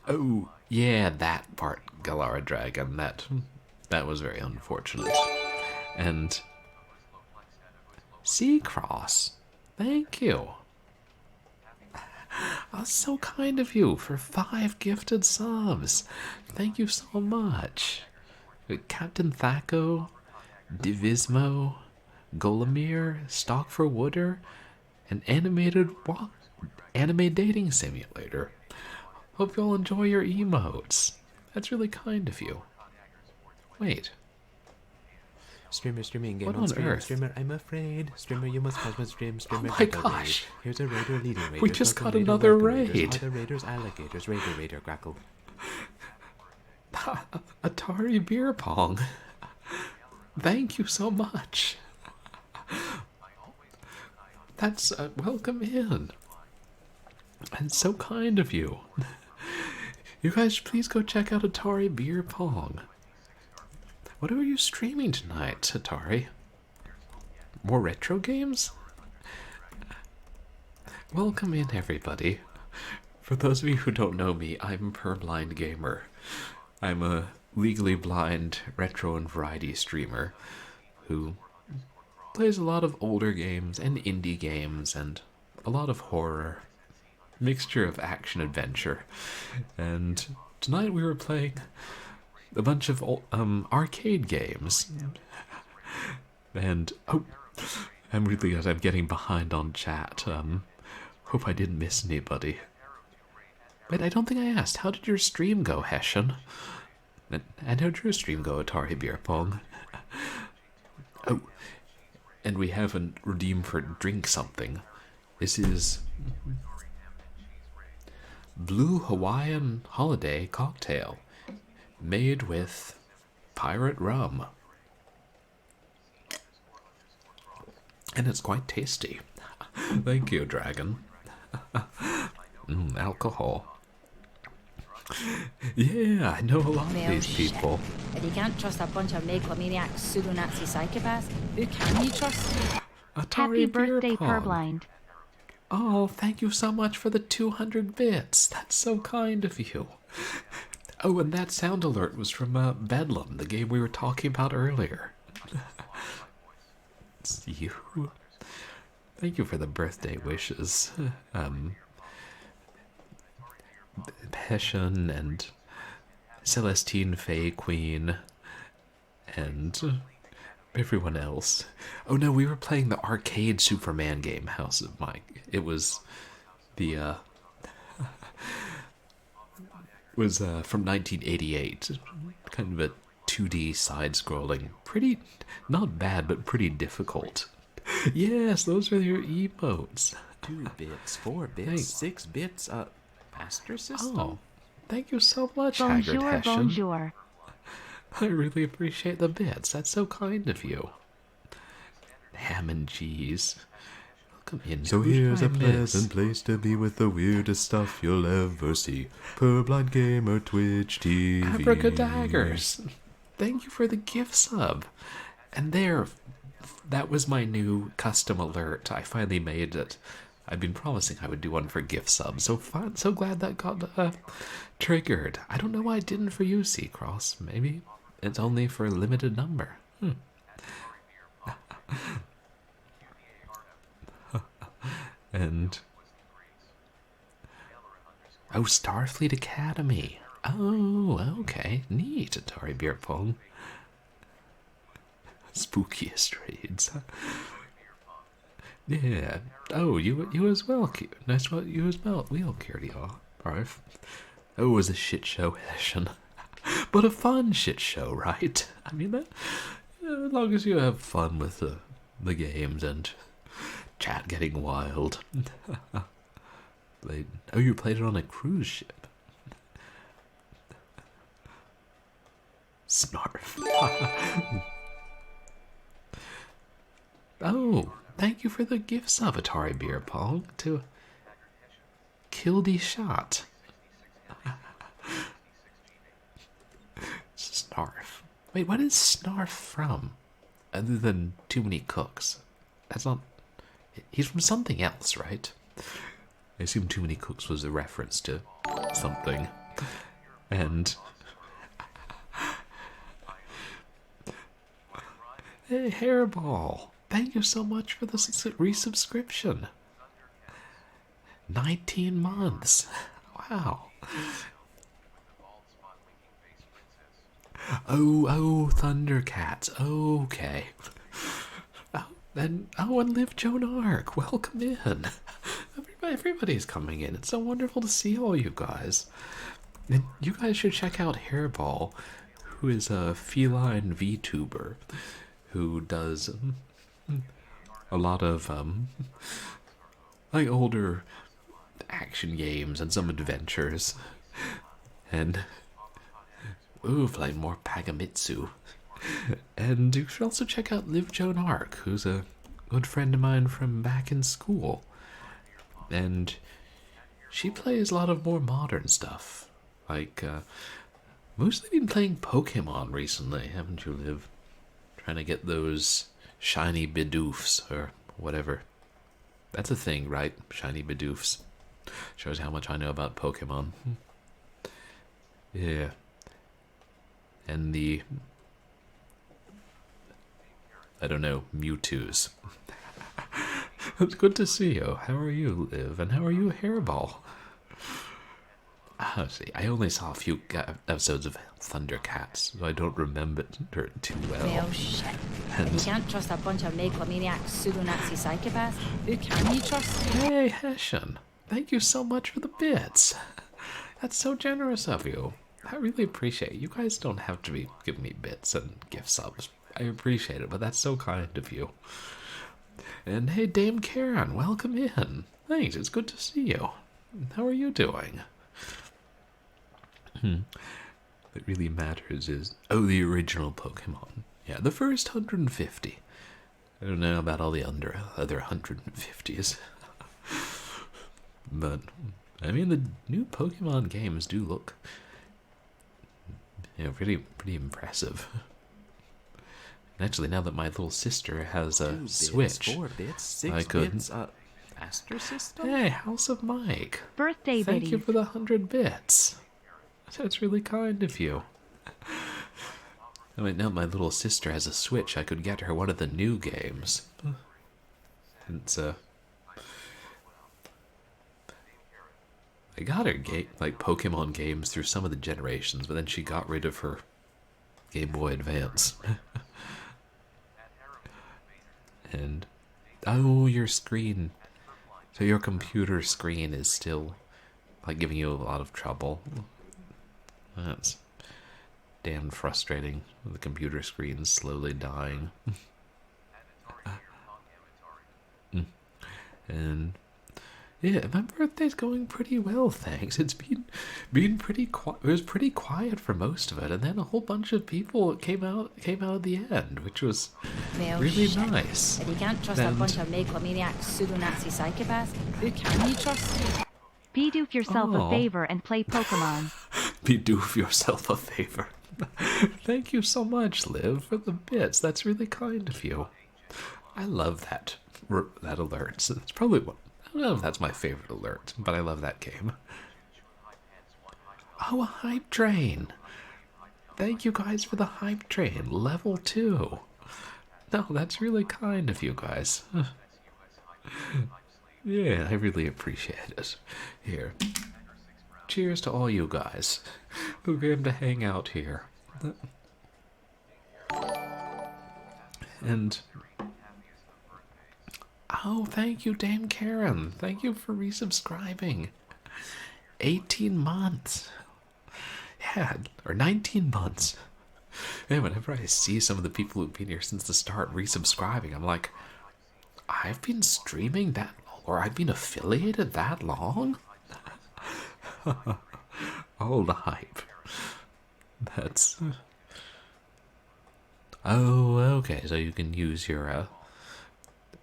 Speaker 1: Oh, yeah, that part, Galara Dragon. That was very unfortunate. And Seacross, thank you. That's so kind of you for 5 gifted subs. Thank you so much. Captain Thaco, Divismo, Golemir, Stock for Wooder, and anime dating simulator. Hope you all enjoy your emotes. That's really kind of you. Wait.
Speaker 3: Streamer streaming game
Speaker 1: What
Speaker 3: on
Speaker 1: on
Speaker 3: stream.
Speaker 1: earth?
Speaker 3: Streamer, I'm afraid. Streamer, you must pause my stream. Streamer,
Speaker 1: my
Speaker 3: get a raid.
Speaker 1: gosh.
Speaker 3: Here's a raider leading raiders.
Speaker 1: We just
Speaker 3: Welcome
Speaker 1: got
Speaker 3: raider,
Speaker 1: another
Speaker 3: welcome raiders.
Speaker 1: raid.
Speaker 3: Are there raiders? Alligators, raider, grackle.
Speaker 1: Atari Beer Pong. Thank you so much. That's welcome in. And so kind of you. You guys should please go check out Atari Beer Pong. What are you streaming tonight, Atari? More retro games? Welcome in, everybody. For those of you who don't know me, I'm Purblind Gamer. I'm a legally blind retro and variety streamer who plays a lot of older games and indie games and a lot of horror, mixture of action adventure. And tonight we were playing a bunch of arcade games. And I'm getting behind on chat. Hope I didn't miss anybody. Wait, I don't think I asked. How did your stream go, Hessian? And how'd your stream go, Atari Beer Pong? Oh, and we haven't redeemed for drink something. This is Blue Hawaiian Holiday Cocktail, made with pirate rum. And it's quite tasty. Thank you, Dragon. Alcohol. Yeah, I know a lot of
Speaker 8: Well,
Speaker 1: these
Speaker 8: shit.
Speaker 1: people.
Speaker 8: If you can't trust a bunch of megalomaniac pseudo-Nazi psychopaths, who can you trust?
Speaker 1: Atari
Speaker 9: Happy
Speaker 1: Beer
Speaker 9: birthday,
Speaker 1: Pong.
Speaker 9: Purblind.
Speaker 1: Oh, thank you so much for the 200 bits. That's so kind of you. Oh, and that sound alert was from Bedlam, the game we were talking about earlier. It's you. Thank you for the birthday wishes. Hessian and Celestine Faye Queen and everyone else. Oh no, we were playing the arcade Superman game, House of Mike. It was the from 1988. Kind of a 2D side-scrolling. Pretty, not bad, but pretty difficult. Yes, those are your emotes.
Speaker 3: 2 bits, 4 bits,
Speaker 1: Thanks.
Speaker 3: 6 bits, master system?
Speaker 1: Oh, thank you so much, Haggard
Speaker 9: Bonjour,
Speaker 1: Hessian.
Speaker 9: bonjour.
Speaker 1: I really appreciate the bits. That's so kind of you. Ham and cheese. Welcome in.
Speaker 3: So
Speaker 1: Who
Speaker 3: here's a
Speaker 1: should I miss?
Speaker 3: pleasant place to be with the weirdest stuff you'll ever see. Purblind Gamer Twitch TV.
Speaker 1: Abracadaggers. Thank you for the gift sub. And there, that was my new custom alert. I finally made it. I've been promising I would do one for gift subs. So fun. So glad that got triggered. I don't know why it didn't for you, Seacross. Maybe it's only for a limited number. And oh, Starfleet Academy. Oh, okay. Neat, Atari Beer Pong. Spookiest raids. Yeah. Oh, you as well. Nice to you as well. Wheel Arf. Oh, it was a shit show, Hessian. But a fun shit show, right? I mean, that, as long as you have fun with the games and chat getting wild. Oh, you played it on a cruise ship. Snarf. Oh, thank you for the gift sub, Atari Beer Pong, to Kildy Shot. Snarf. Wait, what is Snarf from? Other than Too Many Cooks. That's not... He's from something else, right? I assume Too Many Cooks was a reference to something. And... Hey, Hairball. Thank you so much for the resubscription. 19 months. Wow. Oh, Thundercats. Okay. And Live Joan Arc. Welcome in. Everybody's coming in. It's so wonderful to see all you guys. And you guys should check out Hairball, who is a feline VTuber who does a lot of like older action games and some adventures. And playing more Pagamitsu. And you should also check out Live Joan Arc, who's a good friend of mine from back in school. And she plays a lot of more modern stuff. Like, mostly been playing Pokemon recently, haven't you, Liv? Trying to get those shiny Bidoofs, or whatever. That's a thing, right? Shiny Bidoofs. Shows how much I know about Pokemon. Yeah. And the... I don't know, Mewtwo's. It's good to see you. How are you, Liv? And how are you, Hairball? See, I only saw a few episodes of Thundercats, so I don't remember it too well.
Speaker 8: Well, shit. If you can't trust a bunch of megalomaniac pseudo-Nazi psychopaths, who can you trust?
Speaker 1: Hey, Hessian. Thank you so much for the bits. That's so generous of you. I really appreciate it. You guys don't have to be giving me bits and gift subs. I appreciate it, but that's so kind of you. And hey, Dame Karen, welcome in. Thanks, it's good to see you. How are you doing? What really matters is, oh, the original Pokemon. Yeah, the first 150. I don't know about all the other 150s. But, I mean, the new Pokemon games do look, pretty impressive. And actually, now that my little sister has a
Speaker 3: 2 bits,
Speaker 1: Switch,
Speaker 3: 4 bits, 6
Speaker 1: I could...
Speaker 3: bits, Master System?
Speaker 1: Hey, House of Mike.
Speaker 9: Birthday
Speaker 1: Thank you
Speaker 9: biddies.
Speaker 1: for the 100 bits. That's really kind of you. I mean, now my little sister has a Switch, I could get her one of the new games. It's, I got her Pokemon games through some of the generations, but then she got rid of her Game Boy Advance. And, oh, your screen. So your computer screen is still, giving you a lot of trouble. That's damn frustrating. The computer screen's slowly dying. And yeah, my birthday's going pretty well, thanks. It's been pretty quiet. It was pretty quiet for most of it, and then a whole bunch of people came out at the end, which was
Speaker 8: Well,
Speaker 1: really
Speaker 8: shit.
Speaker 1: nice.
Speaker 8: If you can't trust a
Speaker 1: And-
Speaker 8: bunch of megalomaniac pseudo-Nazi psychopaths, who can you trust?
Speaker 9: Be do yourself
Speaker 1: Oh.
Speaker 9: a favor and play Pokemon.
Speaker 1: Do yourself a favor. Thank you so much, Liv, for the bits. That's really kind of you. I love that alert. It's probably one. I don't know if that's my favorite alert, but I love that game. Oh, a hype train. Thank you guys for the hype train. Level 2. No, that's really kind of you guys. Yeah, I really appreciate it. Here. Cheers to all you guys who came to hang out here. And... oh, thank you, Dame Karen. Thank you for resubscribing. 18 months. Yeah, or 19 months. And whenever I see some of the people who've been here since the start resubscribing, I'm like, I've been streaming that long, or I've been affiliated that long? All the hype. That's... oh, okay, so you can use your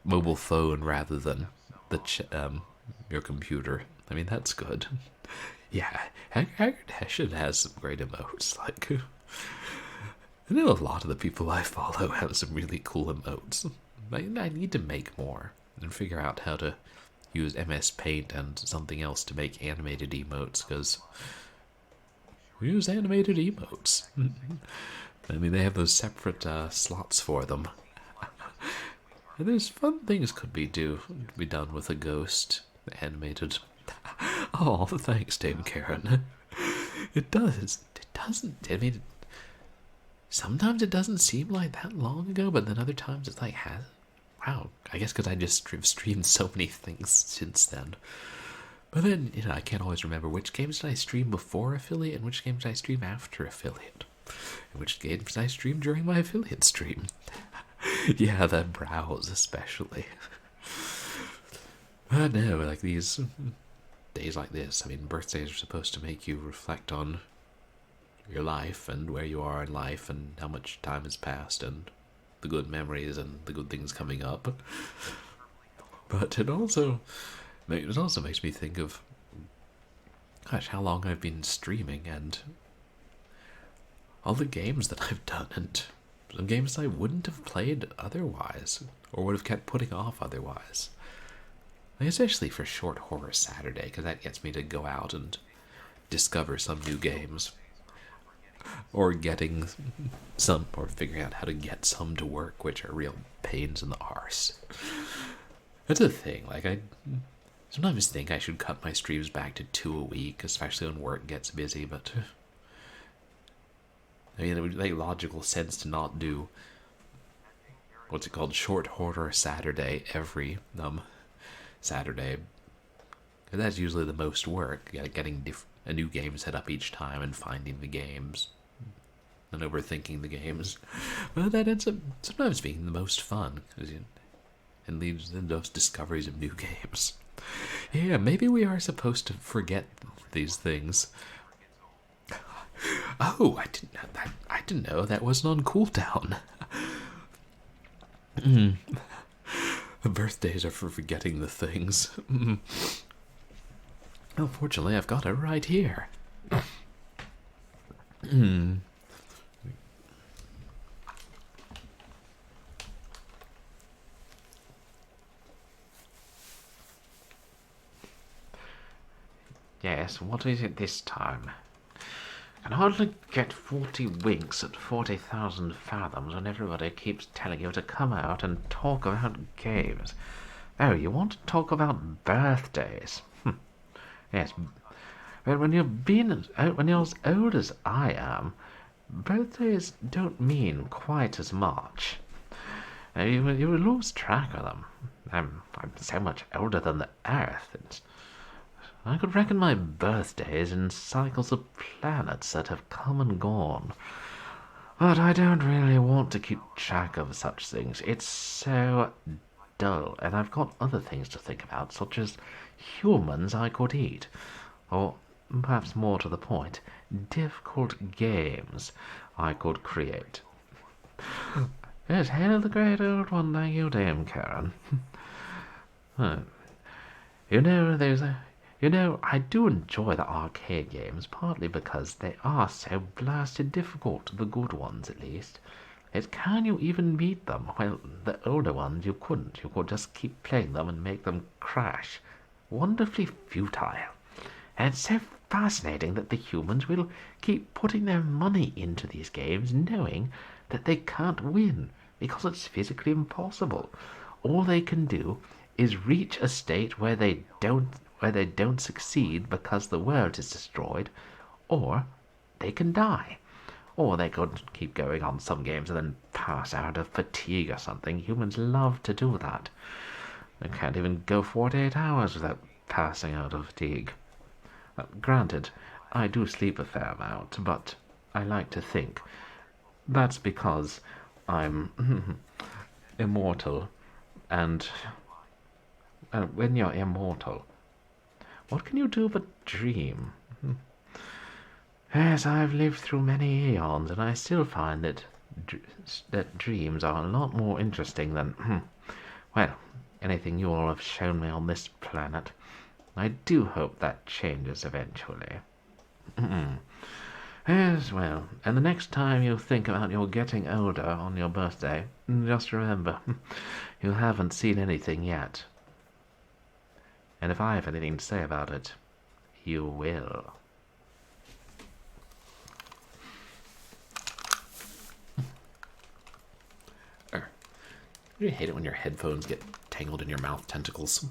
Speaker 1: mobile phone rather than your computer. I mean, that's good. Yeah, Haggard Hessian has some great emotes. I know a lot of the people I follow have some really cool emotes. I need to make more and figure out how to use MS Paint and something else to make animated emotes, because we use animated emotes. I mean, they have those separate slots for them. And there's fun things could be done with a ghost animated. Oh, thanks, Dame Karen. It does. It doesn't. I mean, sometimes it doesn't seem like that long ago, but then other times it's like, wow. I guess because I just streamed so many things since then. But then, I can't always remember which games did I stream before affiliate and which games did I stream after affiliate. And which games did I stream during my affiliate stream. Yeah, the brows especially. But no, like these days like this, I mean, birthdays are supposed to make you reflect on your life and where you are in life and how much time has passed and the good memories and the good things coming up. But it also makes me think of, gosh, how long I've been streaming and all the games that I've done and some games I wouldn't have played otherwise or would have kept putting off otherwise. Especially for Short Horror Saturday, because that gets me to go out and discover some new games. Or getting some, or figuring out how to get some to work, which are real pains in the arse. That's a thing, I sometimes think I should cut my streams back to 2 a week, especially when work gets busy, but... I mean, it would make logical sense to not do... what's it called? Short Horror Saturday every, Saturday. That's usually the most work, getting a new game set up each time and finding the games and overthinking the games. But that ends up sometimes being the most fun, because it leads to those discoveries of new games. Yeah, maybe we are supposed to forget these things. Oh, I didn't know that wasn't on cooldown. The birthdays are for forgetting the things. Well, fortunately, I've got it right here.
Speaker 6: Yes, what is it this time? I can hardly get 40 winks at 40,000 fathoms when everybody keeps telling you to come out and talk about games. Oh, you want to talk about birthdays? Yes, but when you're as old as I am, birthdays don't mean quite as much. You will lose track of them. I'm so much older than the Earth. I could reckon my birthdays in cycles of planets that have come and gone. But I don't really want to keep track of such things. It's so dull, and I've got other things to think about, such as humans I could eat, or perhaps more to the point, difficult games I could create. Yes, hail the great old one, thank you, Dame Karen. You know, I do enjoy the arcade games, partly because they are so blasted difficult, the good ones at least. Can you even beat them? Well, the older ones you couldn't. You could just keep playing them and make them crash. Wonderfully futile. And it's so fascinating that the humans will keep putting their money into these games, knowing that they can't win, because it's physically impossible. All they can do is reach a state where they don't succeed because the world is destroyed, or they can die. Or they could keep going on some games and then pass out of fatigue or something. Humans love to do that. They can't even go 48 hours without passing out of fatigue. Granted, I do sleep a fair amount, but I like to think that's because I'm immortal, and when you're immortal, what can you do but dream? Yes, I've lived through many eons, and I still find that dreams are a lot more interesting than, well, anything you all have shown me on this planet. I do hope that changes eventually. Yes, well, and the next time you think about your getting older on your birthday, just remember, you haven't seen anything yet. And if I have anything to say about it, you will.
Speaker 1: I hate it when your headphones get tangled in your mouth tentacles.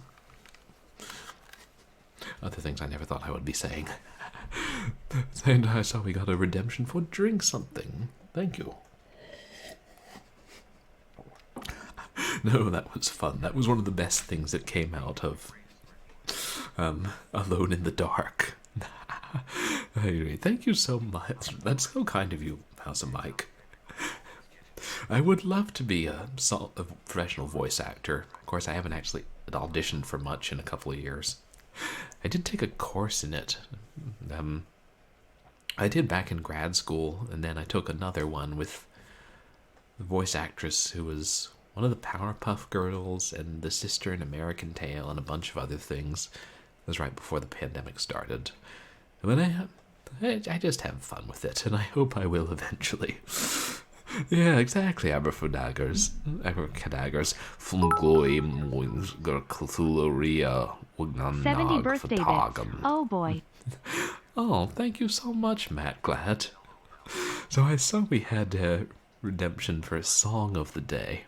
Speaker 1: Other things I never thought I would be saying. And I saw we got a redemption for drink something. Thank you. No, that was fun. That was one of the best things that came out of Alone in the Dark. Anyway, thank you so much. That's so kind of you, House of Mike. I would love to be a professional voice actor. Of course, I haven't actually auditioned for much in a couple of years. I did take a course in it. I did back in grad school, and then I took another one with the voice actress who was one of the Powerpuff Girls and the sister in American Tail and a bunch of other things. It was right before the pandemic started. And then I just have fun with it, and I hope I will eventually. Yeah, exactly, Abracadaggers. Flumgloi moins Cthulhuria
Speaker 9: 70 birthday bits. Oh boy.
Speaker 1: Oh, thank you so much, Matt Glad. So I saw we had redemption for a song of the day.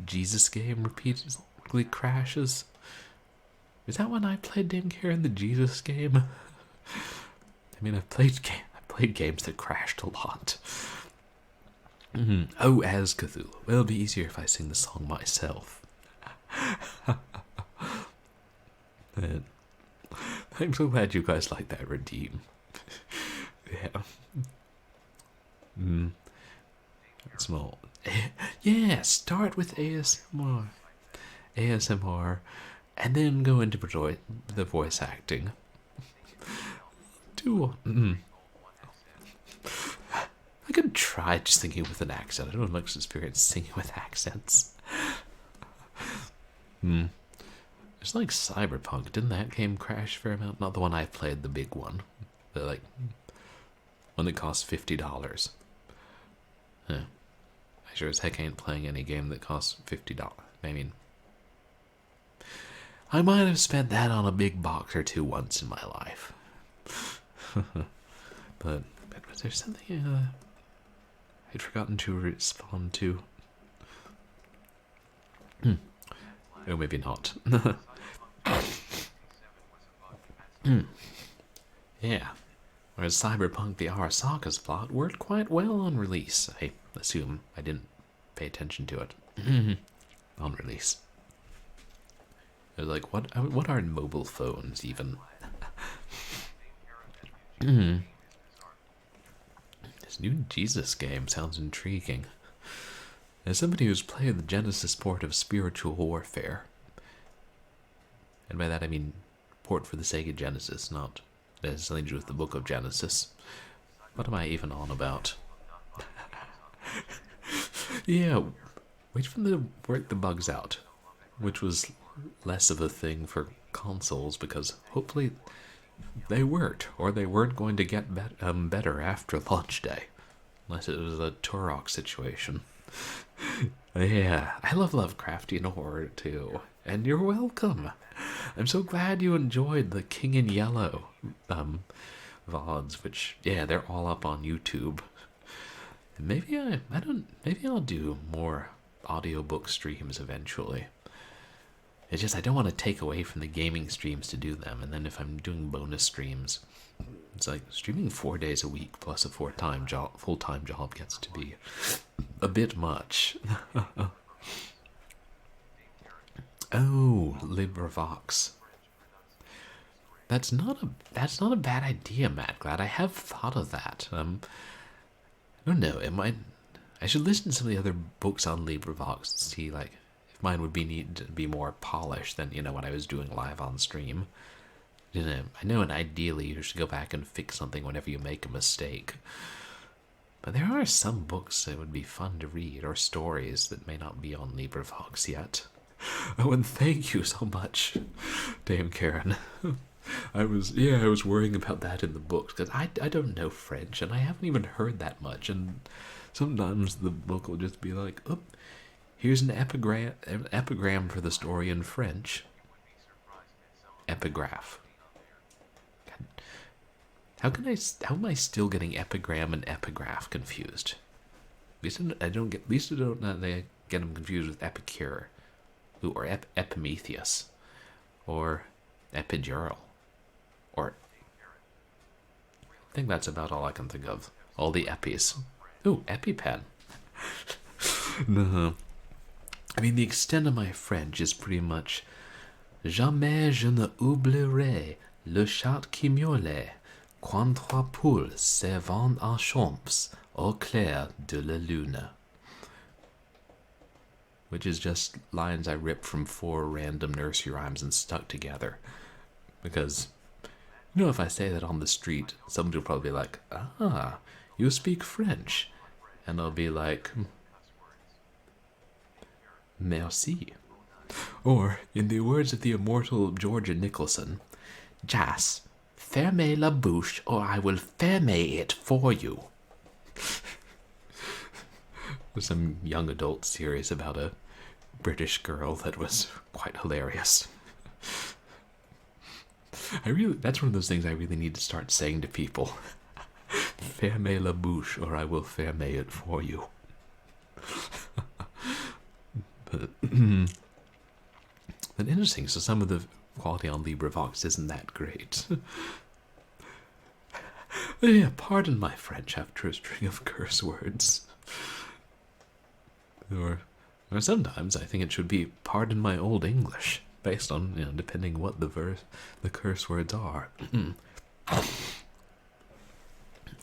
Speaker 1: Jesus game repeatedly crashes. Is that when I played Dame Karen the Jesus game? I mean, I've played games that crashed a lot. Oh, as Cthulhu. Well, it'll be easier if I sing the song myself. And I'm so glad you guys like that redeem. Yeah. Small. Yeah, start with ASMR. ASMR, and then go into the voice acting. I could try just singing with an accent. I don't have much experience singing with accents. It's like Cyberpunk. Didn't that game crash a fair amount? Not the one I played, the big one. The one that cost $50. I sure as heck ain't playing any game that costs $50. I mean, I might have spent that on a big box or two once in my life. but was there something I'd forgotten to respond to? Oh, maybe not. Yeah. Whereas Cyberpunk the Arasakas plot worked quite well on release. I assume I didn't pay attention to it. On release. I was like, what are mobile phones even? This new Jesus game sounds intriguing. As somebody who's played the Genesis port of Spiritual Warfare, and by that I mean port for the Sega Genesis, not necessarily to do with the Book of Genesis. What am I even on about? Yeah, wait for them to work the bugs out, which was less of a thing for consoles because hopefully they worked, or they weren't going to get better after launch day, unless it was a Turok situation. Yeah, I love Lovecraftian horror too, and you're welcome. I'm so glad you enjoyed the King in Yellow VODs, which, yeah, they're all up on YouTube. And maybe maybe I'll do more audiobook streams eventually. It's just I don't want to take away from the gaming streams to do them, and then if I'm doing bonus streams, it's like streaming 4 days a week plus a full-time job gets to be a bit much. Oh, LibriVox. That's not a bad idea, Matt. Glad I have thought of that. I don't know. I should listen to some of the other books on LibriVox to see like if mine would need to be more polished than what I was doing live on stream. I know, and ideally you should go back and fix something whenever you make a mistake. But there are some books that would be fun to read, or stories that may not be on LibriVox yet. Oh, and thank you so much, Dame Karen. I was worrying about that in the books, because I don't know French, and I haven't even heard that much, and sometimes the book will just be like, oh, here's an epigram for the story in French. Epigraph. How am I still getting epigram and epigraph confused? At least I don't get them confused with epicure, or epimetheus, or epidural, or I think that's about all I can think of. All the epis. Ooh, EpiPen. No. I mean, the extent of my French is pretty much jamais je ne oublierai le chat qui miaulait quand trois poules se vendent en champs au clair de la lune. Which is just lines I ripped from 4 random nursery rhymes and stuck together. Because, if I say that on the street, somebody will probably be like, ah, you speak French. And I'll be like, merci. Or, in the words of the immortal Georgia Nicholson, Jas, fermez la bouche or I will ferme it for you. Some young adult series about a British girl that was quite hilarious. That's one of those things I really need to start saying to people. Fermez la bouche or I will ferme it for you. But interesting, so some of the quality on LibriVox isn't that great. Yeah, pardon my French after a string of curse words. Or sometimes I think it should be pardon my old English. based on, depending what the curse words are.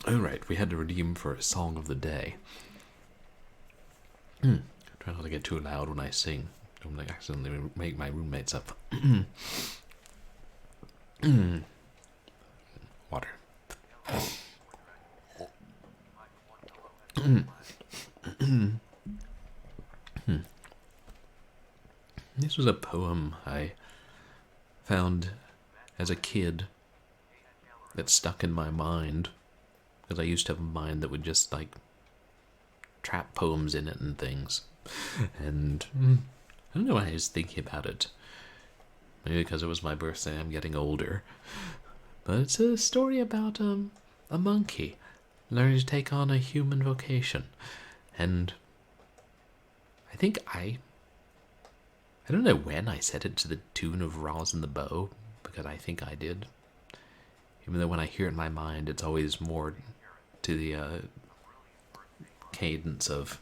Speaker 1: Oh, right, we had to redeem for a song of the day. Try not to get too loud when I sing. Don't want to accidentally make my roommates up. Water. This was a poem I found as a kid that stuck in my mind, because I used to have a mind that would just, like, trap poems in it and things. And I don't know why I was thinking about it. Maybe because it was my birthday, I'm getting older. But it's a story about a monkey learning to take on a human vocation. And I think I don't know when I set it to the tune of Rosin the Bow, because I think I did. Even though when I hear it in my mind, it's always more to the cadence of,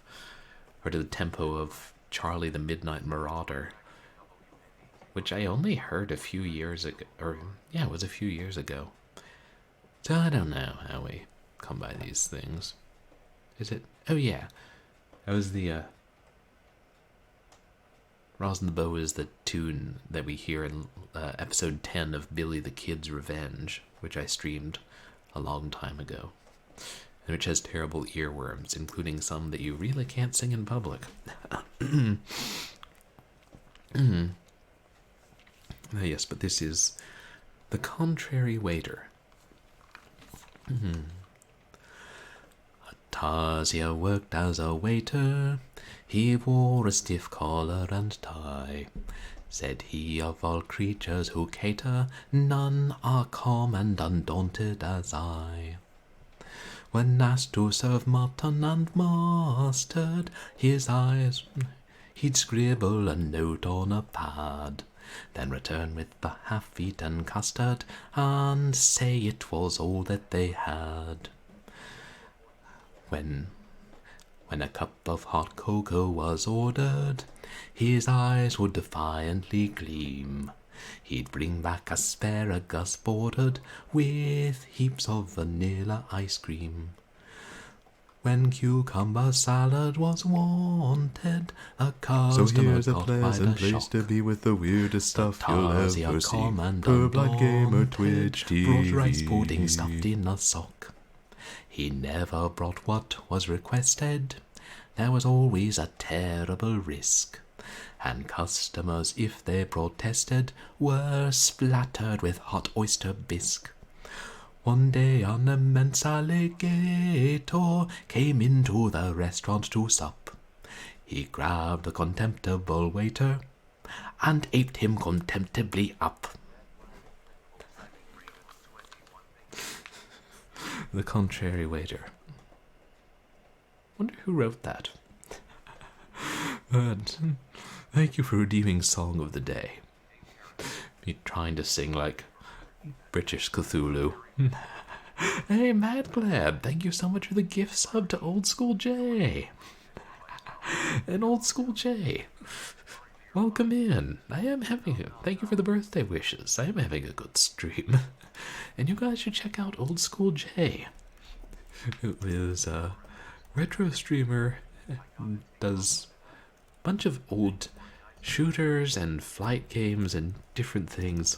Speaker 1: or to the tempo of Charlie the Midnight Marauder, which I only heard a few years ago, it was a few years ago. So I don't know how we come by these things. Is it? Oh yeah, that was the, Rosin the Bow is the tune that we hear in episode 10 of Billy the Kid's Revenge, which I streamed a long time ago, and which has terrible earworms, including some that you really can't sing in public. Yes, but this is The Contrary Waiter. Tasia worked as a waiter. He wore a stiff collar and tie. Said he, of all creatures who cater, none are calm and undaunted as I. When asked to serve mutton and mustard, his eyes, he'd scribble a note on a pad, then return with the half-eaten custard and say it was all that they had. When a cup of hot cocoa was ordered, his eyes would defiantly gleam. He'd bring back asparagus bordered with heaps of vanilla ice cream. When cucumber salad was wanted, a customer
Speaker 3: So here's a
Speaker 1: caught by
Speaker 3: pleasant
Speaker 1: the
Speaker 3: place
Speaker 1: shock.
Speaker 3: to be with the weirdest stuff you'll
Speaker 1: Tasia,
Speaker 3: ever see.
Speaker 1: calm and
Speaker 3: Purblind Gamer Twitch
Speaker 1: undaunted,
Speaker 3: TV.
Speaker 1: brought rice pudding stuffed in a sock. He never brought what was requested. There was always a terrible risk, and customers, if they protested, were splattered with hot oyster bisque. One day an immense alligator came into the restaurant to sup. He grabbed the contemptible waiter and aped him contemptibly up. The Contrary Waiter. Wonder who wrote that. But thank you for redeeming Song of the Day. Me trying to sing like British Cthulhu. Hey, Mad Glad, thank you so much for the gift sub to Old School J. And Old School J, welcome in. Thank you for the birthday wishes. I am having a good stream. And you guys should check out Old School J, who is a retro streamer, does a bunch of old shooters and flight games and different things.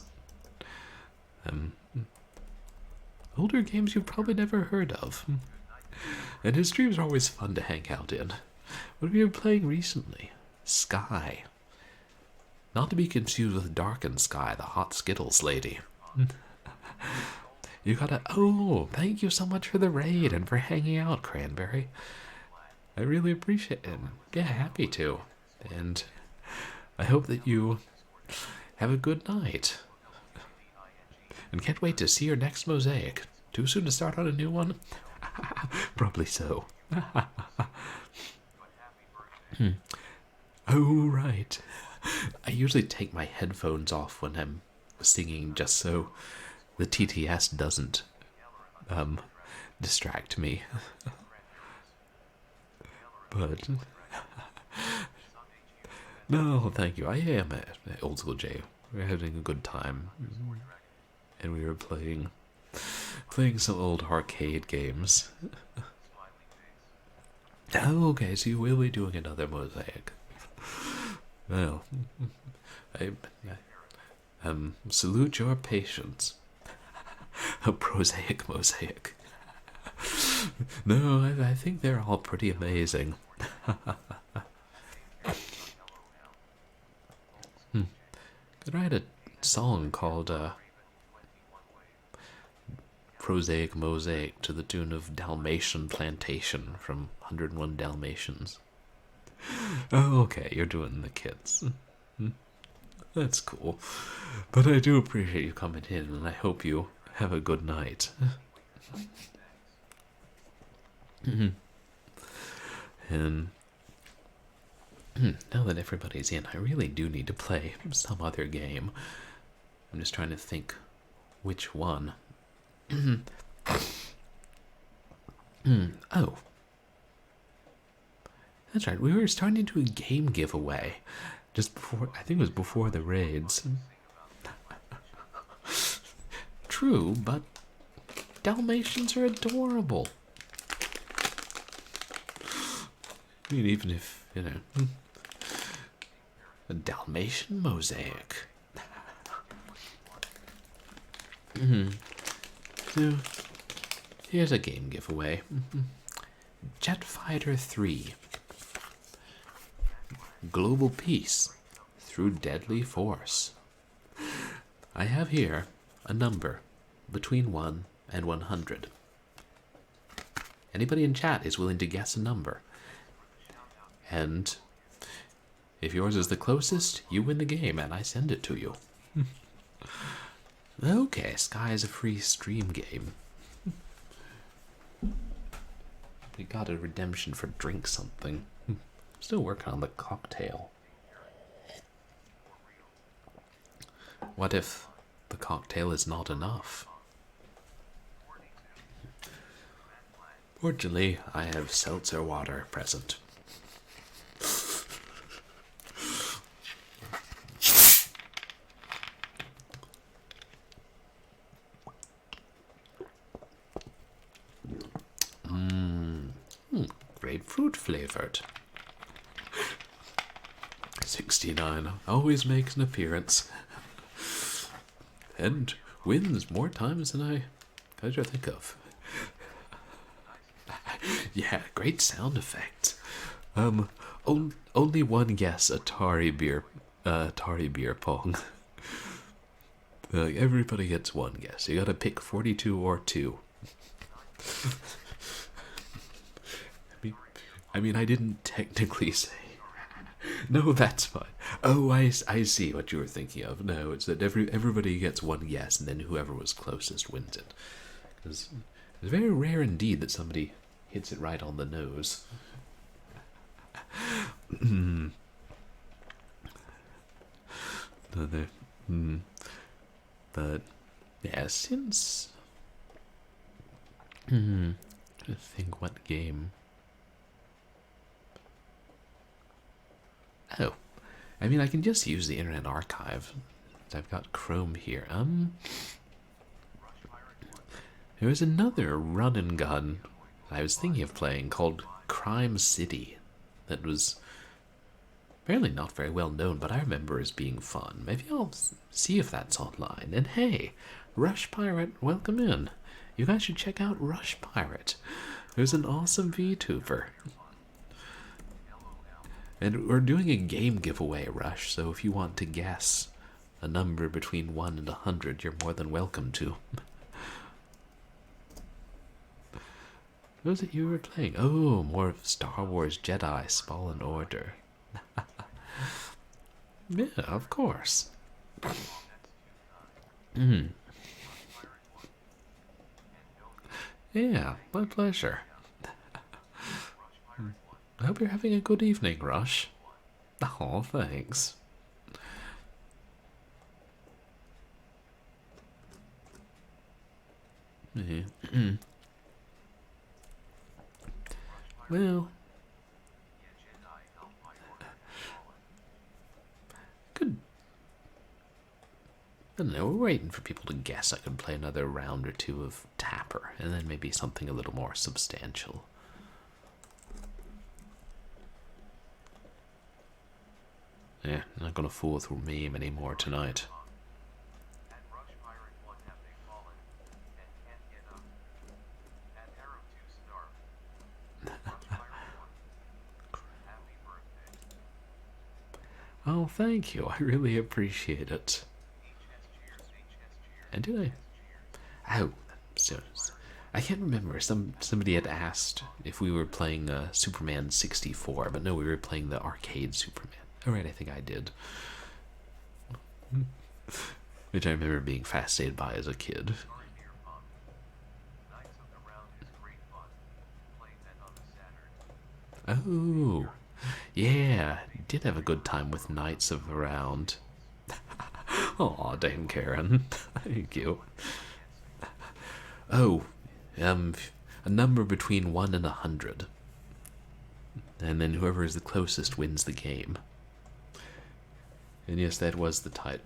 Speaker 1: Older games you've probably never heard of. And his streams are always fun to hang out in. What have you been playing recently? Sky. Not to be confused with Darkened Sky, the hot Skittles lady. You gotta... Oh, thank you so much for the raid and for hanging out, Cranberry. I really appreciate it. Yeah, happy to. And I hope that you have a good night. And can't wait to see your next mosaic. Too soon to start on a new one? Probably so. Oh, right. I usually take my headphones off when I'm singing just so the TTS doesn't distract me. But No, thank you. I am Old School J. We're having a good time. And we were playing some old arcade games. Oh, okay, so you will be doing another mosaic. Well, I salute your patience. A prosaic mosaic. No, I think they're all pretty amazing. Could write a song called Prosaic Mosaic to the tune of Dalmatian Plantation from 101 Dalmatians. Oh, okay, you're doing the kids. That's cool. But I do appreciate you coming in, and I hope you have a good night. And now that everybody's in, I really do need to play some other game. I'm just trying to think which one. Oh. That's right, we were starting to do a game giveaway. Just before, I think it was before the raids. True, but Dalmatians are adorable. I mean, even if, you know, a Dalmatian mosaic. So, here's a game giveaway. Jet Fighter 3. Global Peace through Deadly Force. I have here a number between 1 and 100. Anybody in chat is willing to guess a number. And if yours is the closest, you win the game and I send it to you. Okay, Sky is a free stream game. We got a redemption for drink something. Still working on the cocktail. What if the cocktail is not enough? Fortunately, I have seltzer water present. Grapefruit flavored. 69 always makes an appearance. And wins more times than I could think of. Yeah, great sound effect. Only one guess Atari beer pong. Everybody gets one guess. You gotta pick 42 or 2. I mean, I didn't technically say. No, that's fine. Oh, I see what you were thinking of. No, it's that everybody gets one guess, and then whoever was closest wins it. Because it's very rare indeed that somebody hits it right on the nose. But yeah, since I think what game. Oh, I mean, I can just use the Internet Archive. I've got Chrome here. There was another run and gun I was thinking of playing called Crime City that was apparently not very well known, but I remember as being fun. Maybe I'll see if that's online. And hey, Rush Pirate, welcome in. You guys should check out Rush Pirate. There's an awesome VTuber. And we're doing a game giveaway, Rush, so if you want to guess a number between 1 and 100, you're more than welcome to. What was it you were playing? Oh, more of Star Wars Jedi Fallen Order. Yeah, of course. Yeah, my pleasure. I hope you're having a good evening, Rush. Oh, thanks. Well, I don't know, we're waiting for people to guess. I could play another round or two of Tapper, and then maybe something a little more substantial. Yeah, not gonna fool with MAME anymore tonight. Oh, thank you. I really appreciate it. And did I? Oh, so I can't remember. Somebody had asked if we were playing Superman 64, but no, we were playing the arcade Superman. All right, I think I did. Which I remember being fascinated by as a kid. Oh, yeah, did have a good time with Knights of the Round. Aw, Dame Karen, thank you. Oh, a number between 1 and 100. And then whoever is the closest wins the game. And yes, that was the tagline.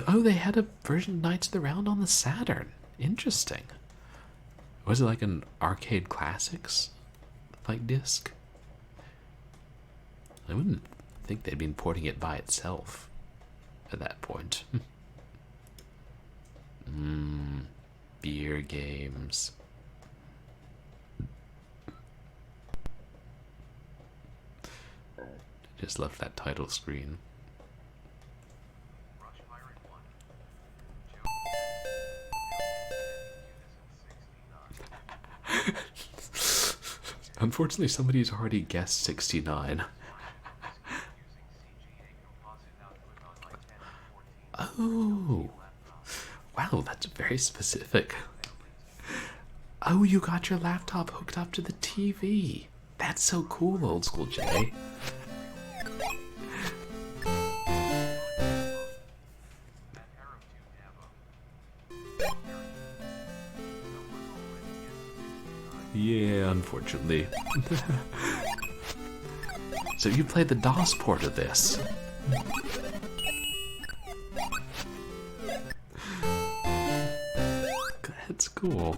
Speaker 1: Oh, they had a version of Knights of the Round on the Saturn. Interesting. Was it like an arcade classics like disc? I wouldn't think they'd been porting it by itself at that point. Beer games. Just love that title screen. Unfortunately, somebody's already guessed 69. Oh, wow, that's very specific. Oh, you got your laptop hooked up to the TV. That's so cool, old school Jay. Yeah, unfortunately. So you played the DOS port of this. That's cool.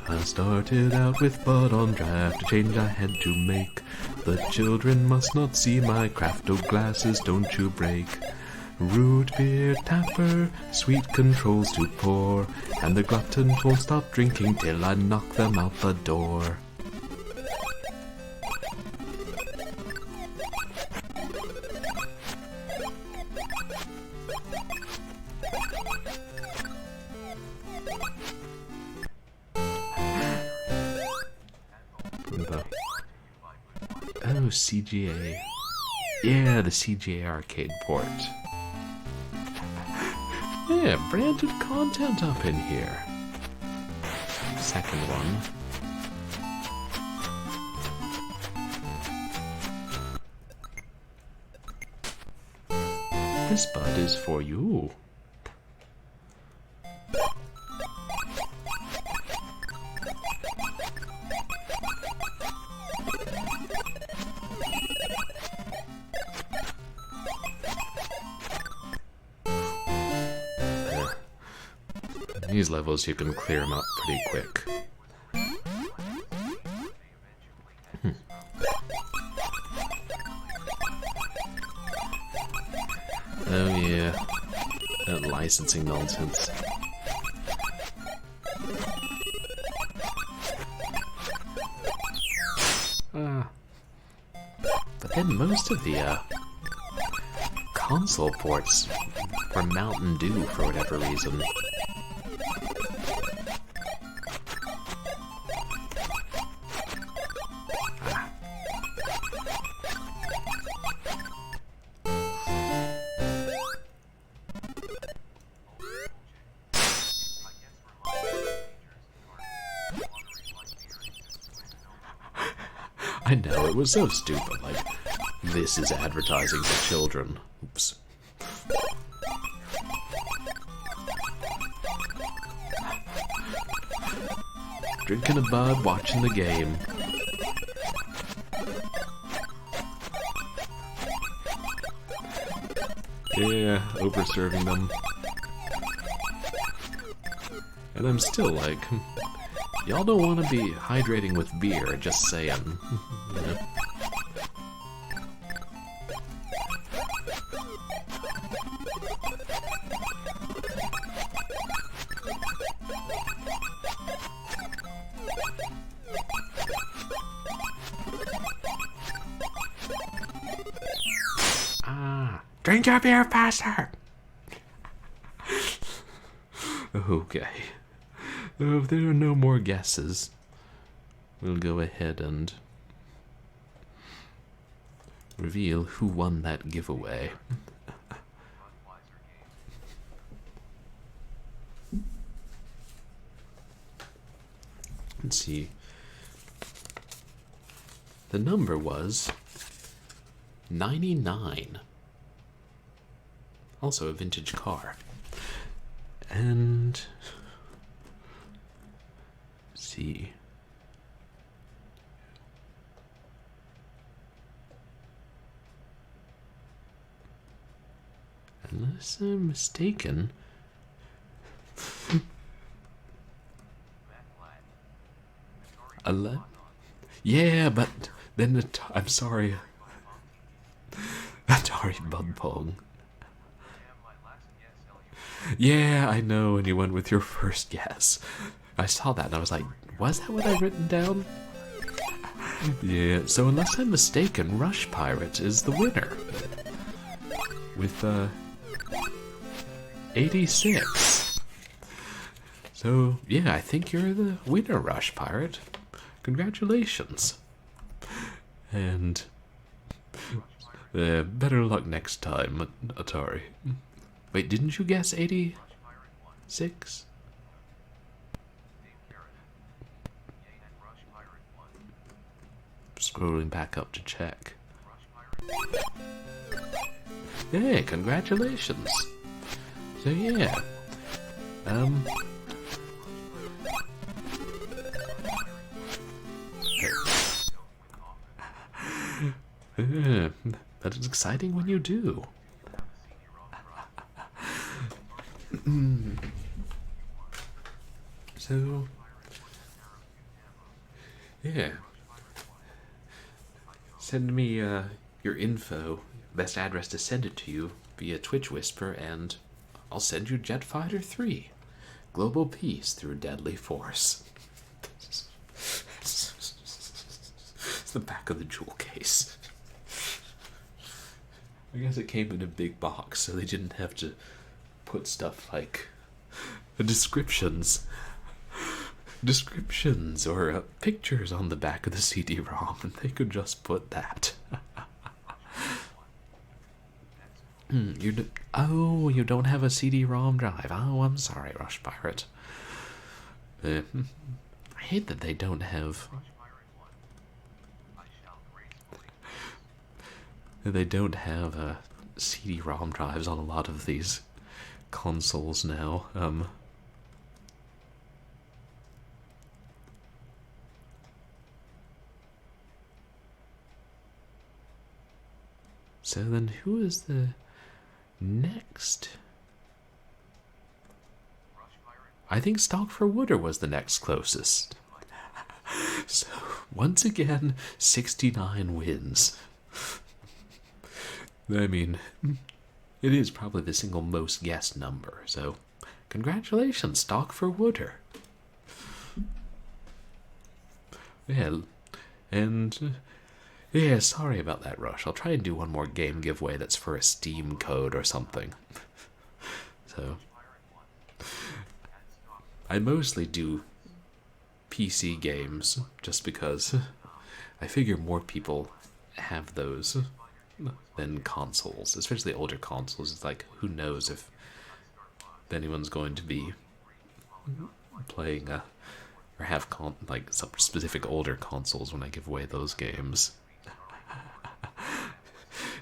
Speaker 1: I started out with but on draft, a change I had to make. The children must not see my craft, oh glasses don't you break. Root beer tapper, sweet controls to pour, and the gluttons won't stop drinking till I knock them out the door. Oh, CGA. Yeah, the CGA arcade port. Yeah, branded content up in here. Second one. This bud is for you. These levels, you can clear them up pretty quick. Oh yeah, that licensing nonsense. But then most of the console ports were Mountain Dew for whatever reason. I know, it was so stupid, like, this is advertising for children. Oops. drinking a bud, watching the game. Yeah, over-serving them. And I'm still like, y'all don't want to be hydrating with beer, just saying. You know?
Speaker 7: Drink your beer faster!
Speaker 1: Okay. If there are no more guesses, we'll go ahead and reveal who won that giveaway. Let's see. The number was 99. Also a vintage car. And let's see. Unless I'm mistaken. Yeah, but then I'm sorry. Atari Bug Pong. Yeah, I know, and you went with your first guess. I saw that and I was like, was that what I've written down? Yeah, so unless I'm mistaken, Rush Pirate is the winner. With, 86. So, yeah, I think you're the winner, Rush Pirate. Congratulations. And, better luck next time, Atari. Wait, didn't you guess 86? Scrolling back up to check. Hey, congratulations. So yeah. That is exciting when you do. So, yeah. Send me your info, best address to send it to you via Twitch Whisper, and I'll send you Jet Fighter 3. Global peace through deadly force. It's the back of the jewel case. I guess it came in a big box, so they didn't have to put stuff like descriptions or pictures on the back of the CD-ROM, and they could just put that. You don't have a CD-ROM drive. Oh, I'm sorry, Rush Pirate. I hate that they don't have. They don't have CD-ROM drives on a lot of these consoles now. So then who is the next? I think Stalk for Wooder was the next closest. So, once again, 69 wins. I mean, it is probably the single most guessed number, so congratulations, Stalk for Wooder. Yeah, and yeah, sorry about that, Rush. I'll try and do one more game giveaway that's for a Steam code or something. So, I mostly do PC games just because I figure more people have those than consoles, especially older consoles. It's like, who knows if anyone's going to be playing or have like some specific older consoles when I give away those games.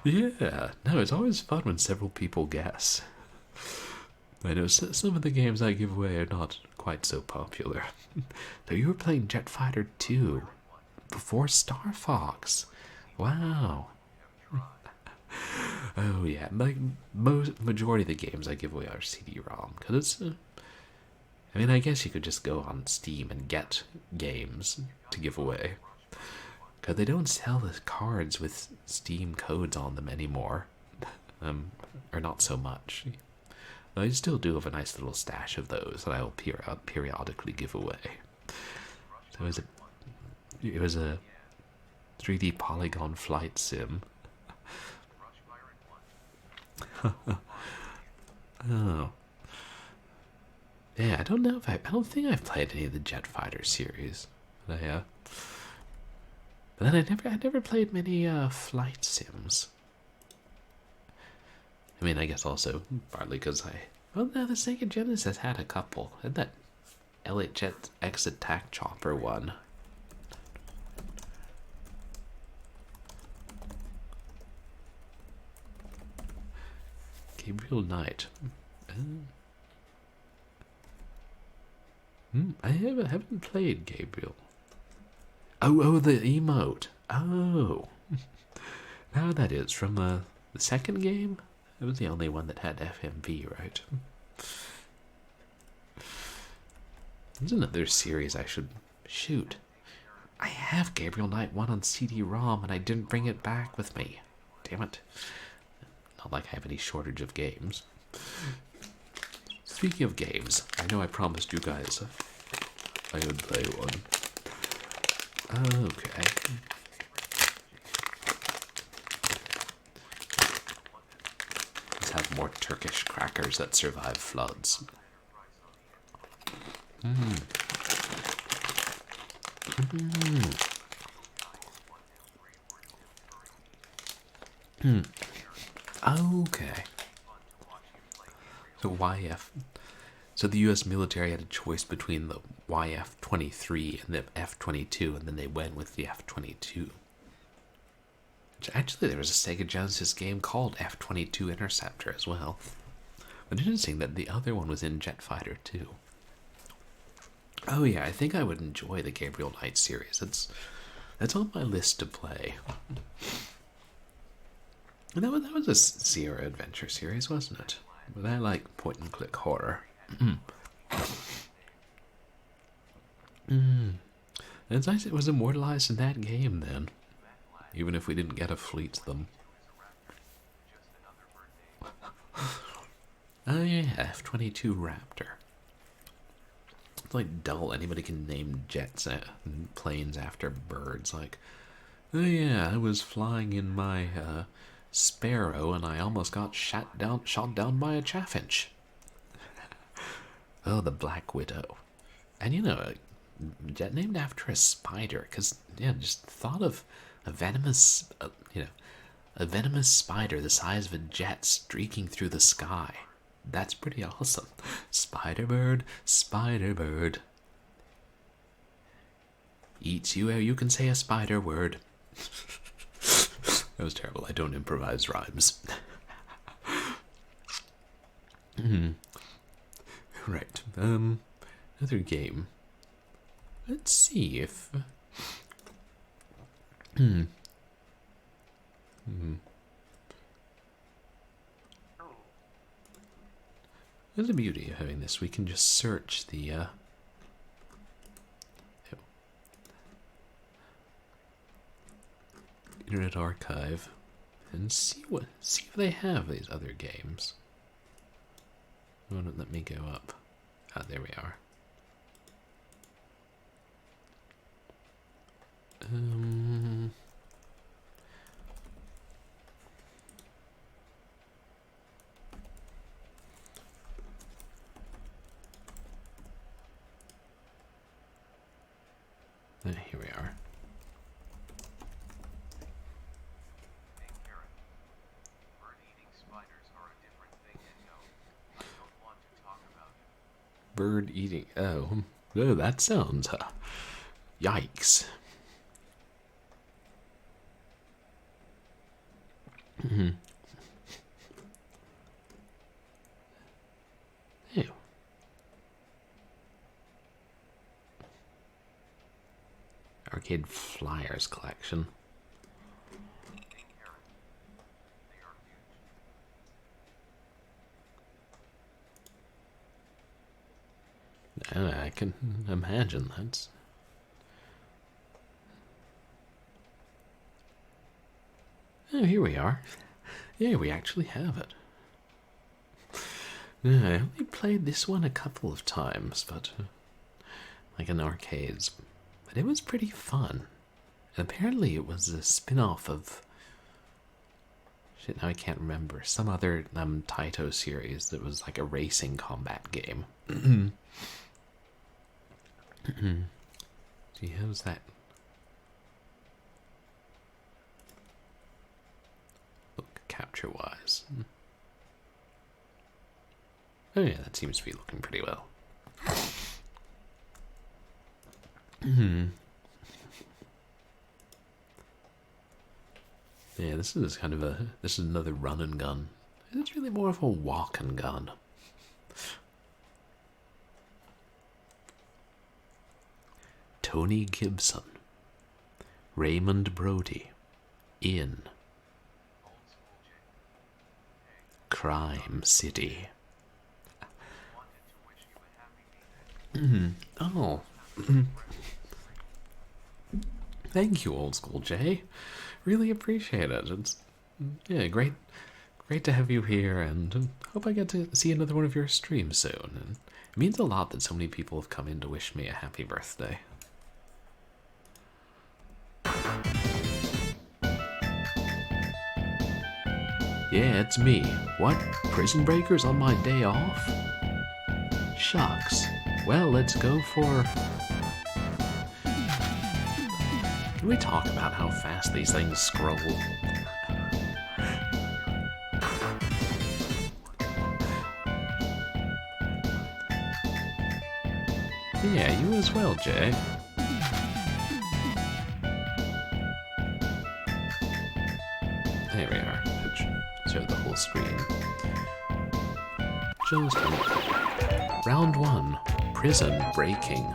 Speaker 1: Yeah, no, it's always fun when several people guess. I know some of the games I give away are not quite so popular. So you were playing Jet Fighter 2 before Star Fox. Wow. Oh yeah, like majority of the games I give away are CD-ROM because it's. I mean, I guess you could just go on Steam and get games to give away. Because they don't sell the cards with Steam codes on them anymore. Or not so much. I still do have a nice little stash of those that I will periodically give away. So it was a 3D polygon flight sim. Oh. Yeah, I don't know if I don't think I've played any of the Jet Fighter series. But then I never played many flight sims. I mean, I guess also partly because well, no, the Sega Genesis had a couple. Had that LHX Attack Chopper one. Gabriel Knight. I haven't played Gabriel. Oh, the emote. Oh. Now that is from the second game? It was the only one that had FMV, right? There's another series I should shoot. I have Gabriel Knight 1 on CD-ROM and I didn't bring it back with me. Damn it. Not like I have any shortage of games. Speaking of games, I know I promised you guys I would play one. Okay. Let's have more Turkish crackers that survive floods. Okay. So YF. So the U.S. military had a choice between the YF-23 and the F-22, and then they went with the F-22. Which actually, there was a Sega Genesis game called F-22 Interceptor as well. But interesting that the other one was in Jet Fighter 2. Oh yeah, I think I would enjoy the Gabriel Knight series. That's on my list to play. And that was a Sierra Adventure series, wasn't it? But I like point-and-click horror. It's nice it was immortalized in that game then. Even if we didn't get to fleet them. Oh yeah, F-22 Raptor. It's like dull. Anybody can name jets and planes after birds. Like, oh yeah, I was flying in my Sparrow and I almost got shot down by a chaffinch. Oh, the Black Widow. And you know, a jet named after a spider. Because, yeah, just thought of a venomous, a venomous spider the size of a jet streaking through the sky. That's pretty awesome. Spider-bird, spider-bird. Eats you ere you can say a spider word. That was terrible. I don't improvise rhymes. Right. Another game. Let's see if... There's the beauty of having this. We can just search the Internet Archive and see if they have these other games. Won't let me go up. Ah, there we are. Here we are. Bird eating. Oh, that sounds. Yikes. arcade flyers collection. I can imagine that's... Oh, here we are. Yeah, we actually have it. I only played this one a couple of times, but like in arcades. But it was pretty fun. And apparently it was a spin-off of... Shit, now I can't remember. Some other Taito series that was like a racing combat game. See, how's that? Look, capture-wise. Oh yeah, that seems to be looking pretty well. Yeah, this is kind of this is another run and gun. It's really more of a walk and gun. Tony Gibson, Raymond Brody, in Crime City. Oh. Thank you, Old School Jay. Really appreciate it. It's yeah, great to have you here, and hope I get to see another one of your streams soon. And it means a lot that so many people have come in to wish me a happy birthday. Yeah, it's me. What? Prison Breakers on my day off? Shucks. Well, let's go for... Can we talk about how fast these things scroll? Yeah, you as well, Jay. There we are. Show the whole screen. Just round 1. Prison breaking.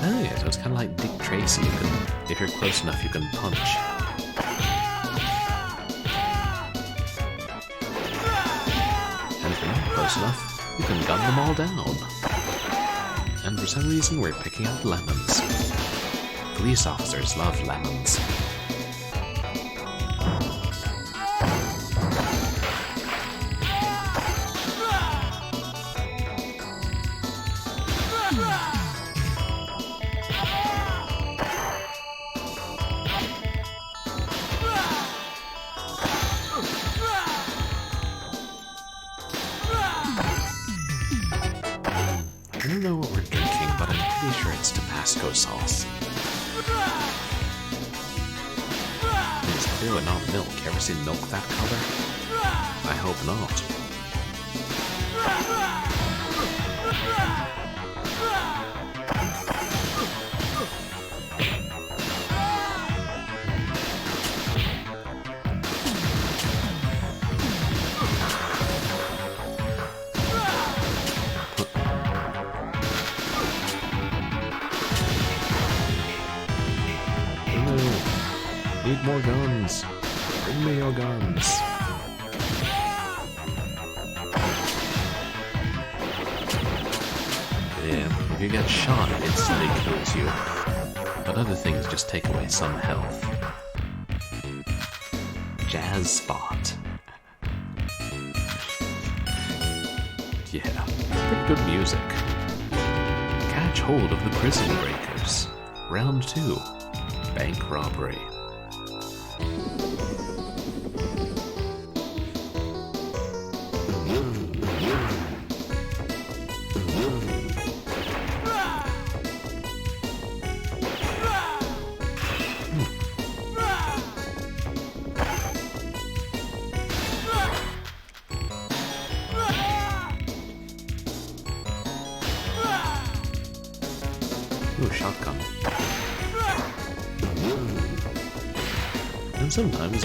Speaker 1: Oh yeah, so it's kind of like Dick Tracy. You can, if you're close enough, you can punch. And if you're not close enough, you can gun them all down. And for some reason, we're picking up lemons. Police officers love lemons. I don't know what we're drinking, but I'm pretty sure it's Tabasco sauce. It's clearly not milk. Ever seen milk that color? I hope not. Need more guns. Bring me your guns. Yeah, if you get shot, it instantly kills you. But other things just take away some health. Jazz spot. Yeah, pretty good music. Catch hold of the prison breakers. Round 2. Bank robbery. Ooh, shotgun. And sometimes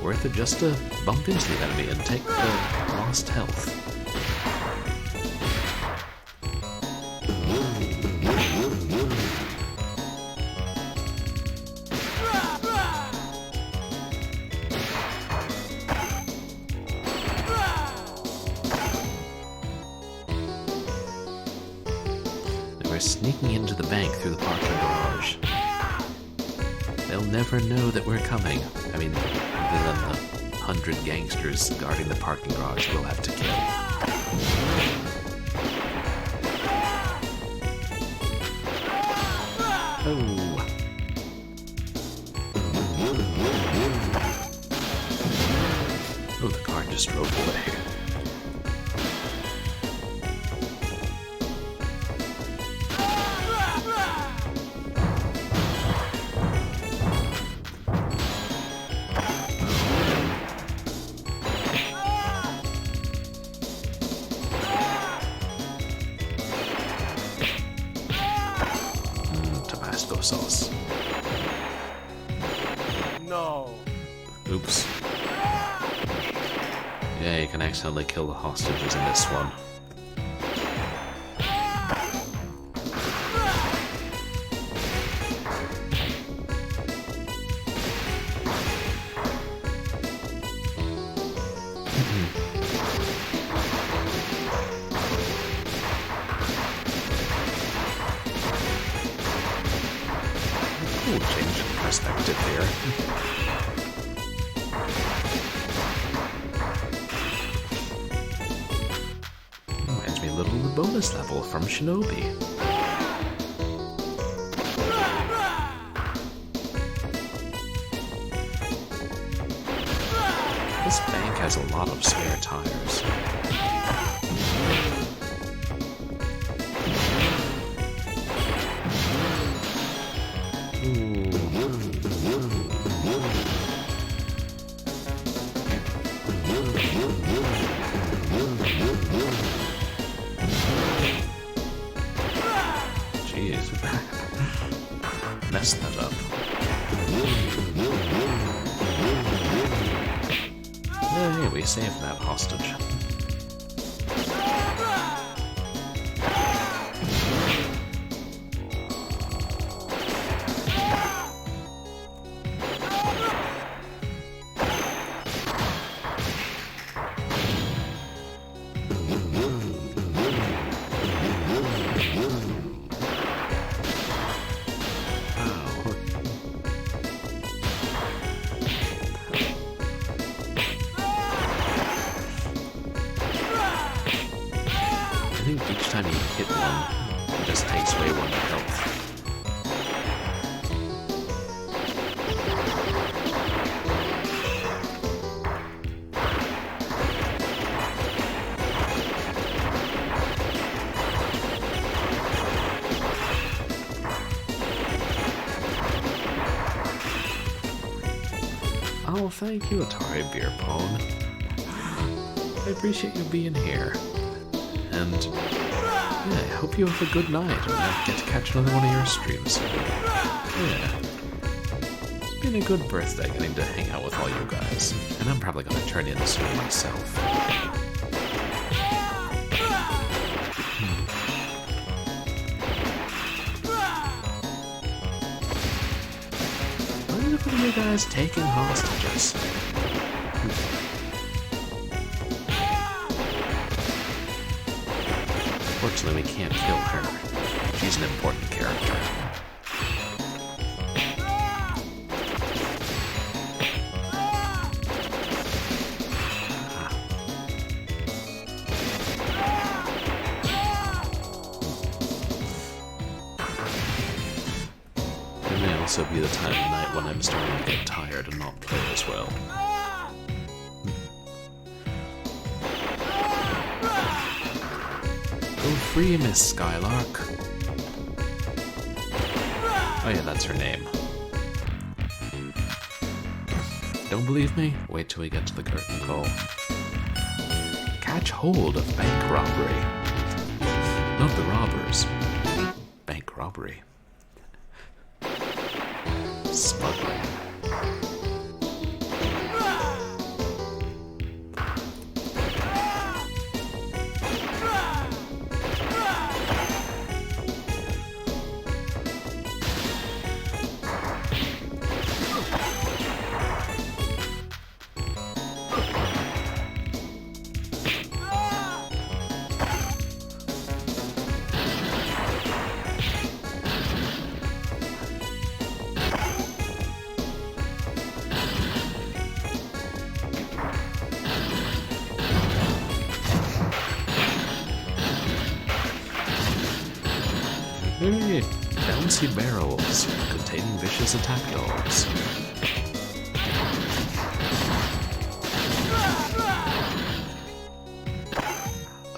Speaker 1: Worth it just to bump into the enemy and take the lost health. We're sneaking into the bank through the parking garage. They'll never know that we're coming. I mean, other than the 100 gangsters guarding the parking garage we'll have to kill. Oh. Oh, the car just drove away. Tabasco sauce.
Speaker 3: No.
Speaker 1: Oops. Yeah, you can accidentally kill the hostages in this one. Cool change in perspective here. Reminds me a little of the bonus level from Shinobi. This bank has a lot of spare tires. Jeez. Messed that up. Hey, we saved that hostage. I think each time you hit one, it just takes away one health. Oh, thank you, Atari Beer Pong. I appreciate you being here. And yeah, I hope you have a good night and I get to catch another one of your streams soon. Yeah. It's been a good birthday getting to hang out with all you guys. And I'm probably gonna turn in soon myself. Look at you guys taking hostages. Fortunately, we can't kill her. She's an important character. It may also be the time of night when I'm starting to get tired and not play as well. Go free, Miss Skylark. Oh yeah, that's her name. Don't believe me? Wait till we get to the curtain call. Catch hold of bank robbery. Not the robbers. Bank robbery. Smuggling. fancy barrels containing vicious attack dogs.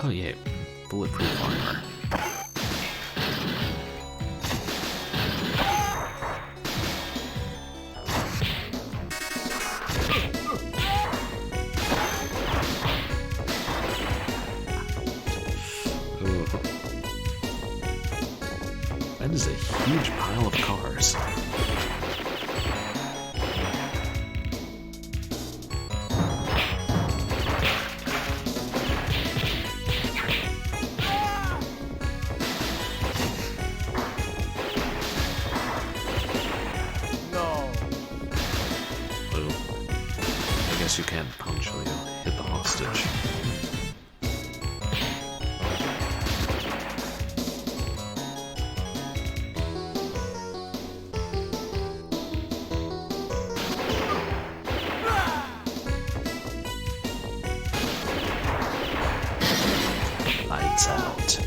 Speaker 1: Oh yeah, bulletproof armor. That is a huge pile of cars. I guess you can't punch or you'll hit the hostage. Lights out.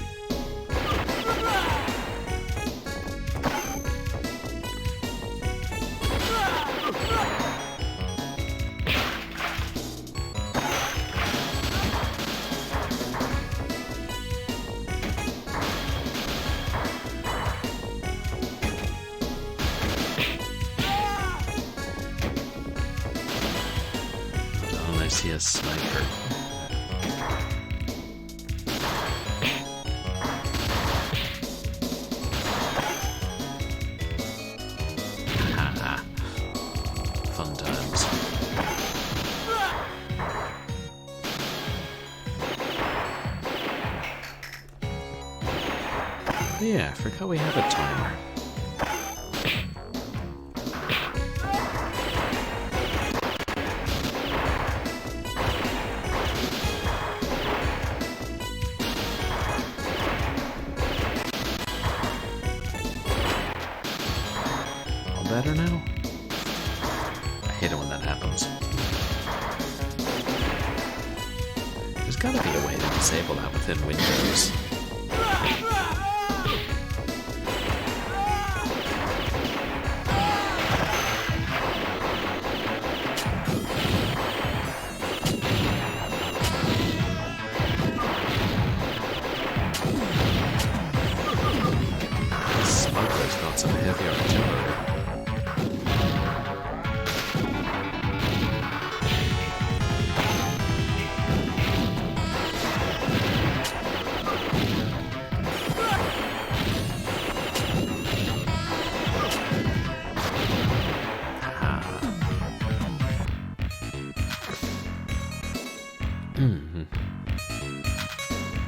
Speaker 1: Oh, I see a sniper. Haha. Fun times. Yeah, I forgot we have a timer. All better now? I hate it when that happens. There's gotta be a way to disable that within Windows. Smuggler's got some heavy artillery.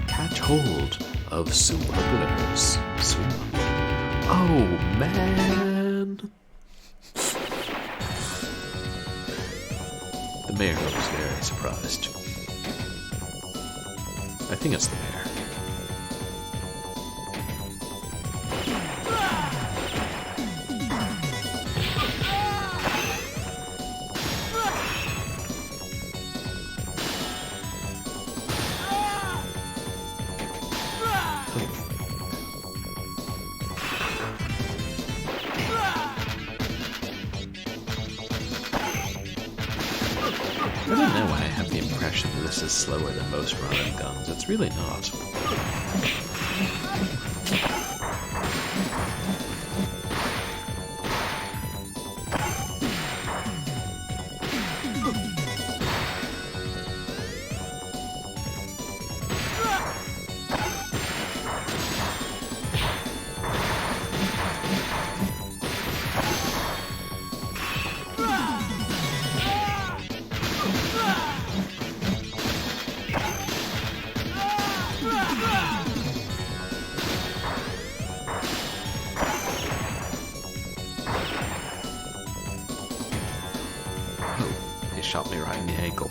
Speaker 1: Catch hold of smugglers. Oh man! The mayor looks very surprised. I think it's the mayor. I don't know why I have the impression that this is slower than most running guns. It's really not. He shot me right in the ankle.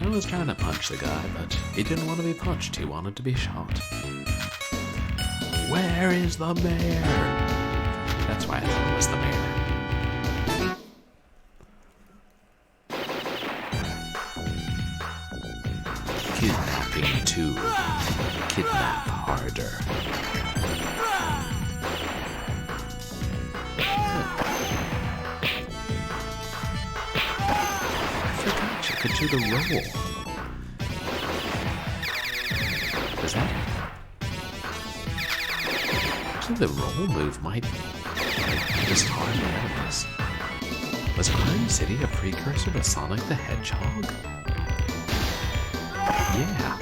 Speaker 1: I was trying to punch the guy, but he didn't want to be punched. He wanted to be shot. Where is the mayor? That's why I thought it was the mayor. Kidnapping 2. Kidnap harder. I forgot you could do the roll. Is that... Actually, the roll move might disarm enemies. Was Crime City a precursor to Sonic the Hedgehog? Yeah.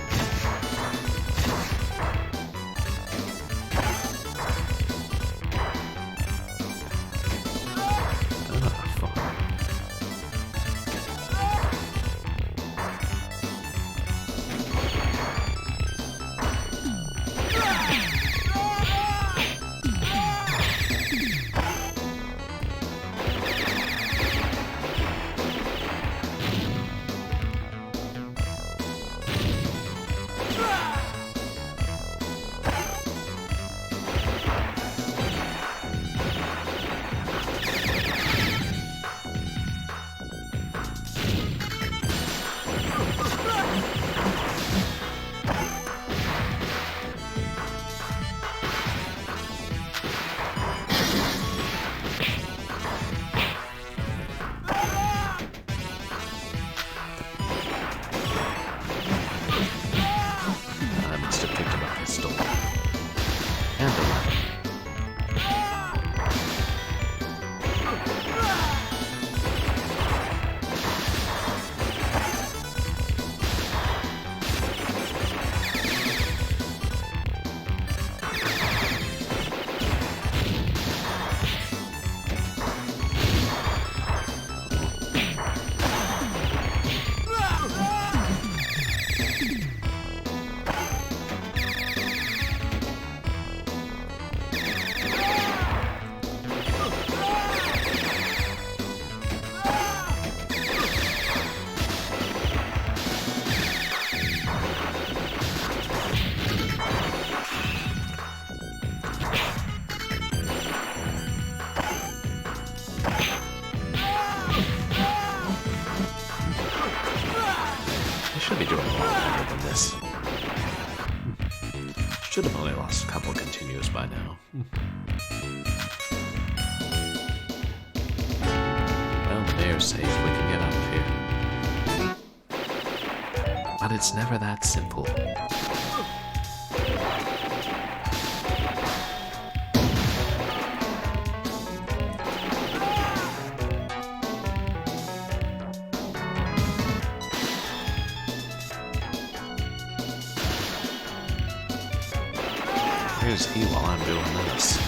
Speaker 1: Should have only lost a couple continues by now. Well, the mayor's safe. We can get out of here. But it's never that simple. Where's he while I'm doing this?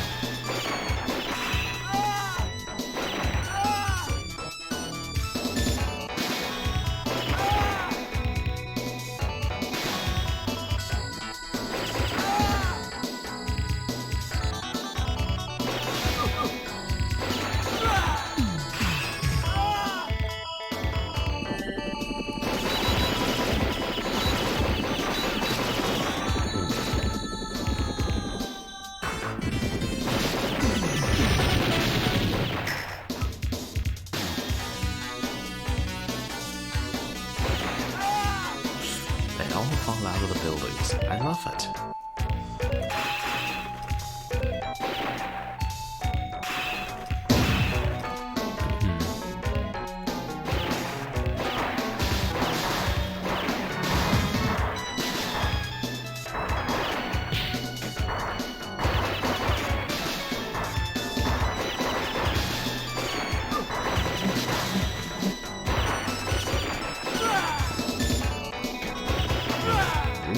Speaker 1: Fall out of the buildings. I love it.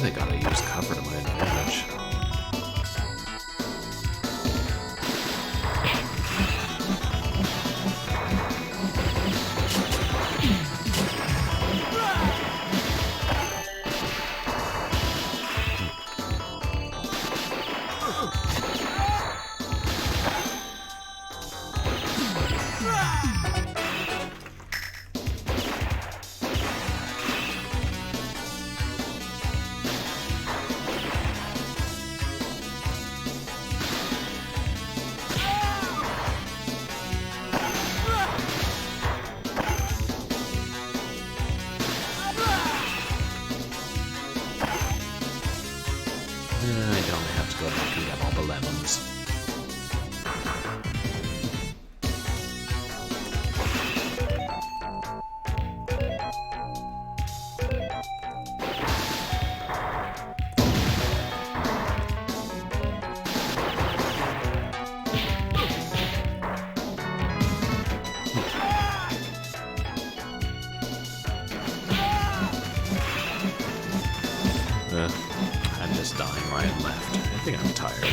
Speaker 1: They gotta use cover to my advantage. good luck and get all the lemons. I'm just dying right and left. I think I'm tired.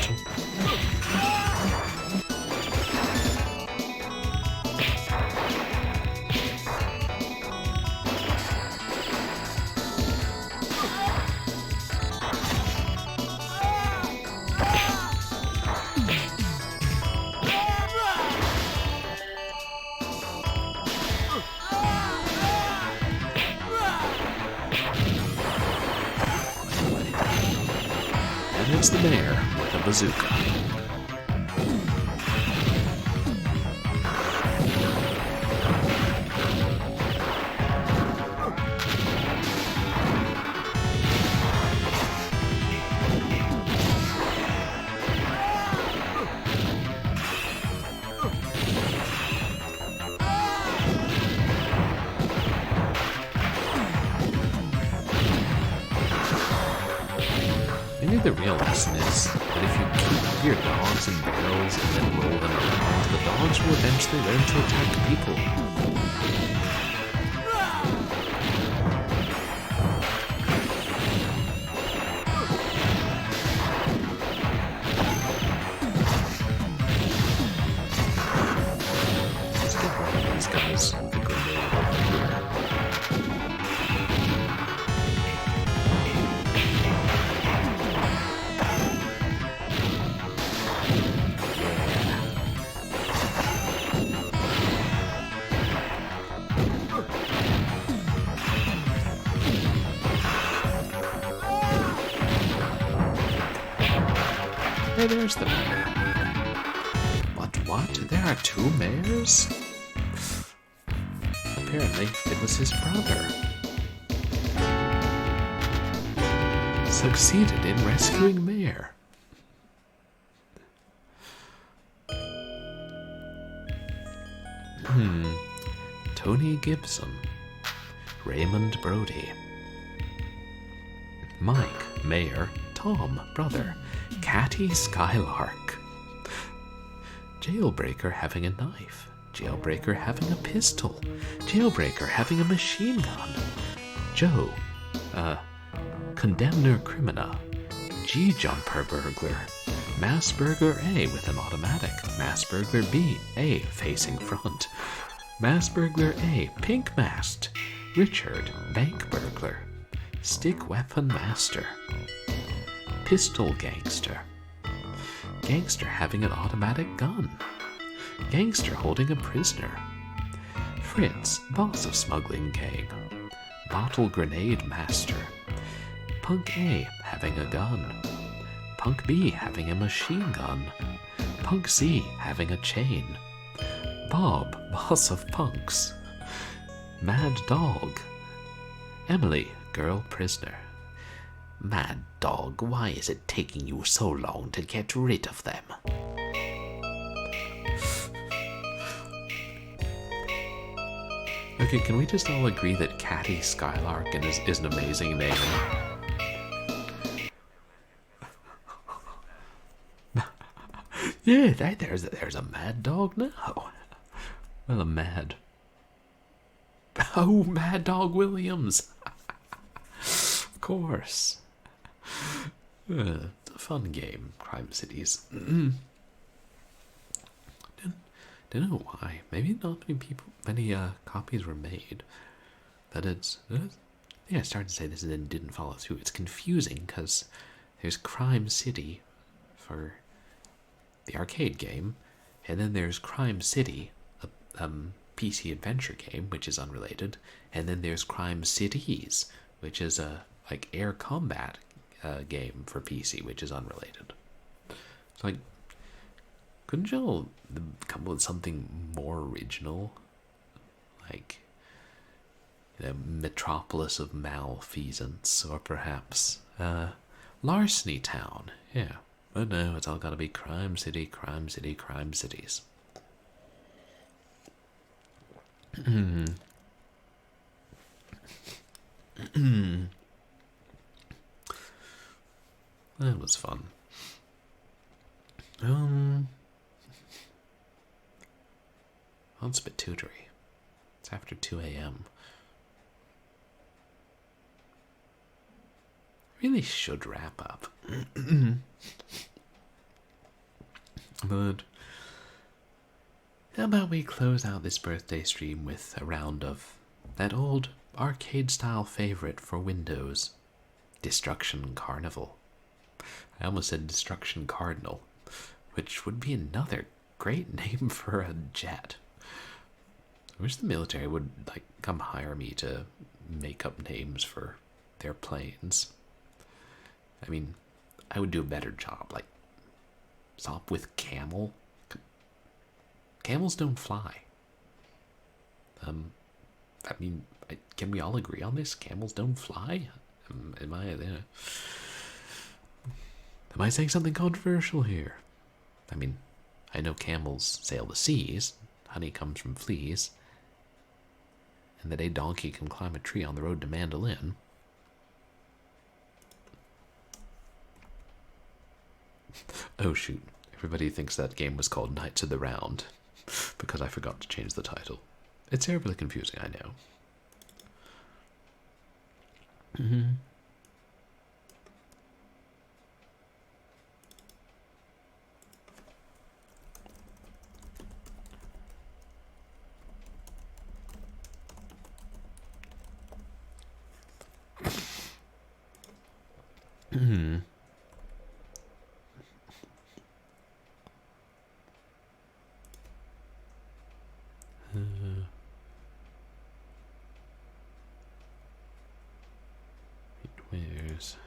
Speaker 1: And it's the mayor with a bazooka. Maybe the real lesson is that if you keep your dogs in barrels and then roll them around, the dogs will eventually learn to attack people. Let's get one of these guys with a grenade over here. Hey, there's the mayor. But what? There are two mayors? Apparently, it was his brother. Succeeded in rescuing Mayor. Tony Gibson. Raymond Brody. Mike, Mayor. Tom, brother. Catty Skylark. Jailbreaker having a knife. Jailbreaker having a pistol. Jailbreaker having a machine gun. Joe, Condemner Crimina. G-Jumper Burglar. Mass Burglar A with an automatic. Mass Burglar B, A facing front. Mass Burglar A, pink masked. Richard, Bank Burglar. Stick Weapon Master. Pistol Gangster. Gangster having an automatic gun. Gangster holding a prisoner. Fritz, boss of smuggling gang. Bottle Grenade Master. Punk A having a gun. Punk B having a machine gun. Punk C having a chain. Bob, boss of punks. Mad Dog. Emily, girl prisoner. Mad Dog, why is it taking you so long to get rid of them? Okay, can we just all agree that Catty Skylark is an amazing name? Yeah, there's a Mad Dog now. Well, a Mad... Oh, Mad Dog Williams! Of course. It's a fun game, Crime Cities. Don't know why. Maybe not many copies were made. But it's... I started to say this and then didn't follow through. It's confusing because there's Crime City for the arcade game, and then there's Crime City, a PC adventure game, which is unrelated, and then there's Crime Cities, which is a air combat game for PC, which is unrelated. It's couldn't y'all come up with something more original? Metropolis of Malfeasance, or perhaps Larceny Town. Yeah, But no, it's all gotta be crime city, crime city, crime cities. That was fun. Well, it's a bit tutory. It's after 2 a.m. Really should wrap up. But how about we close out this birthday stream with a round of that old arcade-style favorite for Windows, Destruction Carnival. I almost said Destruction Cardinal, which would be another great name for a jet. I wish the military would, like, come hire me to make up names for their planes. I mean, I would do a better job, like, stop with camel. Camels don't fly. I mean, can we all agree on this? Camels don't fly? Am I saying something controversial here? I mean, I know camels sail the seas, honey comes from fleas, and that a donkey can climb a tree on the road to Mandolin. Oh shoot, everybody thinks that game was called Knights of the Round, because I forgot to change the title. It's terribly confusing, I know. Where's...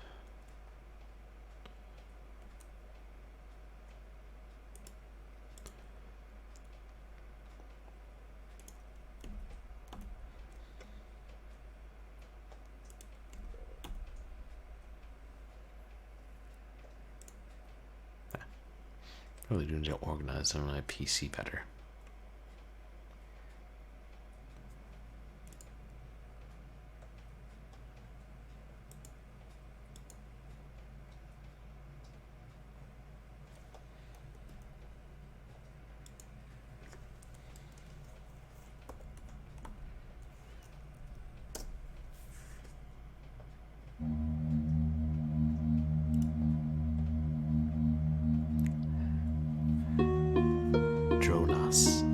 Speaker 1: Really doing to organize on my PC better.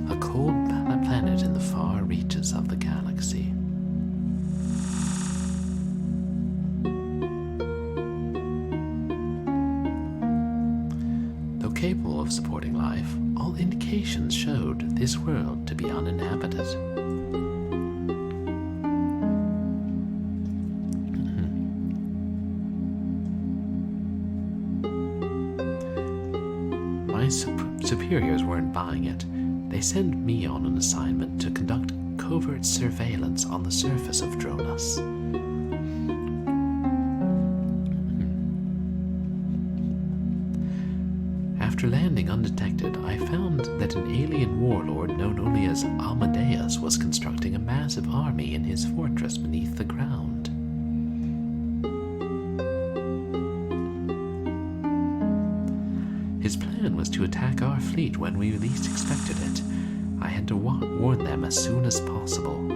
Speaker 1: A cold planet in the far reaches of the galaxy. Though capable of supporting life, all indications showed this world to be uninhabited. My superiors weren't buying it. They sent me on an assignment to conduct covert surveillance on the surface of Dronas. After landing undetected, I found that an alien warlord known only as Amadeus was constructing a massive army in his fortress beneath the ground. His plan was to attack our fleet when we least expected it. I had to warn them as soon as possible.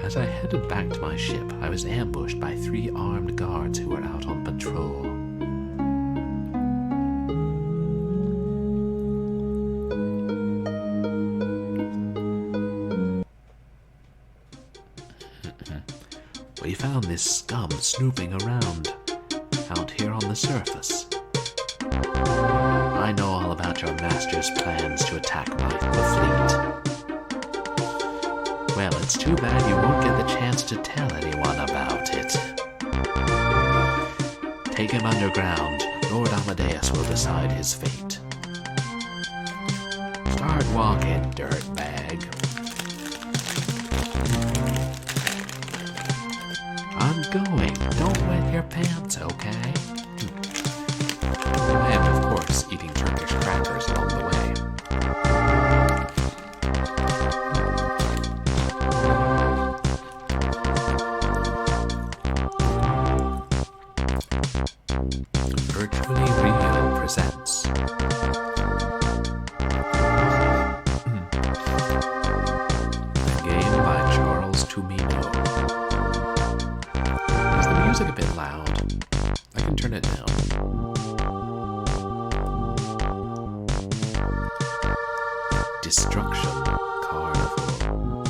Speaker 1: As I headed back to my ship, I was ambushed by 3 armed guards who were out on patrol. We found this scum snooping around out here on the surface. I know all about your master's plans to attack the fleet. Well, it's too bad you won't get the chance to tell anyone about it. Take him underground. Lord Amadeus will decide his fate. Start walking, dirtbag. your pants, okay? I am, of course, eating Turkish crackers along the way. Virtually Real presents a game by Charles Tumino. Is the music a bit loud? I can turn it down. Destruction Carnival.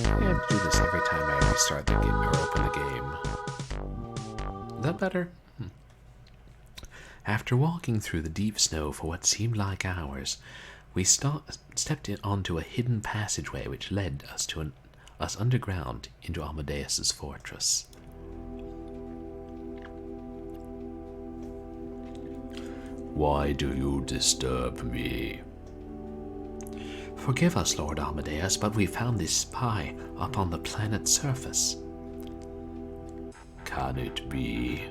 Speaker 1: I have to do this every time I restart the game or open the game. Is that better? After walking through the deep snow for what seemed like hours, we stepped onto a hidden passageway which led us underground into Amadeus's fortress. Why do you disturb me? Forgive us, Lord Amadeus, but we found this spy up on the planet's surface. Can it be?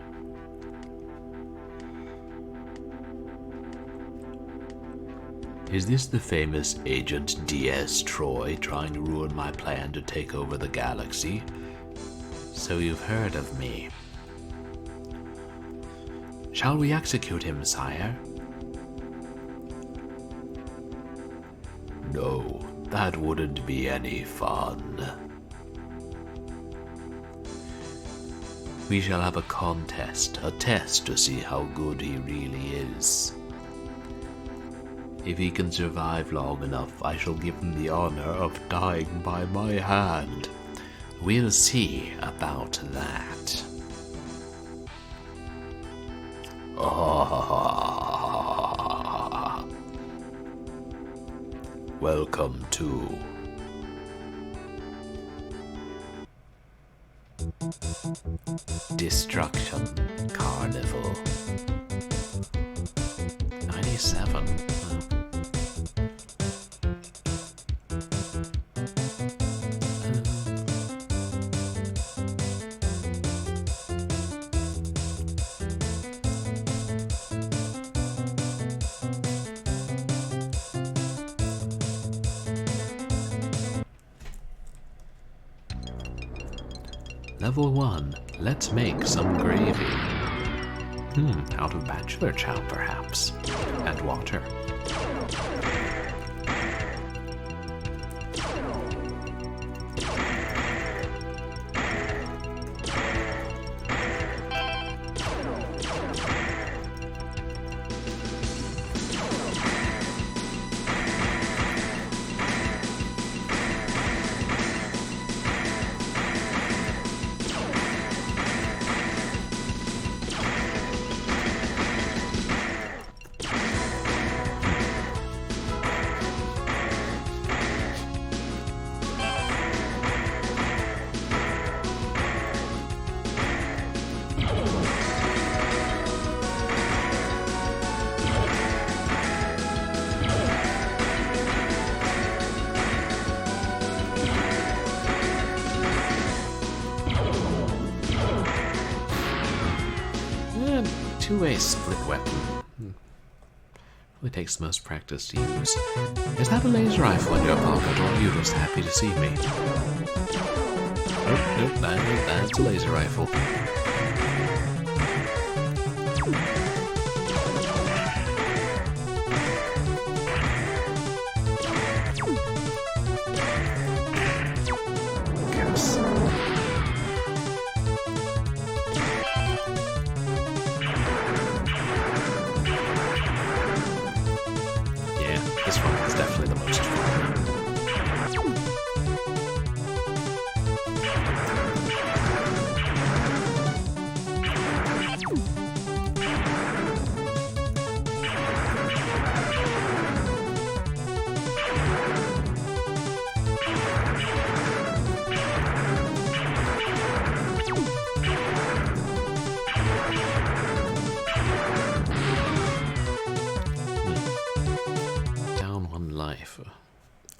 Speaker 1: Is this the famous Agent D.S. Troy trying to ruin my plan to take over the galaxy? So you've heard of me. Shall we execute him, sire? No, that wouldn't be any fun. We shall have a contest, a test to see how good he really is. If he can survive long enough, I shall give him the honor of dying by my hand. We'll see about that. Welcome to Destruction Carnival. 97. Level 1. Let's make some gravy. Out of bachelor chow, perhaps. And water. Two-way split weapon. Really takes the most practice to use. Is that a laser rifle in your pocket, or are you just happy to see me? Nope, that's a laser rifle. This one is definitely the most fun.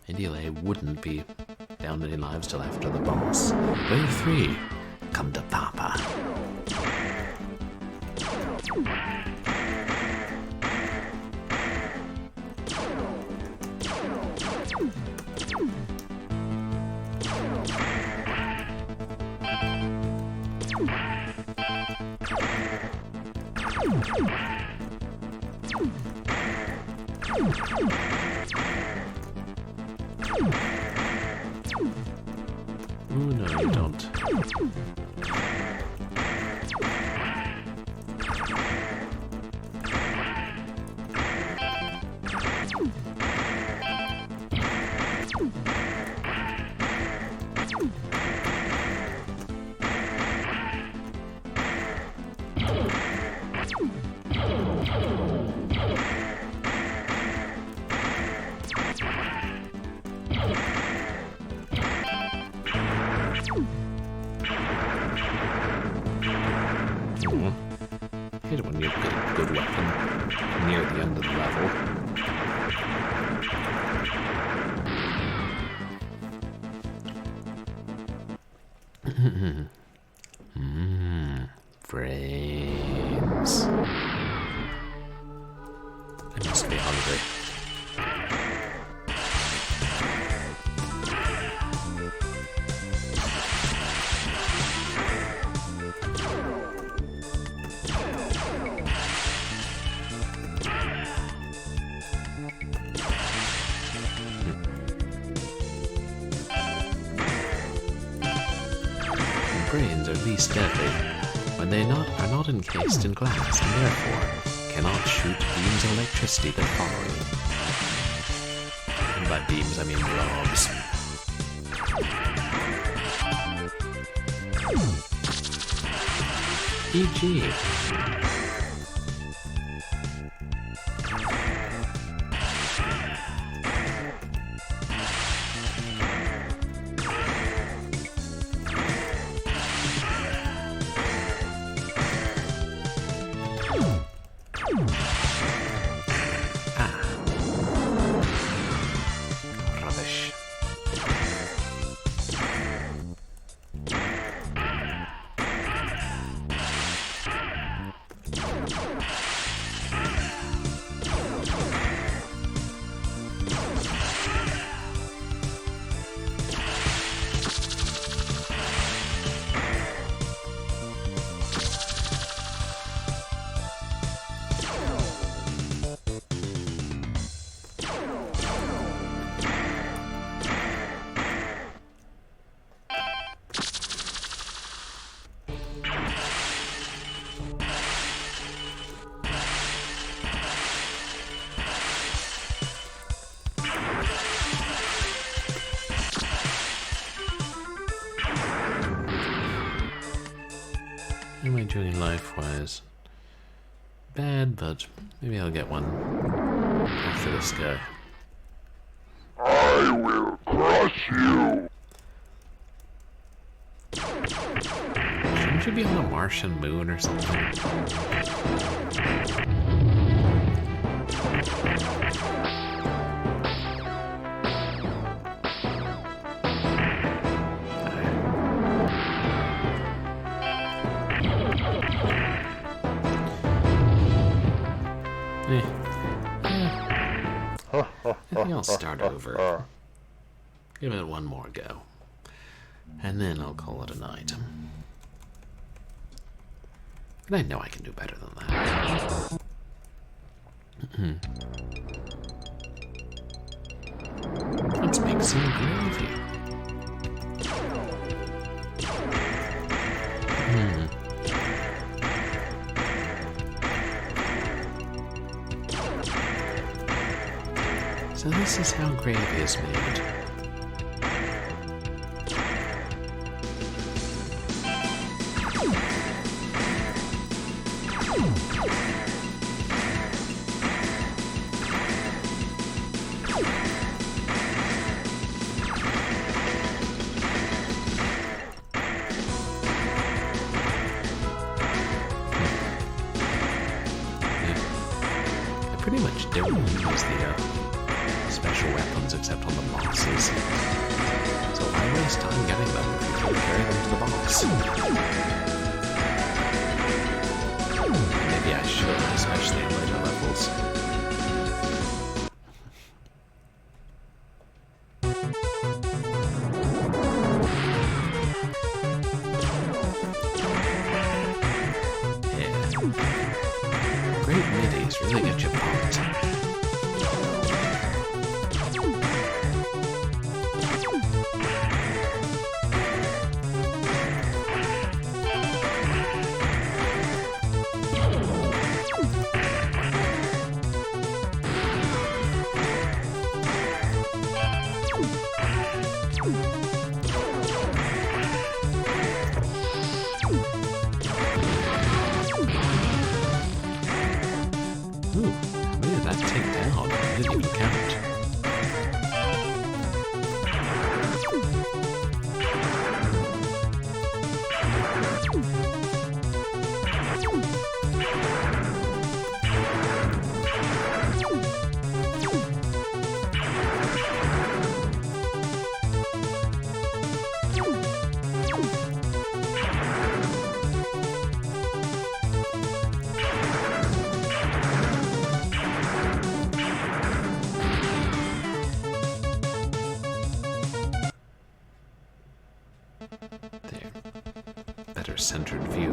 Speaker 1: Ideally, I wouldn't be down many lives till after the boss. Wave 3, come to Papa. Oh, no, you don't. Hate it when you get a good weapon near the end of the level. Frames. I must be hungry. Brains are least deadly when they are not encased in glass and therefore cannot shoot beams of electricity that follow you. And by beams I mean blobs. E.g. Rubbish. How am I doing life-wise? Bad, but maybe I'll get one after this guy.
Speaker 5: I will crush you!
Speaker 1: Shouldn't you be on a Martian moon or something? I think I'll start over. Give it one more go. And then I'll call it a night. And I know I can do better than that. Let's make some gravy. So this is how gravy is made. I pretty much don't use the special weapons except on the bosses. So why waste time getting them if you can carry them to the boss? Maybe I should, especially in later levels. Great middies really get you pumped. Ooh, where did that take down? I didn't even count. There. Better centered view.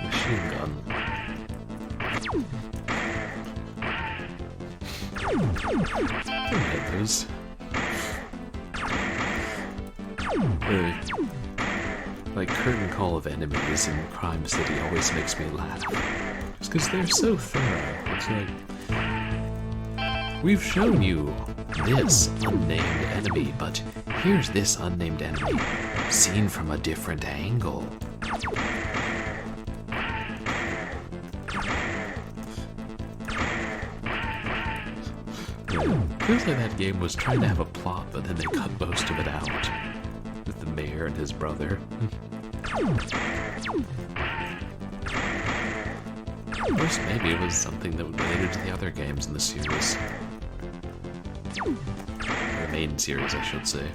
Speaker 1: Machine gun. Those. Like curtain call of enemies in Crime City always makes me laugh. Just because they're so thorough. It's like, we've shown you this unnamed enemy, but here's this unnamed enemy seen from a different angle. Feels like that game was trying to have a plot, but then they cut most of it out. With the mayor and his brother. Of course, maybe it was something that was related to the other games in the series. The main series, I should say.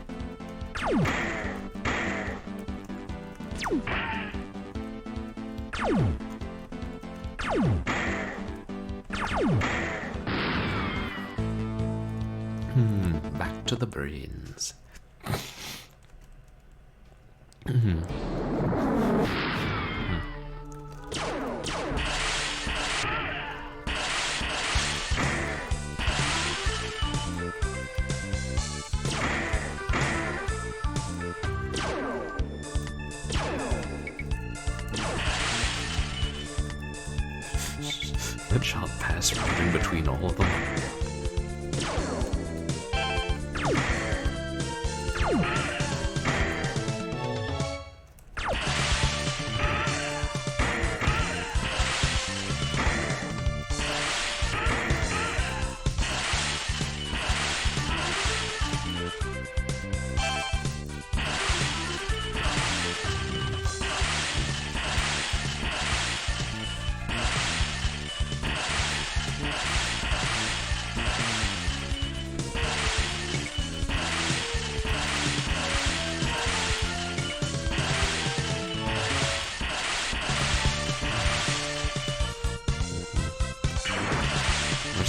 Speaker 1: Back to the brains. That shot passed right in between all of them.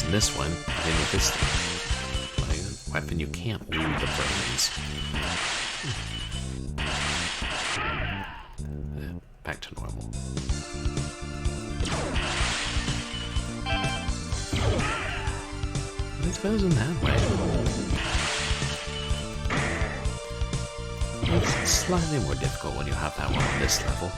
Speaker 1: In this one, again with this weapon, you can't wound the brains. Back to normal. I suppose in that way. It's slightly more difficult when you have that one on this level.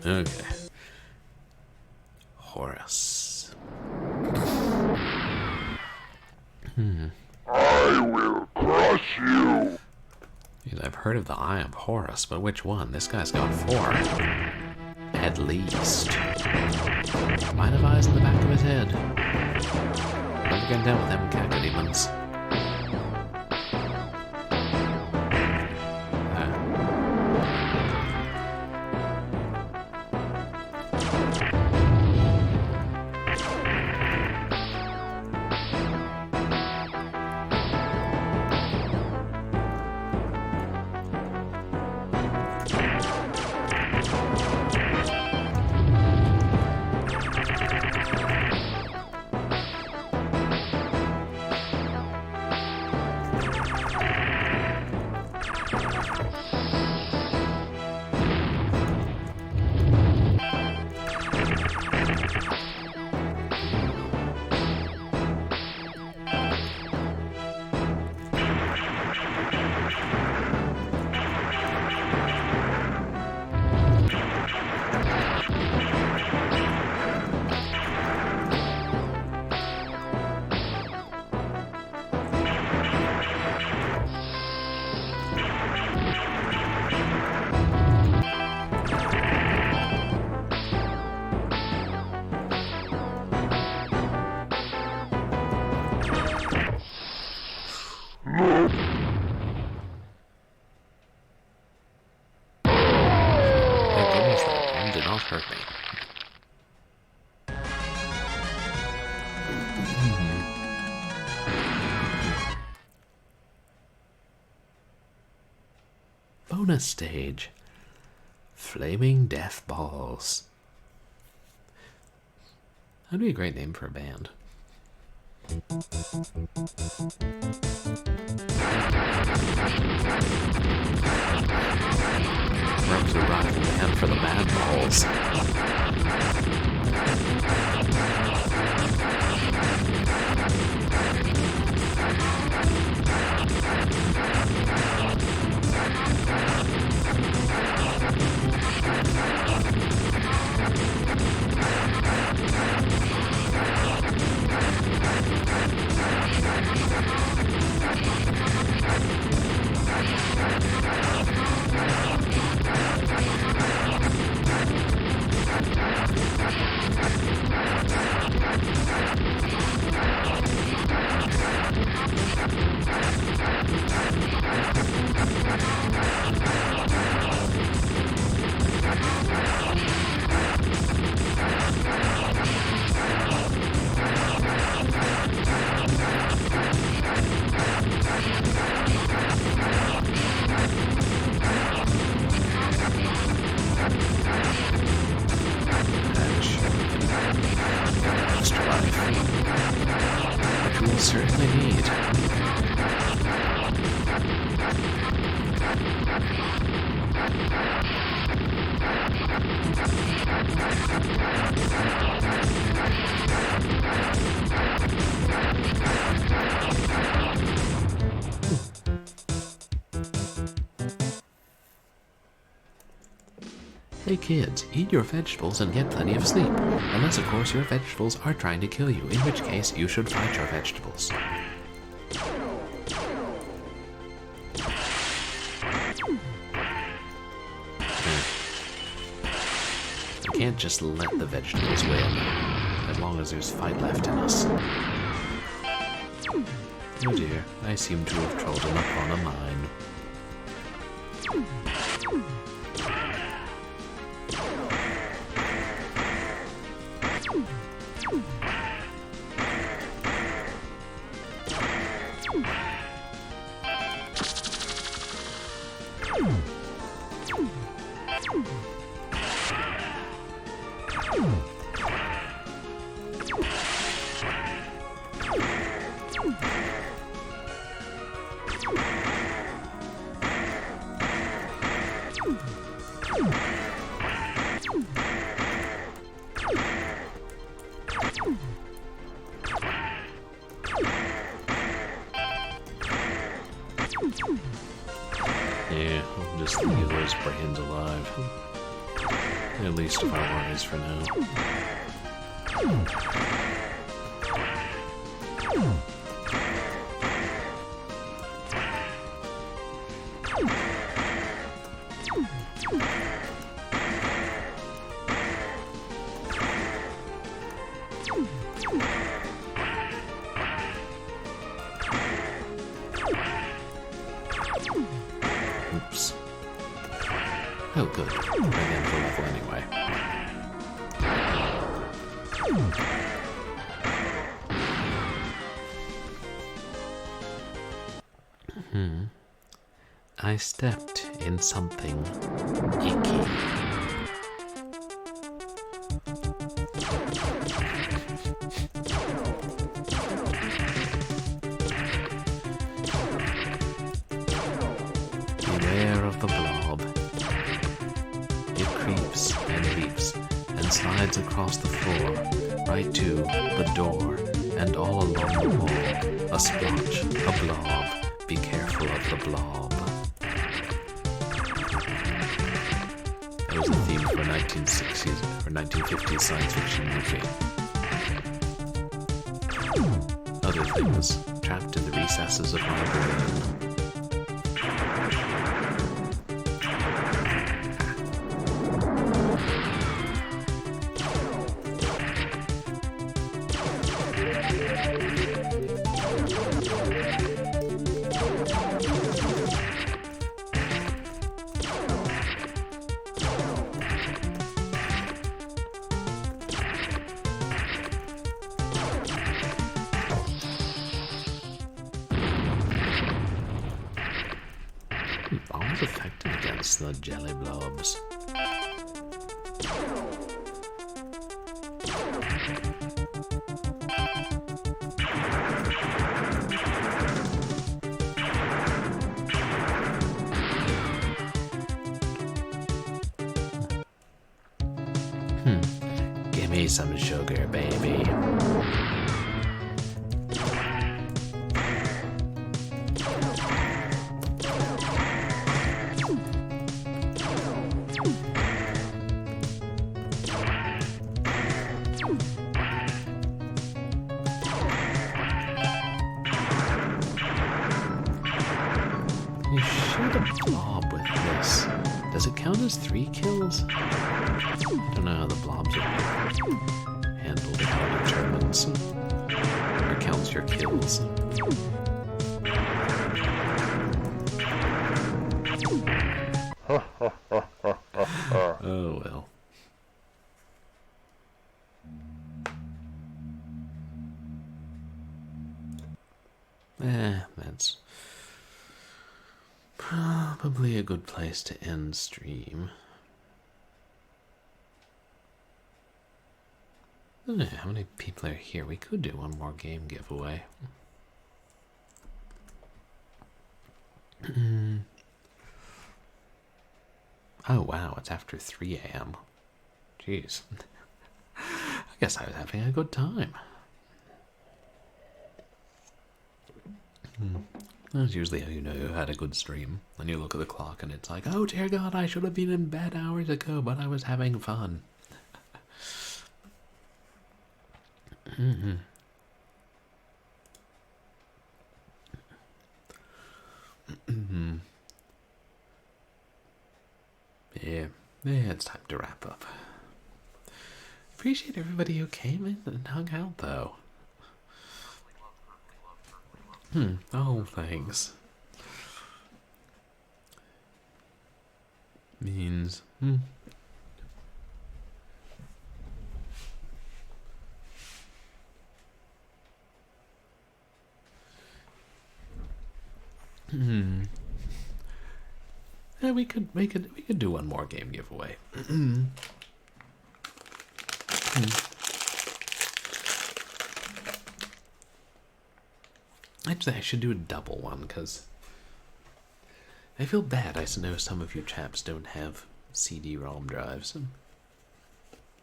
Speaker 1: Okay. Horus.
Speaker 5: I will crush you.
Speaker 1: Jeez, I've heard of the Eye of Horus, but which one? This guy's got 4. At least. Might have eyes in the back of his head. Never get down with them caca demons. Hurt me. Bonus stage. Flaming Death Balls. That'd be a great name for a band. We're up to a rival band for the Mad Balls. Certainly need. Hey kids, eat your vegetables and get plenty of sleep. Unless, of course, your vegetables are trying to kill you, in which case you should fight your vegetables. We can't just let the vegetables win, as long as there's fight left in us. Oh dear, I seem to have trodden upon a mine. Yeah, we'll just leave those brains alive. At least of our worries for now. Oops. Oh, good. We're again for level anyway. I stepped in something icky. Beware of the blob. It creeps and leaps and slides across the floor, right to the door, and all along the wall. A splotch, a blob. Be careful of the blob. That was the theme for a 1960s or 1950s science fiction movie. Other things trapped in the recesses of my brain. Bombs effective against the jelly blobs. Give me some sugar, baby. You shoot a blob with this. Does it count as 3 kills? I don't know how the blobs are handled, how it determines or counts your kills. Oh well. That's probably a good place to end stream. I don't know how many people are here. We could do one more game giveaway. Oh wow, it's after 3 a.m. Jeez. I guess I was having a good time. That's usually how you know you had a good stream. When you look at the clock and it's like, oh dear God, I should have been in bed hours ago, but I was having fun. Yeah, it's time to wrap up. Appreciate everybody who came in and hung out, though. Oh, thanks. Means, Yeah, we could do one more game giveaway. Actually, I should do a double one, because I feel bad. I know some of you chaps don't have CD-ROM drives.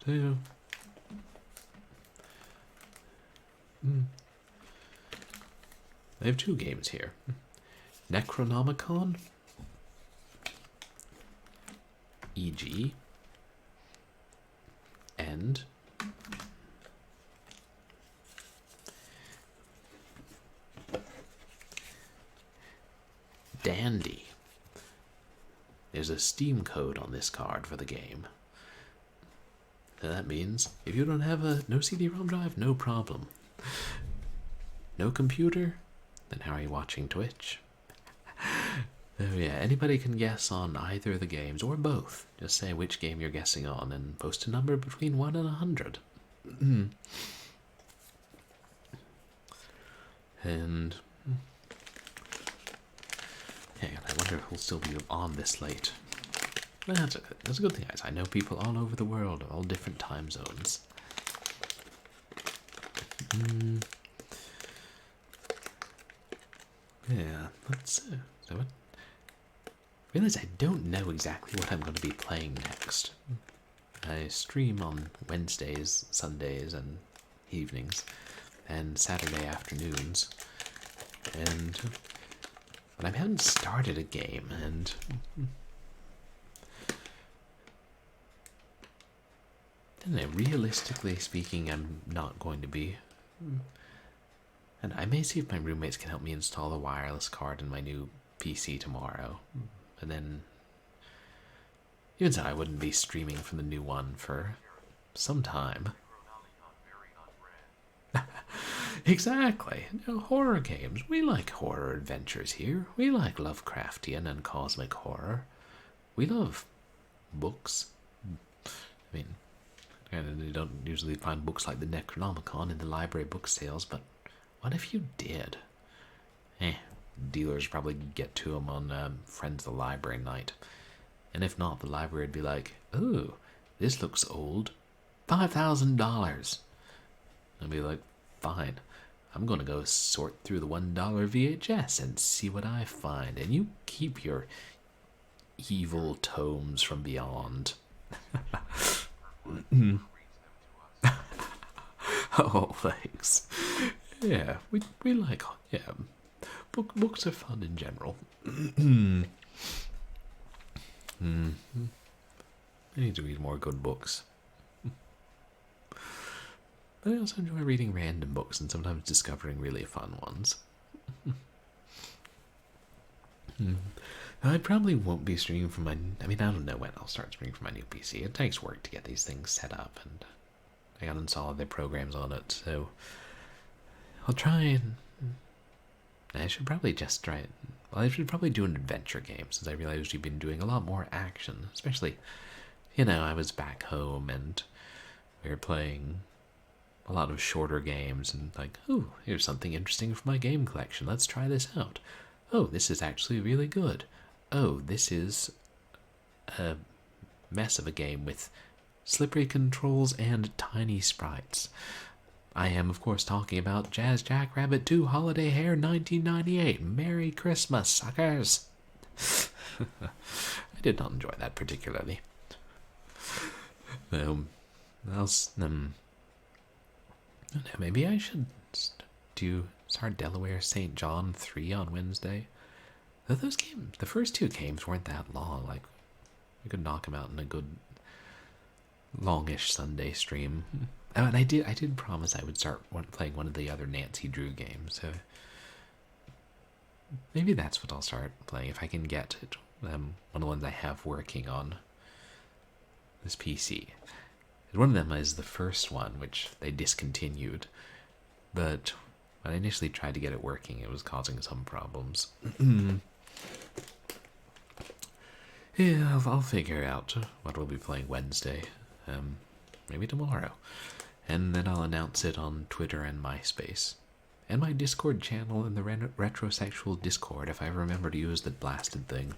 Speaker 1: So, yeah. I have two games here. Necronomicon, e.g., and Dandy. There's a Steam code on this card for the game. So that means if you don't have no CD-ROM drive, no problem. No computer, then how are you watching Twitch? Oh yeah, anybody can guess on either of the games, or both. Just say which game you're guessing on, and post a number between 1 and 100. And hang on, I wonder if we'll still be on this late. Well, that's a good thing, guys. I know people all over the world, all different time zones. Yeah, let's so I realize I don't know exactly what I'm going to be playing next. I stream on Wednesdays, Sundays, and evenings, and Saturday afternoons, but I haven't started a game, and I don't know, realistically speaking, I'm not going to be. And I may see if my roommates can help me install a wireless card in my new PC tomorrow. And then, even so, I wouldn't be streaming from the new one for some time. Exactly. You know, horror games. We like horror adventures here. We like Lovecraftian and cosmic horror. We love books. I mean, you don't usually find books like the Necronomicon in the library book sales, but what if you did? Dealers probably get to them on Friends of the Library night. And if not, the library would be like, "Ooh, this looks old. $5,000. I'd be like, "Fine. I'm going to go sort through the $1 VHS and see what I find. And you keep your evil tomes from beyond." Oh, thanks. Yeah, we like, yeah, books are fun in general. I need to read more good books. But I also enjoy reading random books and sometimes discovering really fun ones. I probably won't be streaming from my... I mean, I don't know when I'll start streaming from my new PC. It takes work to get these things set up, and I got installed their programs on it, so I'll try and... I should probably just try it. Well, I should probably do an adventure game, since I realized you've been doing a lot more action. Especially, you know, I was back home, and we were playing a lot of shorter games, and like, oh, here's something interesting for my game collection. Let's try this out. Oh, this is actually really good. Oh, this is a mess of a game with slippery controls and tiny sprites. I am, of course, talking about Jazz Jackrabbit 2 Holiday Hair 1998. Merry Christmas, suckers! I did not enjoy that particularly. Maybe I should start Delaware St. John 3 on Wednesday. Though those games, the first two games weren't that long. Like, we could knock them out in a good longish Sunday stream. Oh, and I did promise I would start playing one of the other Nancy Drew games, so maybe that's what I'll start playing if I can get it. One of the ones I have working on this PC. One of them is the first one, which they discontinued, but when I initially tried to get it working, it was causing some problems. Yeah, I'll figure out what we'll be playing Wednesday. Maybe tomorrow. And then I'll announce it on Twitter and MySpace. And my Discord channel in the retrosexual Discord, if I remember to use the blasted thing.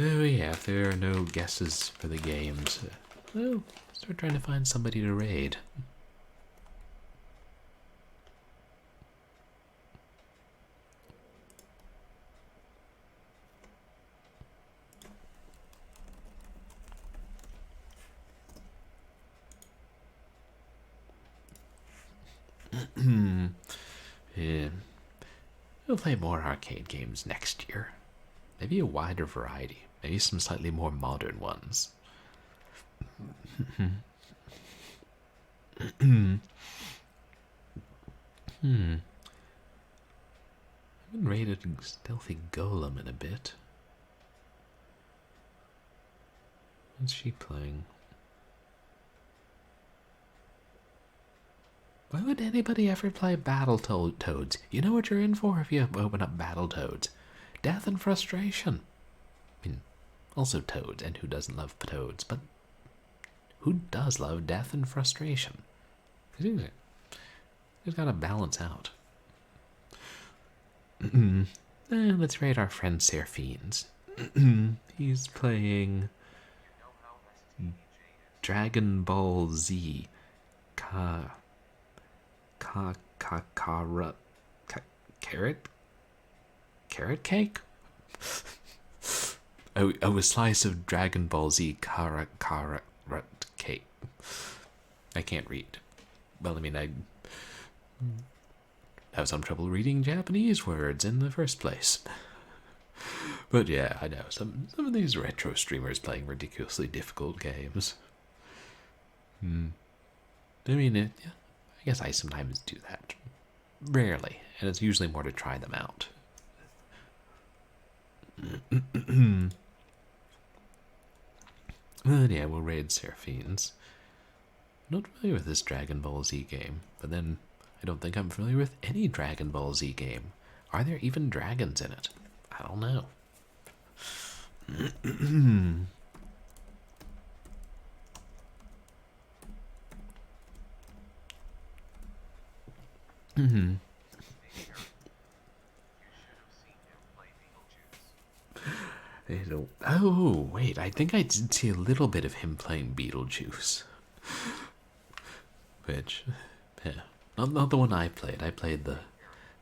Speaker 1: Oh yeah, if there are no guesses for the games, well, start trying to find somebody to raid. Yeah. We'll play more arcade games next year. Maybe a wider variety. Maybe some slightly more modern ones. I haven't raided Stealthy Golem in a bit. What's she playing? Why would anybody ever play Battletoads? You know what you're in for if you open up Battletoads. Death and frustration. I mean, also Toads, and who doesn't love Toads, but who does love death and frustration? It's gotta balance out. Let's raid our friend Seraphine's. He's playing Dragon Ball Z. Carrot cake? Oh, a slice of Dragon Ball Z carrot cake. I can't read. Well, I mean, I have some trouble reading Japanese words in the first place. But yeah, I know some of these retro streamers playing ridiculously difficult games. I mean, I guess I sometimes do that. Rarely, and it's usually more to try them out. But yeah, we'll raid Seraphine's. I'm not familiar with this Dragon Ball Z game, but then I don't think I'm familiar with any Dragon Ball Z game. Are there even dragons in it? I don't know. Oh, wait, I think I did see a little bit of him playing Beetlejuice. Which, yeah, not the one I played. I played the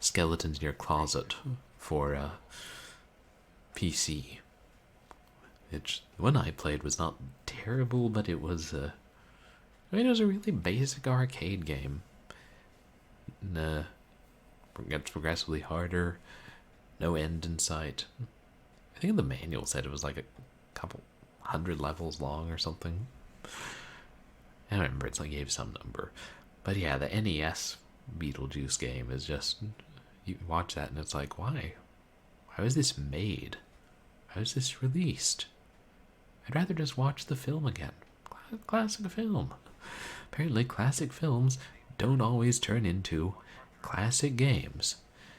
Speaker 1: Skeletons in Your Closet for PC. Which, the one I played was not terrible, but it was, I mean, it was a really basic arcade game. It gets progressively harder, no end in sight. I think the manual said it was like a couple 100 levels long or something. I don't remember, it's like gave some number. But yeah, the NES Beetlejuice game is just, you watch that and it's like, why? Why was this made? Why was this released? I'd rather just watch the film again. Classic film. Apparently classic films don't always turn into classic games.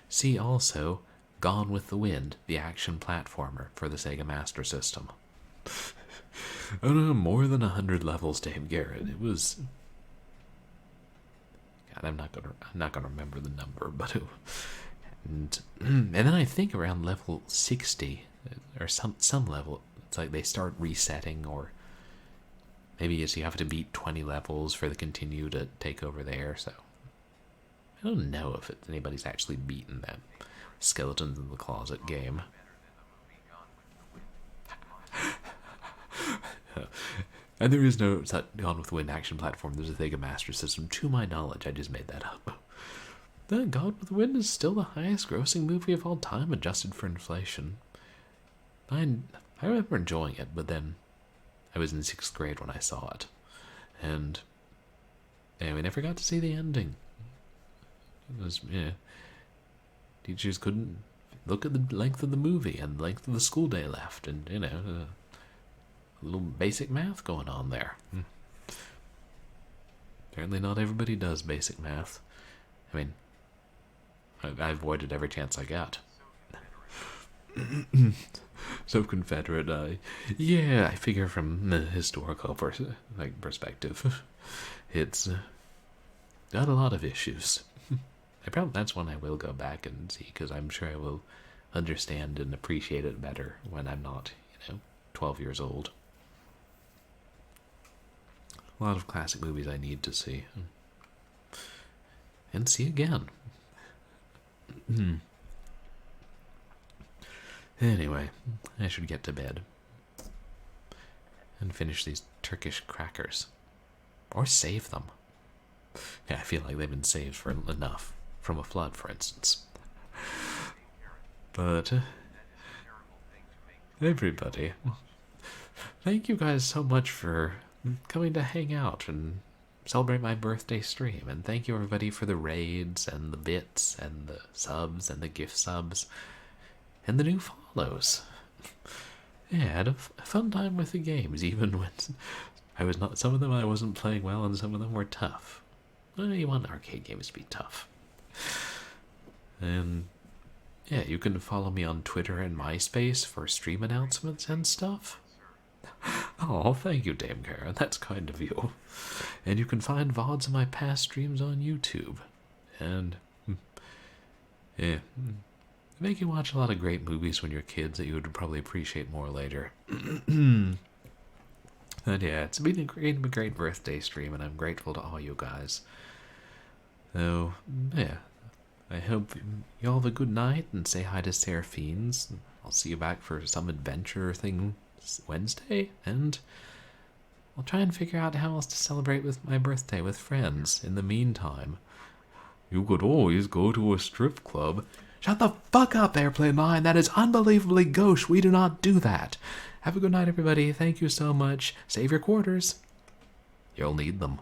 Speaker 1: See also Gone with the Wind, the action platformer for the Sega Master System. Oh no, more than 100 levels, Dave Garrett. It was... God, I'm not gonna remember the number, but it... And then I think around level 60, or some level, it's like they start resetting, or maybe it's you have to beat 20 levels for the continue to take over there, so... I don't know if anybody's actually beaten that Skeletons in the Closet game. And there is no Gone with the Wind action platform. There's a Sega Master System. To my knowledge, I just made that up. The Gone with the Wind is still the highest grossing movie of all time, adjusted for inflation. I remember enjoying it, but then I was in 6th grade when I saw it. And we never got to see the ending. It was, yeah. Teachers couldn't look at the length of the movie and the length of the school day left, and, you know, a little basic math going on there. Apparently not everybody does basic math. I mean, I avoided every chance I got. So Confederate, yeah, I figure from the historical perspective. It's got a lot of issues. That's one I will go back and see, because I'm sure I will understand and appreciate it better when I'm not, 12 years old. A lot of classic movies I need to see. And see again. Anyway, I should get to bed. And finish these Turkish crackers. Or save them. Yeah, I feel like they've been saved for enough. From a flood, for instance. But, everybody, thank you guys so much for coming to hang out and celebrate my birthday stream. And thank you, everybody, for the raids and the bits and the subs and the gift subs and the new follows. Yeah, I had a fun time with the games, even when some of them I wasn't playing well and some of them were tough. Well, you want arcade games to be tough. And yeah, you can follow me on Twitter and MySpace for stream announcements and stuff. Oh, thank you, Dame Karen. That's kind of you. And you can find VODs of my past streams on YouTube. And yeah, make you watch a lot of great movies when you're kids that you would probably appreciate more later. And yeah, it's been a great birthday stream, and I'm grateful to all you guys. So, yeah, I hope you all have a good night, and say hi to Seraphines. I'll see you back for some adventure thing Wednesday, and I'll try and figure out how else to celebrate with my birthday with friends in the meantime. You could always go to a strip club. Shut the fuck up, Airplane 9. That is unbelievably gauche. We do not do that. Have a good night, everybody. Thank you so much. Save your quarters. You'll need them.